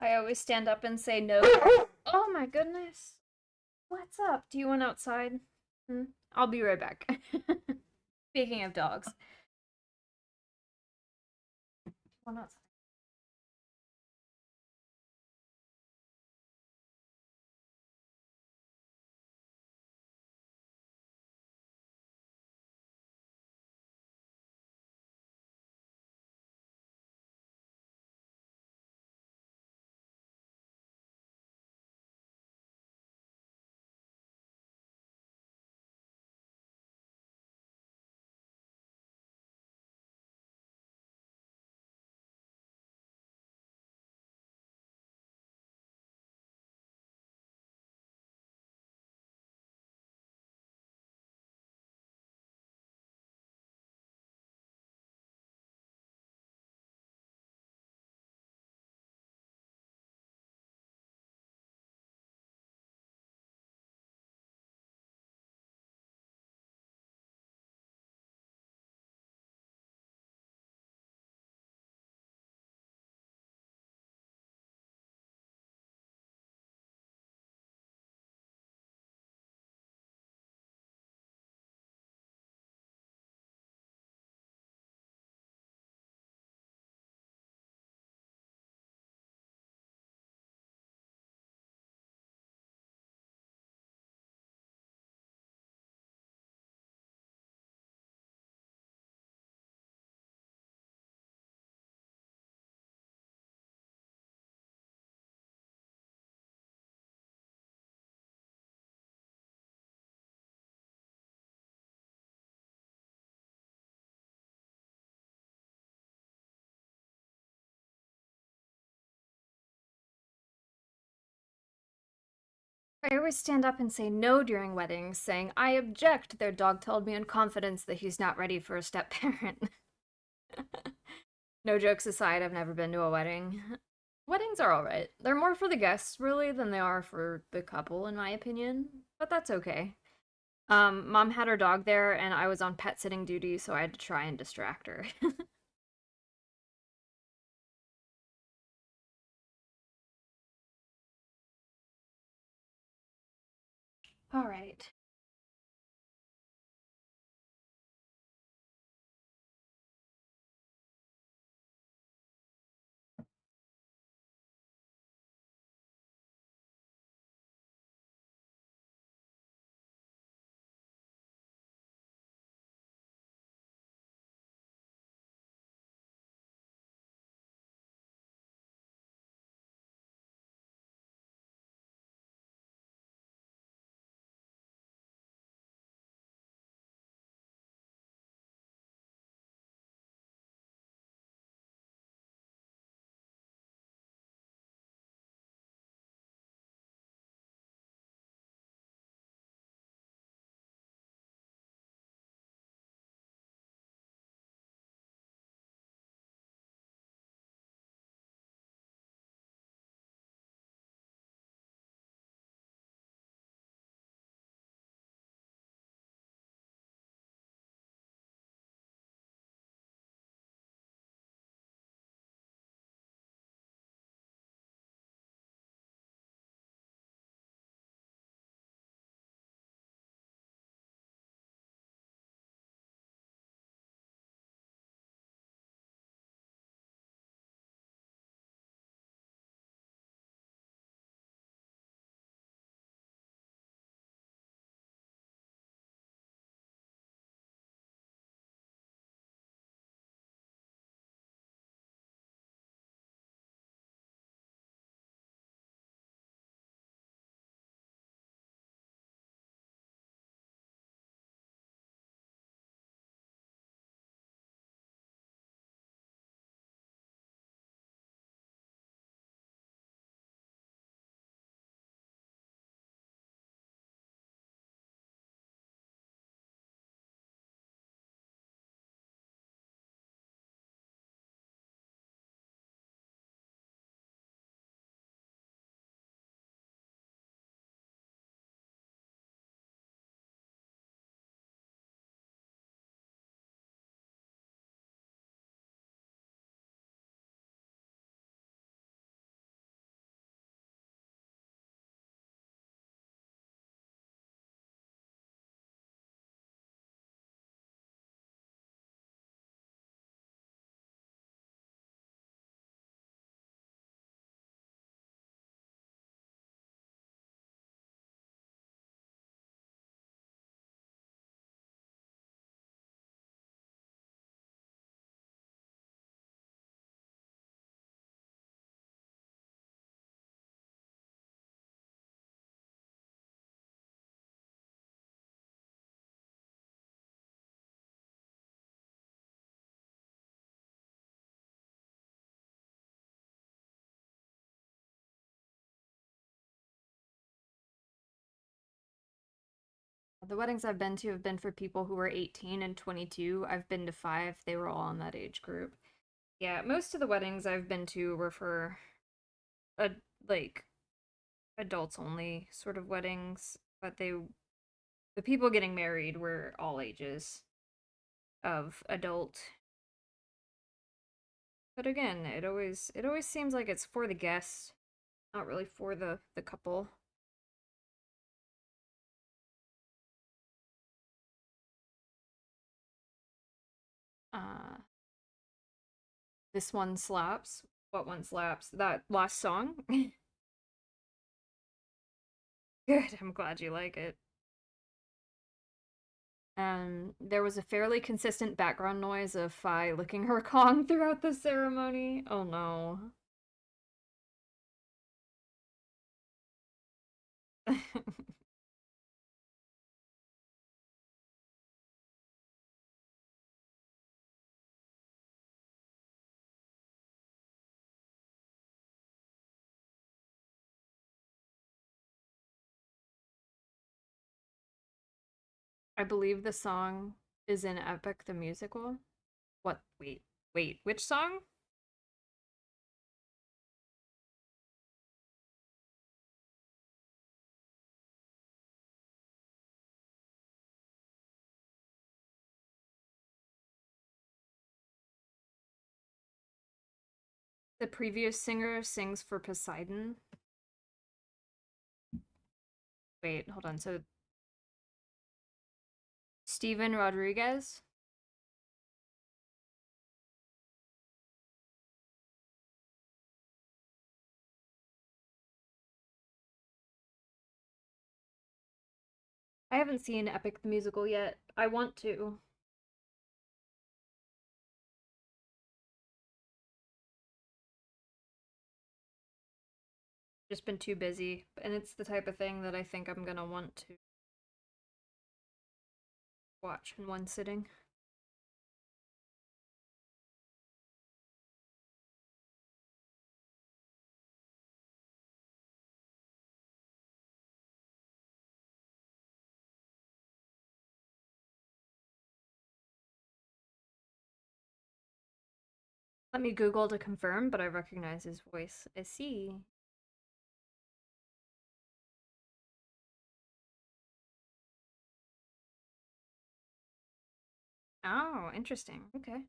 I always stand up and say no. Oh my goodness. What's up? Do you want outside? Hmm? I'll be right back. Speaking of dogs. Want outside? I always stand up and say no during weddings, saying, I object. Their dog told me in confidence that he's not ready for a step parent. No jokes aside, I've never been to a wedding. Weddings are alright. They're more for the guests, really, than they are for the couple, in my opinion. But that's okay. Mom had her dog there, and I was on pet sitting duty, so I had to try and distract her. Alright. The weddings I've been to have been for people who were 18 and 22. I've been to 5. They were all in that age group. Yeah, most of the weddings I've been to were for a like adults only sort of weddings, but the people getting married were all ages of adult. But again, it always seems like it's for the guests, not really for the couple. Uh this one slaps. What one slaps? That last song? Good, I'm glad you like it. There was a fairly consistent background noise of Fi licking her Kong throughout the ceremony. Oh no. I believe the song is in Epic the Musical. What? Wait, which song? The previous singer sings for Poseidon. Wait, hold on. So, Steven Rodriguez? I haven't seen Epic the Musical yet. I want to. Just been too busy, and it's the type of thing that I think I'm gonna want to watch in one sitting. Let me Google to confirm, but I recognize his voice. I see. Oh, interesting. Okay.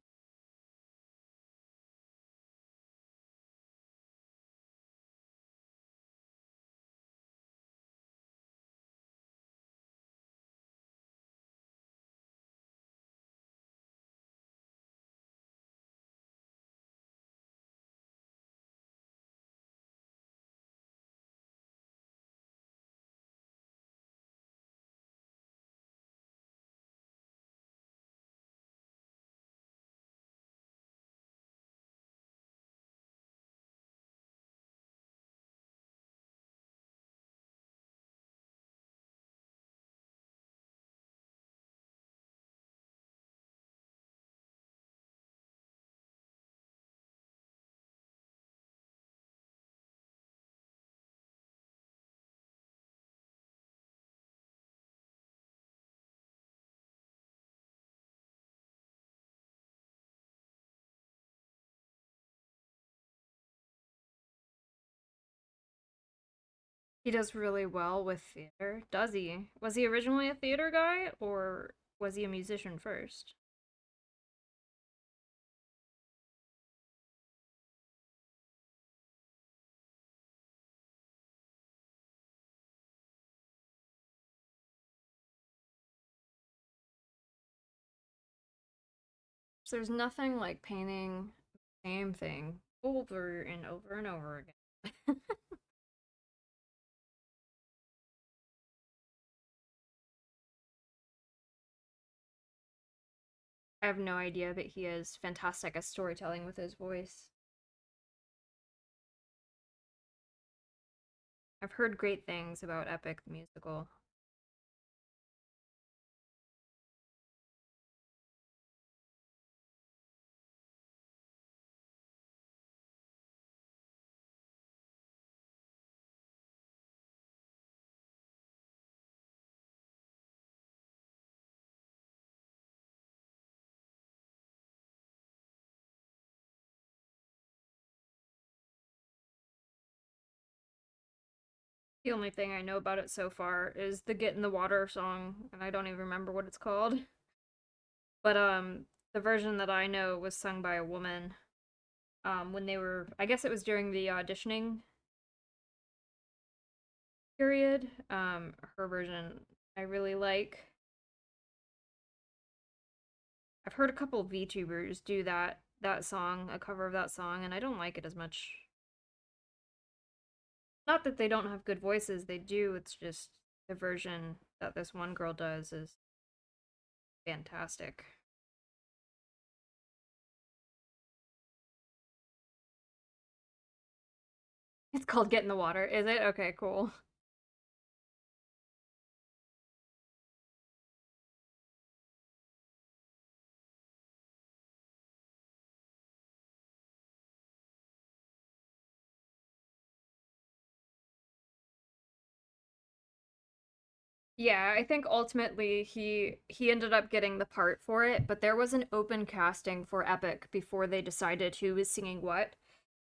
He does really well with theater. Does he? Was he originally a theater guy, or was he a musician first? So there's nothing like painting the same thing over and over and over again. I have no idea, but he is fantastic at storytelling with his voice. I've heard great things about Epic the Musical. The only thing I know about it so far is the Get in the Water song, and I don't even remember what it's called. But the version that I know was sung by a woman when they were, I guess it was during the auditioning period. Her version I really like. I've heard a couple of VTubers do that song, a cover of that song, and I don't like it as much. Not that they don't have good voices, they do. It's just the version that this one girl does is fantastic. It's called Get in the Water, is it? Okay, cool. Yeah, I think ultimately he ended up getting the part for it, but there was an open casting for Epic before they decided who was singing what,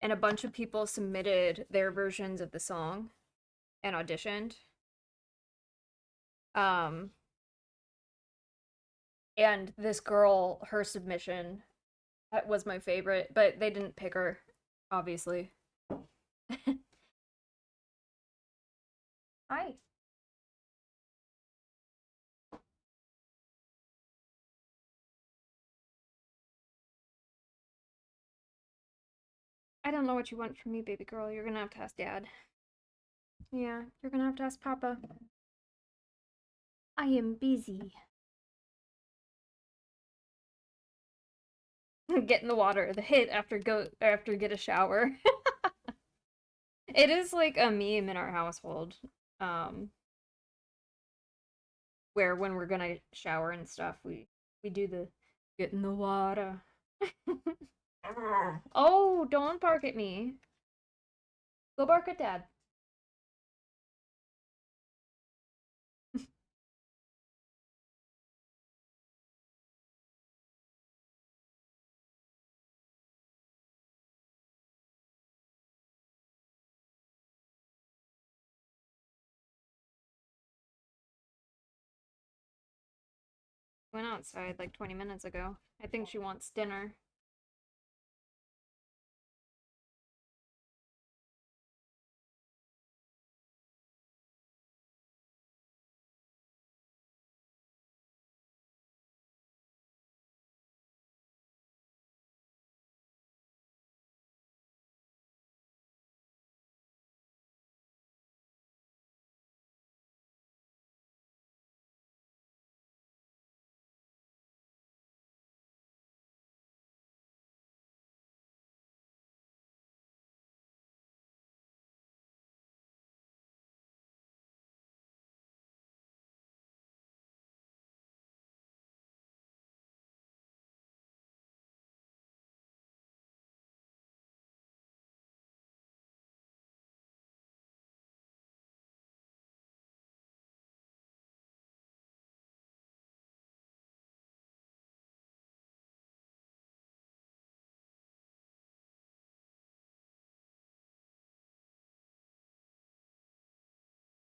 and a bunch of people submitted their versions of the song and auditioned. Um, and this girl, her submission was my favorite, but they didn't pick her, obviously. Hi. I don't know what you want from me, baby girl. You're gonna have to ask Dad. Yeah, you're gonna have to ask Papa. I am busy. Get in the water. The hit after get a shower. It is like a meme in our household. Um, where when we're gonna shower and stuff, we do the get in the water. Oh, don't bark at me. Go bark at Dad. Went outside like 20 minutes ago. I think she wants dinner.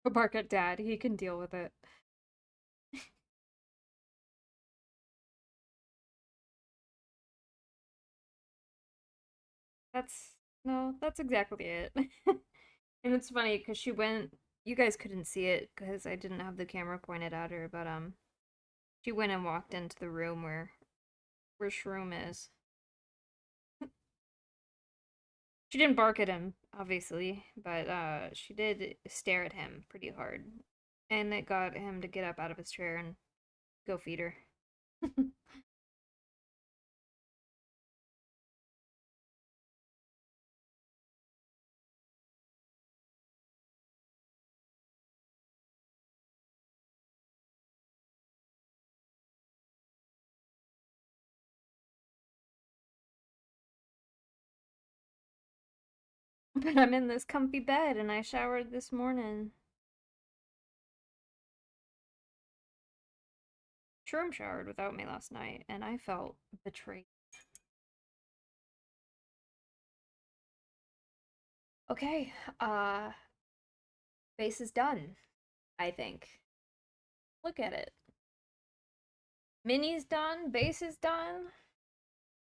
Go bark at Dad. He can deal with it. That's no, that's exactly it. And it's funny because she went. You guys couldn't see it because I didn't have the camera pointed at her, but she went and walked into the room where Shroom is. She didn't bark at him, obviously, but she did stare at him pretty hard, and it got him to get up out of his chair and go feed her. But I'm in this comfy bed, and I showered this morning. Shroom showered without me last night, and I felt betrayed. Okay, base is done, I think. Look at it. Mini's done, base is done.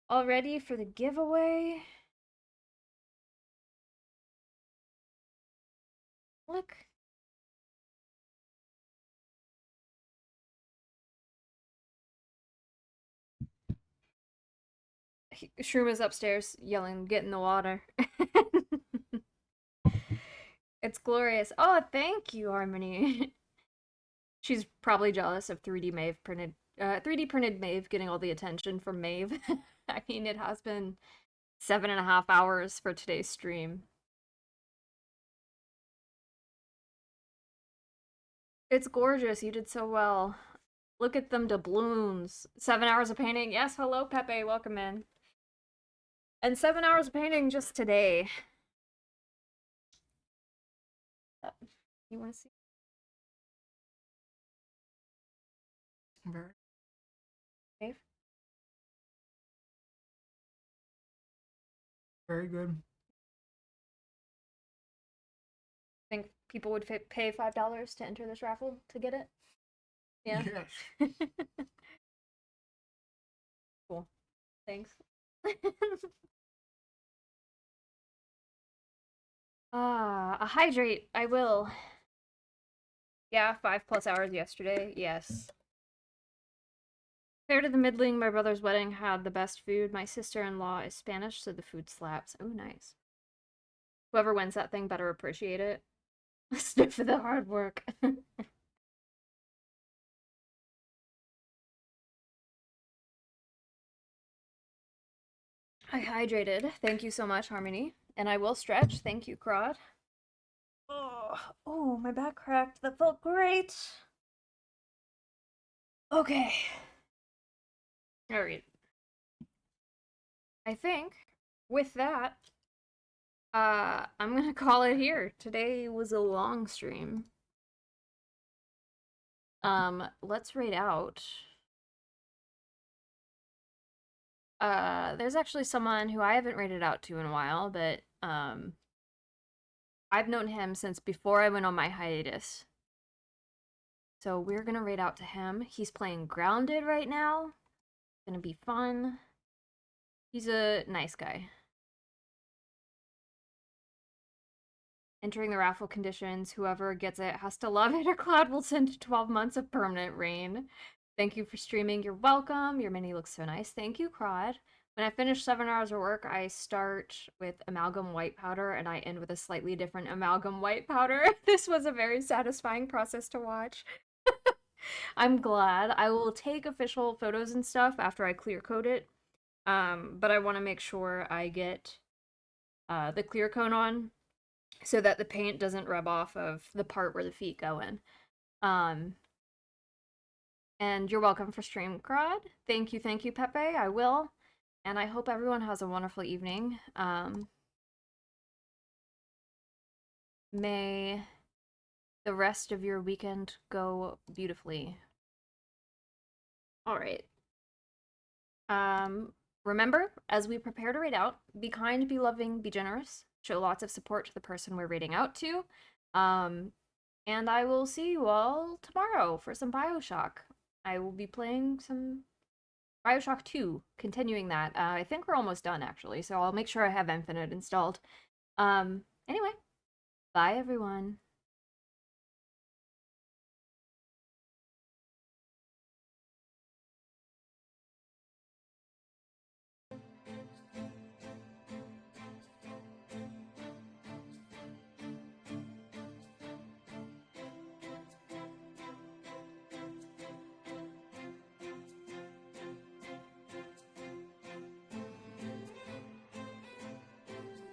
All ready for the giveaway. Look. Shroom is upstairs yelling, "Get in the water." It's glorious. Oh, thank you, Harmony. She's probably jealous of 3D Maeve printed 3D printed Maeve getting all the attention from Maeve. I mean, it has been 7.5 hours for today's stream. It's gorgeous. You did so well. Look at them doubloons. 7 hours of painting. Yes, hello, Pepe. Welcome in. And 7 hours of painting just today. You want to see? Very. Maeve? Very good. Think people would pay $5 to enter this raffle to get it? Yeah. Yes. Cool. Thanks. A hydrate. I will. Yeah, 5+ hours yesterday. Yes. Fair to the middling, my brother's wedding had the best food. My sister-in-law is Spanish, so the food slaps. Oh, nice. Whoever wins that thing better appreciate it. Stick for the hard work. I hydrated. Thank you so much, Harmony. And I will stretch. Thank you, Crod. Oh, my back cracked. That felt great. Okay. All right. I think with that, I'm gonna call it here. Today was a long stream. Let's rate out. There's actually someone who I haven't rated out to in a while, but I've known him since before I went on my hiatus. So we're gonna rate out to him. He's playing Grounded right now. Gonna be fun. He's a nice guy. Entering the raffle conditions, whoever gets it has to love it or Cloud will send 12 months of permanent rain. Thank you for streaming. You're welcome. Your mini looks so nice. Thank you, Crod. When I finish 7 hours of work, I start with amalgam white powder and I end with a slightly different amalgam white powder. This was a very satisfying process to watch. I'm glad. I will take official photos and stuff after I clear coat it. But I want to make sure I get the clear coat on so that the paint doesn't rub off of the part where the feet go in. And you're welcome for stream, Crod. Thank you, Pepe. I will. And I hope everyone has a wonderful evening. May the rest of your weekend go beautifully. All right. Remember, as we prepare to raid out, be kind, be loving, be generous. Show lots of support to the person we're raiding out to. And I will see you all tomorrow for some BioShock. I will be playing some BioShock 2, continuing that. I think we're almost done, actually, so I'll make sure I have Infinite installed. Anyway, bye, everyone.